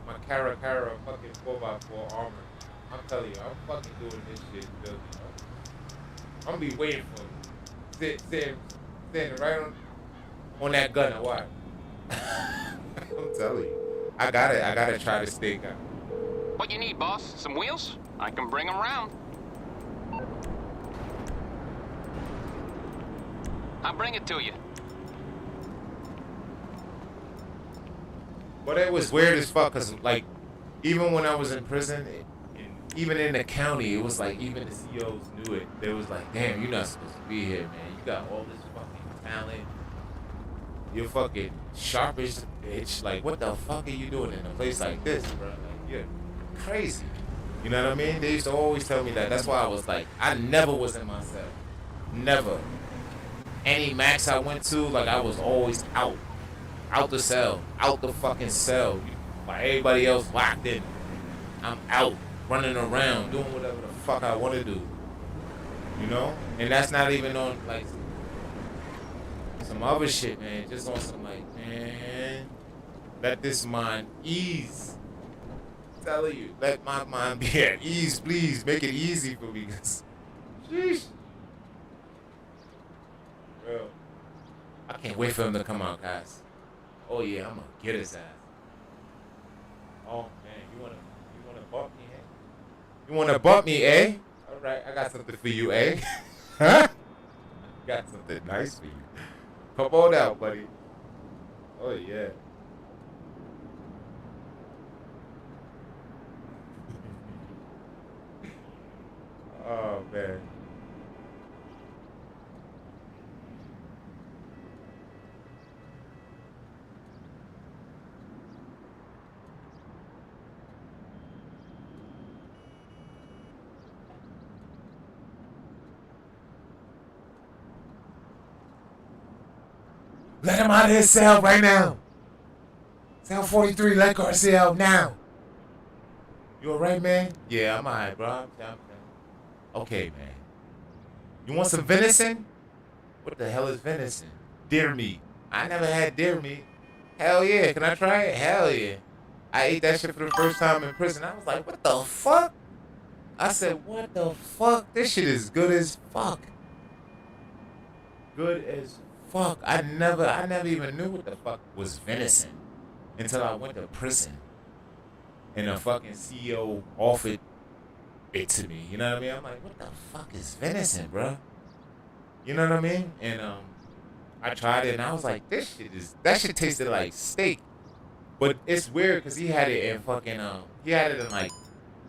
my Cara fucking 4x4 armor. I'm telling you, I'm fucking doing this shit filthy, bro. I'm gonna be waiting for him. Sitting right on that gun or what? I'm telling you. I gotta try to stay guy. What you need, boss? Some wheels? I can bring them round. I'll bring it to you. But it was weird as fuck, cause like, even when I was in prison, even in the county, it was like even the CEOs knew it. They was like, damn, you're not supposed to be here, man. You got all this fucking talent. You're fucking sharp as a bitch. Like, what the fuck are you doing in a place like this, bro? Like, you're crazy. You know what I mean? They used to always tell me that. That's why I was like, I never was in my cell. Never. Any max I went to, like, I was always out. Out the cell. Out the fucking cell. While everybody else locked in. I'm out. Running around. Doing whatever the fuck I want to do. You know? And that's not even on, like, some other shit, man. Just on some, like, man, let this mind ease. I'm telling you, let my mind be at ease, please. Make it easy for me. Sheesh. Bro. I can't wait for him to come out, guys. Oh yeah, I'm gonna get his ass. Oh man, you wanna bump me, eh? You wanna bump me, eh? All right, I got something for you, eh? Huh? Got something nice for you. Come on out, buddy. Oh yeah. Oh man. Let him out of his cell right now. Cell 43, let Garcia out now. You alright, man? Yeah, I'm alright, bro. Okay, man. You want some venison? What the hell is venison? Deer meat. I never had deer meat. Hell yeah. Can I try it? Hell yeah. I ate that shit for the first time in prison. I was like, what the fuck? I said, what the fuck? This shit is good as fuck. Good as fuck. I never even knew what the fuck was venison until I went to prison. And a fucking CEO offered it to me. You know what I mean? I'm like, what the fuck is venison, bro? You know what I mean? And I tried it and I was like, that shit tasted like steak. But it's weird because he had it in fucking he had it in like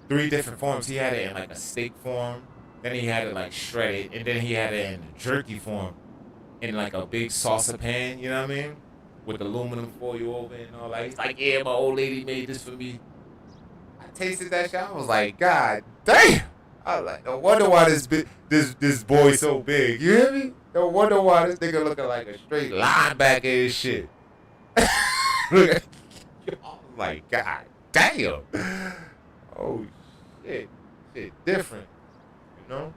3 different forms. He had it in like a steak form, then he had it like shredded, and then he had it in the jerky form in like a big salsa pan, you know what I mean? With aluminum foil over it and all that. He's like, yeah, my old lady made this for me. I tasted that shit. I was like, God damn. I was like, no wonder why this boy's so big. You hear me? No wonder why this nigga looking like a straight linebacker and shit. Look at, I was like, God damn. Oh shit. Shit different. You know?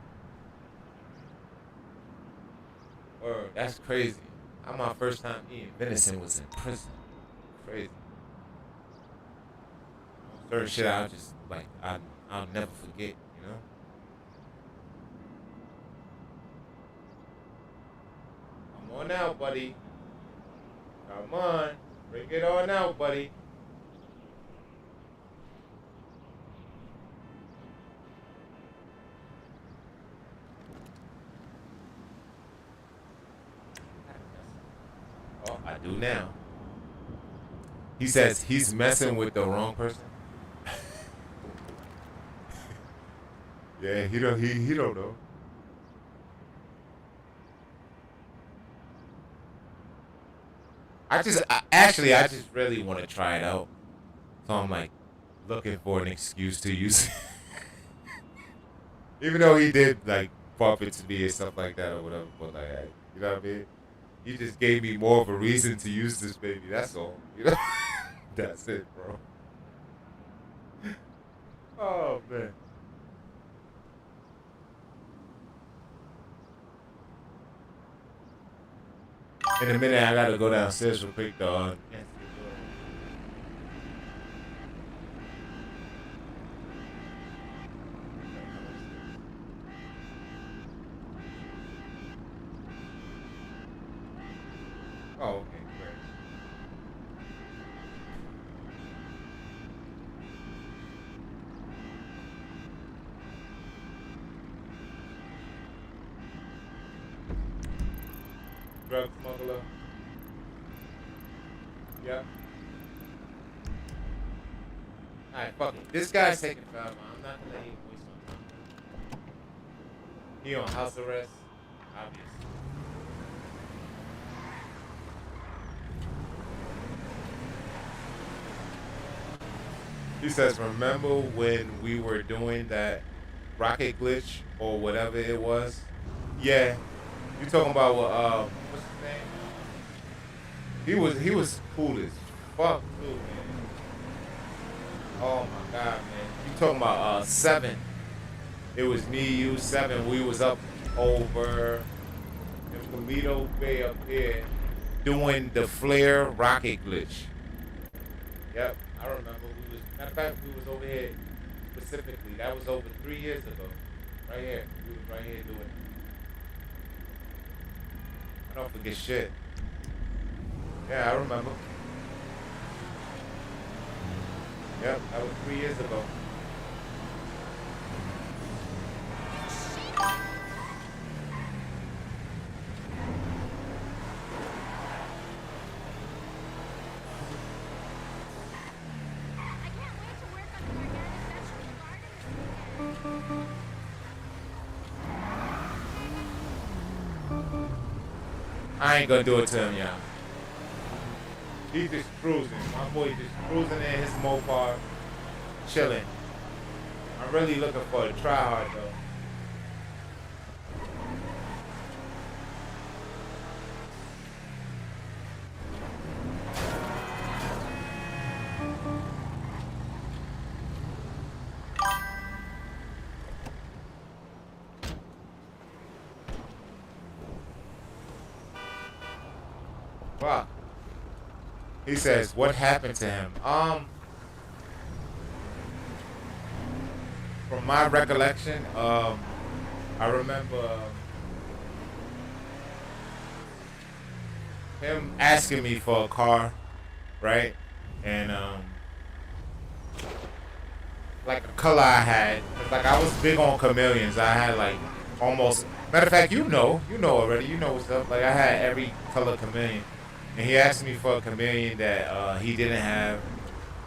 Or that's crazy. My first time eating venison was in prison. crazy. Certain shit I'll just like I'll never forget, you know? Come on out, buddy. Come on. Bring it on out, buddy. Oh, I do now. He says he's messing with the wrong person. Yeah, he don't know. I just really want to try it out. So I'm like looking for an excuse to use it. Even though he did like bump into me and stuff like that or whatever, but like, you know what I mean? He just gave me more of a reason to use this baby. That's all. You know? That's it, bro. Oh man. In a minute, I gotta go downstairs real quick, dog. Oh, okay, great. Drug smuggler. Yep. Alright, fuck it. This guy's taking forever. I'm not gonna let him waste my time. He on house arrest, obviously. He says, remember when we were doing that rocket glitch or whatever it was? Yeah. You talking about what, what's his name? He was cool as fuck too, man. Oh my god, man. You talking about 7. It was me, you, 7. We was up over in Toledo Bay up here doing the flare rocket glitch. Yep, I remember. Matter of fact, we was over here specifically. That was over 3 years ago. Right here. We was right here doing it. I don't forget shit. Yeah, I remember. Yep, that was 3 years ago. I ain't gonna do it to him, y'all. He's just cruising. My boy just cruising in his Mopar, chilling. I'm really looking for a try hard though. Wow. He says, what happened to him? From my recollection, I remember him asking me for a car, right? And like a color I had, 'cause like I was big on chameleons. I had like almost, matter of fact, you know already, you know what's up. Like I had every color chameleon. And he asked me for a chameleon that he didn't have,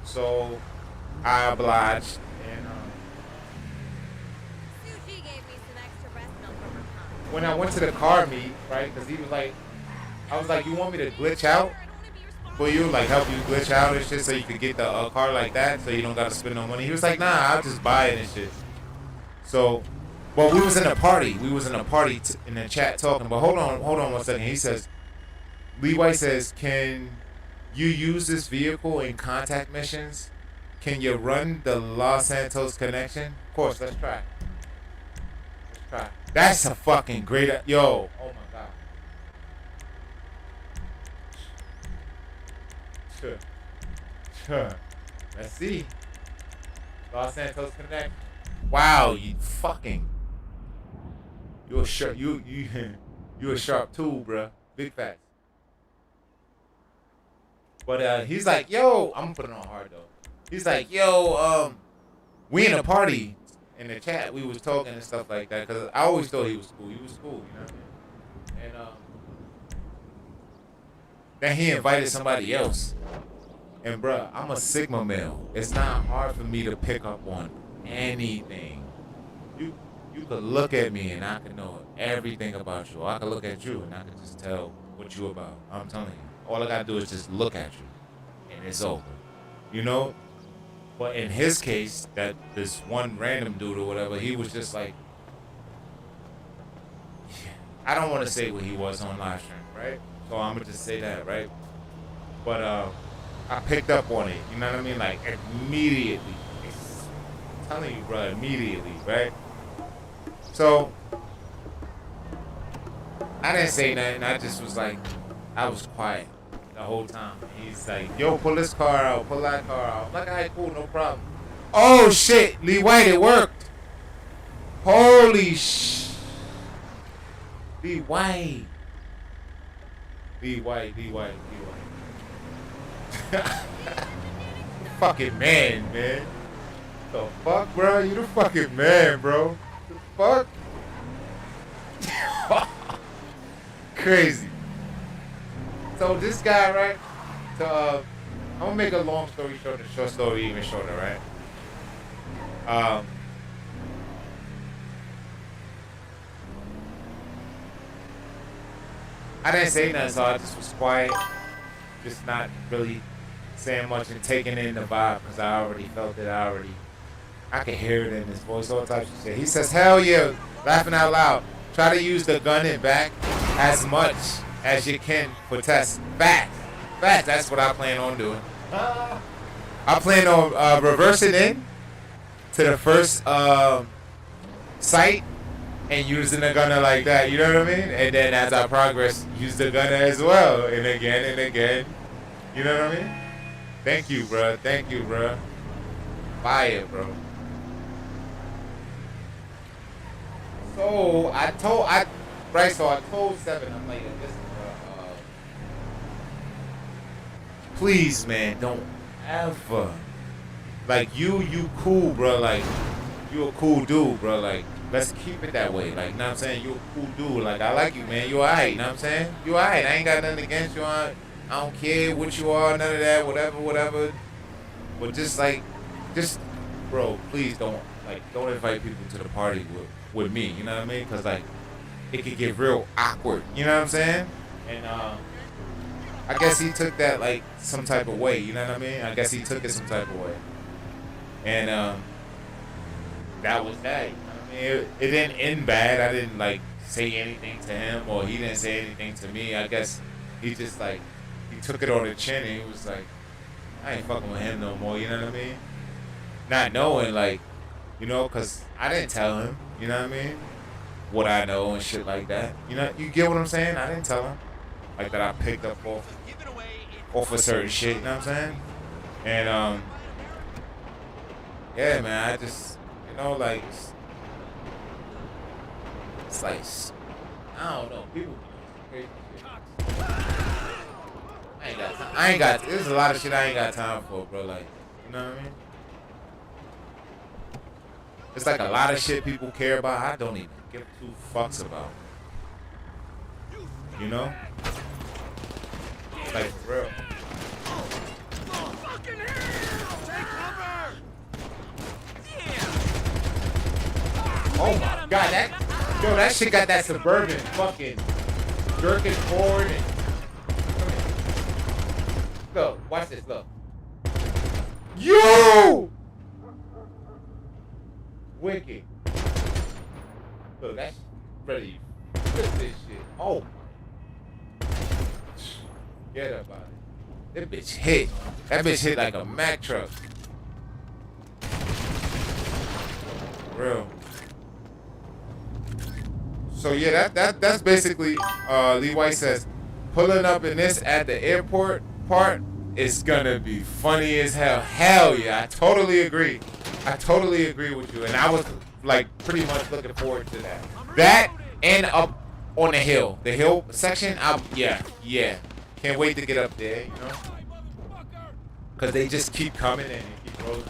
so I obliged. And Sushi gave me some extra breast milk from her pump. when I went to the car meet, right, because he was like, I was like, you want me to glitch out for you, like help you glitch out and shit, so you could get the car like that, so you don't gotta spend no money. He was like, nah, I'll just buy it and shit. So, well, we was in a party. We was in a party in the chat talking. But hold on 1 second. He says. Levi says, can you use this vehicle in contact missions? Can you run the Los Santos connection? Of course, let's try. Let's try. That's a fucking great, yo. Oh my god. Sure. Let's see. Los Santos Connect. Wow, you fucking. You a sharp. You a sharp tool, bruh. Big facts. But he's like, yo, I'm gonna put it on hard though. He's like, yo, we in a party in the chat. We was talking and stuff like that because I always thought he was cool. He was cool, you know what I mean? And then he invited somebody else. And bruh, I'm a Sigma male. It's not hard for me to pick up on anything. You could look at me and I can know everything about you. I can look at you and I can just tell what you about. I'm telling you. All I gotta do is just look at you, and it's over. You know? But in his case, that this one random dude or whatever, he was just like, I don't want to say what he was on live stream, right? So I'm gonna just say that, right? But I picked up on it. You know what I mean? Like immediately. I'm telling you, bro, immediately, right? So I didn't say nothing. I just was like, I was quiet the whole time. He's like, yo, pull this car out, pull that car out. I'm like, all right, cool, no problem. Oh, shit, Lee White, it worked. Holy sh... Lee White. Lee White. Fucking man. The fuck, bro? You the fucking man, bro. The fuck? Crazy. So this guy, right? So I'm gonna make a long story short, a short story even shorter, right? I didn't say nothing, so I just was quiet, just not really saying much and taking in the vibe because I already felt it. I could hear it in his voice, all types of shit. He says, "Hell yeah!" Laughing out loud. Try to use the gun and back as much as you can for tests. Facts. That's what I plan on doing. I plan on reversing in to the first site and using the gunner like that. You know what I mean? And then as I progress, use the gunner as well, and again. You know what I mean? Thank you, bro. Fire, bro. So I told Seven, I'm like, listen, bro, please, man, don't ever, like, you cool, bro, like, you a cool dude, bro, like, let's keep it that way, like, you know what I'm saying, you a cool dude, like, I like you, man, you alright, you know what I'm saying, you alright, I ain't got nothing against you, I don't care what you are, none of that, whatever, but just, bro, please don't invite people to the party with me, you know what I mean? Because, like, it could get real awkward, you know what I'm saying? And, I guess he took that, like, some type of way, you know what I mean? I guess he took it some type of way. And, that was that, you know what I mean? It didn't end bad. I didn't, like, say anything to him, or he didn't say anything to me. I guess he just, like, he took it on the chin, and he was like, I ain't fucking with him no more, you know what I mean? Not knowing, like, you know, because I didn't tell him, you know what I mean? What I know and shit like that. You know, you get what I'm saying? I didn't tell him. Like, that I picked up off of certain shit, you know what I'm saying? And, yeah, man, I just, you know, like, it's like, I don't know, people crazy shit. I ain't got, there's a lot of shit I ain't got time for, bro, like, you know what I mean? It's like a lot of shit people care about, I don't even give two fucks about. You know? Like, for real. Oh my god, that shit got that suburban fucking jerking forward and. Look, watch this, look. Yo! Wicked. Look, that's ready. Look at this shit. Oh. Get up out of it. That bitch hit. That bitch hit like a Mack truck. Real. So yeah, that's basically Lee White says pulling up in this at the airport part it's gonna be funny as hell. Hell yeah, I totally agree. I totally agree with you, and I was like pretty much looking forward to that. That and up on the hill section. Yeah. Can't wait to get up there, you know, cause they just keep coming and keep rolling.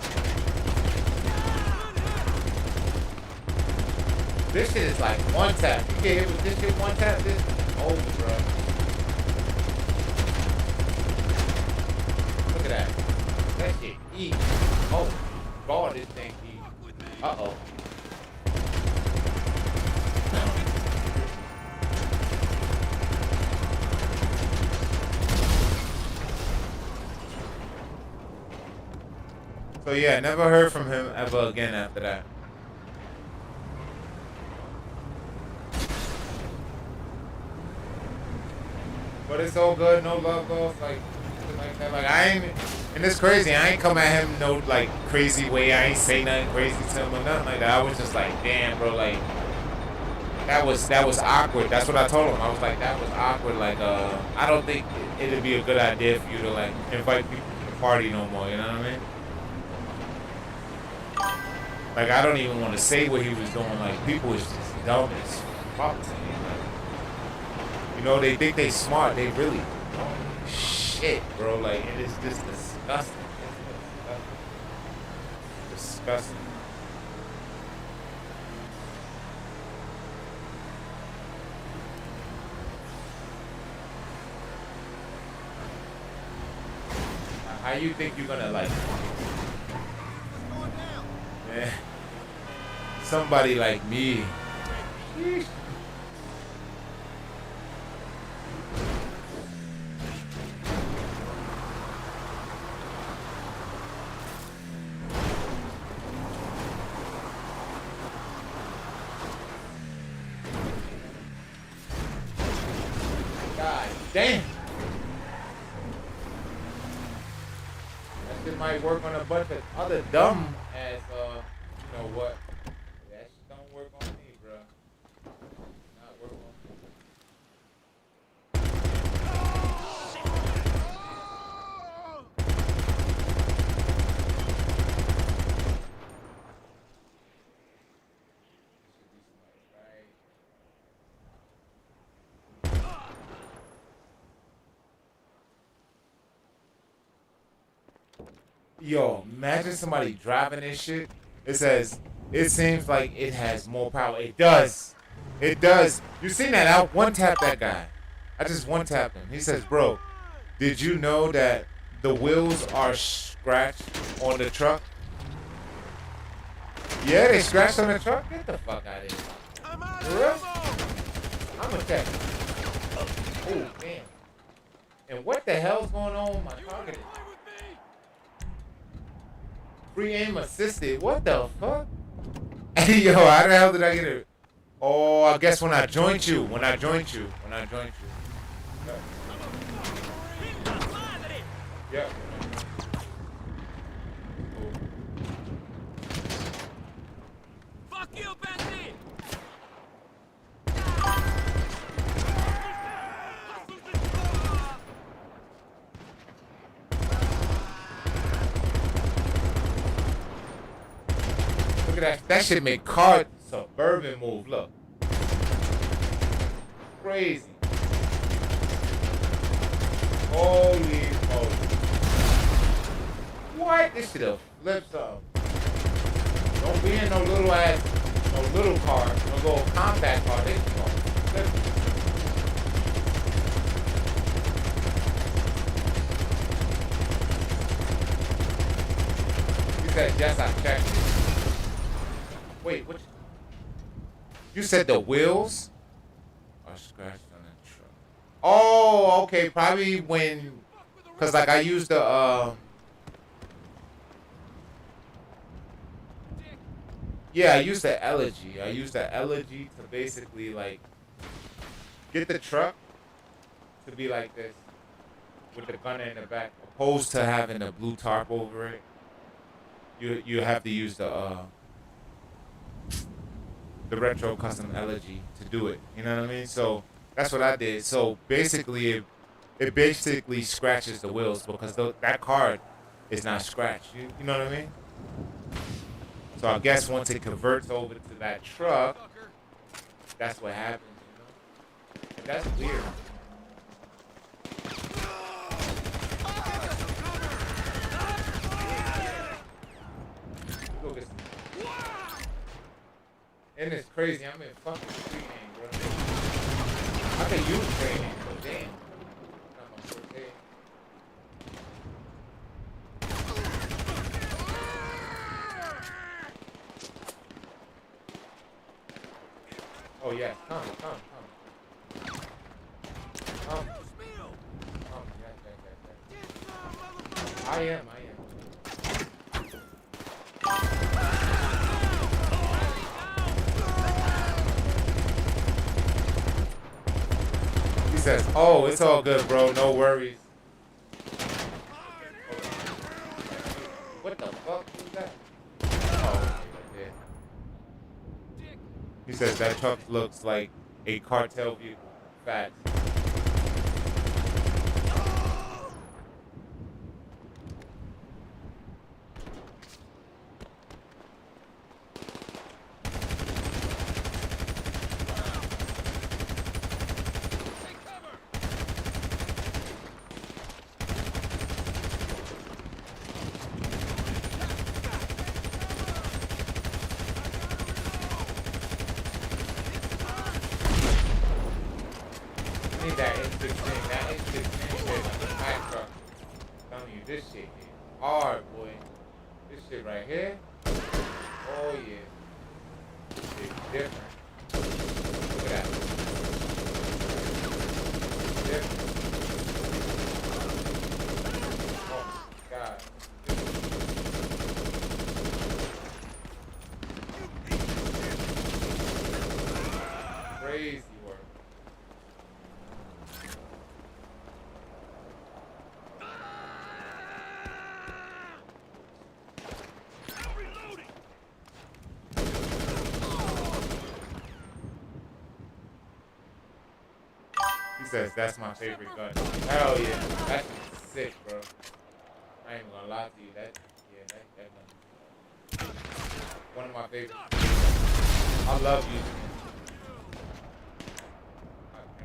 This shit is like one tap. You get hit with this shit one tap. This is over, bro. Look at that. That shit eat. Oh, God, this thing eat. Uh-oh. So yeah, never heard from him ever again after that. But it's all good, no love lost, like that. Like I ain't, and it's crazy. I ain't come at him no like crazy way. I ain't say nothing crazy to him or nothing like that. I was just like, damn, bro, like that was awkward. That's what I told him. I was like, that was awkward. Like I don't think it'd be a good idea for you to like invite people to the party no more. You know what I mean? Like I don't even want to say what he was doing. Like people was just dumb as fuck to me. Like, you know, they think they smart. They really don't. Shit, bro. Like it is just disgusting. It's disgusting. How you think you're gonna like? Man, somebody like me. Sheesh. God damn. That shit might work on a bunch of other dumb ass you know what? That shit don't work on me, bro. Not work on me. Yo, imagine somebody driving this shit. It says, it seems like it has more power. It does. It does. You seen that? I one tap that guy. I just one tapped him. He says, bro, did you know that the wheels are scratched on the truck? Yeah, they scratched on the truck? Get the fuck out of here. For real? I'm gonna check. Oh, damn. And what the hell's going on with my target? Free aim assisted. What the fuck? Hey, yo, how the hell did I get it? Oh, I guess when I joined you. When I joined you. Yep. Fuck you, bandit! Look at that. That shit make car suburban move. Look. Crazy. Holy moly. What? This shit'll flip some. Don't be in no little car. No little compact car. This is gonna flip. You said yes, I checked it. Wait, what? You said the wheels are scratched on the truck. Oh, okay. Probably when, cause like I used the yeah, I used the elegy. I used the elegy to basically like get the truck to be like this with the gunner in the back, opposed to having the blue tarp over it. You have to use the retro custom elegy to do it. You know what I mean? So that's what I did. So basically, it basically scratches the wheels because that card is not scratched. You know what I mean? So I guess once it converts over to that truck, that's what happens, you know? But that's weird. Go get some. And it's crazy. I'm in fucking street game, bro. I can use training, but damn. Not my first day. Oh yeah, come. Come. Yes. I am. He says, oh, it's all good, bro. No worries. What the fuck was that? Oh, yeah. He says that truck looks like a cartel vehicle. Facts. This shit is hard, boy. This shit right here. Oh yeah. This shit's different. Look at that. Different. Oh my god. Crazy work. He says that's my favorite gun. Hell yeah, that's sick, bro. I ain't gonna lie to you. That gun. One of my favorites. I love using it.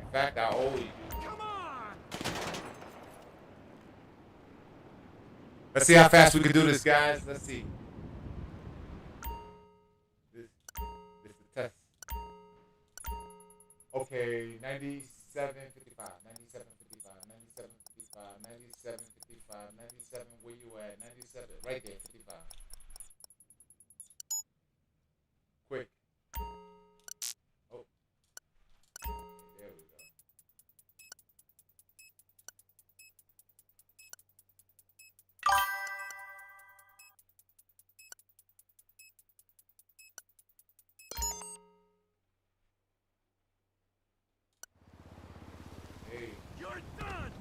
In fact, I always use it. Let's see how fast we can do this, guys. Let's see. This is the test. Okay, 97, 55, 97, 55, 97, 55, 97, 55, 97, where you at? 97, right there, 55. Quick. Oh. There we go. Hey. You're done!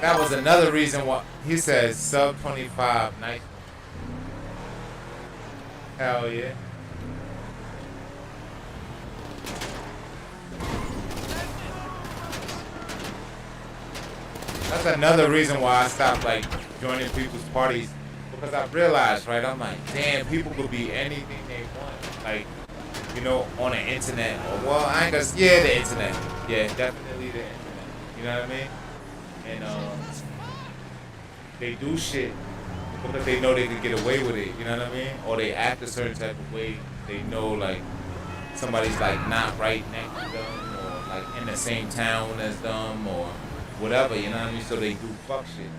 That was another reason why he says sub 25. Nice. Hell yeah. That's another reason why I stopped like joining people's parties, because I realized, right? I'm like, damn, people could be anything they want, like, you know, on the internet. Or, well, I ain't gonna. Yeah, the internet. Yeah, definitely the internet. You know what I mean? And they do shit because they know they can get away with it, you know what I mean? Or they act a certain type of way. They know like somebody's like not right next to them, or like in the same town as them, or whatever, you know what I mean? So they do fuck shit.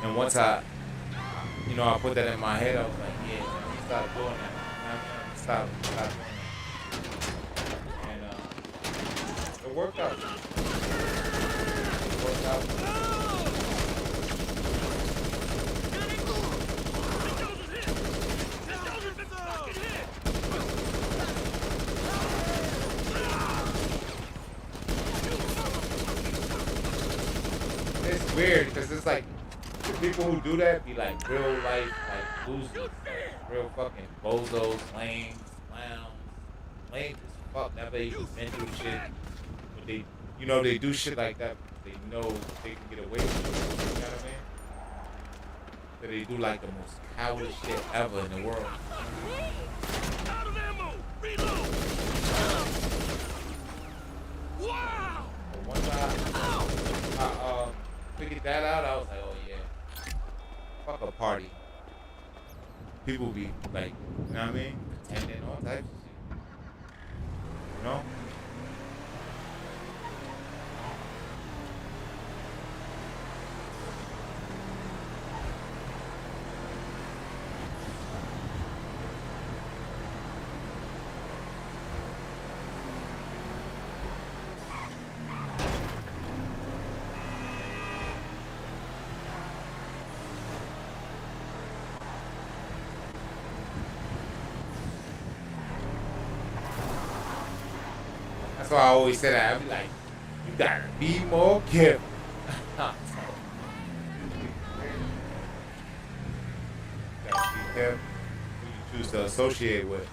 And once I put that in my head, I was like, yeah, let me stop doing that. Stop doing that. And It worked out. It worked out. It's weird because it's like the people who do that be like real life like losers, like real fucking bozos, lames, clowns, lame as fuck. Never even been through shit, but they, you know, they do shit like that. They know they can get away with it. You know what I mean? So they do like the most cowardly shit ever in the world. Out of ammo! Reload! Wow! But one time, I figured that out. I was like, oh yeah, fuck a party. People be like, you know what I mean? Pretending all types of shit. You know? That's why I always say that. I be like, you gotta be more careful. You gotta be careful who you choose to associate with.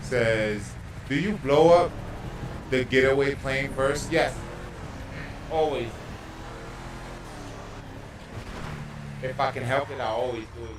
Says, do you blow up the getaway plane first? Yes. Always. If I can help it, I always do it, you know?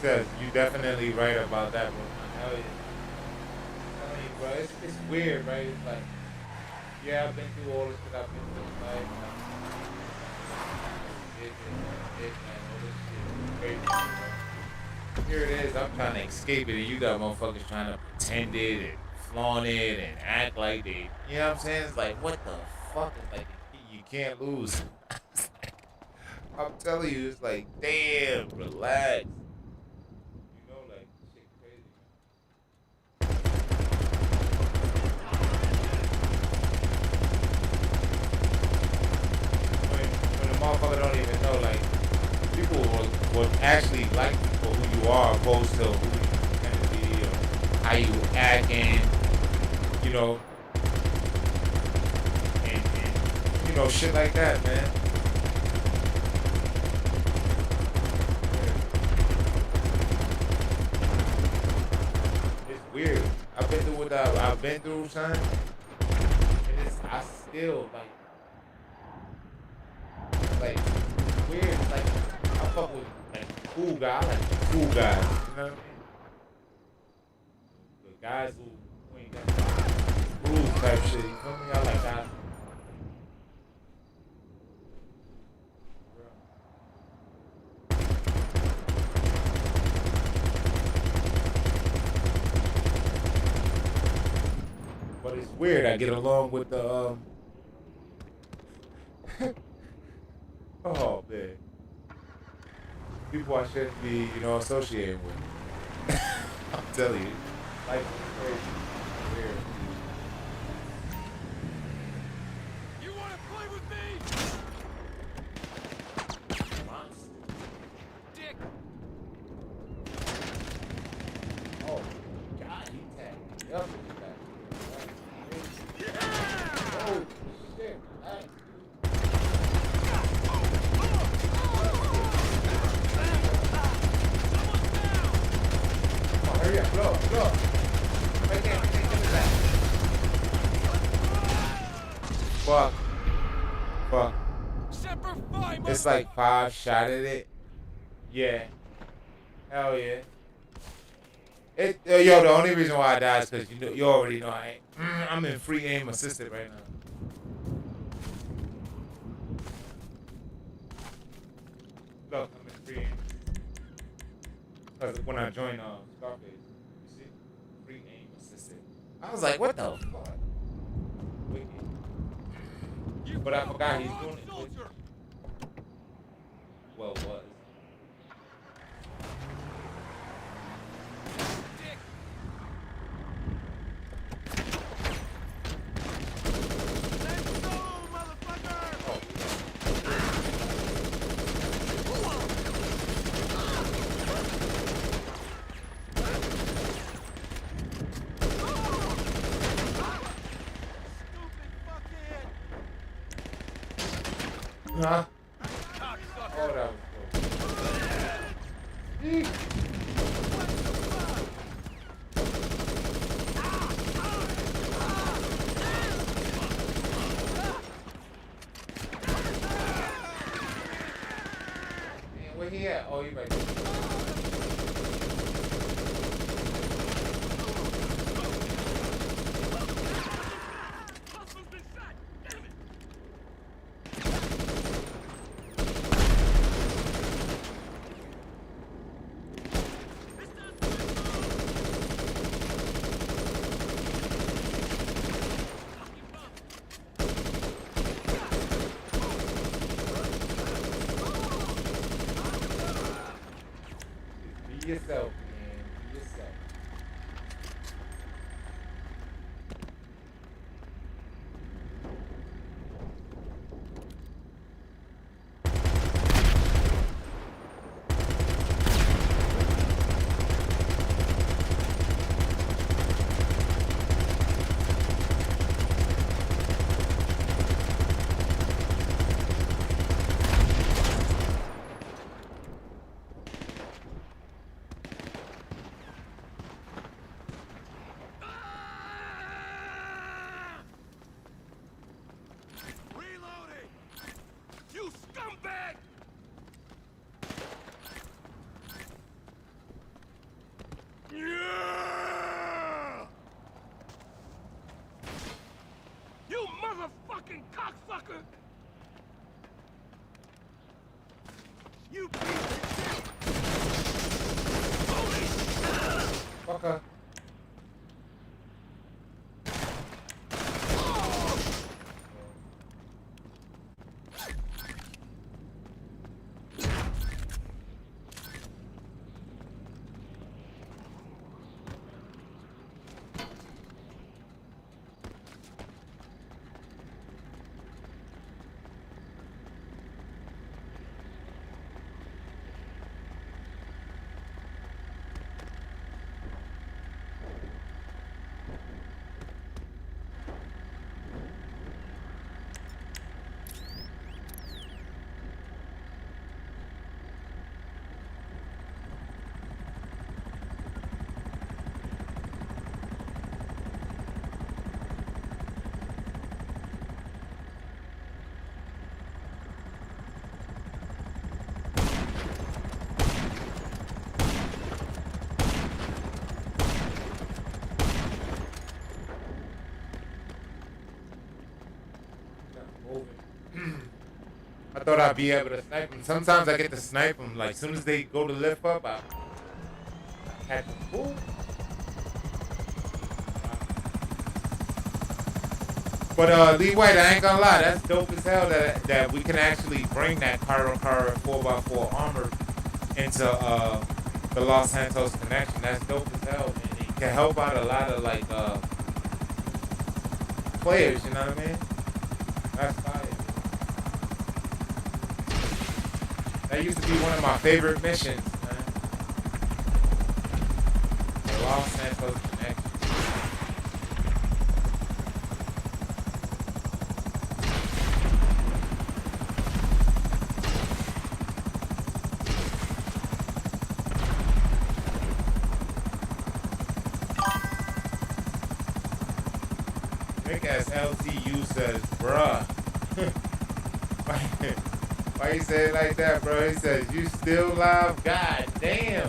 Says you definitely right about that, bro. Hell yeah. I'm telling you, bro, it's weird, right? It's like, yeah, I've been through all the shit I've been through in life. All this shit, crazy. Here it is, I'm trying to escape it, and you got motherfuckers trying to pretend it and flaunt it and act like they, you know what I'm saying? It's like, what the fuck? It's like, you can't lose. I'm telling you, it's like, damn, relax. Motherfucker don't even know, like, people will actually like you for who you are opposed to who you tend to be or how you acting, you know, and you know, shit like that, man. It's weird. I've been through what I've been through, son, and I still, like weird. It's like I fuck with like cool guys. I like cool guys. You know what I mean? The guys who ain't got rules type shit. You feel me? I like guys. But it's weird. I get along with the oh man, people I shouldn't be, you know, associating with. I'm telling you, life is crazy, weird. You wanna play with me? Monster. Dick! Oh God, he tagged me up with that. Oh shit, nice. Hurry up, blow. Right there, give me that. Fuck. Semper Fi, Damn. It's like 5 shot at it. Yeah. Hell yeah. Yo, the only reason why I died is because you already know I'm in free aim assisted right now. Look, I'm in free aim. Because when I joined Scarface, you see? Free aim assisted. I was like, what the fuck? Wicked. But I forgot he's doing it. Well, was. Huh? Oh, that was cool. Man, where he at? Oh, he right there. Be yourself, man. Be yourself. Motherfucking cocksucker! You piece of shit! Holy Fucker. I thought I'd be able to snipe them. Sometimes I get to snipe them. Like, as soon as they go to lift up, I catch them. Ooh. But Lee White, I ain't gonna lie, that's dope as hell that we can actually bring that Pyro Car 4x4 armor into the Los Santos connection. That's dope as hell, man. It can help out a lot of like players, you know what I mean? That's fire. That used to be one of my favorite missions, man. The Los Santos connection. Big ass LTU says, bruh. Why you say it like that, bro? He says, you still live? God damn.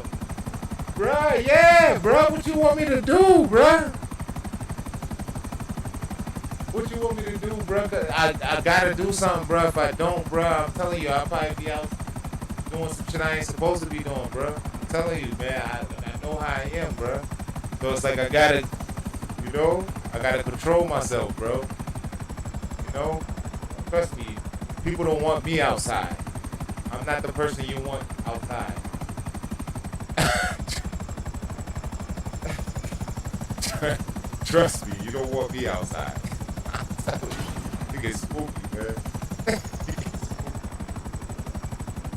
Bruh, yeah, bruh. What you want me to do, bruh? What you want me to do, bruh? 'Cause I gotta do something, bruh. If I don't, bruh, I'm telling you, I'll probably be out doing some shit I ain't supposed to be doing, bruh. I'm telling you, man. I know how I am, bruh. So it's like I gotta, you know, I gotta control myself, bro. You know? Trust me, people don't want me outside. I'm not the person you want outside. Trust me, you don't want me outside. You get spooky, man.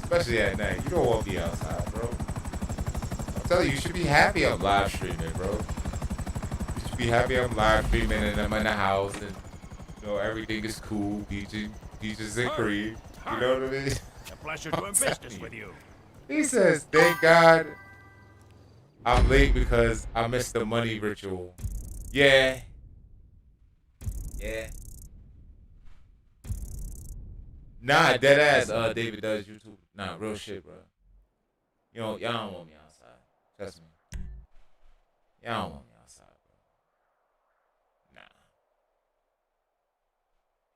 Especially at night. You don't want me outside, bro. I'm telling you, you should be happy I'm live streaming, bro. You should be happy I'm live streaming and I'm in the house and you know everything is cool, peaches and cream. You know what I mean? A pleasure doing business with you. He says, thank God I'm late because I missed the money ritual. Yeah. Yeah. Nah, dead ass, David does YouTube. Nah, real shit, bro. You know, y'all don't want me outside. Trust me. Y'all don't want me outside, bro. Nah.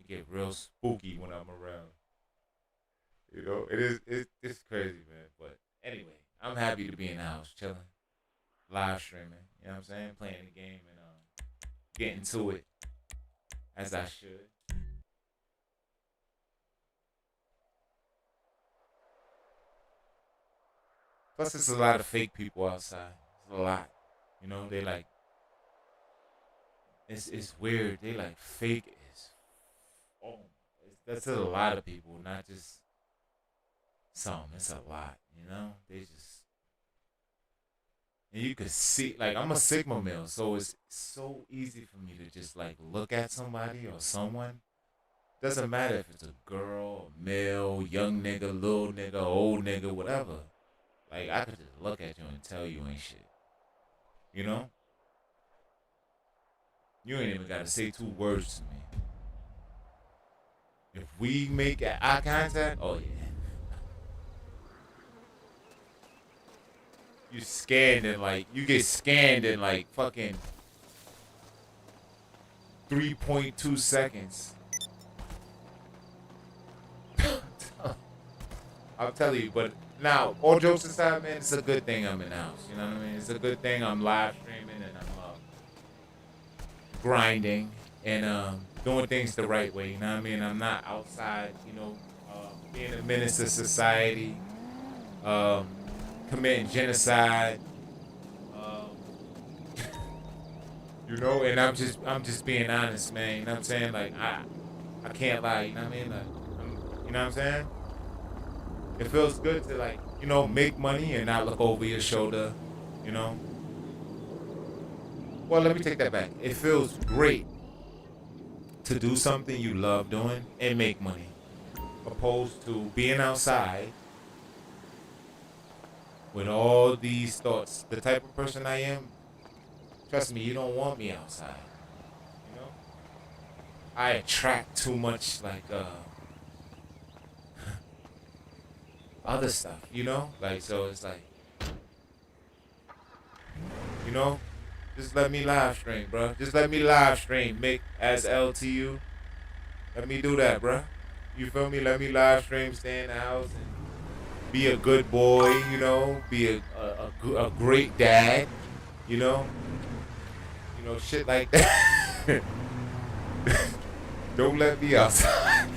You get real spooky when I'm around. You know, it's crazy, man. But anyway, I'm happy to be in the house, chilling, live streaming. You know what I'm saying? Playing the game and getting to it as I should. Plus, there's a lot of fake people outside. There's a lot. You know, they like, it's weird. They like fake as, that's a lot of people, not just some. It's a lot, you know? They just, and you could see, like, I'm a Sigma male, so it's so easy for me to just, like, look at somebody or someone. Doesn't matter if it's a girl, a male, young nigga, little nigga, old nigga, whatever. Like, I could just look at you and tell you ain't shit. You know? You ain't even got to say 2 words to me. If we make eye contact, oh, yeah. You get scanned in, like, fucking 3.2 seconds. I'll tell you, but now, all jokes aside, man, it's a good thing I'm in the house. You know what I mean? It's a good thing I'm live streaming and I'm grinding and doing things the right way. You know what I mean? I'm not outside, you know, being a menace to society, committing genocide. You know, and I'm just being honest, man. You know what I'm saying? Like I can't lie. You know what I mean? Like, you know what I'm saying? It feels good to, like, you know, make money and not look over your shoulder, you know? Well, let me take that back. It feels great to do something you love doing and make money, opposed to being outside with all these thoughts. The type of person I am, trust me, you don't want me outside, you know? I attract too much, like, other stuff, you know? Like, so it's like, you know, just let me live stream, bro. Just let me live stream, make as LTU. Let me do that, bro. You feel me? Let me live stream, stay in the house, and be a good boy, you know? Be a great dad, you know? You know, shit like that. Don't let me outside.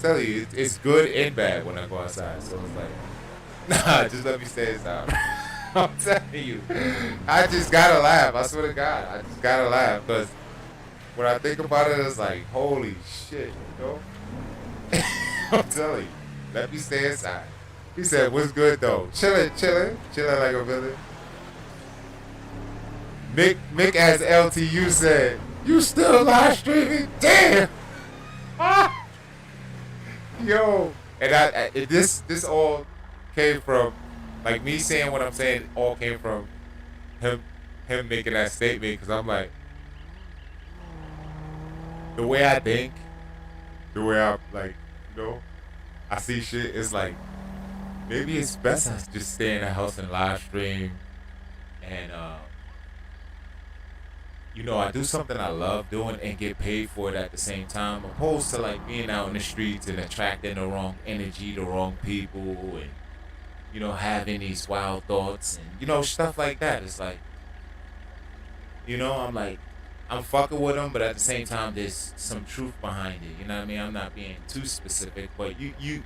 Tell you, it's good and bad when I go outside. So it's like, nah, just let me stay inside. I'm telling you, I just gotta laugh. I swear to God, I just gotta laugh because when I think about it, it's like, holy shit, you know? I'm telling you, let me stay inside. He said, what's good though? Chilling like a villain. Mick as LTU said, you still live streaming? Damn! Ah! Yo, and this all came from, like, me saying what I'm saying. All came from him making that statement, because I'm like, the way I think, the way I like, I see shit. It's like maybe it's best I just stay in the house and live stream, and I do something I love doing and get paid for it at the same time, opposed to like being out in the streets and attracting the wrong energy, the wrong people, and having these wild thoughts and stuff like that. It's like, I'm like, I'm fucking with them, but at the same time, there's some truth behind it. You know what I mean? I'm not being too specific, but if you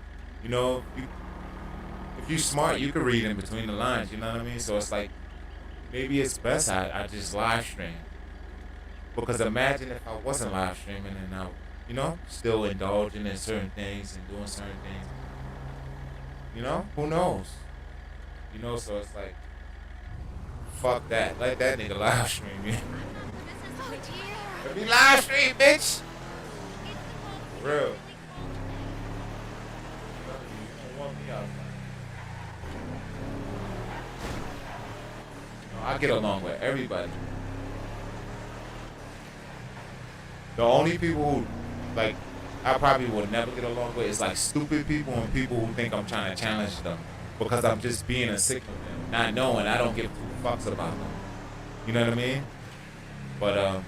smart, you can read in between the lines. You know what I mean? So it's like maybe it's best I just live stream, because imagine if I wasn't live streaming and I, still indulging in certain things and doing certain things. Who knows? So it's like, fuck that. Let that nigga live stream, yeah. Oh dear. Let me live stream, bitch. For real. You don't want me out, I get along with everybody. The only people who, like, I probably would never get along with is like stupid people and people who think I'm trying to challenge them because I'm just being a sick with them, not knowing I don't give two fucks about them. You know what I mean? But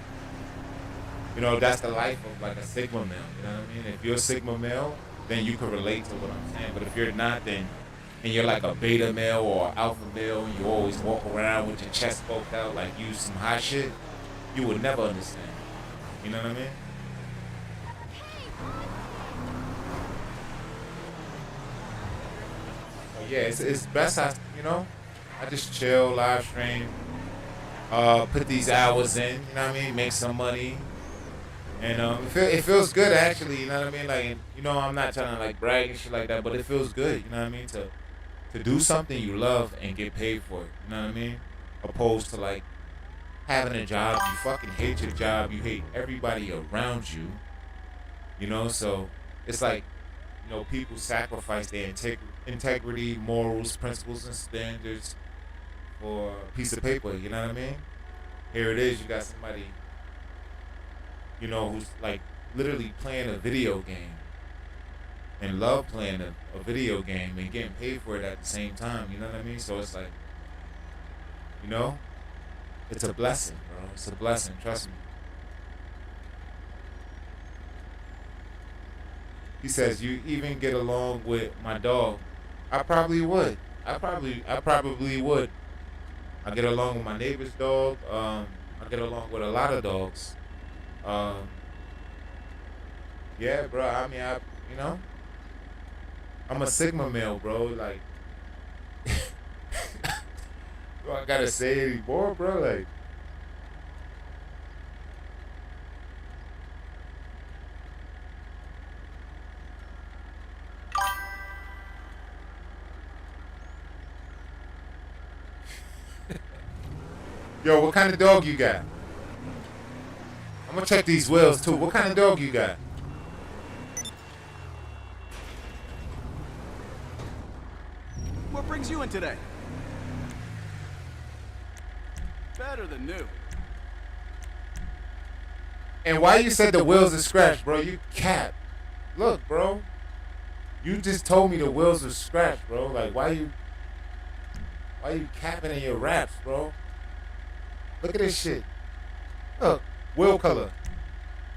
that's the life of like a Sigma male. You know what I mean? If you're a Sigma male, then you can relate to what I'm saying. But if you're not, then and you're like a beta male or alpha male, and you always walk around with your chest poked out like you some hot shit, you would never understand. You know what I mean? But yeah, it's best I just chill, live stream, put these hours in, you know what I mean, make some money. And it feels good actually, you know what I mean? Like, I'm not trying to like brag and shit like that, but it feels good, you know what I mean? To do something you love and get paid for it, you know what I mean? Opposed to like having a job, you fucking hate your job, you hate everybody around you, so it's like, people sacrifice their integrity, morals, principles, and standards for a piece of paper, you know what I mean? Here it is, you got somebody, who's like literally playing a video game and love playing a video game and getting paid for it at the same time, you know what I mean? So it's like, it's a blessing, bro. It's a blessing, trust me. He says, you even get along with my dog. I probably would. I probably would. I get along with my neighbor's dog. I get along with a lot of dogs. Yeah, bro. I mean, I'm a Sigma male, bro. Like, bro, I gotta say it anymore, bro. Like, yo, what kind of dog you got? I'm gonna check these wheels too. What kind of dog you got? What brings you in today? Better than new. And why you said the wheels are scratched, bro? You cap. Look, bro. You just told me the wheels are scratched, bro. Like, why you capping in your raps, bro? Look at this shit. Look, wheel color.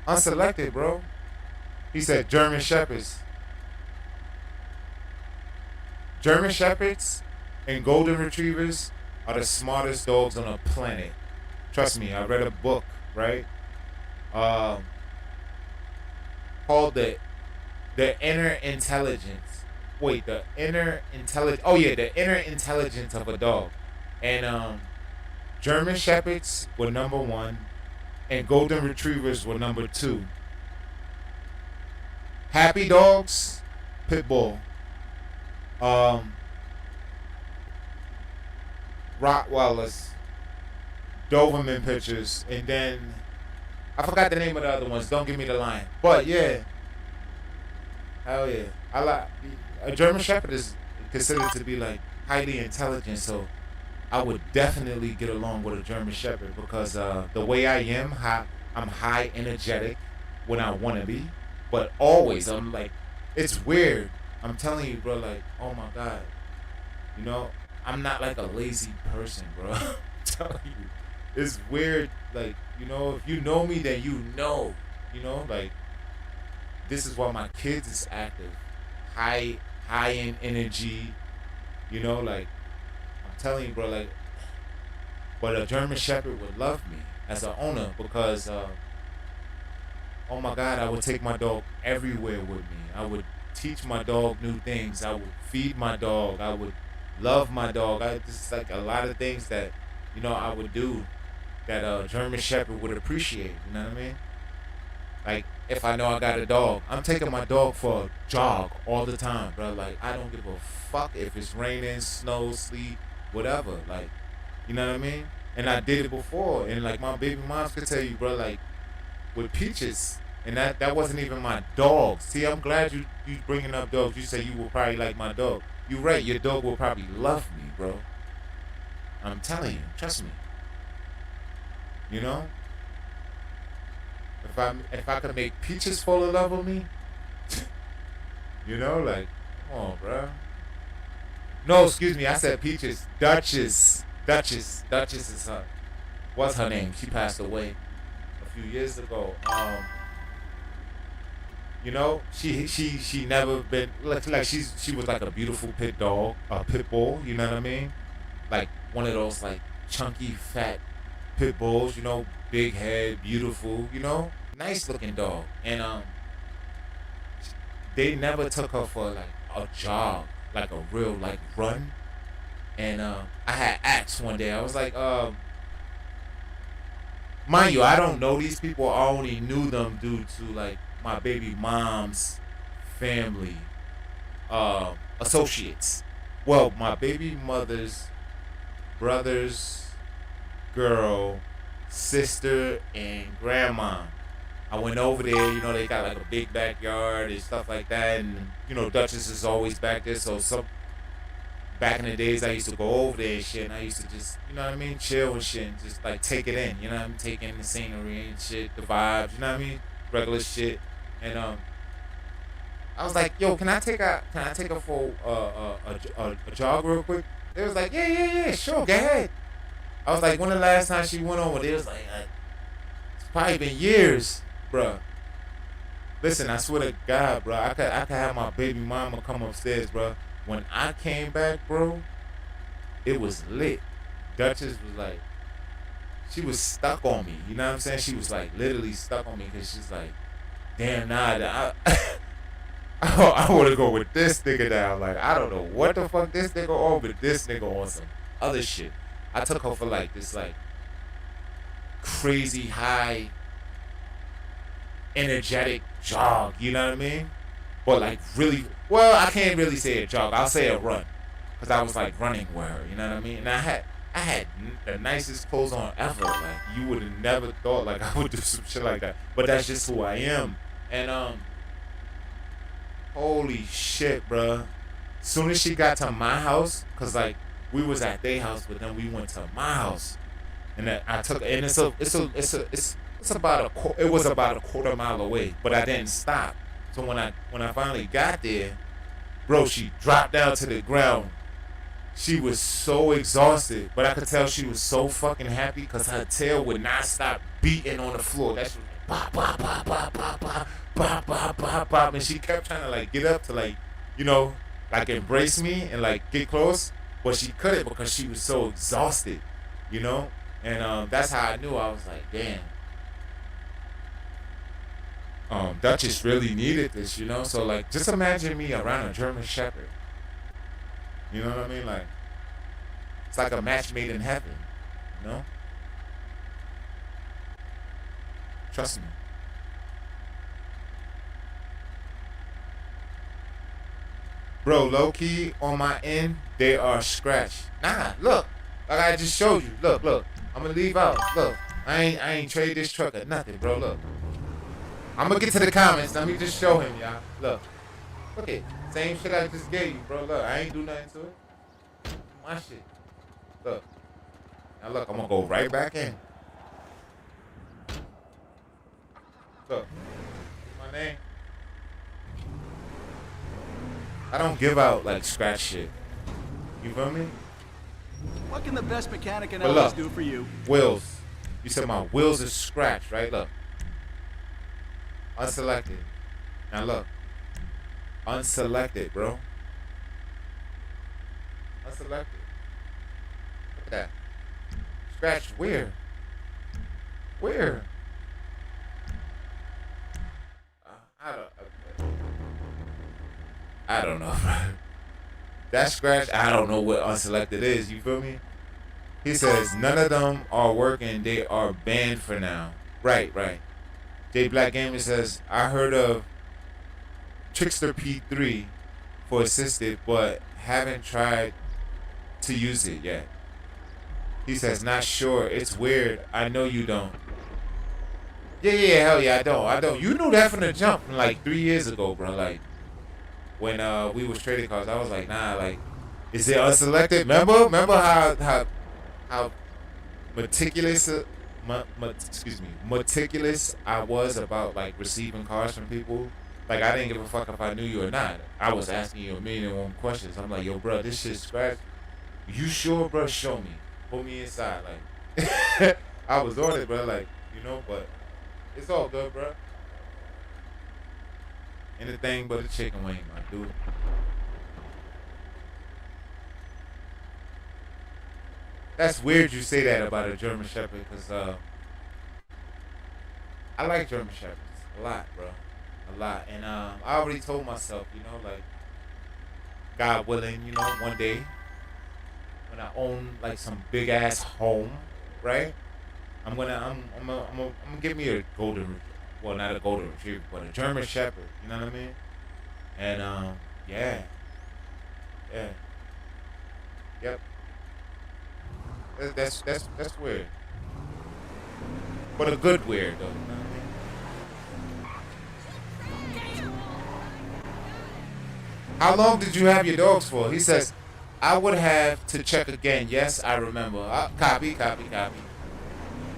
Unselected, bro. He said German Shepherds. German Shepherds and Golden Retrievers are the smartest dogs on the planet. Trust me, I read a book, right? Called the Inner Intelligence. Wait, the Inner Intelligence. Oh yeah, the Inner Intelligence of a Dog. And German Shepherds were number 1, and Golden Retrievers were number 2. Happy dogs, Pit Bull. Rottweilers, Doberman pictures, and then I forgot the name of the other ones. Don't give me the line. But yeah, hell yeah, I like a German Shepherd is considered to be like highly intelligent, so I would definitely get along with a German Shepherd because the way I am, I'm high energetic when I want to be, But always, I'm like, it's weird. I'm telling you, bro, like, oh my God. You know, I'm not like a lazy person, bro. I'm telling you. It's weird, like, you know, if you know me, then you know, like, this is why my kids is active. High in energy, like, I'm telling you, bro, like, but a German Shepherd would love me as an owner because, oh my God, I would take my dog everywhere with me. I would teach my dog new things. I would feed my dog. I would love my dog. Just like a lot of things that, I would do that a German Shepherd would appreciate. You know what I mean? Like, if I know I got a dog, I'm taking my dog for a jog all the time, bro. Like, I don't give a fuck if it's raining, snow, sleet, whatever. Like, you know what I mean? And I did it before. And, like, my baby moms could tell you, bro, like, with Peaches, and that wasn't even my dog. See, I'm glad you bringing up dogs. You say you will probably like my dog. You're right. Your dog will probably love me, bro. I'm telling you. Trust me. You know? If I could make Peaches fall in love with me, like, come on, bro. No, excuse me. I said Peaches. Duchess is her. What's her name? She passed away a few years ago. She never been like she was like a beautiful pit bull, you know what I mean? Like one of those like chunky fat pit bulls, big head, beautiful, nice looking dog. And they never took her for like a jog, like a real like run. And I had asked one day, I was like, mind you, I don't know these people. I only knew them due to like my baby mom's family, associates. Well, my baby mother's brother's girl, sister, and grandma. I went over there, they got like a big backyard and stuff like that. And, Duchess is always back there. So back in the days, I used to go over there and shit, and I used to just, chill and shit, and just like take it in, take in the scenery and shit, the vibes, regular shit. And I was like, yo, can I take her for a jog real quick? They was like, yeah, sure, go ahead. I was like, when the last time she went over? They was like, it's probably been years, bruh. Listen, I swear to God, bro, I could have my baby mama come upstairs, bro. When I came back, bro, it was lit. Duchess was like, she was stuck on me. You know what I'm saying? She was like literally stuck on me because she's like, damn, nah, I want to go with this nigga now. Like, I don't know what the fuck this nigga on, but this nigga on some other shit. I took her for like this like crazy high energetic jog, you know what I mean? But like really, well, I can't really say a jog. I'll say a run, cause I was like running with her, you know what I mean? And I had the nicest clothes on ever. Like you would have never thought like I would do some shit like that. But that's just who I am. And holy shit, bruh. Soon as she got to my house, cause like we was at their house, but then we went to my house, and then I took, and it was about a quarter mile away, but I didn't stop. So when I finally got there, bro, she dropped down to the ground. She was so exhausted, but I could tell she was so fucking happy because her tail would not stop beating on the floor. That shit was like, pop, pop, pop, pop, pop, pop, pop, pop, pop, and she kept trying to like get up to like, like embrace me and like get close, but she couldn't because she was so exhausted, and that's how I knew. I was like, damn. Duchess really needed this, so like just imagine me around a German Shepherd. You know what I mean? Like it's like a match made in heaven, Trust me. Bro, low key on my end, they are scratched. Nah, look, like I just showed you. Look, I'm gonna leave out. Look, I ain't trade this truck or nothing, bro. Look. I'm gonna get to the comments. Let me just show him, y'all. Look it. Same shit I just gave you, bro. Look, I ain't do nothing to it. My shit. Look. Now look, I'm gonna go right back in. Look. My name. I don't give out like scratch shit. You feel me? What can the best mechanic in But LA look, do for you? wheels. You said my wheels are scratched, right? Look. Unselected. Now look. Unselected, bro. Unselected. Look at that. Scratched where? Where? I don't know. That scratch, I don't know what unselected is. You feel me? He says none of them are working. They are banned for now. Right. J Black Gamer says I heard of Trickster P3 for assisted, but haven't tried to use it yet. He says not sure. It's weird. I know you don't. Yeah, hell yeah, I don't. You knew that from the jump from like 3 years ago, bro. Like when we was trading cards, I was like, nah, like, is it unselected? Remember how meticulous meticulous I was about like receiving cards from people. Like I didn't give a fuck if I knew you or not. I was asking you 1,000,001 questions. I'm like, yo, bro, this shit scratched. You sure, bro? Show me. Put me inside. Like I was on it, bro. Like, you know, but it's all good, bro. Anything but a chicken wing, my dude. That's weird you say that about a German Shepherd, because I like German Shepherds a lot, bro. A lot. And I already told myself, you know, like, God willing, you know, one day when I own like some big ass home, right? I'm gonna give me a golden, well, not a golden retriever, but a German Shepherd. You know what I mean? And yeah, yep. That's weird, but a good weird though. You know what I mean? How long did you have your dogs for? He says, I would have to check again. Yes, I remember. Copy.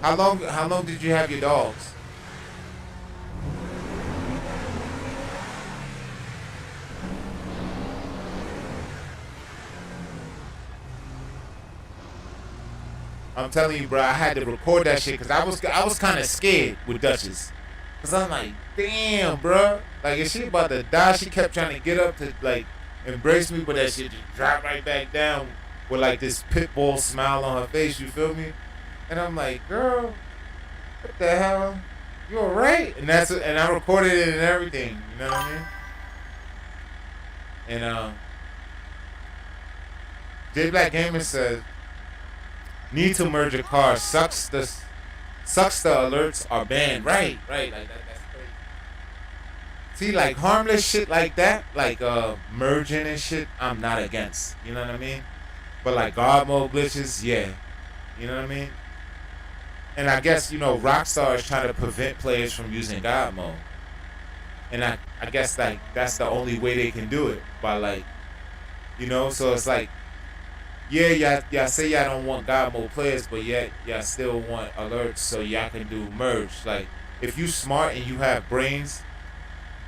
How long did you have your dogs? I'm telling you, bro, I had to record that shit because I was kind of scared with Duchess. Because I'm like, damn, bro. Like, if she about to die, she kept trying to get up to, like, embrace me, but that shit just dropped right back down with, like, this pit bull smile on her face, you feel me? And I'm like, girl, what the hell? You alright? And I recorded it and everything, you know what I mean? And, J Black Gamer says, need to merge a car. Sucks the alerts are banned. Right. Like that's crazy. See, like harmless shit like that, like merging and shit, I'm not against. You know what I mean? But like God mode glitches, yeah. You know what I mean? And I guess, you know, Rockstar is trying to prevent players from using God mode. And I guess like that's the only way they can do it, by like, you know, so it's like, yeah, y'all say y'all don't want God mode players, but yet y'all still want alerts so y'all can do merge. Like, if you smart and you have brains,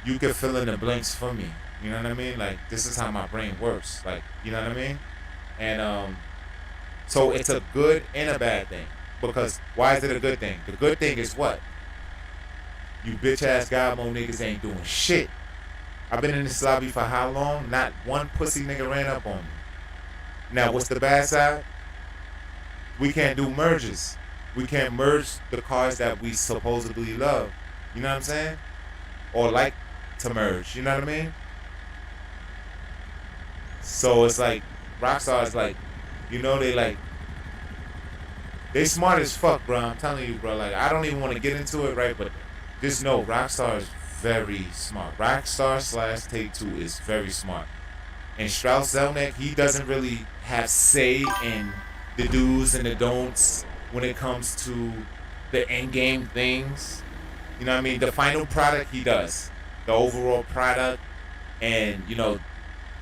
you can fill in the blanks for me. You know what I mean? Like, this is how my brain works. Like, you know what I mean? And so it's a good and a bad thing. Because why is it a good thing? The good thing is what? You bitch ass God mode niggas ain't doing shit. I've been in this lobby for how long? Not one pussy nigga ran up on me. Now, what's the bad side? We can't do merges. We can't merge the cars that we supposedly love. You know what I'm saying? Or like to merge. You know what I mean? So it's like, Rockstar is like, you know, they smart as fuck, bro. I'm telling you, bro. Like, I don't even want to get into it, right? But just know, Rockstar is very smart. Rockstar / Take-Two is very smart. And Strauss Zelnick, he doesn't really have say in the do's and the don'ts when it comes to the end-game things. You know what I mean? The final product, he does. The overall product and, you know,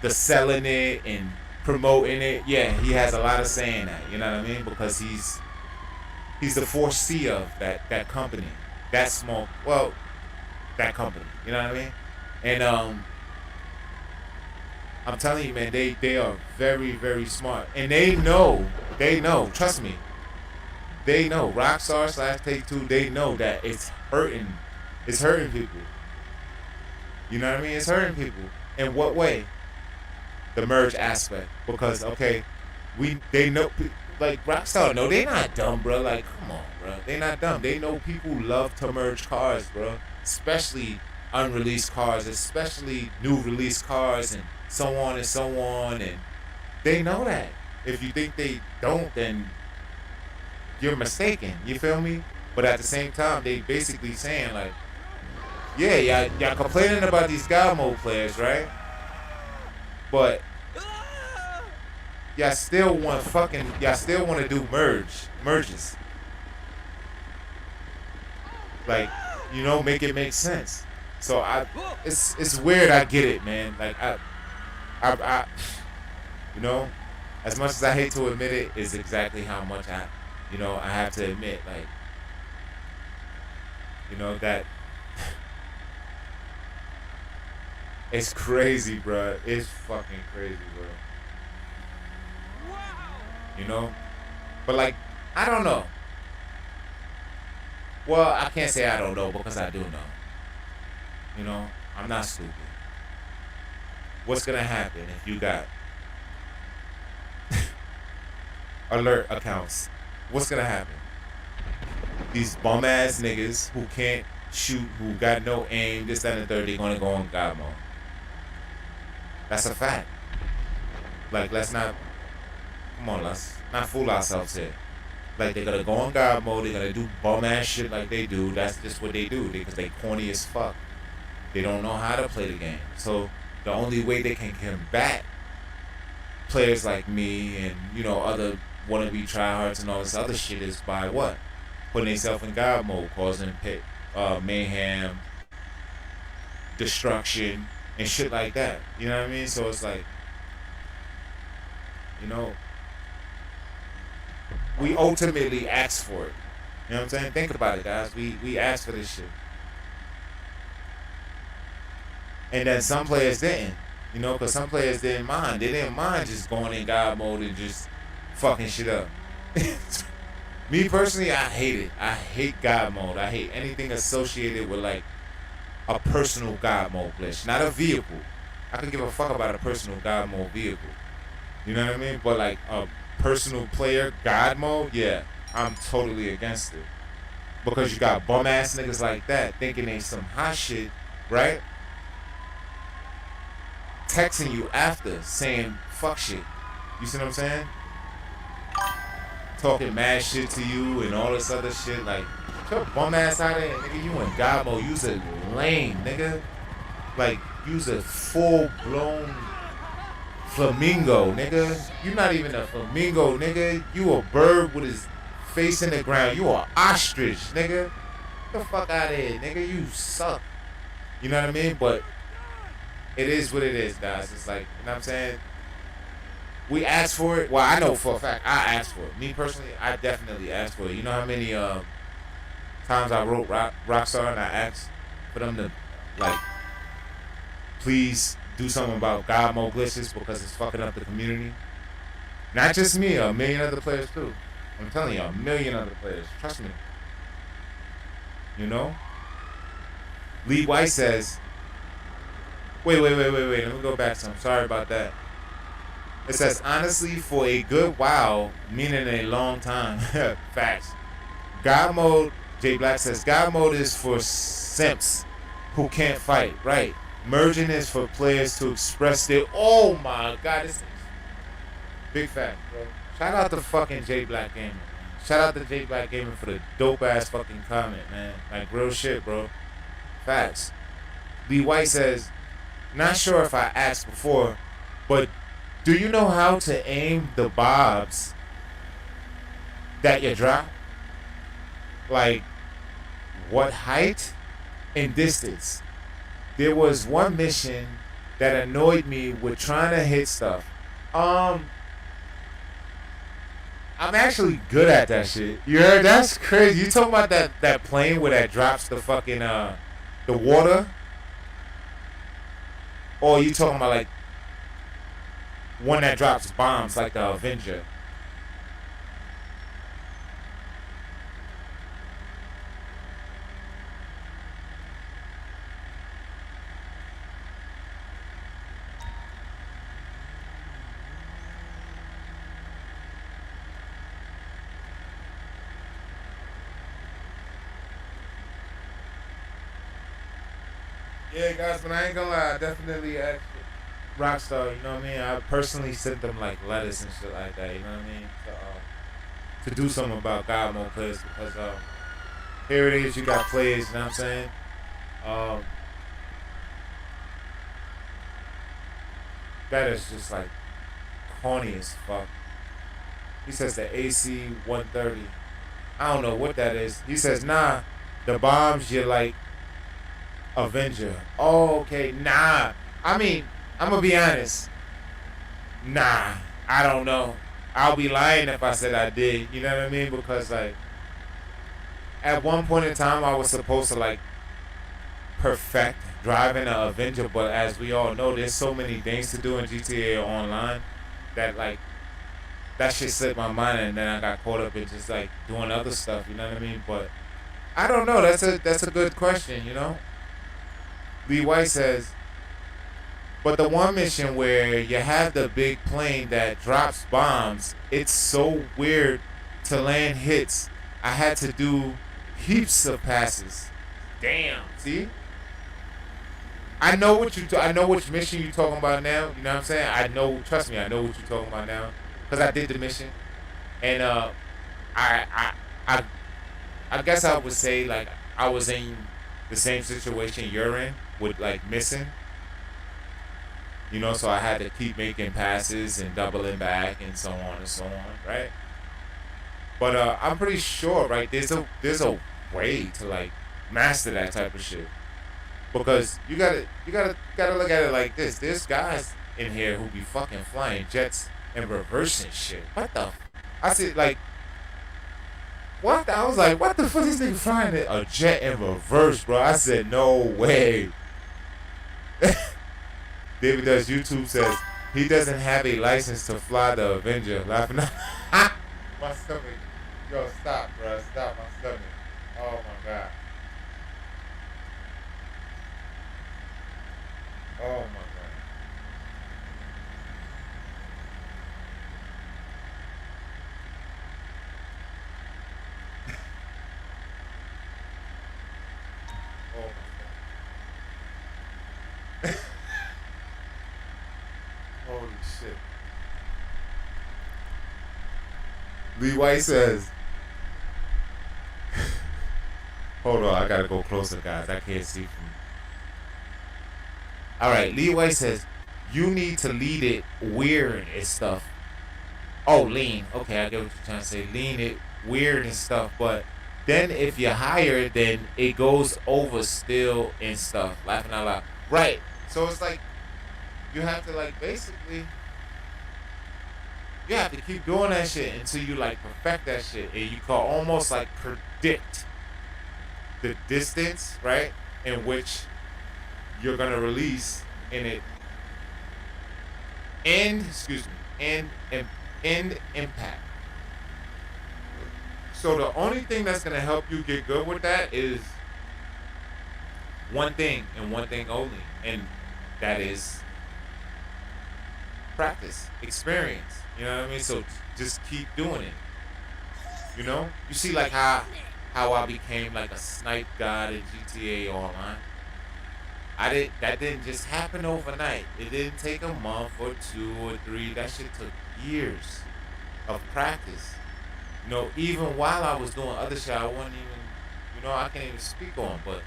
the selling it and promoting it. Yeah, he has a lot of say in that. You know what I mean? Because he's the foresee of that company. That small, well, that company. You know what I mean? And, I'm telling you, man, they are very, very smart. And they know, trust me. They know, Rockstar / Take-Two, they know that it's hurting people. You know what I mean? It's hurting people. In what way? The merge aspect. Because, okay, they know, like, Rockstar know, they not dumb, bro. Like, come on, bro. They not dumb. They know people love to merge cars, bro. Especially unreleased cars, especially new release cars, and so on and so on. And they know that. If you think they don't, then you're mistaken. You feel me? But at the same time, they basically saying, like, yeah, y'all complaining about these God mode players, right? But y'all still want to do merges. Like, you know, make it make sense. So it's weird. I get it, man. Like I you know, as much as I hate to admit it, is exactly how much I have to admit, like, you know, that it's crazy, bro. It's fucking crazy, bro. You know? But, like, I don't know. Well, I can't say I don't know because I do know. You know? I'm not stupid. What's gonna happen if you got alert accounts? What's gonna happen? These bum ass niggas who can't shoot, who got no aim, this, that, and the third, they're gonna go on God mode. That's a fact. Like, let's not fool ourselves here. Like, they're gonna go on God mode, they're gonna do bum ass shit like they do. That's just what they do, because they corny as fuck. They don't know how to play the game. So the only way they can combat players like me and, you know, other wannabe tryhards and all this other shit is by what? Putting themselves in God mode, causing mayhem, destruction, and shit like that. You know what I mean? So it's like, you know, we ultimately ask for it. You know what I'm saying? Think about it, guys. We asked for this shit. And then some players didn't. You know, because some players didn't mind. They didn't mind just going in God mode and just fucking shit up. Me personally, I hate it. I hate God mode. I hate anything associated with, like, a personal God mode glitch. Not a vehicle. I could give a fuck about a personal God mode vehicle. You know what I mean? But, like, a personal player God mode, yeah, I'm totally against it. Because you got bum ass niggas like that thinking they some hot shit, right? Texting you after saying fuck shit. You see what I'm saying? Talking mad shit to you and all this other shit. Like, get your bum ass out of here, nigga. You in God mode. You's a lame, nigga. Like, you's a full blown flamingo, nigga. You not even a flamingo, nigga. You a bird with his face in the ground. You a ostrich, nigga. Get the fuck out of here, nigga. You suck. You know what I mean? But it is what it is, guys. It's like, you know what I'm saying? We asked for it. Well, I know for a fact I asked for it. Me personally, I definitely asked for it. You know how many times I wrote Rockstar and I asked for them to, like, please do something about God mode glitches because it's fucking up the community. Not just me, a million other players too. I'm telling you, a million other players. Trust me. You know? Lee White says, wait. Let me go back some. Sorry about that. It says, honestly, for a good while, meaning a long time. Facts. God mode, J Black says, God mode is for simps who can't fight. Right. Merging is for players to express their, oh my God, this is big fact, bro. Shout out to fucking J Black Gaming. Shout out to J Black Gaming for the dope ass fucking comment, man. Like, real shit, bro. Facts. Lee White says, not sure if I asked before, but do you know how to aim the bobs that you drop? Like, what height and distance? There was one mission that annoyed me with trying to hit stuff. I'm actually good at that shit. You heard? That's crazy. You talking about that plane where that drops the fucking the water? Or you talking about, like, one that drops bombs like the Avenger. Yeah, guys, but I ain't gonna lie, I definitely asked Rockstar, you know what I mean? I personally sent them like letters and shit like that, you know what I mean? To do something about God Mode players because here it is, you got players, you know what I'm saying? Um, that is just like corny as fuck. He says the AC 130. I don't know what that is. He says, nah, the bombs you're like Avenger. Oh, okay, nah. I mean, I'm gonna be honest. Nah, I don't know. I'll be lying if I said I did. You know what I mean? Because like, at one point in time, I was supposed to like perfect driving an Avenger, but as we all know, there's so many things to do in GTA Online that like that shit slipped my mind, and then I got caught up in just like doing other stuff. You know what I mean? But I don't know. That's a good question. You know. Lee White says, but the one mission where you have the big plane that drops bombs, it's so weird to land hits. I had to do heaps of passes. Damn. See? I know I know which mission you're talking about now. You know what I'm saying? I know. Trust me, I know what you're talking about now because I did the mission, and I guess I would say like I was in the same situation you're in with like missing. You know, so I had to keep making passes and doubling back and so on and so on, right? But I'm pretty sure, right? There's a way to like master that type of shit. Because you gotta look at it like this. There's guys in here who be fucking flying jets and reversing shit. What the? I said like, what? I was like, what the fuck is this nigga flying a jet in reverse, bro? I said, no way. David Does YouTube says he doesn't have a license to fly the Avenger. Laughing at my stomach. Yo, stop, bro. Stop my stomach. Oh my god. Oh my god. Oh my god. Holy shit. Lee White says, hold on, I gotta go closer, guys. I can't see from. Alright, Lee White says, you need to lead it weird and stuff. Oh, lean. Okay, I get what you're trying to say. Lean it weird and stuff, but then if you hire it, then it goes over still and stuff. Laughing out loud. Right. So it's like, you have to like basically, you have to keep doing that shit until you like perfect that shit, and you can almost like predict the distance, right, in which you're gonna release in it. End impact. So the only thing that's gonna help you get good with that is one thing and one thing only, and that is practice, experience. You know what I mean? So just keep doing it. You know? You see like how I became like a snipe god in GTA Online. That didn't just happen overnight. It didn't take a month or 2 or 3. That shit took years of practice. You know, even while I was doing other shit, I wasn't even, you know, I can't even speak on, but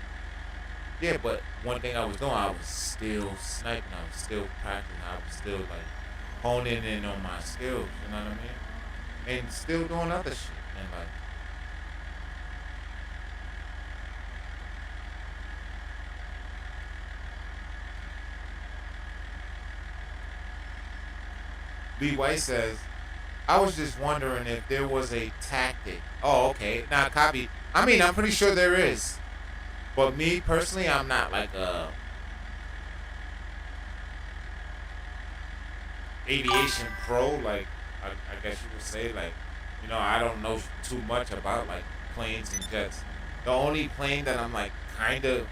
yeah, but one thing I was doing, I was still sniping, I was still practicing, I was still like honing in on my skills, you know what I mean? And still doing other shit. And like, Lee White says, I was just wondering if there was a tactic. Oh, okay. Now, copy. I mean, I'm pretty sure there is. But me, personally, I'm not like a... aviation pro, like I guess you would say, like, you know, I don't know too much about like planes and jets. The only plane that I'm like kind of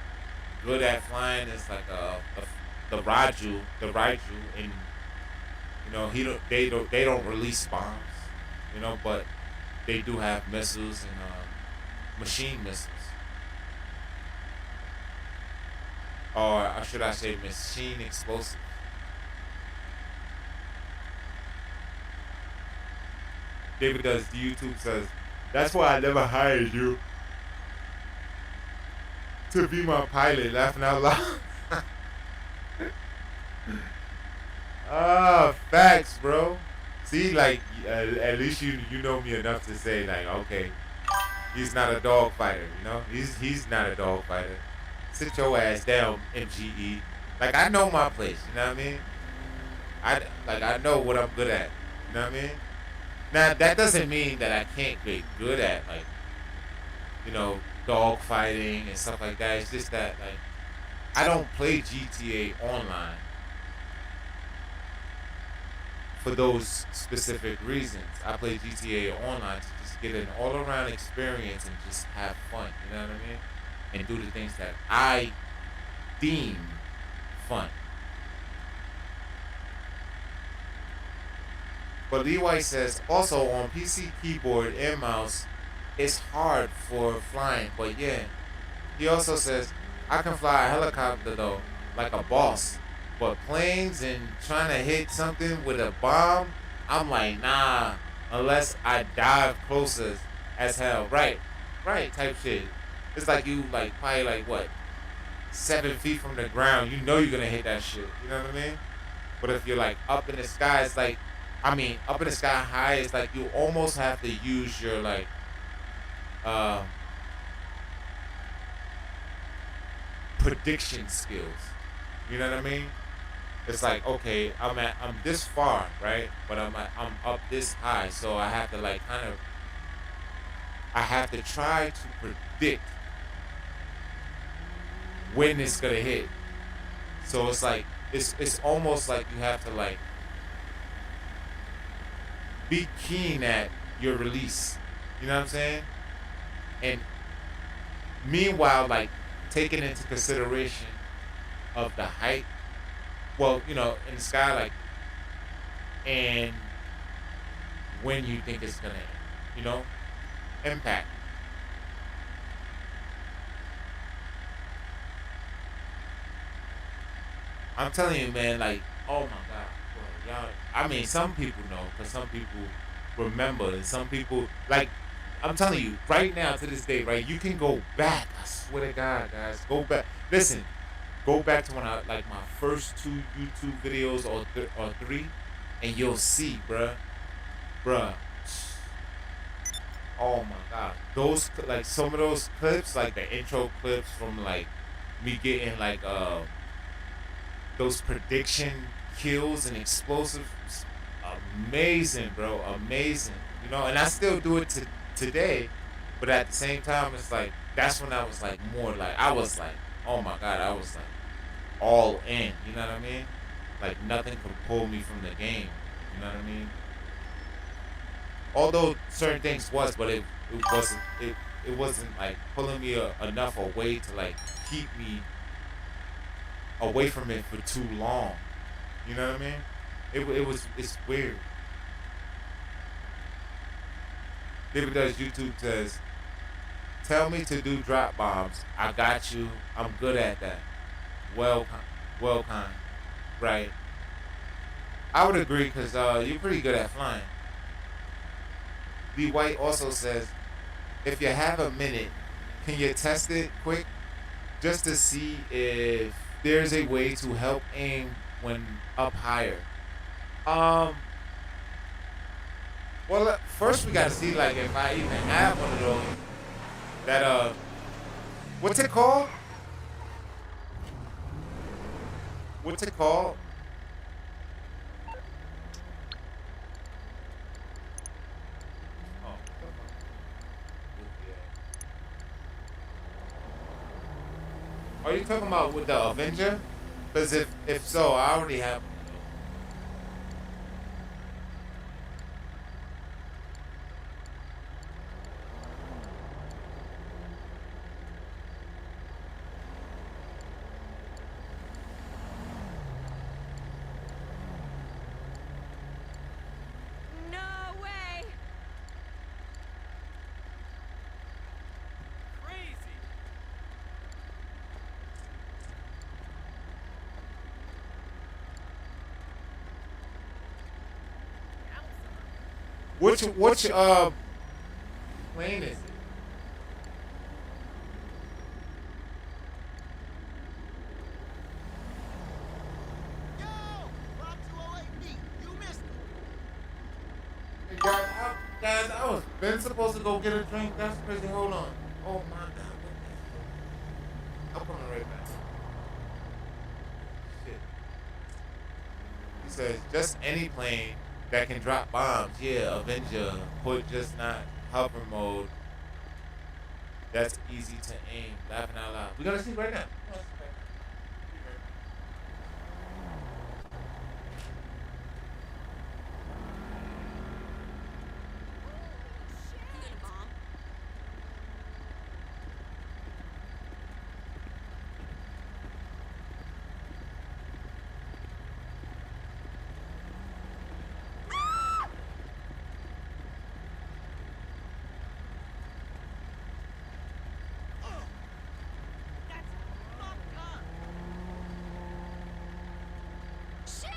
good at flying is like the Raiju, and you know they don't release bombs, you know, but they do have missiles and machine missiles, or should I say machine explosives. David does YouTube says, that's why I never hired you to be my pilot. Laughing out loud. Ah, facts, bro. See, like at least you know me enough to say like, okay, he's not a dog fighter. You know, he's not a dog fighter. Sit your ass down, MGE. Like I know my place. You know what I mean? I know what I'm good at. You know what I mean? Now that doesn't mean that I can't get good at like, you know, dog fighting and stuff like that. It's just that like I don't play GTA online for those specific reasons. I play GTA online to just get an all around experience and just have fun, you know what I mean? And do the things that I deem fun. But Leeway says also on PC keyboard and mouse, it's hard for flying. But yeah, he also says I can fly a helicopter though, like a boss. But planes and trying to hit something with a bomb, I'm like nah, unless I dive closer as hell. Right, type shit. It's like you like probably like what 7 feet from the ground. You know you're gonna hit that shit. You know what I mean? But if you're like up in the sky, it's like up in the sky high, it's like you almost have to use your like prediction skills. You know what I mean? It's like, okay, I'm this far, right? But I'm up this high, so I have to like I have to try to predict when it's gonna hit. So it's like it's almost like you have to like be keen at your release. You know what I'm saying? And meanwhile, like taking into consideration of the height, well, you know, in the sky, like, and when you think it's gonna, you know, impact. I'm telling you, man, like, oh my God, bro, y'all. I mean, some people know, because some people remember, and some people, like, I'm telling you, right now to this day, right, you can go back. I swear to God, guys, go back. Listen, go back to when I, like, my first 2 YouTube videos or 3, and you'll see, bruh. Oh my God, those, like, some of those clips, like the intro clips from, like, me getting, like, those prediction kills and explosives, amazing, bro, amazing. You know, and I still do it today, but at the same time, it's like that's when I was like more like I was like, oh my God, I was like all in. You know what I mean? Like nothing could pull me from the game. You know what I mean? Although certain things was, but it wasn't like pulling me enough away to like keep me away from it for too long. You know what I mean? It's weird. David does YouTube says, tell me to do drop bombs. I got you. I'm good at that. Well kind. Right. I would agree because you're pretty good at flying. B. White also says, if you have a minute, can you test it quick just to see if there's a way to help aim when up higher? Well, first we gotta see like if I even have one of those. That what's it called? What's it called? Are you talking about with the Avenger? Because if so, I already have one Which plane is it? Yo! Rob 208B, you missed it. Hey, guys, I was been supposed to go get a drink. That's crazy. Hold on. Oh my God. I'm coming right back. Shit. He says just any plane that can drop bombs. Yeah, Avenger. Put just not hover mode. That's easy to aim. Laughing out loud. We're gonna see right now. You gonna bomb? That's fucked up. Shit!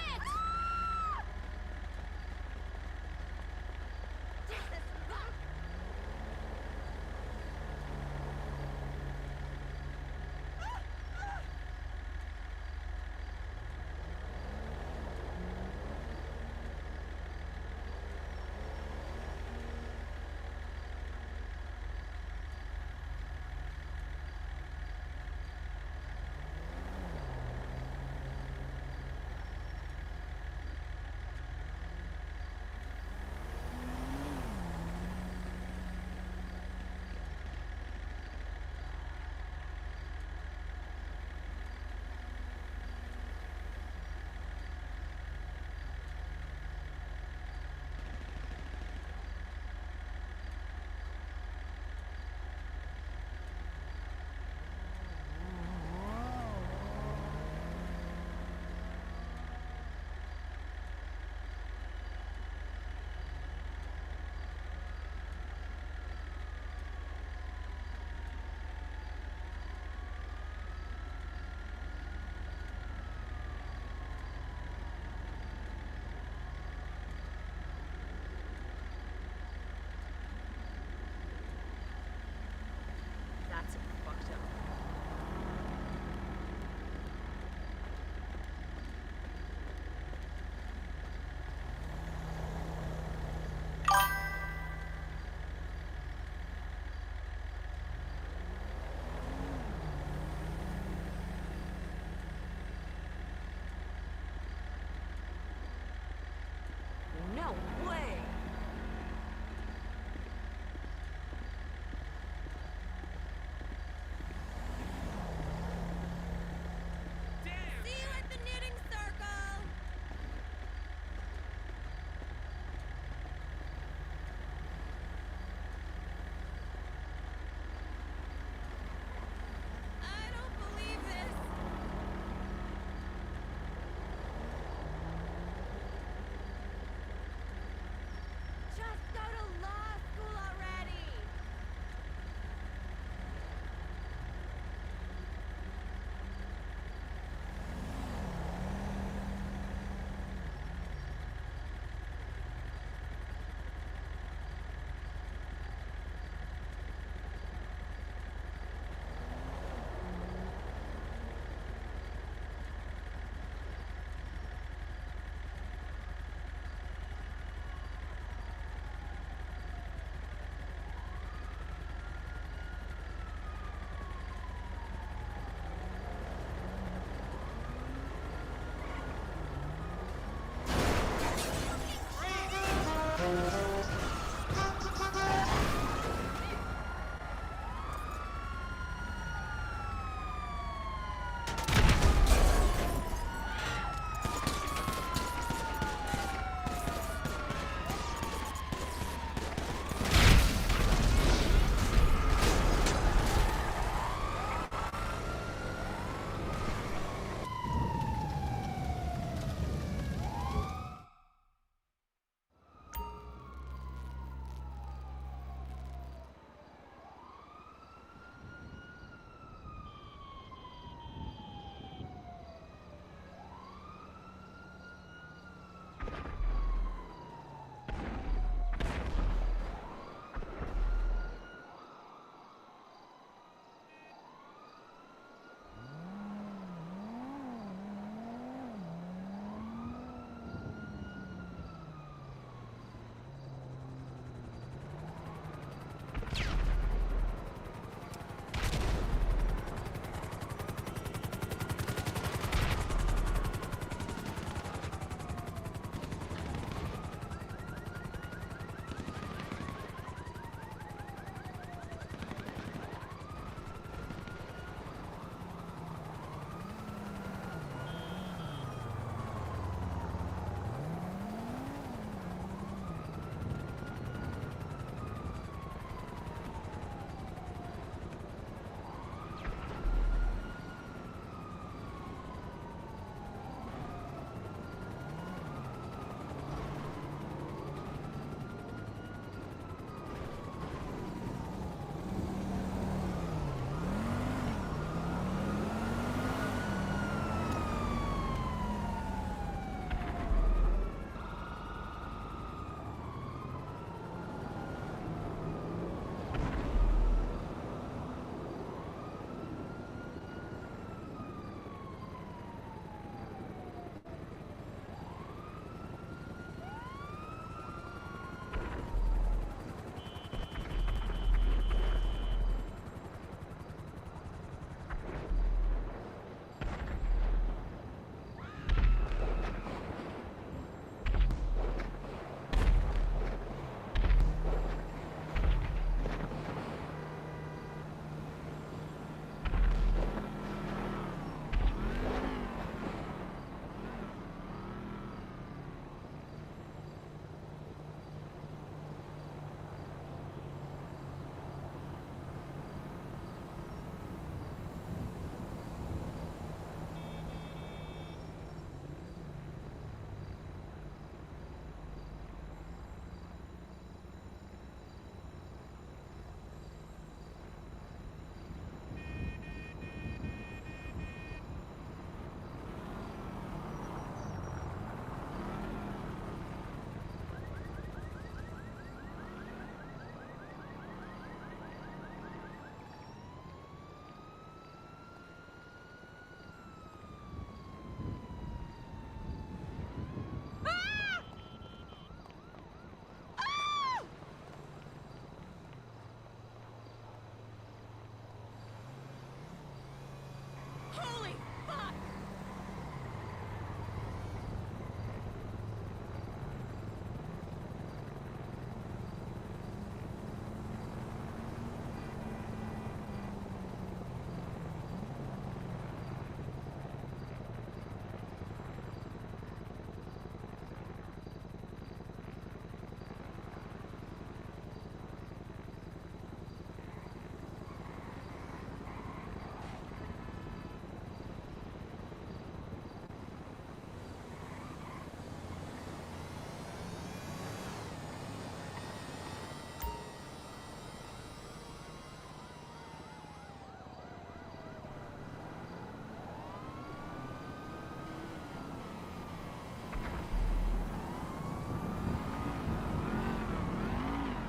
That's fucked up. No way! See you at the knitting circle! I don't believe this!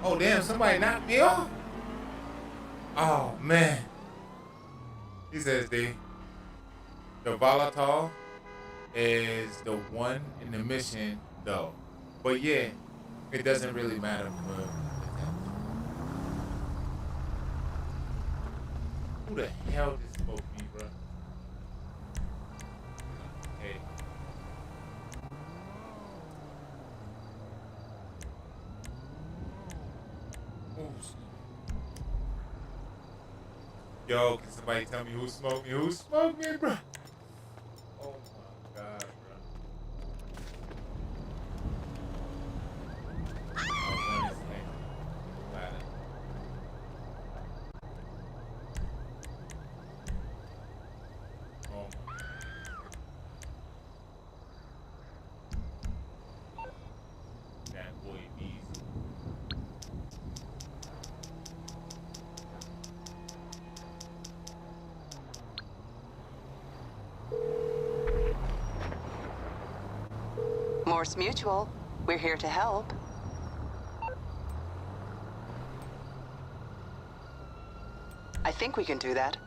Oh, damn, somebody knocked me off. Oh, man. He says the volatile is the one in the mission, though. But yeah, it doesn't really matter for. Who the hell just spoke me, bro? Hey. Ooh. Yo, can somebody tell me who smoked me? Who smoked me, bro? Oh my god, bro. I'll run this thing. Ladder. Oh my god. That boy easy. Morse Mutual, we're here to help. I think we can do that.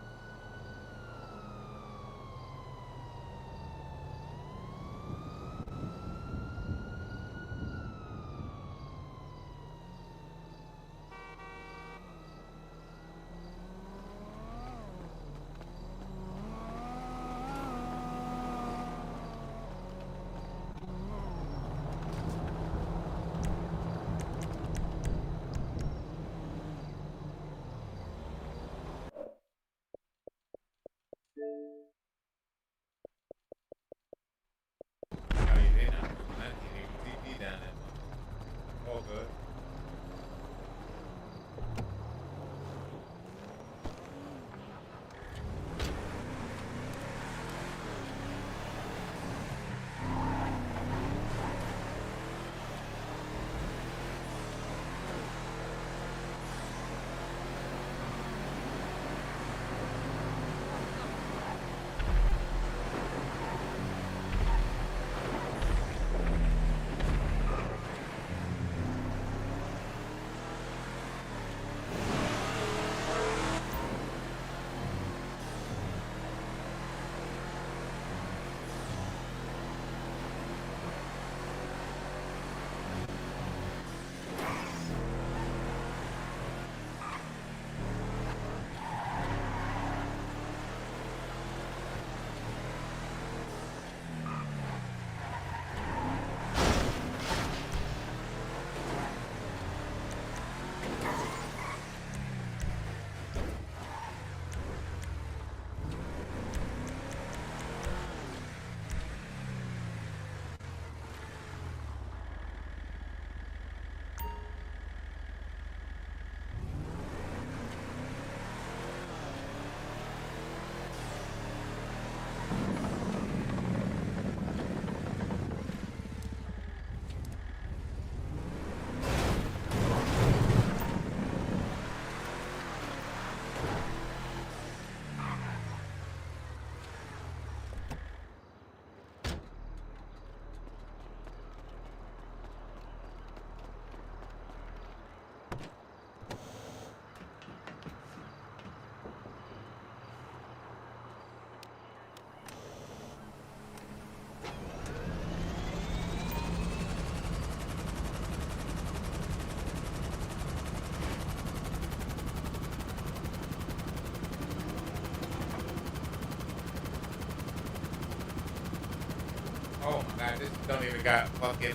Oh my god, this don't even got fucking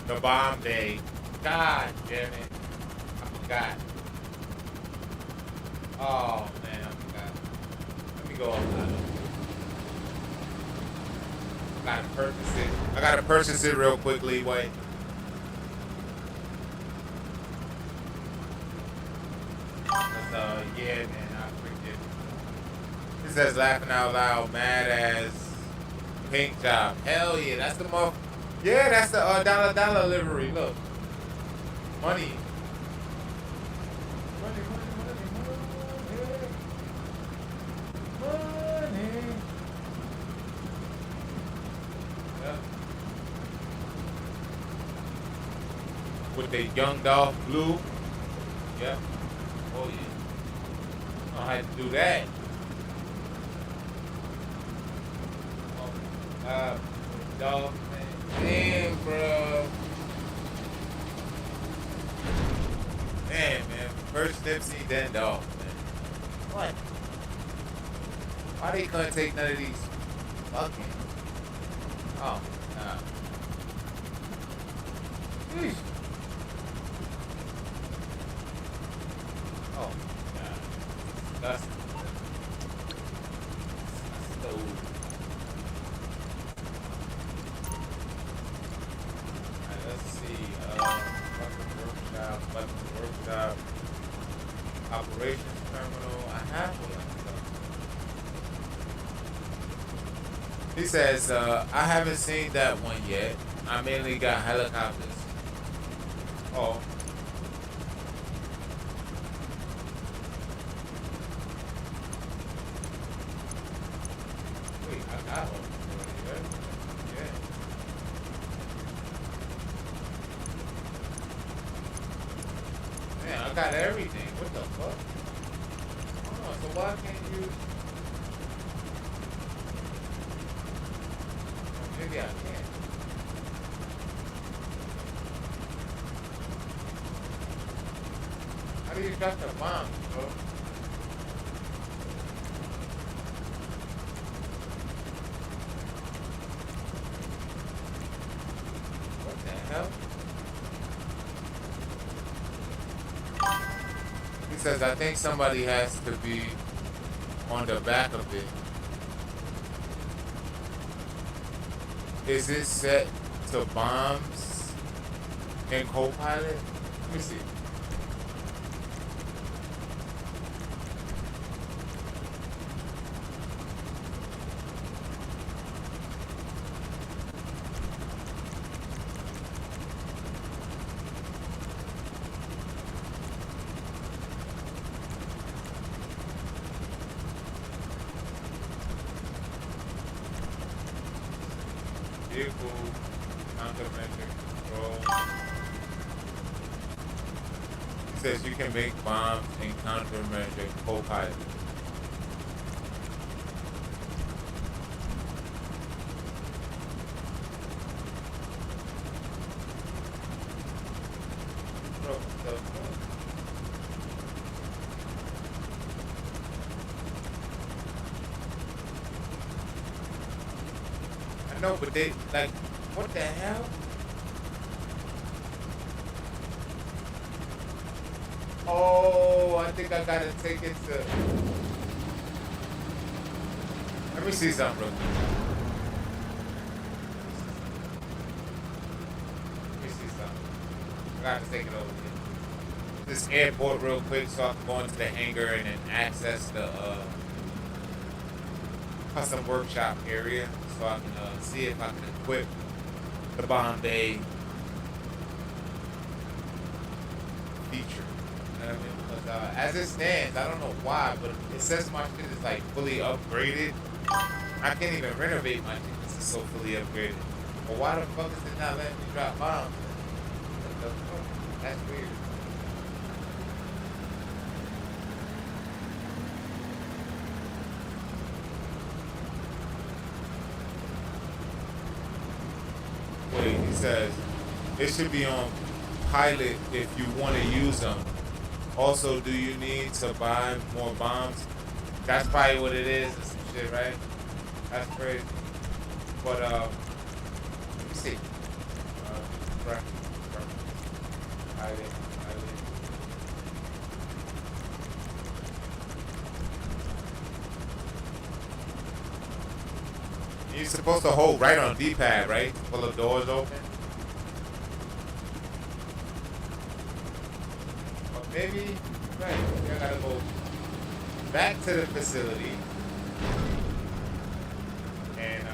the bomb day. God damn it. I forgot. Oh man, I forgot. Let me go outside. I gotta purchase it real quickly, wait. Yeah man, I forget. It says laughing out loud, mad as Pink job. Hell yeah, that's the month. Yeah, that's the dollar livery. Look. Money. Yep. with the Young Dolph Blue. Yep. Oh yeah. Know how to do that. Oh, Dolph, man. Damn, bro. Man, man. First Nipsey, then Dolph, man. What? Why they couldn't take none of these fucking? Oh, nah. Sheesh. Oh, God. That's so. Alright, let's see. Weapons workshop, operations terminal. I have one. He says, I haven't seen that one yet. I mainly got helicopters. Oh. Wait, I got one. Yeah. Man, I got everything. What the fuck? Hold on, so why can't you... Maybe I can. How do you drop the bomb, bro? What the hell? He says, I think somebody has to be on the back of it. Is it set to bombs in Copilot? Let me see. Vehicle, countermeasure, control. It says you can make bombs and countermeasure co-pilot. Bro, what the fuck? No, but they, like, what the hell? Oh, I think I gotta take it to... Let me see something real quick. Let me see something. I gotta take it over here. This airport real quick so I can go into the hangar and then access the custom workshop area. So I can see if I can equip the Bombay feature. You know what I mean? Because as it stands, I don't know why, but it says my shit is like fully upgraded. I can't even renovate my shit because it's so fully upgraded. But why the fuck is it not letting me drop bombs? What the fuck? That's weird. He says it should be on pilot if you want to use them. Also, do you need to buy more bombs? That's probably what it is and some shit, right? That's crazy. But let me see. Pilot. You're supposed to hold right on D-pad, right? Pull the doors open. Or maybe, right, I gotta go back to the facility. And,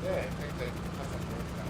yeah, I think that's a workshop.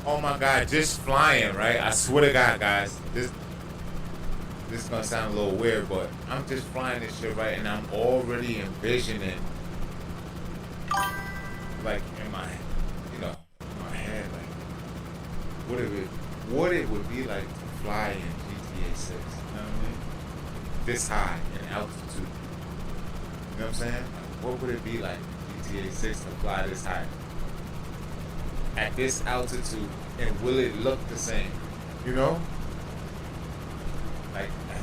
Oh my God, just flying, right? I swear to God, guys, this is gonna sound a little weird, but I'm just flying this shit, right? And I'm already envisioning, like in my, in my head, like what it would be like to fly in GTA 6. You know what I mean? This high in altitude. You know what I'm saying? Like, what would it be like in GTA 6 to fly this high? At this altitude, and will it look the same? You know? Like, that's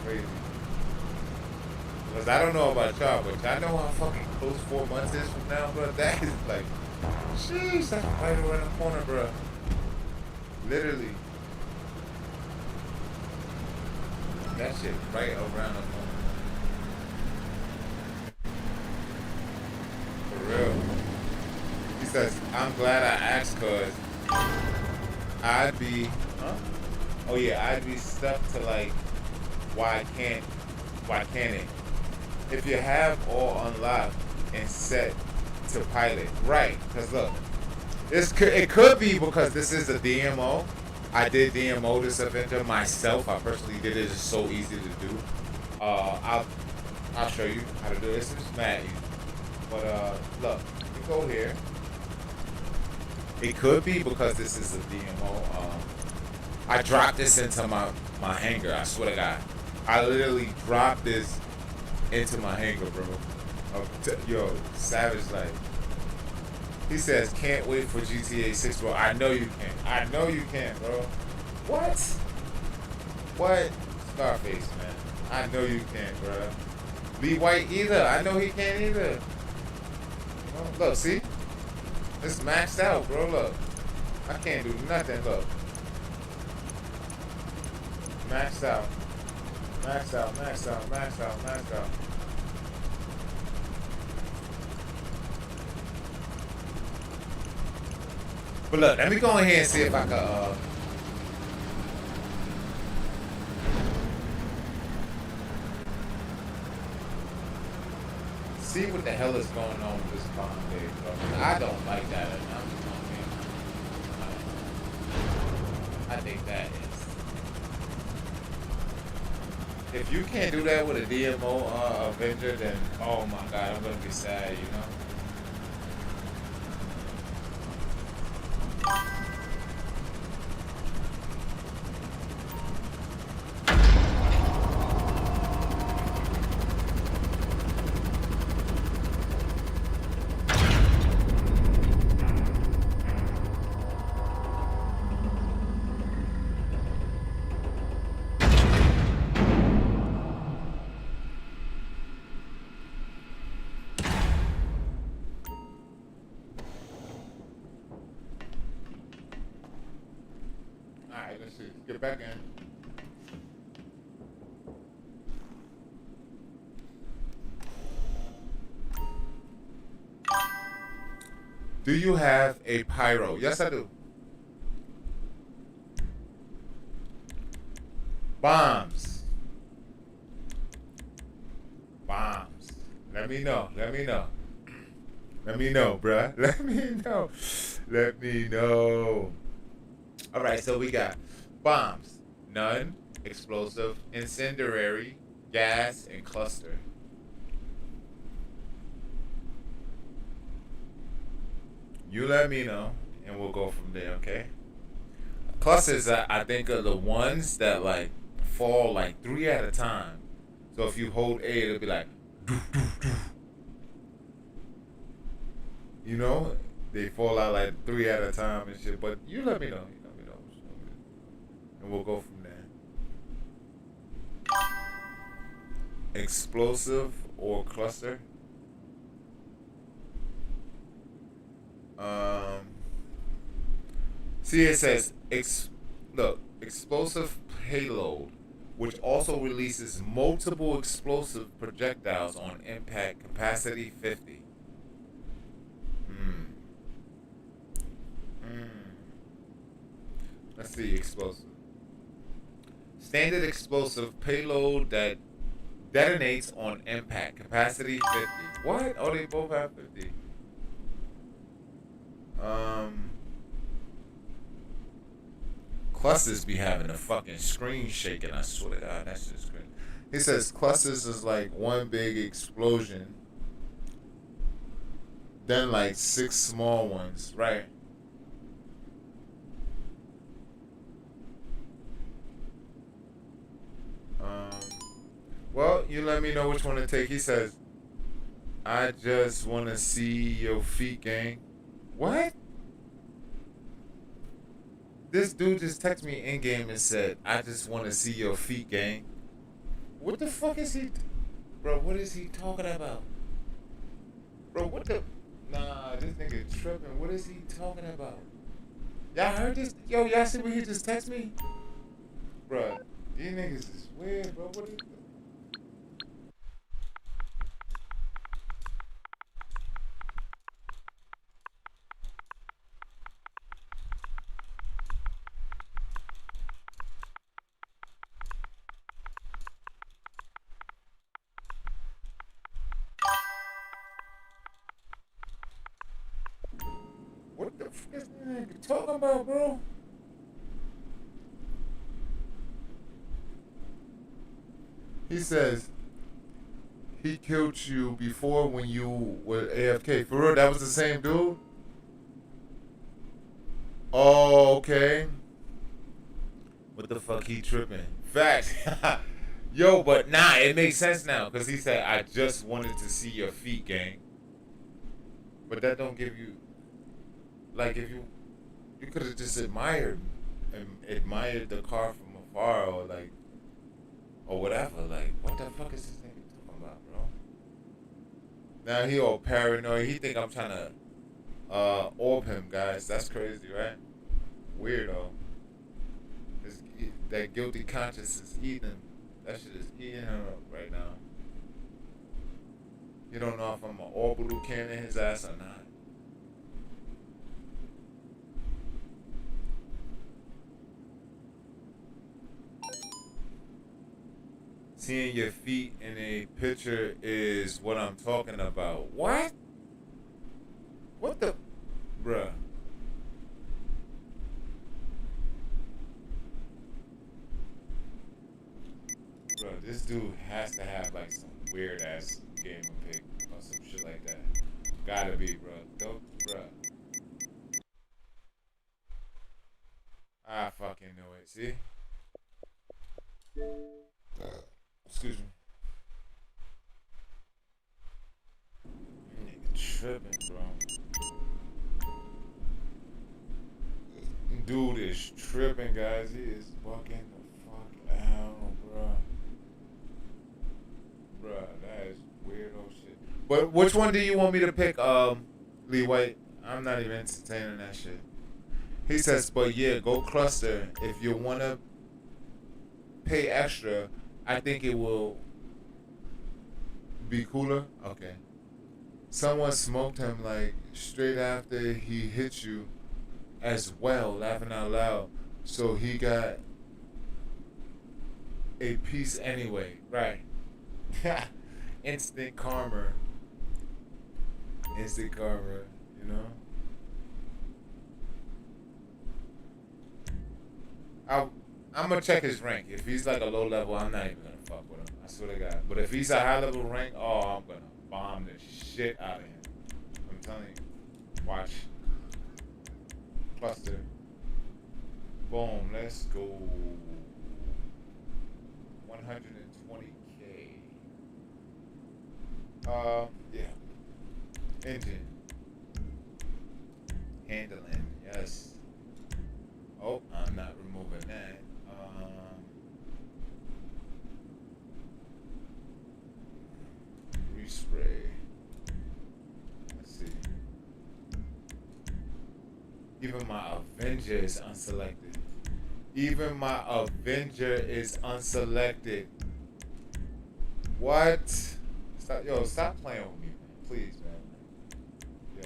crazy. Because I don't know about y'all, but y'all know how fucking close 4 months is from now, bro? That is like, sheesh, that's right around the corner, bro. Literally. That shit right around the corner. For real. He says, I'm glad I asked cause I'd be I'd be stuck to like why can't it? If you have all unlocked and set to pilot. Right, because look, it could be because this is a DMO. I did DMO this adventure myself. I personally did it. It's so easy to do. I'll show you how to do it. It's just mad easy. But look, you go here. It could be because this is a DMO. I dropped this into my hangar. I swear to God, I literally dropped this into my hangar, bro. Yo, savage life. He says, can't wait for GTA 6, bro. I know you can. I know you can, bro. What? Scarface, man. I know you can, bro. Lee White either. I know he can't either. Oh, look, see? It's maxed out, bro. Look. I can't do nothing, look. Maxed out. Maxed out, maxed out, maxed out, maxed out. But look, let me go in here and see if I can see what the hell is going on with this bomb day, bro. I don't like that. I think that is. If you can't do that with a DMO Avenger, then oh my God, I'm gonna be sad, you know. Alright, let's see. Get back in. Do you have a pyro? Yes, I do. Bombs. Bombs. Let me know. Let me know. Let me know, bruh. Let me know. Let me know. All right, so we got bombs, none, explosive, incendiary, gas, and cluster. You let me know, and we'll go from there, okay? Clusters, I think, are the ones that, like, fall, like, 3 at a time. So if you hold A, it'll be like, doof, doof, doof. You know? They fall out, like, 3 at a time and shit. But you let me know. And we'll go from there. Explosive or cluster. See, it says, explosive payload, which also releases multiple explosive projectiles on impact, capacity 50. Let's see, explosive. Standard explosive payload that detonates on impact. Capacity 50. What? Oh, they both have 50. clusters be having a fucking screen shaking. I swear to God, that's just crazy. He says clusters is like one big explosion, then like 6 small ones, right? Well, you let me know which one to take. He says, I just want to see your feet, gang. What? This dude just texted me in game and said, I just want to see your feet, gang. What the fuck is he? Bro, what is he talking about? Bro, what the? Nah, this nigga tripping. What is he talking about? Y'all heard this? Yo, y'all see what he just texted me? Bro, these niggas is weird, bro. What is What the fuck is this nigga talking about, bro? He says he killed you before when you were AFK. For real, that was the same dude? Oh, okay. What the fuck he tripping? Facts. Yo, but nah, it makes sense now. Because he said, I just wanted to see your feet, gang. But that don't give you... Like, if you could have just admired the car from afar, or like, or whatever. Like, what the fuck is this nigga talking about, bro? Now he all paranoid. He think I'm trying to orb him, guys. That's crazy, right? Weirdo. That guilty conscience is eating him. That shit is eating him up right now. You don't know if I'm an orbital cannon his ass or not. Seeing your feet in a picture is what I'm talking about. What? What the? Bruh. Bruh, this dude has to have like some weird ass game of pick or some shit like that. Gotta be, bruh. Don't, bruh. I fucking know it. See? Excuse me. Nigga tripping, bro. Dude is tripping, guys. He is fucking the fuck out, bro. Bro, that is weirdo shit. But which one do you want me to pick, Lee White? I'm not even entertaining that shit. He says, but yeah, go cluster. If you want to pay extra, I think it will be cooler. Okay. Someone smoked him like straight after he hit you as well, laughing out loud. So he got a piece anyway. Right. Instant karma. Instant karma, you know? I'm gonna check his rank. If he's like a low level, I'm not even gonna fuck with him. I swear to God. But if he's a high level rank, oh, I'm gonna bomb the shit out of him. I'm telling you. Watch. Cluster. Boom. Let's go. 120K. Yeah. Engine. Handling. Yes. Oh, I'm not removing that. Respray. Let's see. Even my Avenger is unselected. Even my Avenger is unselected. What? Stop playing with me, man. Please, man. Yo,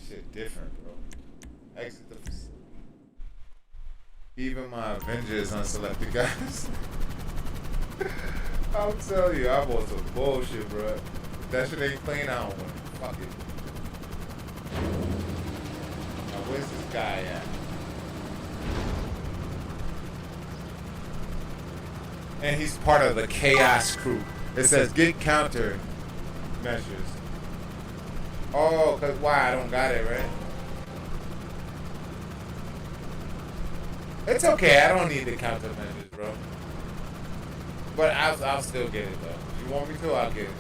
shit different, bro. Exit the facility. Even my Avenger is unselected, guys. I'm telling you, I bought some bullshit, bro. If that shit ain't clean, I don't win. Fuck it. Now, where's this guy at? and he's part of the chaos crew. It says get counter measures. Oh, cause why? I don't got it right. It's okay. I don't need the counter measures, bro. But I'll still get it though. If you want me to, I'll get it.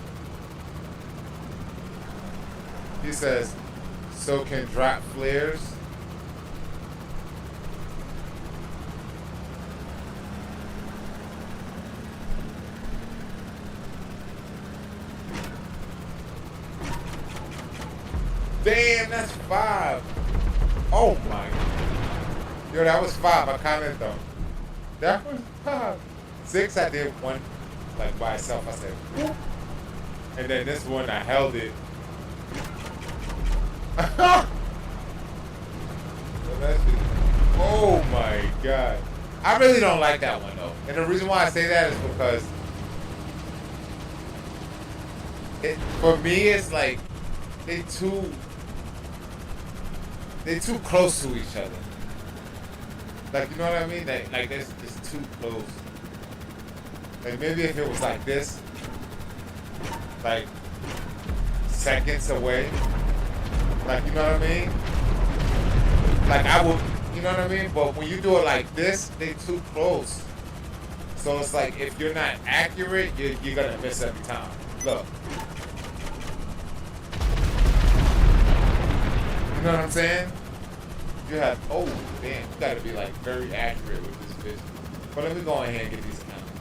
He says, so can drop flares. Damn, that's 5. Oh my. Yo, that was 5. I counted though. That was 5. 6, I did one like by itself. I said, whoop. And then this one, I held it. Oh my god. I really don't like that one though. And the reason why I say that is because for me it's like they too close to each other. Like, you know what I mean? Like it's too close. Like maybe if it was like this, like seconds away. Like, you know what I mean? Like I would, you know what I mean? But when you do it like this, they too close. So it's like if you're not accurate, you're gonna miss every time. Look. You know what I'm saying? You have, oh damn, you gotta be like very accurate with this vision. But let me go ahead and get these counts.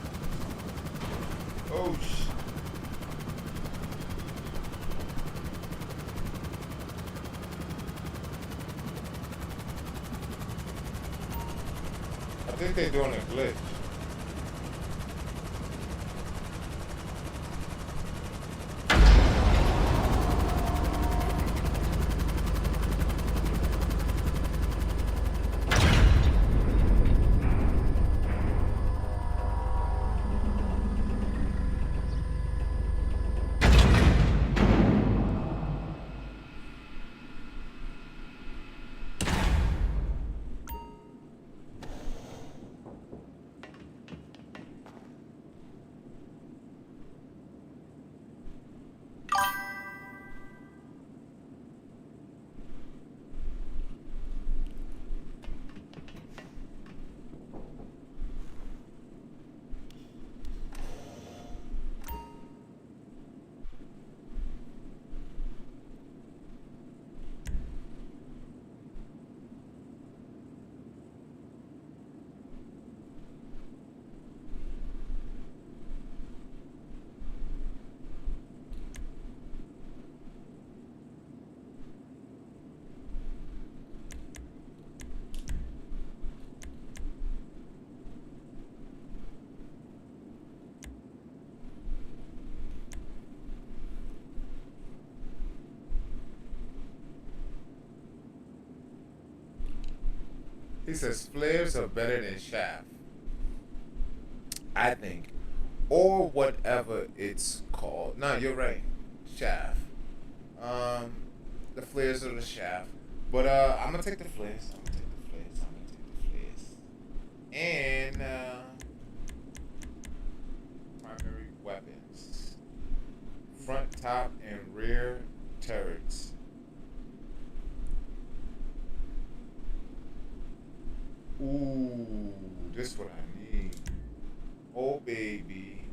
Oh shit. I think they're doing a glitch. He says flares are better than shaft, I think, or whatever it's called. No, you're right, shaft. The flares are the shaft, but I'm gonna take the flares. And primary weapons, front, top, and rear turrets. Ooh, this what I need. Oh baby.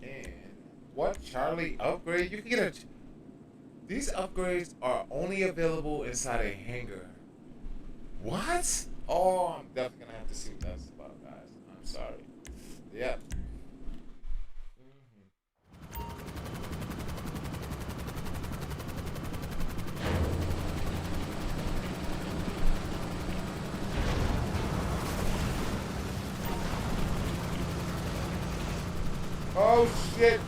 And what Charlie upgrade? You can get a. These upgrades are only available inside a hangar. What? Oh, I'm definitely gonna have to see what that's about, guys. I'm sorry. Yep. Oh shit.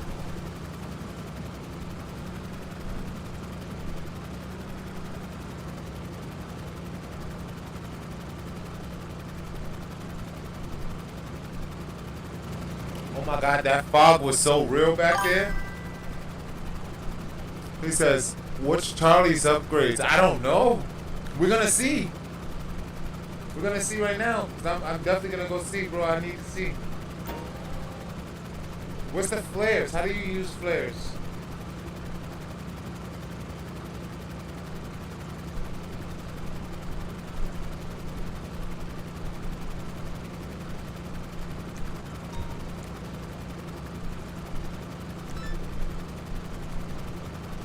Oh my god, that fog was so real back there. He says, what's Charlie's upgrades? I don't know. We're gonna see. We're gonna see right now. Cause I'm definitely gonna go see, bro. I need to see. What's the flares? How do you use flares?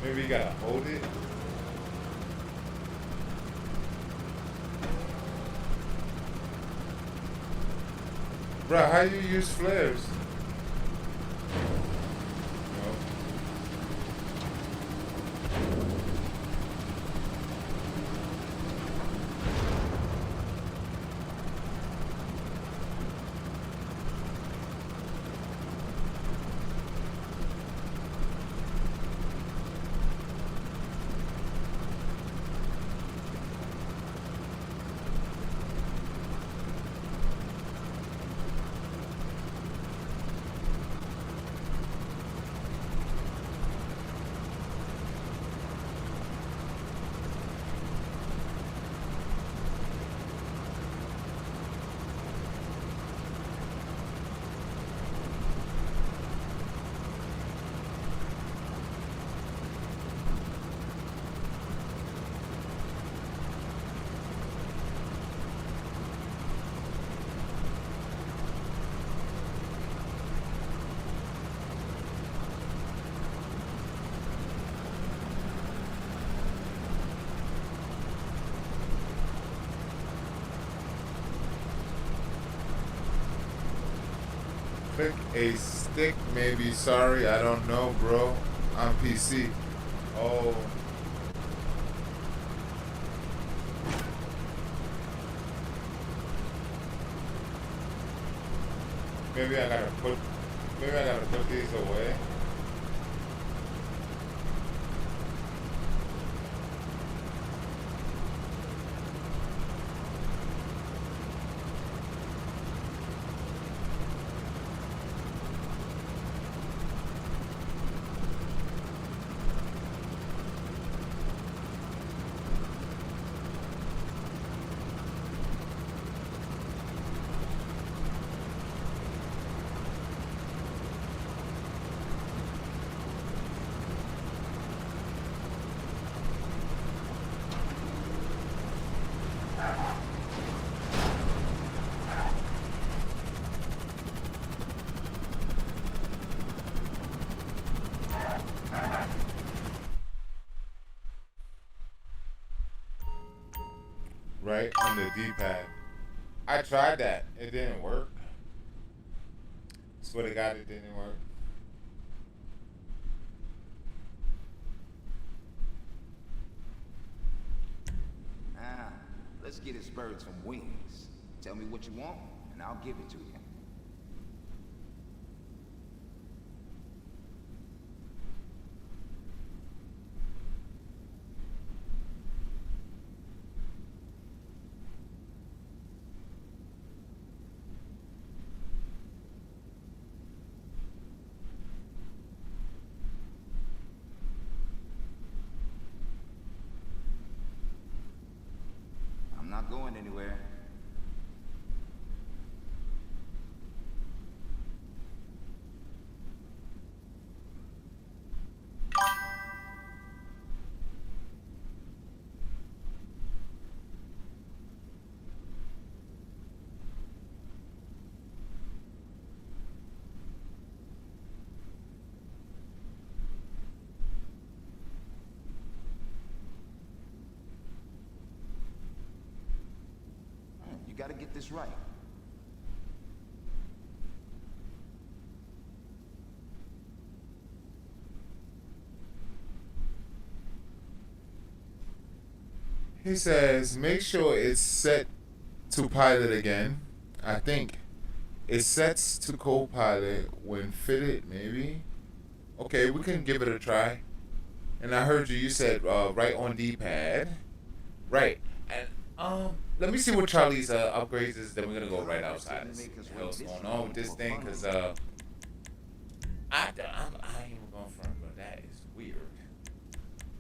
Maybe you gotta hold it. Bro, how do you use flares? No. Click a stick, maybe. Sorry, I don't know, bro. On PC. Oh. Maybe I gotta put these away. Right on the D-pad. I tried that. It didn't work. Swear to God, it didn't work. Let's get his bird some wings. Tell me what you want, and I'll give it to you. I'm not going anywhere. You gotta get this right. He says, make sure it's set to pilot again. I think it sets to co-pilot when fitted, maybe. Okay, we can give it a try. And I heard you said right on D-pad. Right. And let me see what Charlie's upgrades is. Then we're gonna go right outside and see what the hell's going on with this thing, cause I ain't even going front, but that is weird.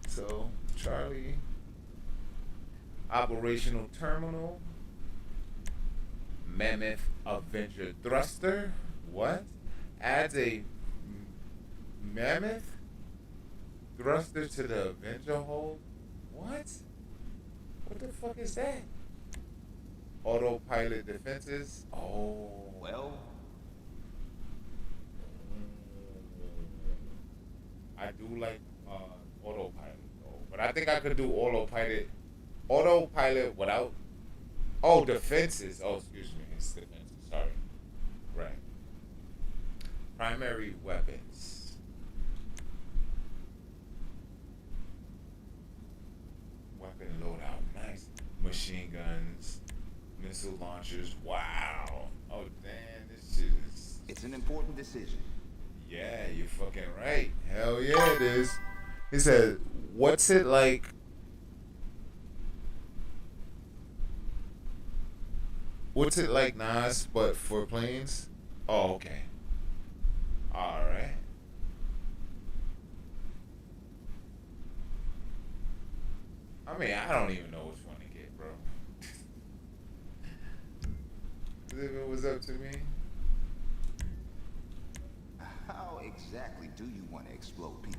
So Charlie, operational terminal. Mammoth Avenger thruster. What? Adds a mammoth thruster to the Avenger hold. What? What the fuck is that? Autopilot defenses. Oh. Well, I do like autopilot though, but I think I could do autopilot without. Oh, defenses. Oh, excuse me, it's defenses. Sorry. Right. Primary weapons. Weapon loadout. Nice. Machine guns, missile launchers. Wow. Oh damn, this shit is. it's an important decision. Yeah, you're fucking right. Hell yeah, it is. He said, "What's it like?" What's it like, Nas, but for planes? Oh, okay. All right. I mean, I don't even know which one to get, bro. If it was up to me. How exactly do you want to explode people?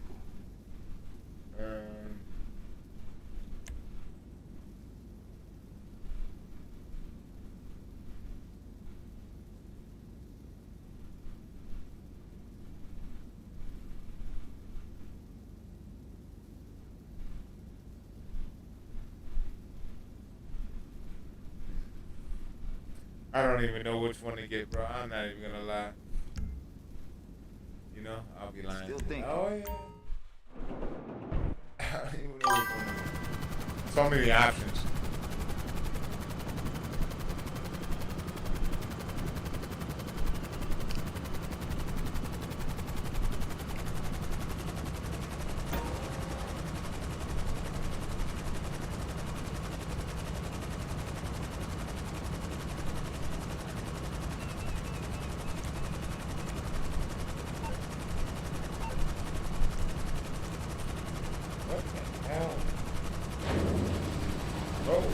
I don't even know which one to get, bro. I'm not even gonna lie. You know, I'll be lying. Still thinking. Oh yeah. I don't even know which one to get. So many options. What the hell? Oh.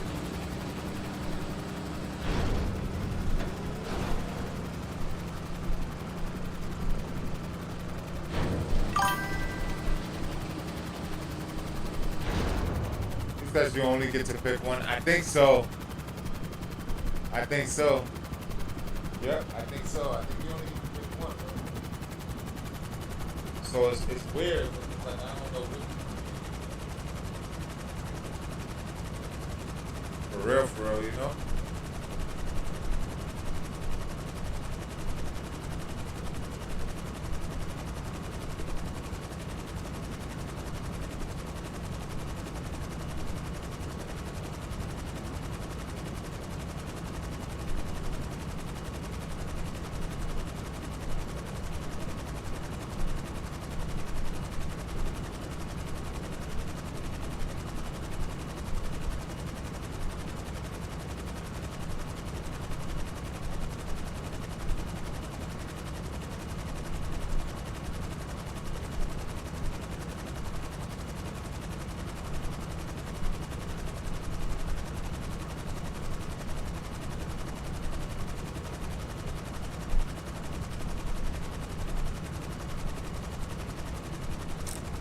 He says you only get to pick one. I think so. I think so. Yep, I think so. I think you only get to pick one, bro. So it's weird. It's like, I don't know which. For real, you know?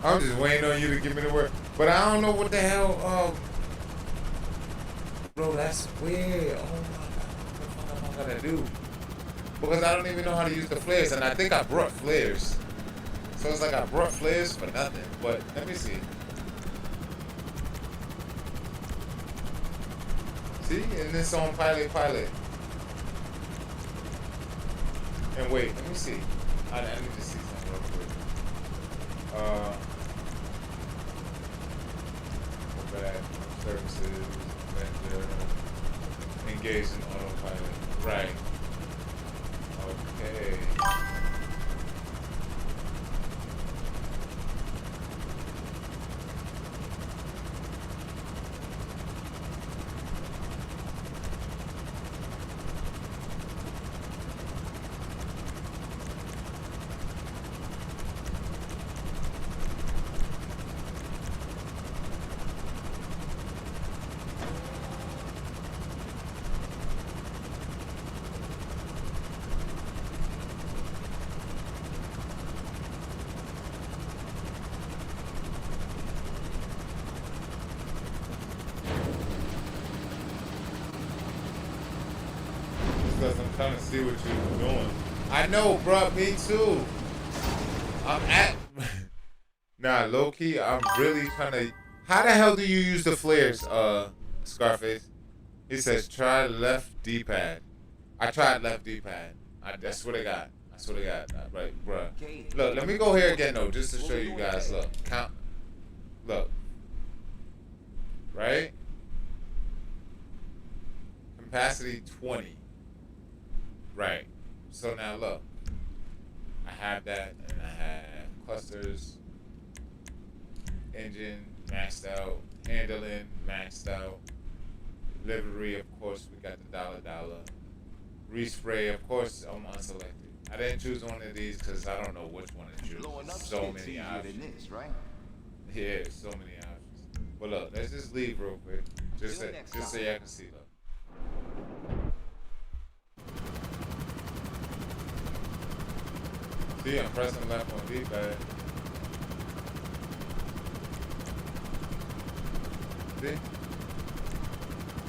I'm just waiting on you to give me the word. But I don't know what the hell, bro, that's weird. Oh my God, what the fuck am I gonna do? Because I don't even know how to use the flares, and I think I brought flares. So it's like I brought flares for nothing. But let me see. See, and it's on pilot. And wait, let me see. I need to see something real quick. Go back, services, vendor, engage in autopilot. Right. Okay. Trying to see what you doing. I know, bro. Me too. I'm at. Nah, low key. I'm really trying to. How the hell do you use the flares, Scarface? He says try left D-pad. I tried left D-pad. I swear to God. I swear to God. Right, bro. Look, let me go here again though, just to show you guys. Look, count. Look. Right. Capacity 20. Right. So now look. I have that, and I have clusters, engine maxed out, handling maxed out, livery, of course, we got the dollar. Respray, of course, I'm unselected. I didn't choose one of these because I don't know which one to choose. So many options. This, right? Yeah, so many options. But look, let's just leave real quick. Just so y'all can see, look. See, I'm pressing left on D-pad. See?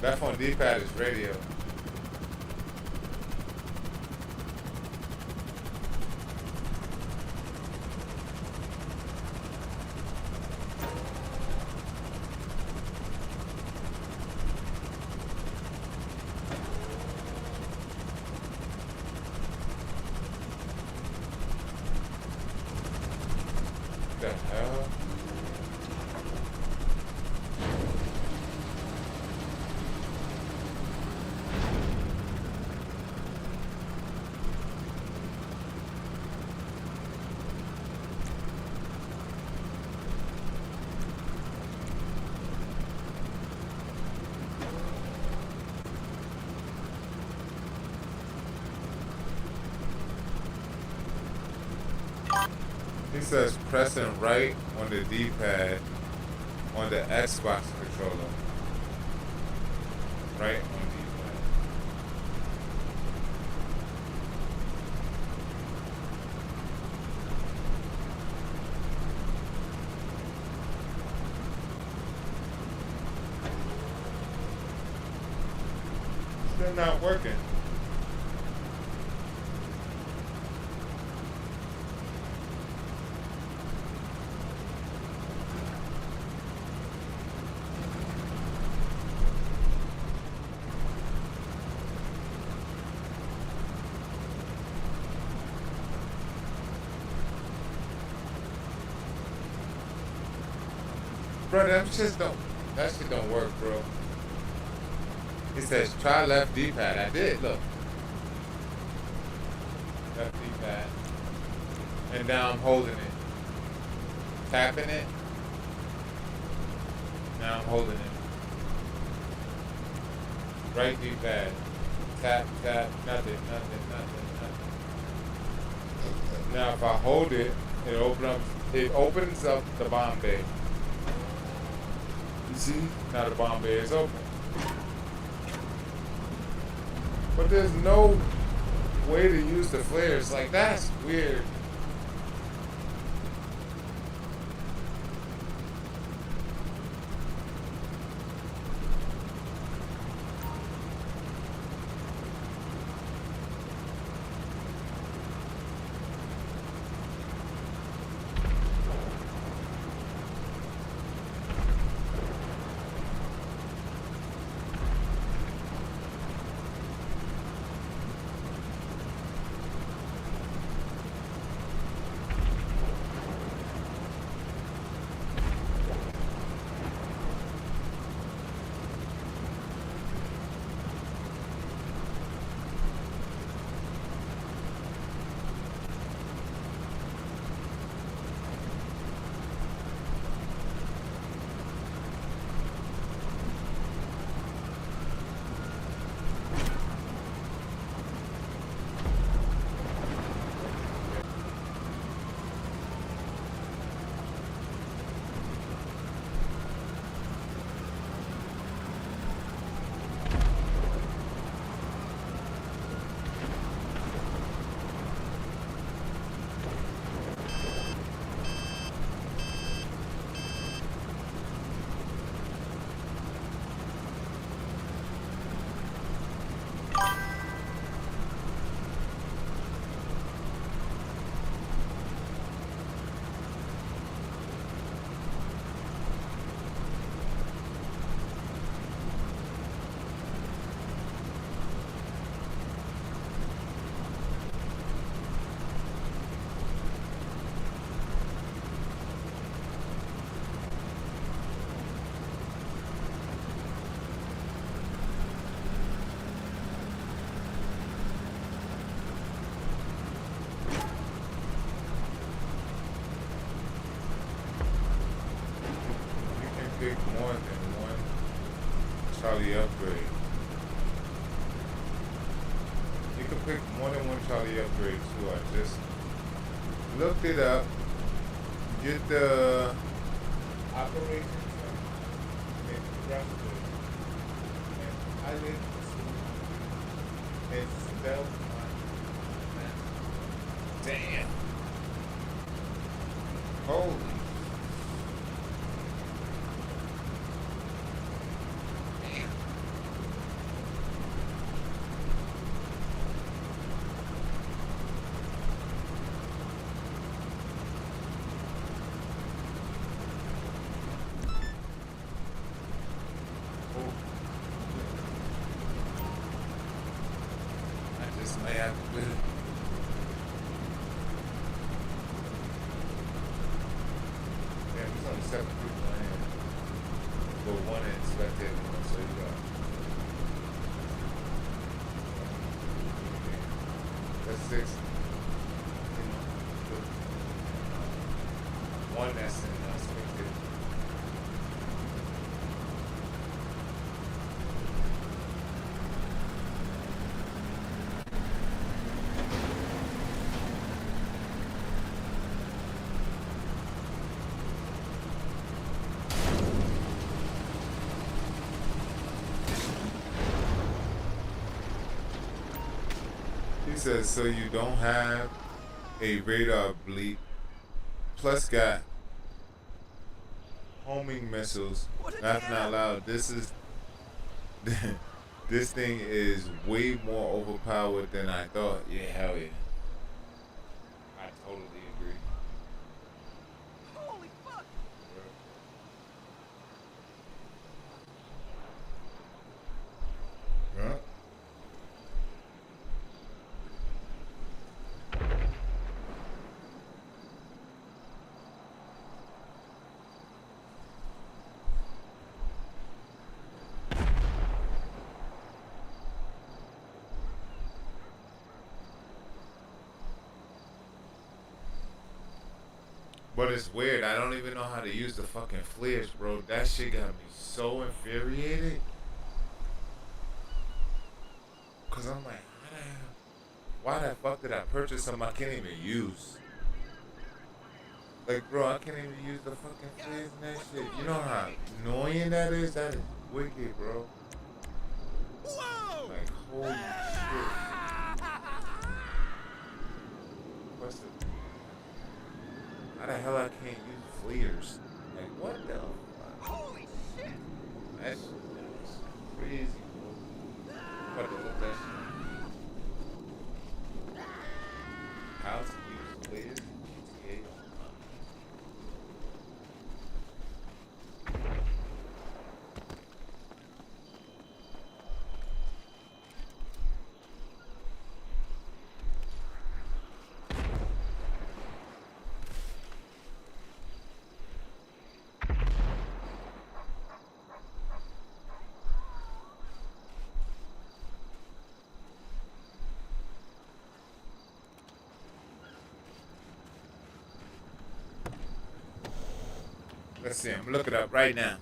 Left on D-pad is radio. The hell? He says pressing right on the D-pad on the Xbox controller. Right on D-pad. Still not working. Bro, that shit don't work, bro. He says, try left D-pad. I did, look. Left D-pad. And now I'm holding it. Tapping it. Now I'm holding it. Right D-pad. Tap, nothing. Now if I hold it, it opens up the bomb bay. You see? Now the bomb bay is open. But there's no way to use the flares. Like, that's weird. pick more than one Charlie upgrade. You can pick more than one Charlie upgrade too. I just looked it up. Get the operation center and breastplate. And I did and spell my damn. Holy. I have to do it. Yeah, there's only 7 people in here. But one is spectating, so you got. That's 6. You know, one that's in spectating. He says, so you don't have a radar bleep, plus got homing missiles. Laughing out loud. This is this thing is way more overpowered than I thought. Yeah, hell yeah. I totally agree. Holy fuck! Yeah. But it's weird. I don't even know how to use the fucking flares, bro. That shit got me so infuriated. Cause I'm like, why the fuck did I purchase something I can't even use? Like, bro, I can't even use the fucking flares and that shit. You know how annoying that is? That is wicked, bro. Whoa! Like, holy shit. What's the... How the hell I can't use flares? Like, what the fuck? Holy shit! That's crazy, bro. I'm about to look that shit. How to use flares? GTA. Let's see, I'm looking it up right now.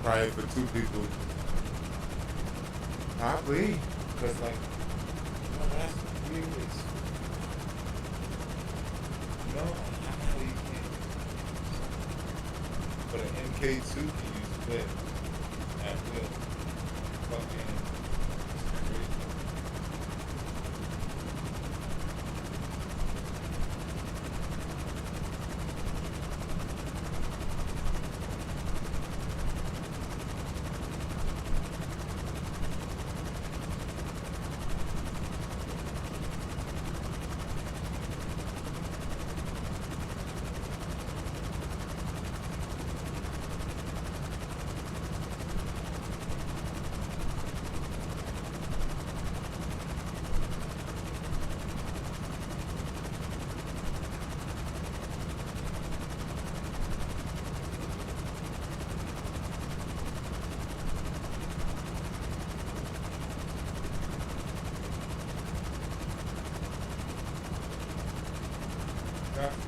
probably for 2 people. Probably, because like, that's weird. No, I know you can't. But an MK2 can use clip at will. Fucking.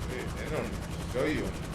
They don't show you on the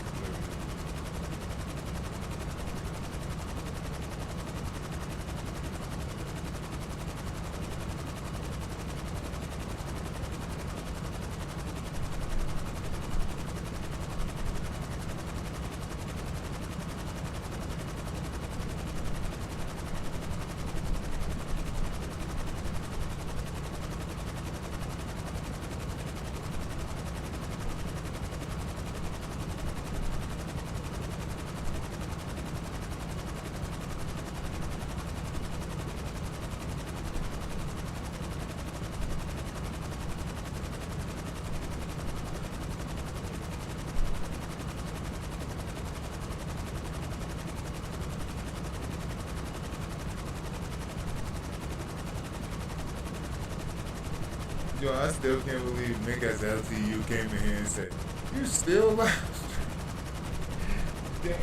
Yo, I still can't believe niggas LTU came in here and said, "You still live?" Damn.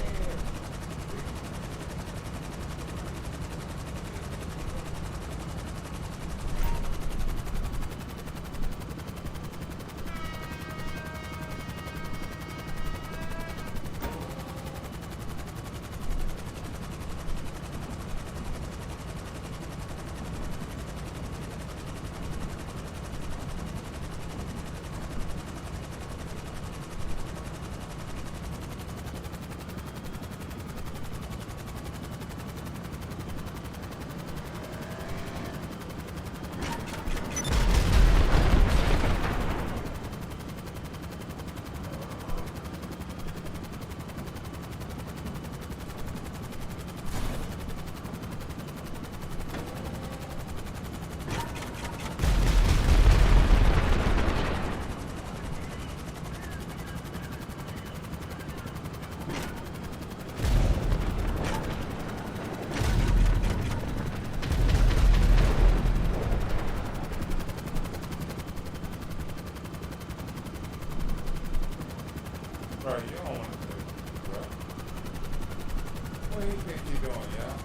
Bro, you don't want to do it, bro. What do you think you're doing, yeah?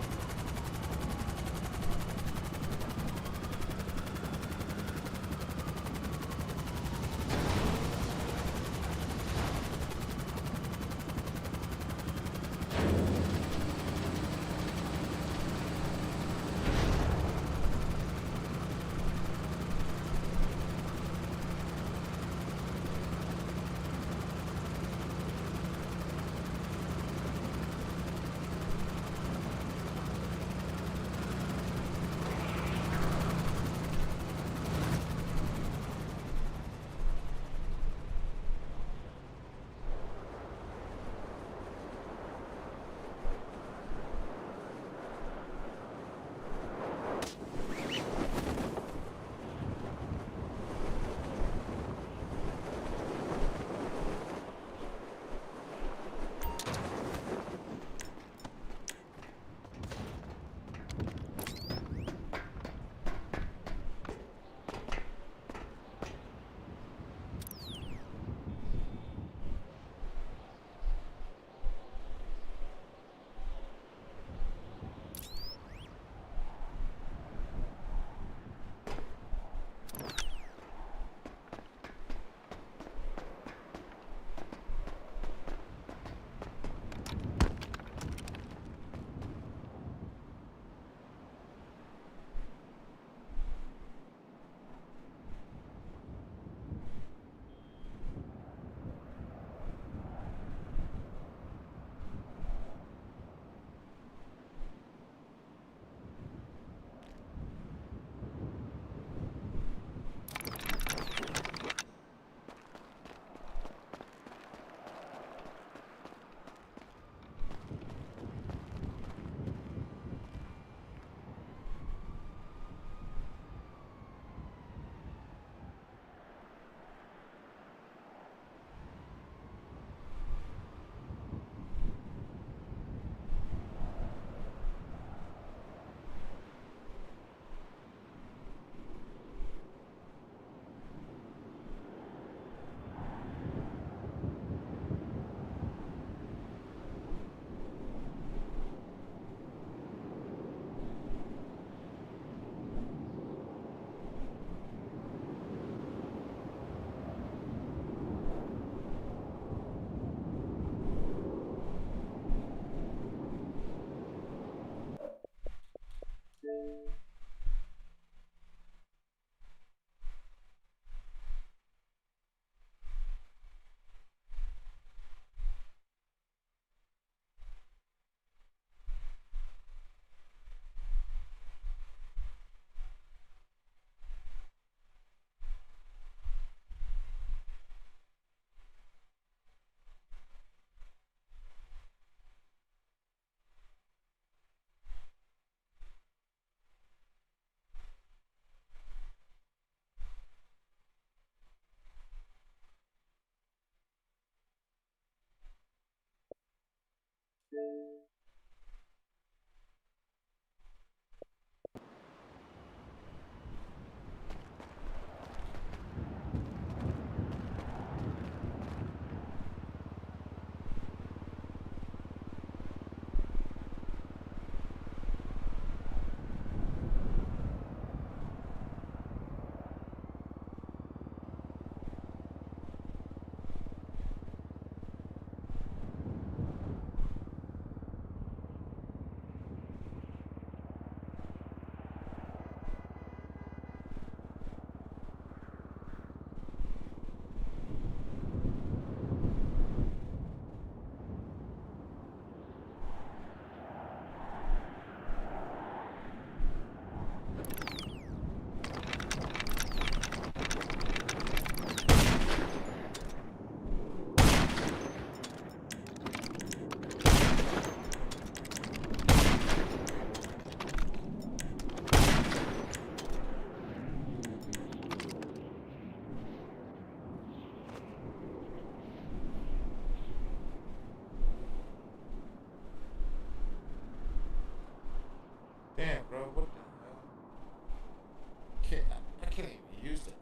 can't even use it.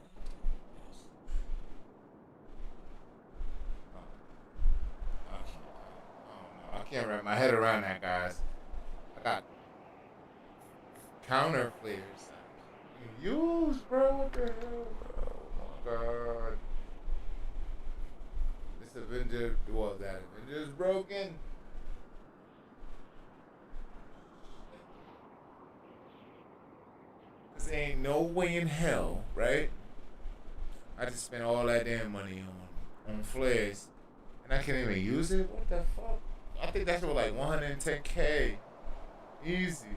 I can't wrap my head around that, guys. I got counter flares. Use, bro. What the hell, bro? Oh my god. This Avenger, well, that Avenger's broken. Cause there ain't no way in hell, right? I just spent all that damn money on flares, and I can't even use it. What the fuck? I think that's for like 110K. Easy.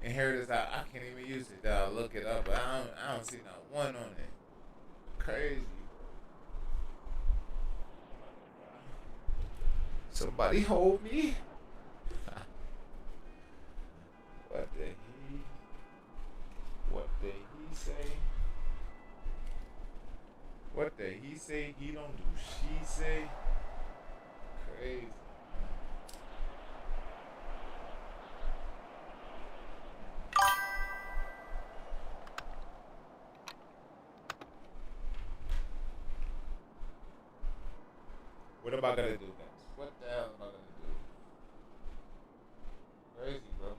And here it is. I can't even use it. I'll look it up, but I don't see not one on it. Crazy. Somebody hold me. What did he say? What did he say? He don't do she say. Crazy. What am I gonna do next? What the hell am I gonna do? Crazy, bro.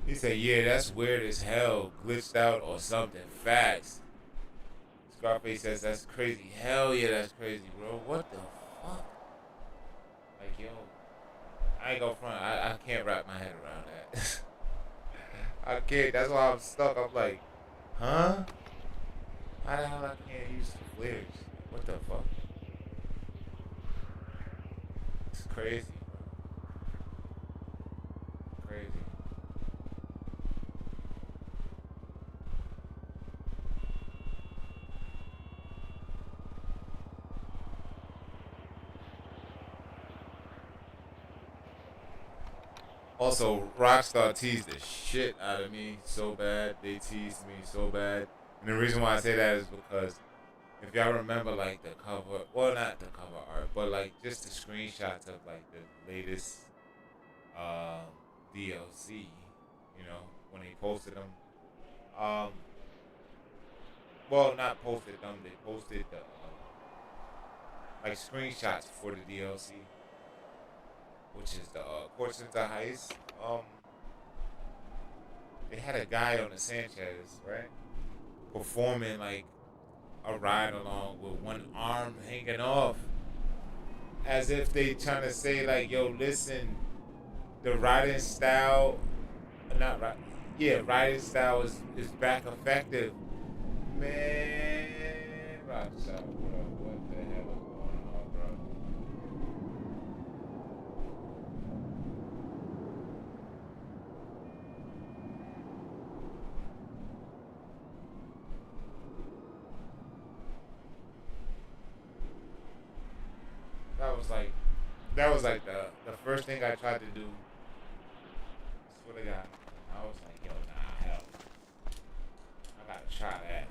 He said, yeah, that's weird as hell. Glitched out or something. Facts. Scarface says, that's crazy. Hell yeah, that's crazy, bro. What the fuck? Like, yo. I ain't gonna front. I can't wrap my head around that. I can't. That's why I'm stuck. I'm like, huh? How the hell I can't use the flares? What the fuck? It's crazy, bro. Crazy. Also, Rockstar teased the shit out of me so bad. They teased me so bad. And the reason why I say that is because if y'all remember, like, the cover, well, not the cover art, but, like, just the screenshots of, like, the latest DLC, you know, when they posted them. Well, not posted them, they posted the, like, screenshots for the DLC. Which is the Court Center Heist. They had a guy on the Sanchez, right? Performing like a ride along with one arm hanging off. As if they trying to say like, yo, listen, the riding style, riding style is back effective. Man, watch out, bro. What the hell is going on, bro? That was like the first thing I tried to do. I swear to God. I was like, yo, nah, hell. I gotta try that.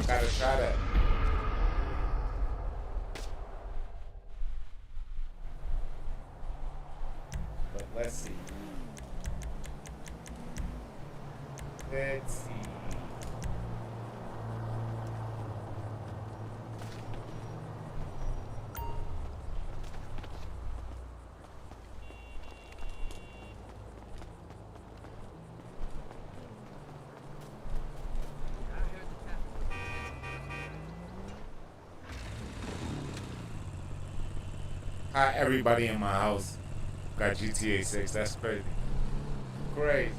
Gotta try that. But let's see. Let's see. How everybody in my house got GTA 6. That's crazy. Crazy.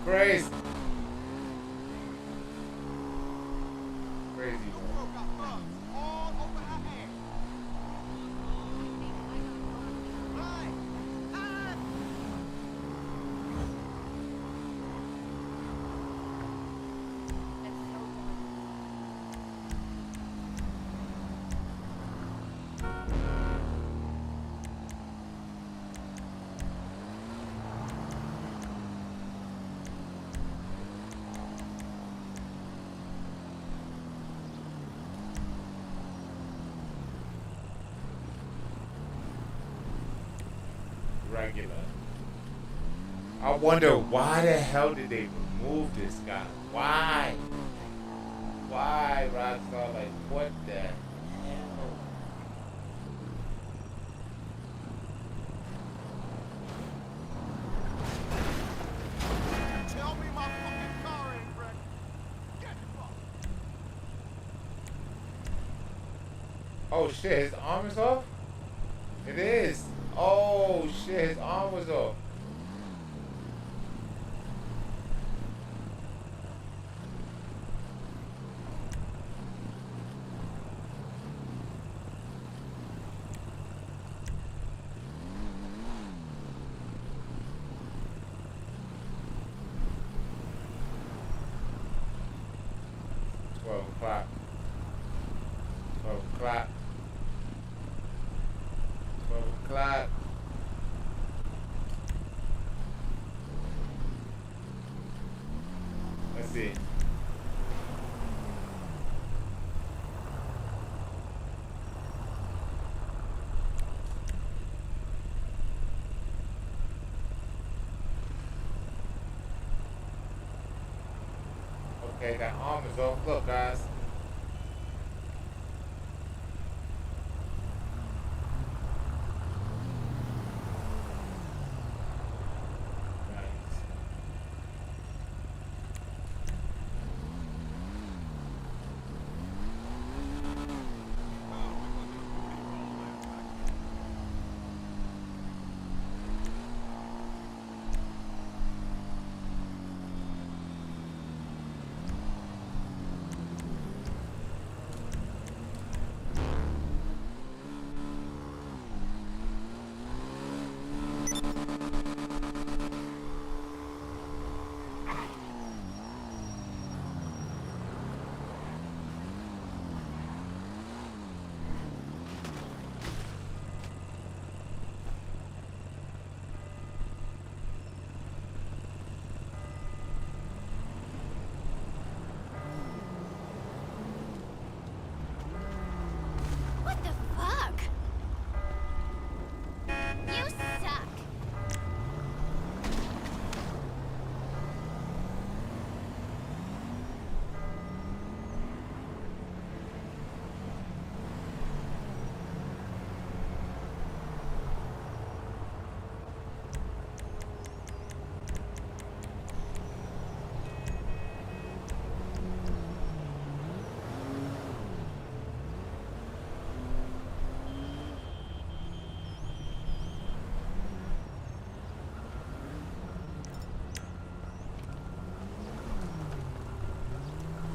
Crazy. Crazy. Regular. I wonder why the hell did they remove this guy? Why? Why, Rockstar? Like, what the hell? Tell me my fucking car ain't wrecked. Get it, fuck. Oh shit, his arm is off? It is. Oh shit, his arm was off. O'clock. 12 o'clock. 12 o'clock. Let's see. Okay, that arm is off. Look, guys. What the fuck? You suck.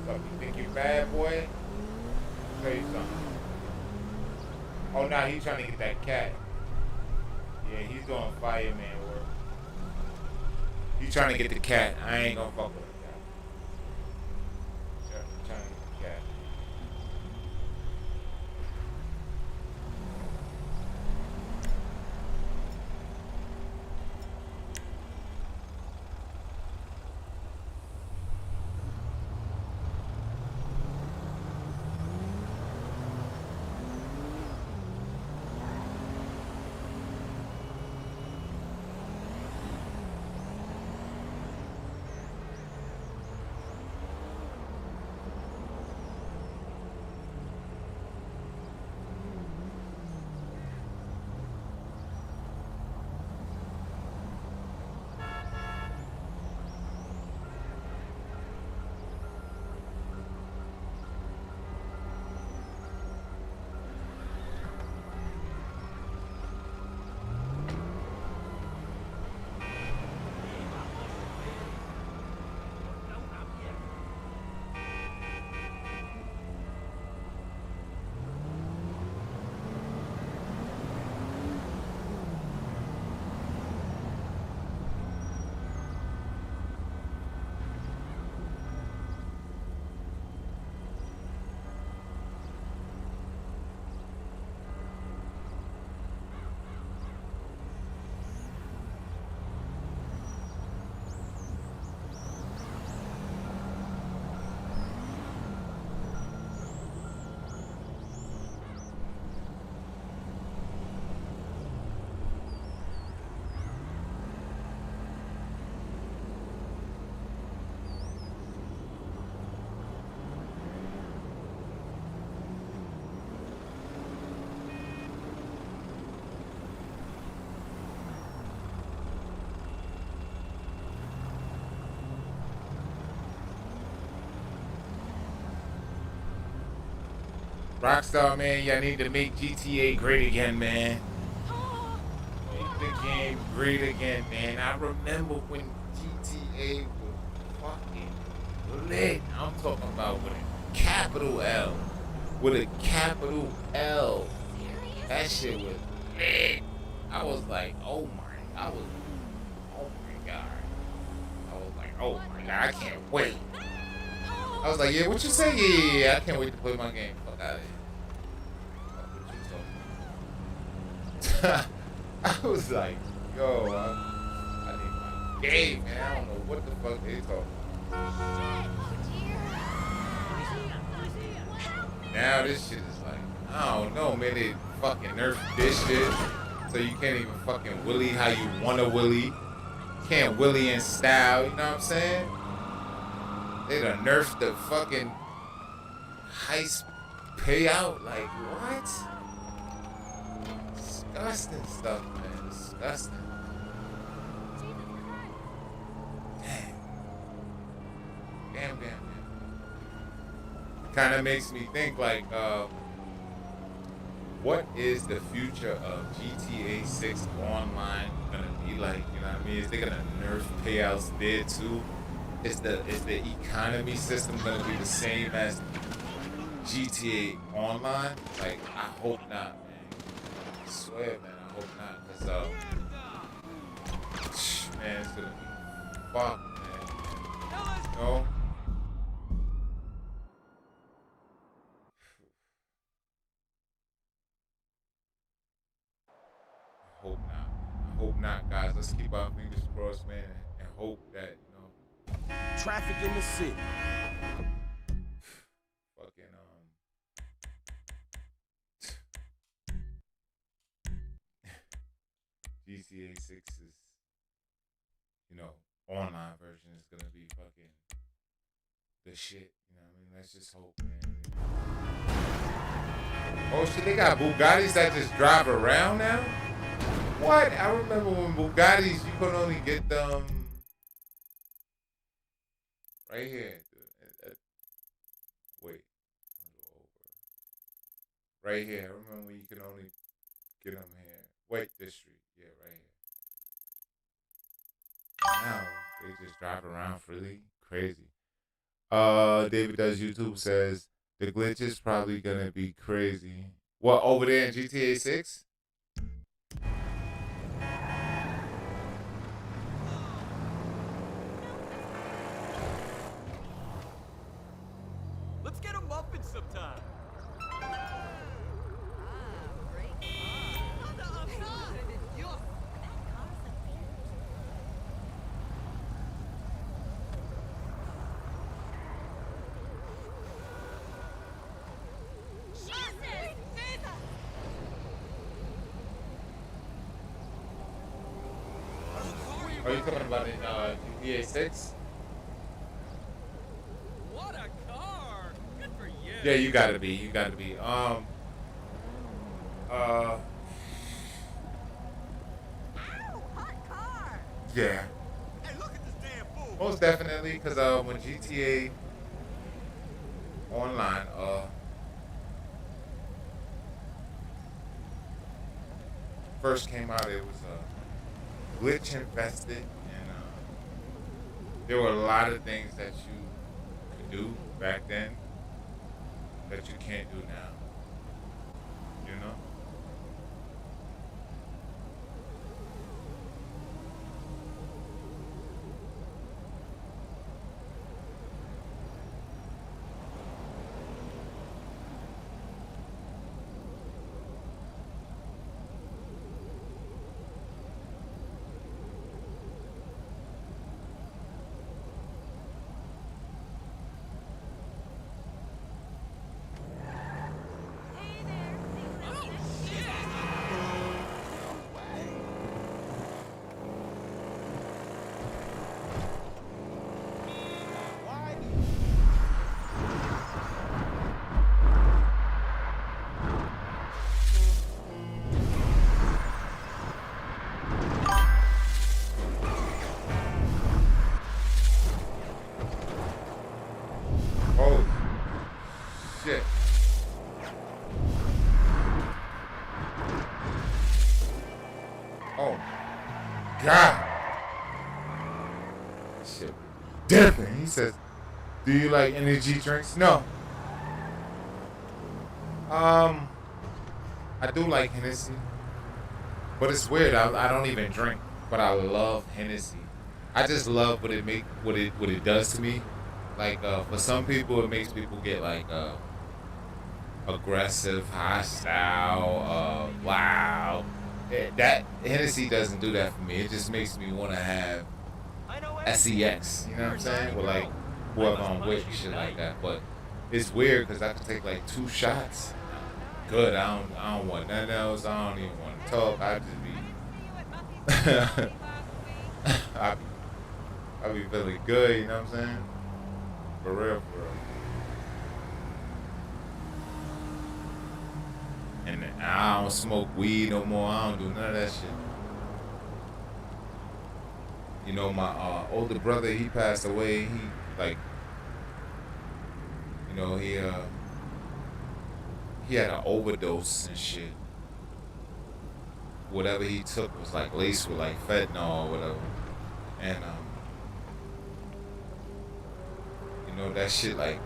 So you think you bad, boy? I'll tell you something. Oh, nah, he's trying to get that cat. Yeah, he's doing fireman work. He's trying to get the cat. I ain't gonna fuck with the cat. Trying to get the cat. Rockstar, man, y'all need to make GTA great again, man. Make the game great again, man. I remember when GTA was fucking lit. I'm talking about with a capital L. With a capital L. That shit was lit. I was like, oh my god. I was like, oh my god, I can't wait. I was like, yeah, what you say? Yeah, I can't wait to play my game. Fuck out of here. I was like, yo, I need my game, man. I don't know what the fuck they talking about. Now this shit is like, I don't know, man. They fucking nerfed this shit. So you can't even fucking willy how you wanna willy. You can't willy in style, you know what I'm saying? They done nerfed the fucking heist payout. Like, what? Disgusting stuff, man. Disgusting. Damn. Kind of makes me think, like, what is the future of GTA 6 online gonna be like? You know what I mean? Is they gonna nerf payouts there too? Is the economy system gonna be the same as GTA Online? Like, I hope not, man. I swear, man, I hope not, cause man, it's gonna be fucked, man. You know? I hope not, guys. Let's keep our fingers crossed, man, and hope that, you know. Traffic in the city. Fucking GTA 6 is, you know, online version is gonna be fucking the shit. You know what I mean? Let's just hope, man. Oh shit, they got Bugattis that just drive around now? What? I remember when Bugattis, you could only get them right here. Wait. Right here. I remember when you could only get them here. Wait, this street. Yeah, right here. Now, they just drive around freely. Crazy. David Does YouTube says, the glitch is probably going to be crazy. What, over there in GTA 6? Let's get a muffin sometime. Are you talking about in GTA 6? What a car! Good for you. Yeah, you gotta be. Ow, hot car! Yeah. Hey, look at this damn fool! Most definitely, because when GTA Online first came out, it was glitch infested, and there were a lot of things that you could do back then that you can't do now. You know? God. Shit. Different. He says, do you like energy drinks? No. I do like Hennessy. But it's weird. I don't even drink. But I love Hennessy. I just love what it does to me. Like for some people, it makes people get like aggressive, hostile, wow. That Hennessy doesn't do that for me. It just makes me want to have sex. You know what I'm saying? With like whoever I'm with and shit like that. But it's weird because I can take like 2 shots. Good. I don't want nothing else. I don't even want to talk. I just be I be feeling good, you know what I'm saying? For real, for real. And I don't smoke weed no more. I don't do none of that shit. You know, my older brother, he passed away. He like, you know, he had an overdose and shit. Whatever he took was like laced with like fentanyl or whatever. And you know, that shit like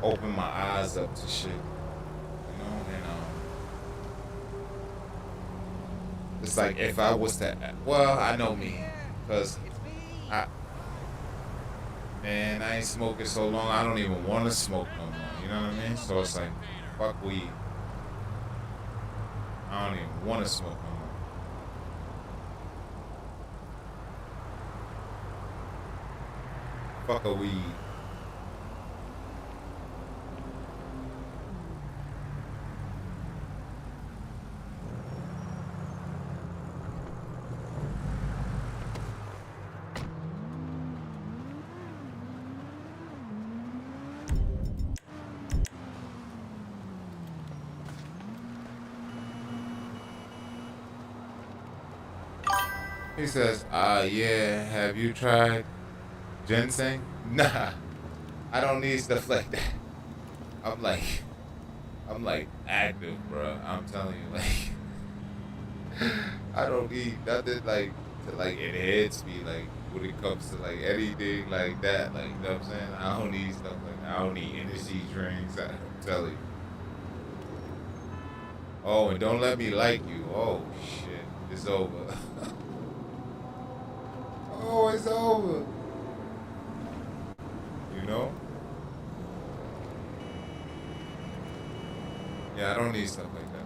opened my eyes up to shit. You know, and it's like if I was to, well, I know me, cause I ain't smoking so long. I don't even want to smoke no more. You know what I mean? So it's like, fuck weed. I don't even want to smoke no more. Fuck a weed. He says, yeah, have you tried ginseng? Nah, I don't need stuff like that. I'm like active, bro. I'm telling you, like, I don't need nothing like to like enhance me, like when it comes to like anything like that. Like, you know what I'm saying? I don't need stuff like that. I don't need energy drinks. I'm telling you. Oh, and don't let me like you. Oh shit, it's over. Oh, it's over. You know? Yeah, I don't need stuff like that.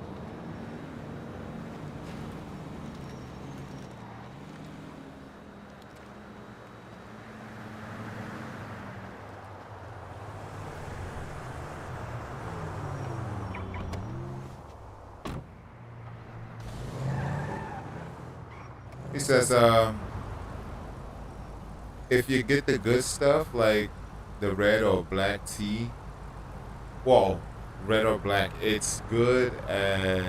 He says, if you get the good stuff, like the red or black tea, well, red or black, it's good as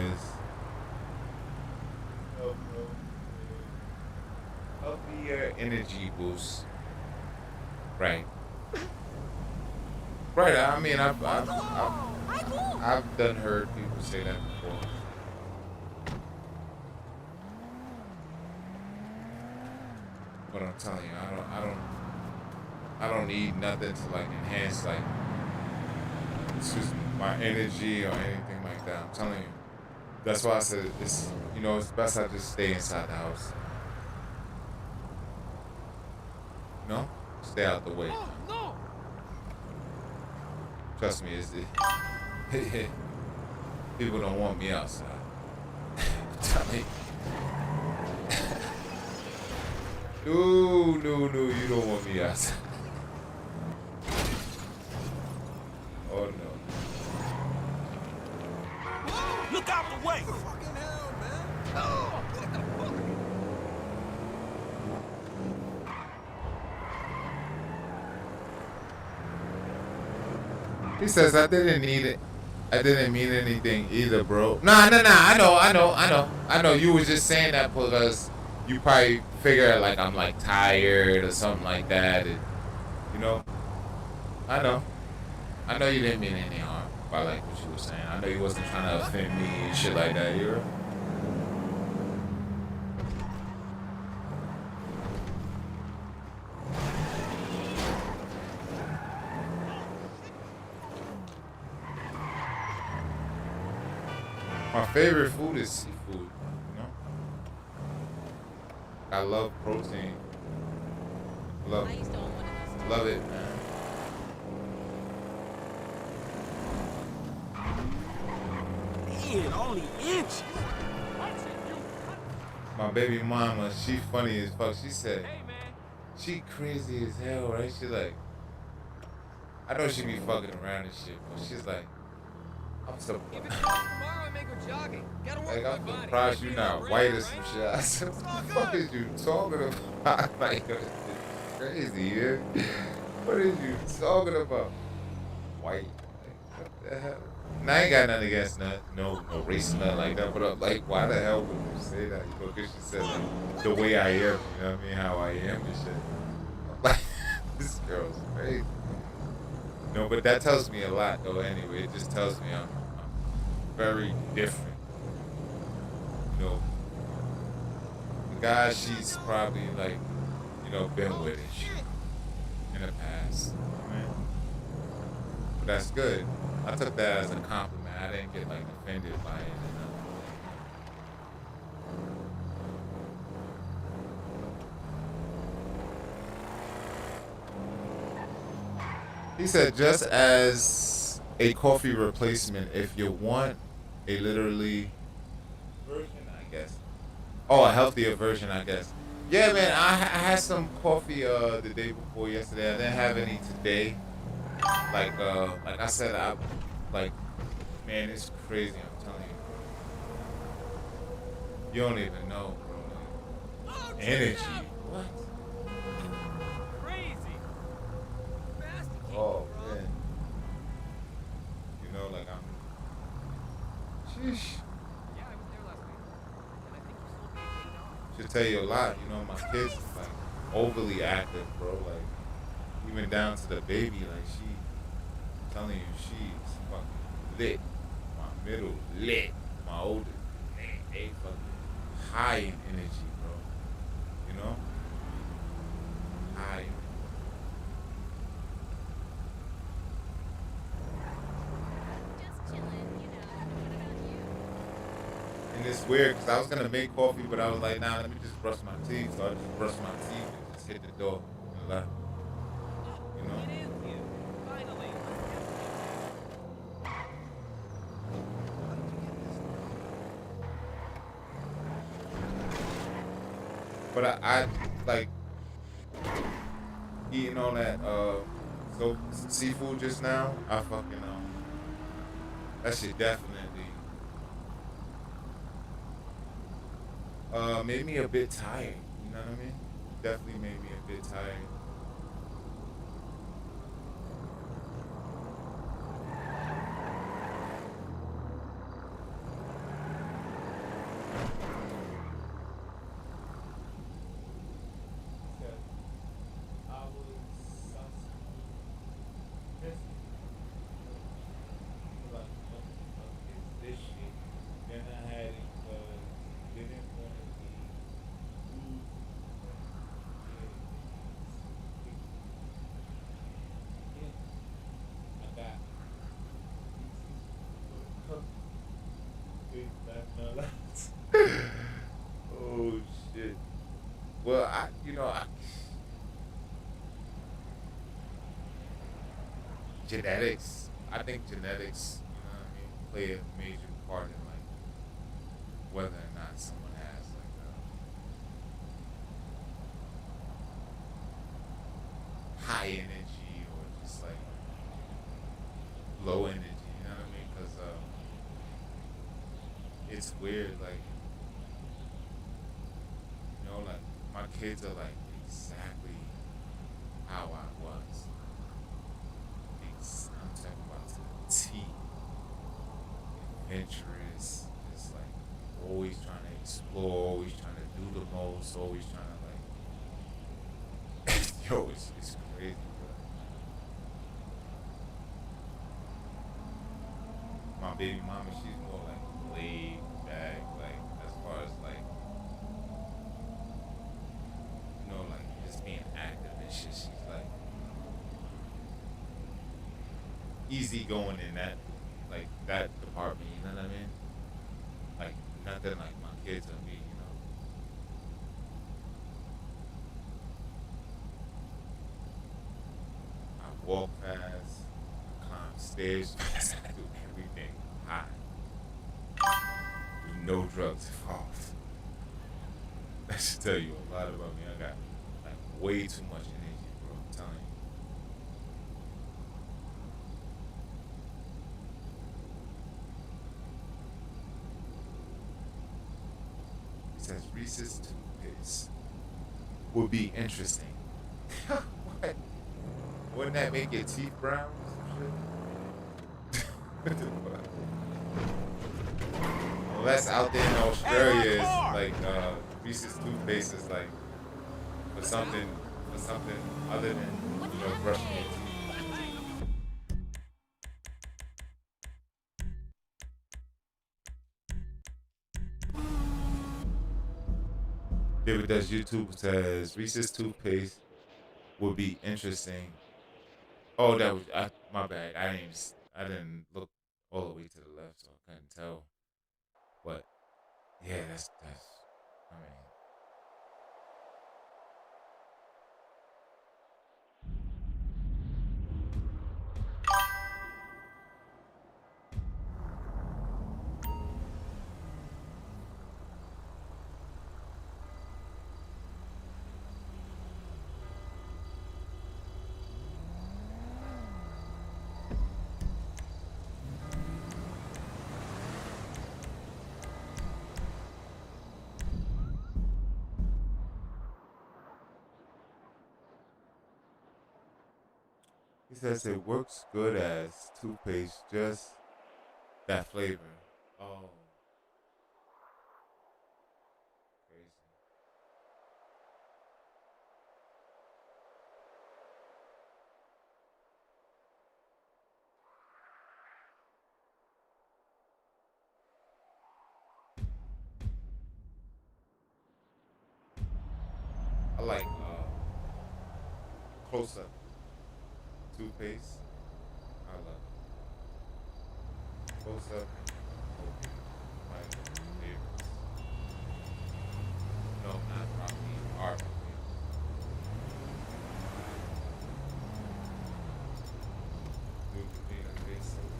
healthier energy boost. Right. Right. I mean, I've done heard people say that before. But I'm telling you, I don't need nothing to like enhance like my energy or anything like that. I'm telling you. That's why I said it's, you know, it's best I just stay inside the house. No? Stay out the way. No. Trust me, people don't want me outside. Tell me. No, you don't want me outside. Oh no. Look out the way! Fucking hell, man! Oh, what the fuck? He says I didn't need it. I didn't mean anything either, bro. Nah. I know. You was just saying that because you probably figure like I'm like tired or something like that. And, you know. I know you didn't mean any harm by like what you were saying. I know you wasn't trying to offend me and shit like that. You My favorite food is seafood, you know? I love protein. Love it, man. Man, only inches. My baby mama, she funny as fuck. She said, she crazy as hell, right? She like, I know she be fucking around and shit, but she's like, I'm surprised. Like, I'm surprised you not white or some shit. I said, what the fuck is you talking about? Like, it's crazy, yeah? What is you talking about? White? Like, what the hell? And I ain't got nothing against no race, nothing like that, but like, why the hell would you say that? You know, because she said, like, the way I am, you know what I mean? How I am and shit. Like, this girl's crazy. No, but that tells me a lot, though, anyway. It just tells me I'm very different. You know, the guy she's probably, like, you know, been with and shit in the past. Right? But that's good. I took that as a compliment. I didn't get, like, offended by it. He said, just as a coffee replacement, if you want a literally version, I guess. Oh, a healthier version, I guess. Yeah, man, I had some coffee the day before yesterday. I didn't have any today. Like I said, man, it's crazy. I'm telling you. You don't even know, bro. Like, energy. What? Oh, man. You know, like I'm. Sheesh. Should tell you a lot. You know, my kids is like overly active, bro. Like, even down to the baby. Like, I'm telling you, she's fucking lit. My middle lit. My oldest, man, they fucking high in energy, bro. You know? High. And it's weird because I was gonna make coffee, but I was like, nah, let me just brush my teeth. So I just brushed my teeth and just hit the door and left. You know? But I like eating all that so seafood just now. I fucking that shit definitely made me a bit tired. You know what I mean? Definitely made me a bit tired. Oh shit. Well, genetics. I think genetics, you know what I mean, play a major part in like whether or not someone has like high energy or just like low energy. You know what I mean? Because it's weird, like. You know, like, my kids are, like, exactly how I was. I'm talking about to the T. Adventurous, just, like, always trying to explore, always trying to do the most, always trying to, like, yo, it's crazy, bro. My baby mama, she's more, like, laid back, like, as far as, like, being active and shit. She's like easy going in that, like, that department, you know what I mean? something like my kids or me, you know. I walk fast, I climb stairs fast, I do everything high. With no drugs involved. That should tell you a lot about me. I got like way too much energy, bro. I'm telling you. It says Reese's toothpaste would be interesting. What? Wouldn't that make your teeth brown or some shit? Unless out there in Australia is like Reese's toothpaste is like for something other than brushing your teeth. David Does YouTube says Reese's toothpaste would be interesting. Oh, that was my bad. I didn't look all the way to the left, so I couldn't tell. But yeah, that's I mean. He says it works good as toothpaste, just that flavor. Oh. Crazy. I like close up toothpaste. I love it. Close up. My favorites. No, not broccoli. Are my favorites. Neutrogena face soap.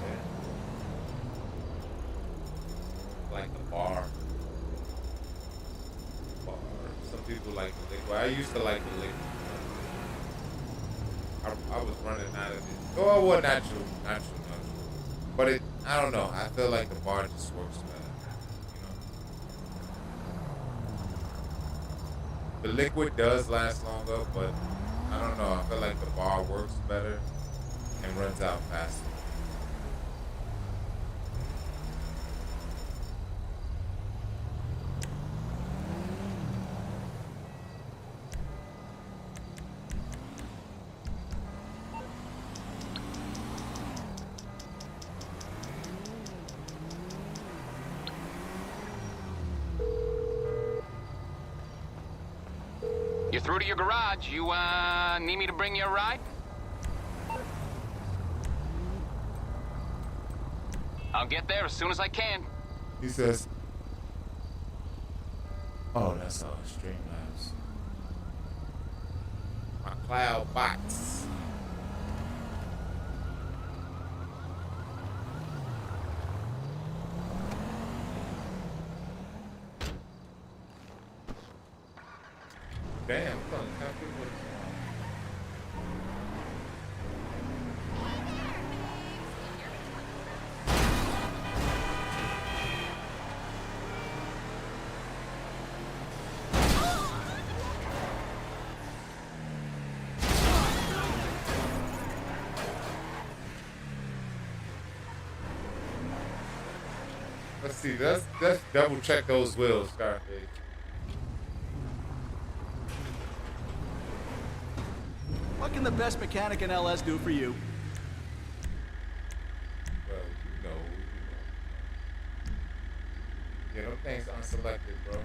Yeah. Like the bar. Some people like the liquid. I used to like the liquid. I was running out of it. Oh, well, natural. But I don't know. I feel like the bar just works better. You know? The liquid does last longer, but I don't know. I feel like the bar works better and runs out faster. You're through to your garage. You, need me to bring you a ride? I'll get there as soon as I can. He says, oh, that's all Streamlabs. My cloud bots. Damn, I'm gonna have people. Let's see, let's double check those wheels, Scarface. What can the best mechanic in LS do for you? Well, you know. Yeah, them things unselected, bro.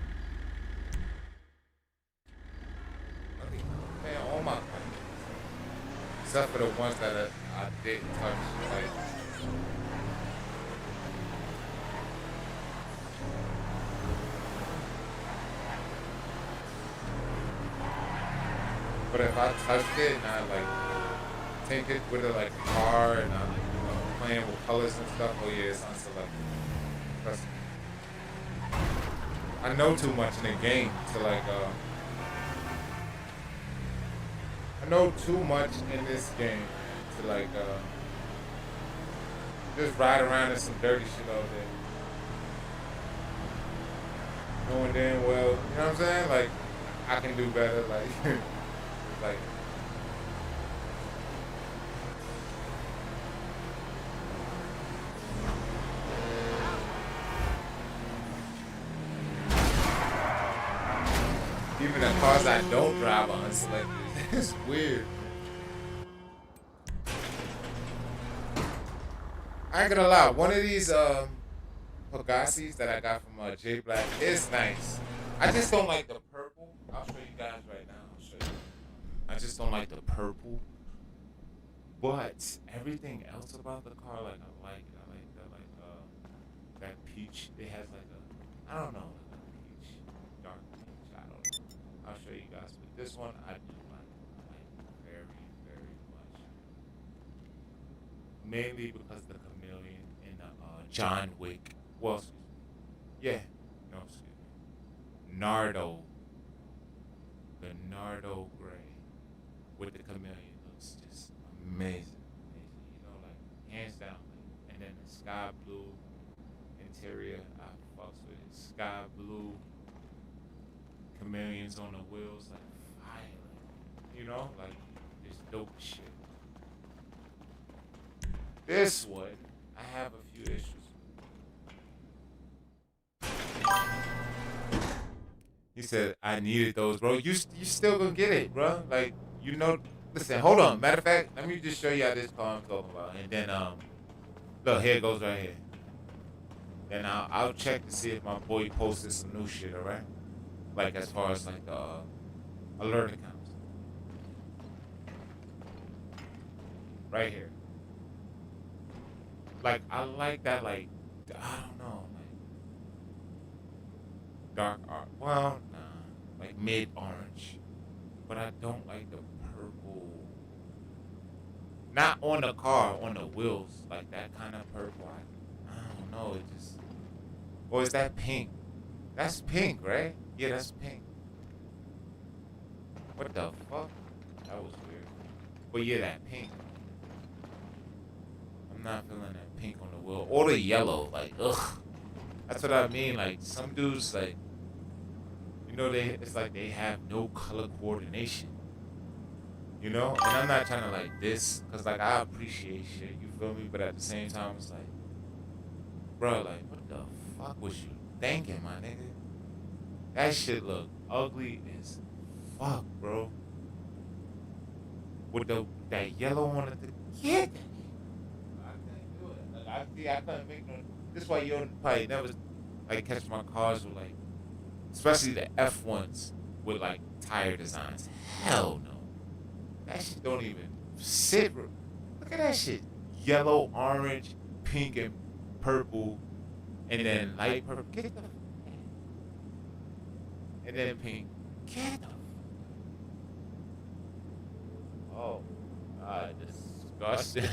I think, man, all my except for the ones that I didn't touch. Like, but if I touched it and I like tinkered with it like a car and I'm playing with colors and stuff, oh yeah, it's unselected. Trust me. I know too much in the game to like I know too much in this game to like just ride around in some dirty shit all day. Knowing damn well, you know what I'm saying? Like I can do better, like like even the cars I don't drive are unselected. It's weird. I ain't gonna lie, one of these Pegasus that I got from J Black is nice. I just don't like the purple. I'll show you guys right now. I'll show you. I just don't like the purple. But everything else about the car, like I like it. I like that peach. It has like a, I don't know, like a peach, dark peach. I don't know. I'll show you guys. But this one I do like very, very much. Mainly because the chameleon in the John Wick. Well, excuse me. Yeah. No, excuse me. Nardo. The Nardo gray with the chameleon looks just amazing. Amazing. You know, like hands down. Like, and then the sky blue interior, I fucks with it. Sky blue chameleons on the wheels, like fire. You know, like just dope shit. This one, I have a few issues. He said, I needed those, bro. You still gonna get it, bro. Like, you know, listen, hold on. Matter of fact, let me just show you how this car I'm talking about. And then, look, here it goes right here. Then I'll check to see if my boy posted some new shit, all right? Like, as far as, like, alert accounts. Right here. Like, I like that, like, I don't know, like, dark art. Well, nah, like mid-orange. But I don't like the purple. Not on the car, on the wheels. Like, that kind of purple. I don't know, it just... Or is that pink? That's pink, right? Yeah, that's pink. What the fuck? That was weird. But yeah, that pink. I'm not feeling that pink on the wheel. Or the yellow, like, ugh. That's what I mean, like, some dudes, like, you know, it's like they have no color coordination. You know? And I'm not trying to, like, this, because, like, I appreciate shit, you feel me? But at the same time, it's like, bro, like, what the fuck was you thinking, my nigga? That shit look ugly as fuck, bro. With that yellow on it, yeah. I couldn't do it. Like, I couldn't make no. This is why you don't probably never like catch my cars with like, especially the F1s with like tire designs. Hell no. That shit don't even sit. Look at that shit. Yellow, orange, pink, and purple, and then light purple. Get the. And then pink. Get the. Oh, God, disgusting.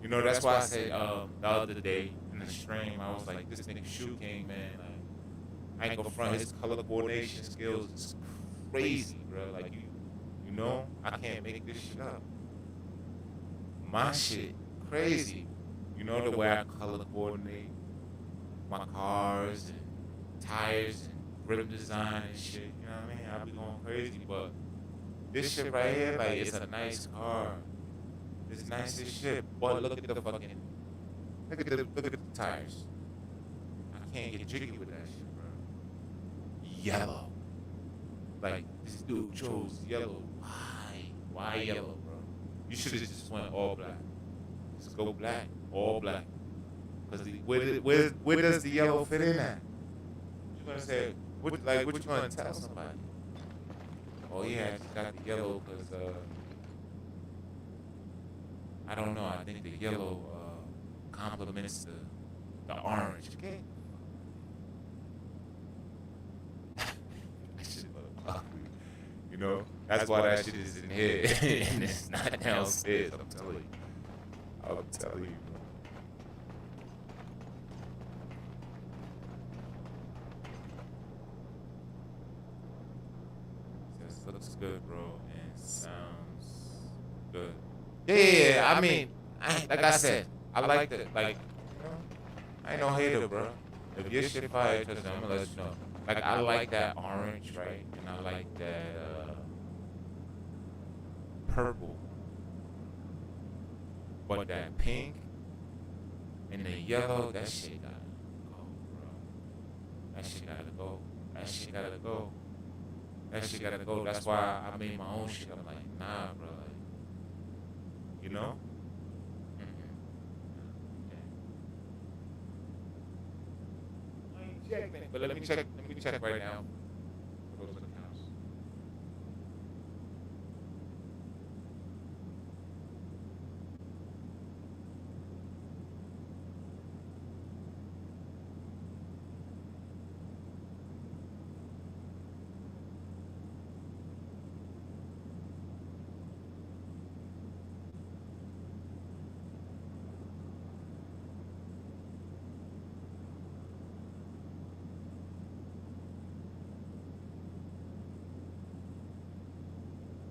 You know, that's why I said the other day in the stream, I was like, this nigga Shoe King, man, like, I ain't gonna front, his color coordination skills is crazy, bro. Like, you know, I can't make this shit up. My shit, crazy. You know, the way I color coordinate my cars and tires and grip design and shit, you know what I mean? I be going crazy, but this shit right here, like, it's a nice car. It's nice as shit, but look at the fucking, look at the tires. I can't get jiggy with that shit, bro. Yellow. Like, this dude chose yellow. Why? Why yellow, bro? You should have just went all black. Just go black, all black. Cause where does the yellow fit in at? You gonna say, what you gonna tell somebody? Oh yeah, I just got the yellow cause I don't know. I think the yellow complements the orange. Okay. That shit look ugly. You know, that's why that shit is in here and it's not downstairs. I'm telling you. I'm telling you, bro. This looks good, bro, and sounds good. Yeah. I mean, like I said, I like that. Like, you know, I ain't no hater, bro. If your shit fire, I'm gonna let you know. Like, I like that orange, right? And I like that purple. But that pink and the yellow, that shit gotta go, bro. That shit gotta go. That shit gotta go. That shit gotta go. That's why I made my own shit. I'm like, nah, bro. Like, you know? I ain't checking it, but let me check right now. Go to the house.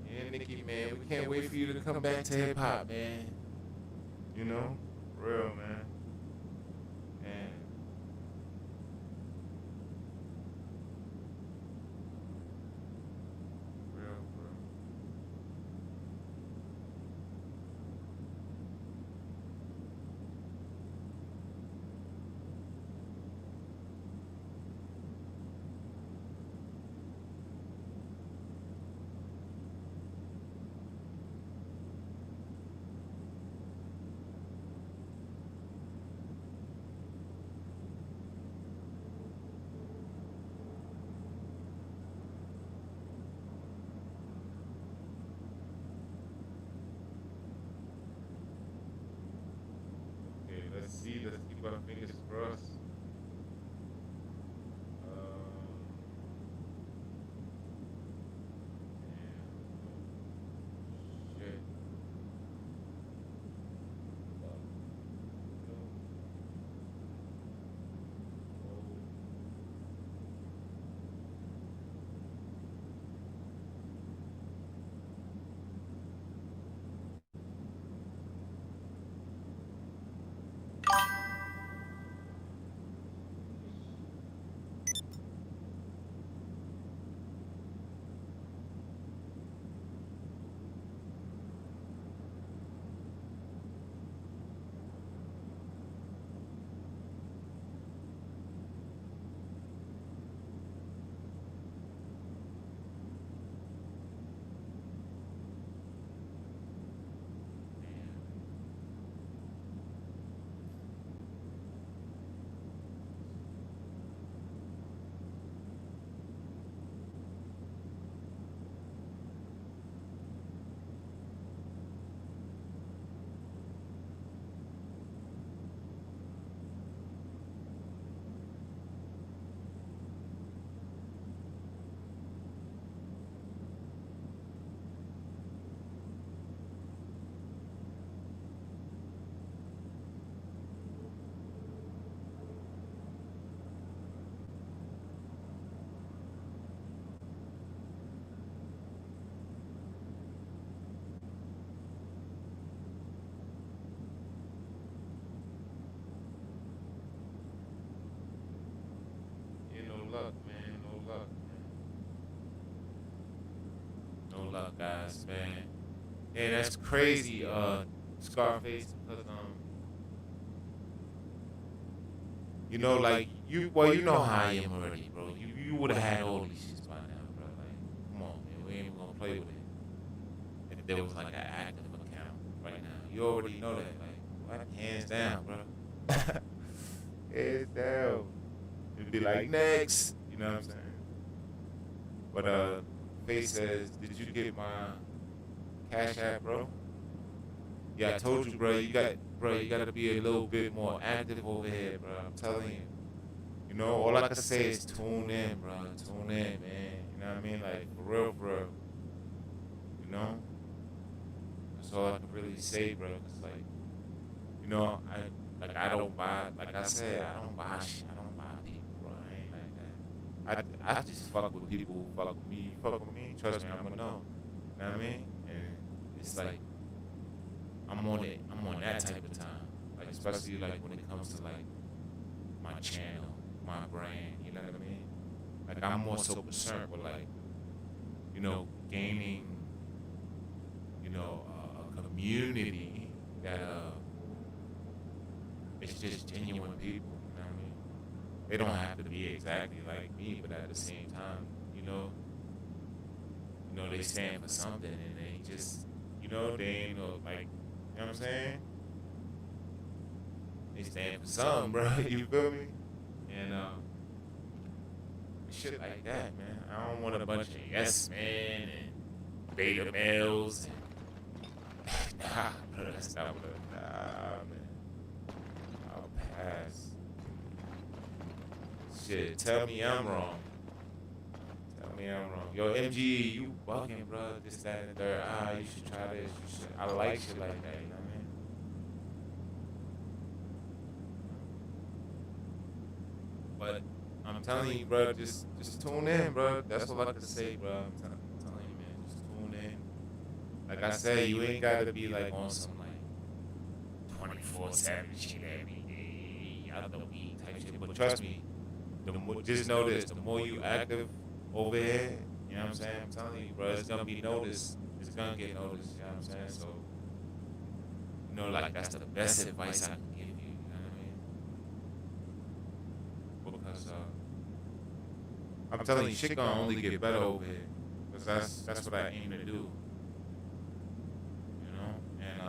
Yeah, Nikki, man, we can't wait for you to come back to hip hop, man. You know, for real, man. And real, bro. Okay, let's see. Let's keep our fingers crossed. Shit. Yeah, no luck, man. No luck, man. No luck, guys, man. Yeah, that's crazy, Scarface, because you know, like you know how I am already, bro. You would have had all these shits by now, bro. Like, come on, man, we ain't gonna play with it. If there was like an active account right now, you already know that, like, what? Hands down, bro. Hands down. It'd be like next, you know what I'm saying? But Face says, did you get my Cash App, bro? Yeah, I told you, bro. You gotta be a little bit more active over here, bro. I'm telling you. You know, all I can say is tune in, bro. Tune in, man. You know what I mean? Like, for real, bro. You know? That's all I can really say, bro. Cause like, you know, I don't buy, like I said, I don't buy shit. I don't buy people, bro. I ain't like that. I just fuck with people who fuck with me. You fuck with me, trust me, I'm gonna know. You know what I mean? And it's like, I'm on that type of time. Like, especially like when it comes to like my channel, my brand, you know what I mean? Like, I'm more so concerned with like, you know, gaining, you know, a community that it's just genuine people, you know what I mean? They don't have to be exactly like me, but at the same time, you know, they stand for something, and they just, you know, they ain't no like, you know what I'm saying? They stand for something, bro. You feel me? And shit like that, man. I don't want a bunch of yes men and beta males and nah, bro. That's not what. Nah, man. I'll pass. Shit, tell me I'm wrong. Tell me I'm wrong. Yo, MG, you bugging, bro. This, that, and the third. You should try this. You should. I like shit like that. You know what I mean? But I'm telling you, bro, just tune in, bro. That's all I can say, bro. I'm telling you, man, just tune in. Like I said, you ain't gotta be like on some like 24/7 shit every day, out the week type shit. But trust me, just know this: the more you active over here, you know what I'm saying? I'm telling you, bro, it's gonna be noticed. It's gonna get noticed. You know what I'm saying? So, you know, like that's the best advice I can give you. You know what I mean? Because I'm telling you, shit gonna only get better over here. Because that's what I aim to do. You know? And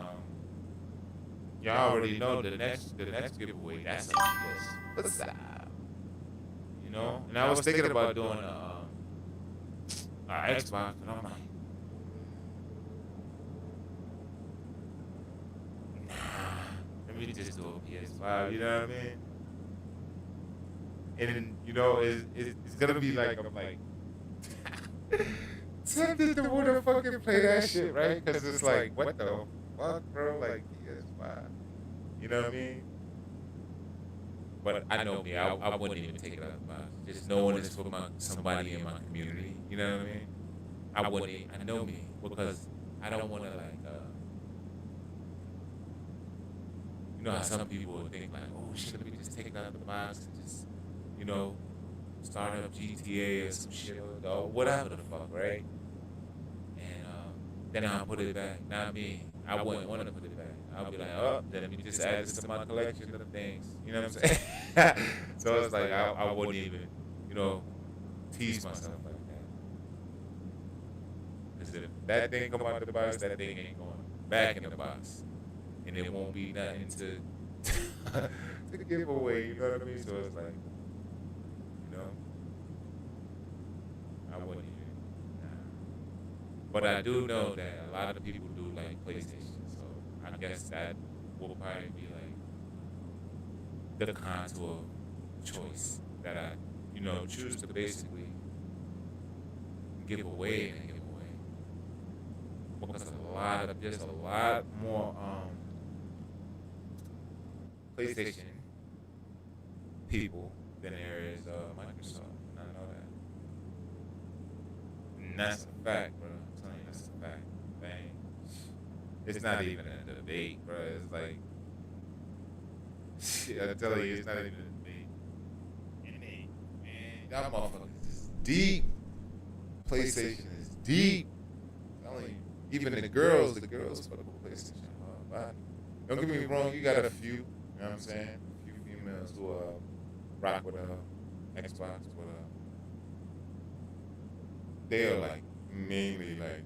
y'all already know the next giveaway, that's a PS. What's up? You know? And I was thinking about doing a Xbox, but I'm like, nah, let me just do a PS5, you know what I mean? And you know, it's gonna be like, I'm like tempted to want to fucking play that shit, right? Because it's like, what the fuck, bro? Like, PS5, you know what I mean? But I know me, I wouldn't even take it out of the box. Just knowing it's for somebody in my community, you know what I mean? I know me, because I don't want to like, you know how some people would think like, oh, should we just take it out of the box and just, you know, start up GTA or some shit or whatever the fuck, right? And then I'll put it back. Not me. I wouldn't want to put it back. I'll be like, oh, then let me just add this to my collection of things. You know what I'm saying? So it's like I wouldn't even, you know, tease myself like that. Because if that thing come out of the box, that thing ain't going back in the box. And it won't be nothing to give away, you know what I mean? So it's like, you know, I wouldn't even. Nah. But I do know that a lot of people do like PlayStation, so I guess that will probably be like the contour choice that I, you know, choose to basically give away and give away. Because there's a lot more PlayStation people than there is Microsoft, and I know that. And that's a fact, bro. I'm telling you, that's a fact. Dang. It's not even a debate, bro. It's like, shit, I tell you, it's not even a debate. And man, that motherfucker is deep. PlayStation is deep. I'm telling you, even the girls fuck with PlayStation. Don't get me wrong, you got a few, you know what I'm saying? A few females who rock with Xbox, but they are like mainly like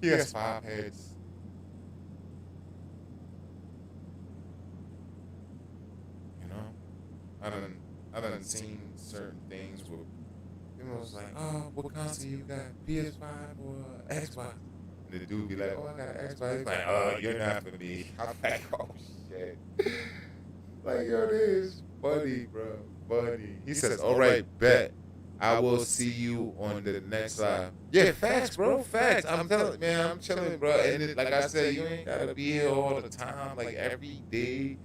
PS5 heads. You know, I done seen certain things with them was like, oh, what console you got? PS5 or Xbox? And the dude be like, oh, I got an Xbox. He's like, oh, you're not for me. I'm like, oh, shit. Like, yo, this is funny, bro. Funny. He says, all right, bet. I will see you on the next live. Yeah, facts, bro. Facts. I'm telling, man, I'm chilling, bro. And it, like I said, you ain't gotta be here all the time. Like every day,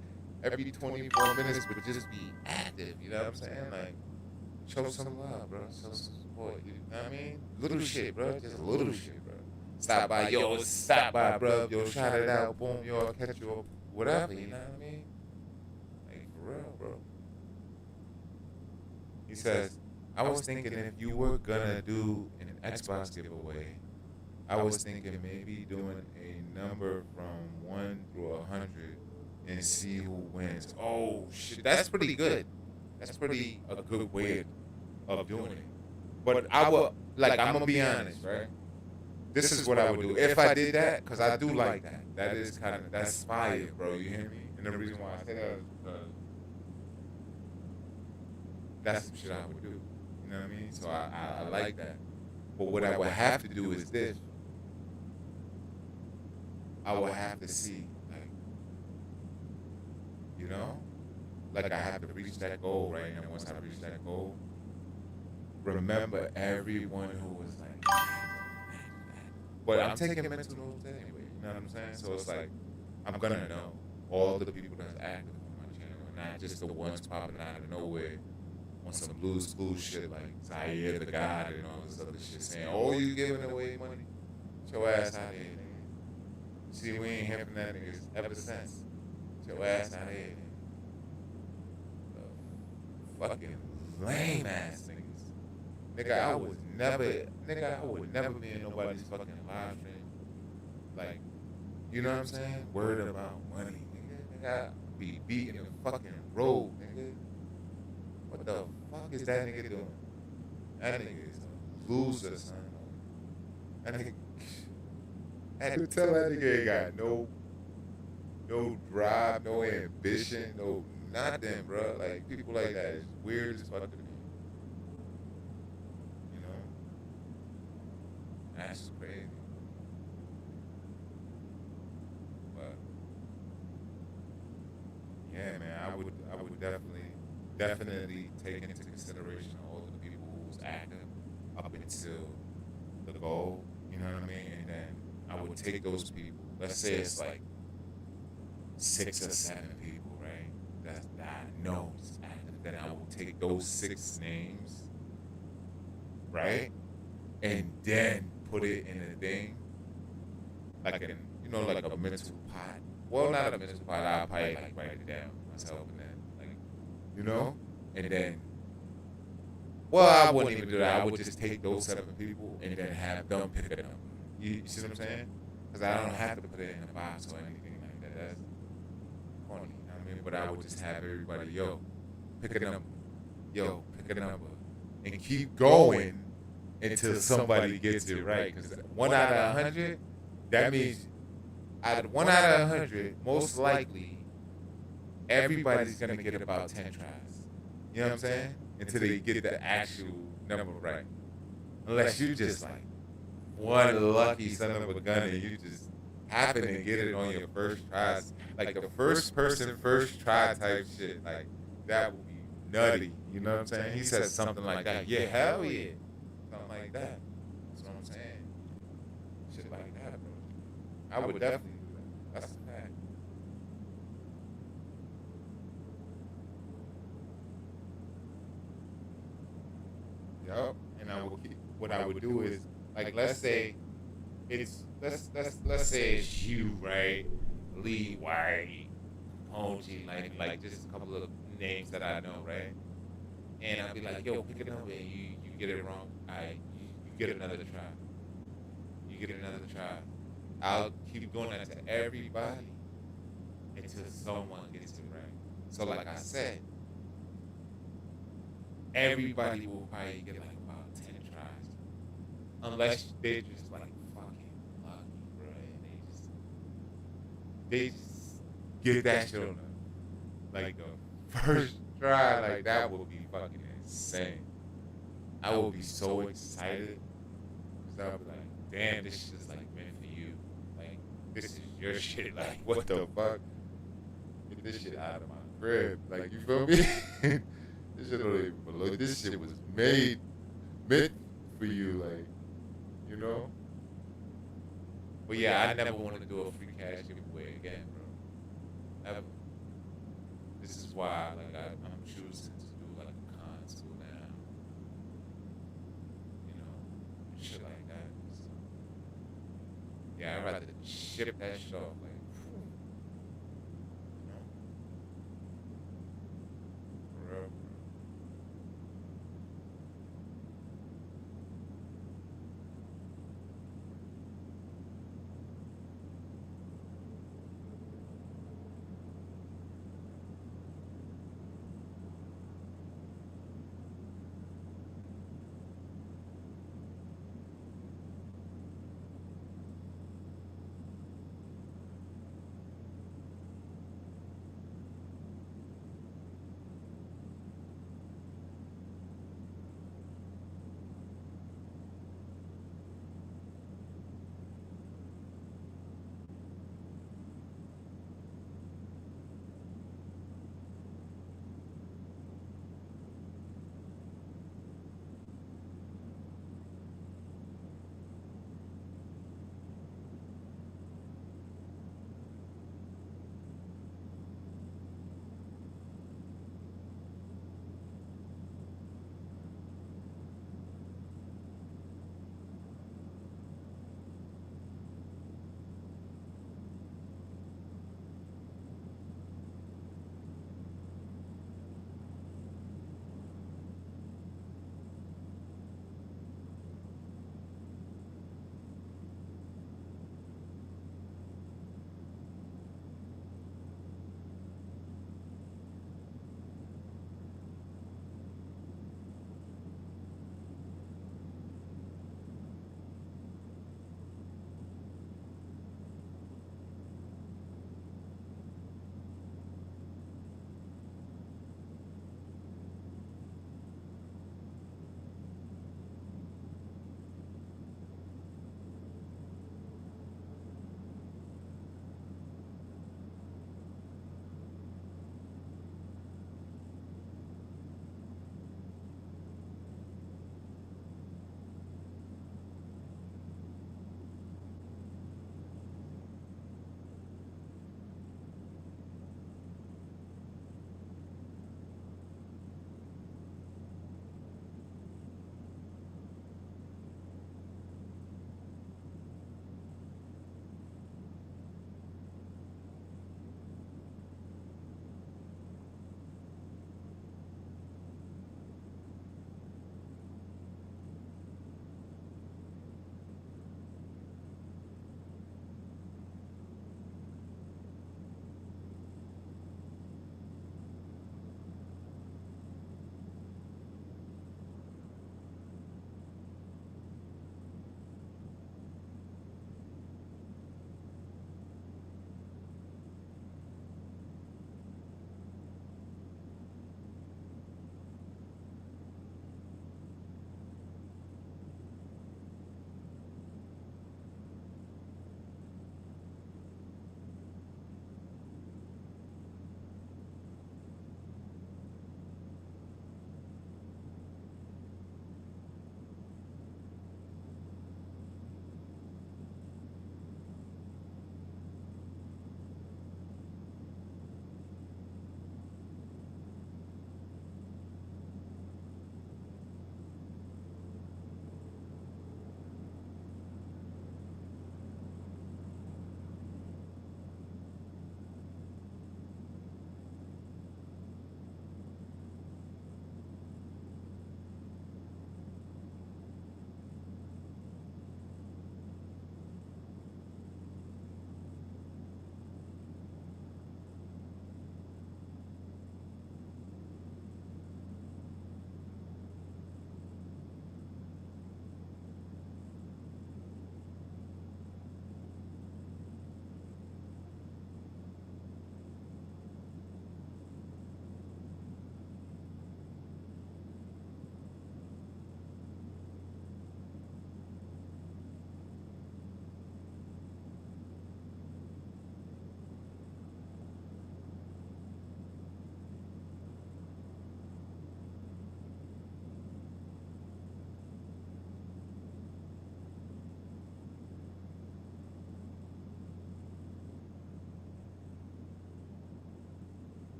every 24 minutes, but just be active. You know what I'm saying? Like, show some love, bro. Show some support. You know what I mean? Little shit, bro. Just little shit, bro. Stop by, yo. Stop by, bro. Yo, shout it out. Boom, yo. I'll catch you up. Whatever. You know what I mean? Like for real, bro. He says, I was thinking if you were gonna do an Xbox giveaway, I was thinking maybe doing a number from 1 through 100 and see who wins. Oh shit, that's pretty good. That's pretty a good way of doing it. But I would like, I'm gonna be honest, right? This is what I would do if I did that, because I do like that. That is kind of, that's fire, bro. You hear me? And the reason why I say that is because that's some shit I would do. You know what I mean? So I like that. But what I would have to do is this. I would have to see, like, you know? Like I have to reach that goal, right? And once I reach that goal, remember everyone who was like, but I'm taking mental notes anyway, you know what I'm saying? So it's like, I'm gonna know all the people that's active on my channel, and not just the ones popping out of nowhere on some blues clues shit like Zaire the God and all this other shit saying, oh, you giving away money? Get your ass out of here, nigga. See, we ain't heard from that niggas ever since. Get your ass out of here, nigga. Fucking lame ass niggas. Nigga, I would never be in nobody's fucking live stream. Like, you know what I'm saying? Word about money, nigga. Nigga, I be beating the fucking road, nigga. What the fuck is that nigga doing? That nigga is a loser, son. That nigga, and tell that nigga ain't got no drive, no ambition, no nothing, bro. Like, people like that is weird as fuck to me. You know? That's crazy. But yeah, man, I would definitely take into consideration all the people who was active up until the goal, you know what I mean? And then I would take those people, let's say it's like 6 or 7 people, right? That I know is active. Then I will take those 6 names, right? And then put it in a thing, like in, you know, like a mental pot. Well, not a mental pot, I'll probably like write it down myself and then, like, you know? And then, well, I wouldn't even do that. I would just take those 7 people and then have them pick a number. You see what I'm saying? Because I don't have to put it in a box or anything like that. That's funny, you know what I mean? But I would just have everybody, yo, pick a number. Yo, pick a number. And keep going until somebody gets it right. Because 1 out of 100, that means 1 out of 100, most likely, everybody's going to get about 10 tries. You know what I'm saying? Until they get the actual number right. Unless you just like one lucky son of a gun and you just happen to get it on your first try. Like the first person, first try type shit. Like that would be nutty. You know what I'm saying? He said something like that. Yeah, hell yeah. Something like that. That's what I'm saying. Shit like that, bro. I would definitely do that. That's a fact. Yup. And I would keep, what I would do is, like, let's say let's say it's you, right? Lee White, Ponji, like just a couple of names that I know, right? And I'll be like, yo, pick a number and you get it wrong. You get another try. You get another try. I'll keep doing that to everybody until someone gets it right. So like I said, everybody will probably get like about 10 tries. Unless they're just like fucking lucky, bro. And they just get that shit on them. Like the first try, like that would be fucking insane. I would be so excited because I would be like, damn, this shit is like meant for you. Like, this is your shit. Like, what the fuck? Get this shit out of my crib. Like, you feel me? This shit don't even belong. This shit was meant for you. Like, you know? But yeah, I never want to do a free cash giveaway again, bro. Ever. This is why, like, I'm choosing to do like a console now. You know, shit like that. So, yeah, I'd rather ship that shit off, like, you know, for real.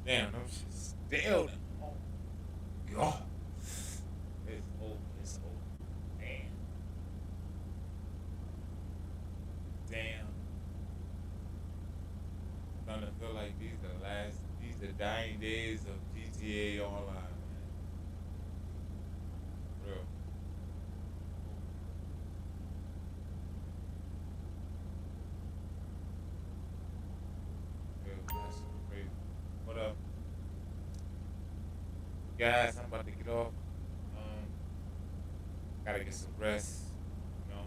Damn, them shit's still. Oh, God. It's over. It's over. Damn. Damn. I'm starting to feel like these the dying days of GTA Online, man. Real. Real. That's crazy. What up? Guys, I'm about to get off. Gotta get some rest. You know,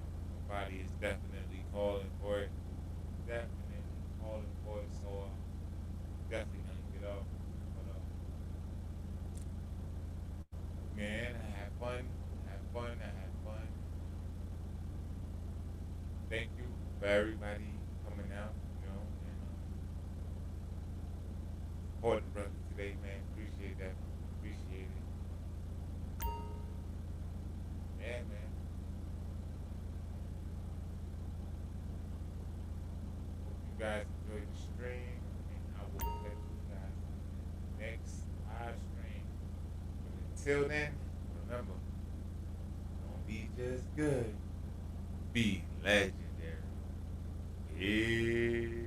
my body is definitely calling for it. Definitely calling for it. So definitely gonna get off. But man, I had fun. I had fun. Thank you for everybody coming out. You know, and supporting the brother today, man. Appreciate that. Appreciate it. Yeah, man. Hope you guys enjoyed the stream, and I will catch you guys in the next live stream. But until then, remember, don't be just good, be legendary. Peace.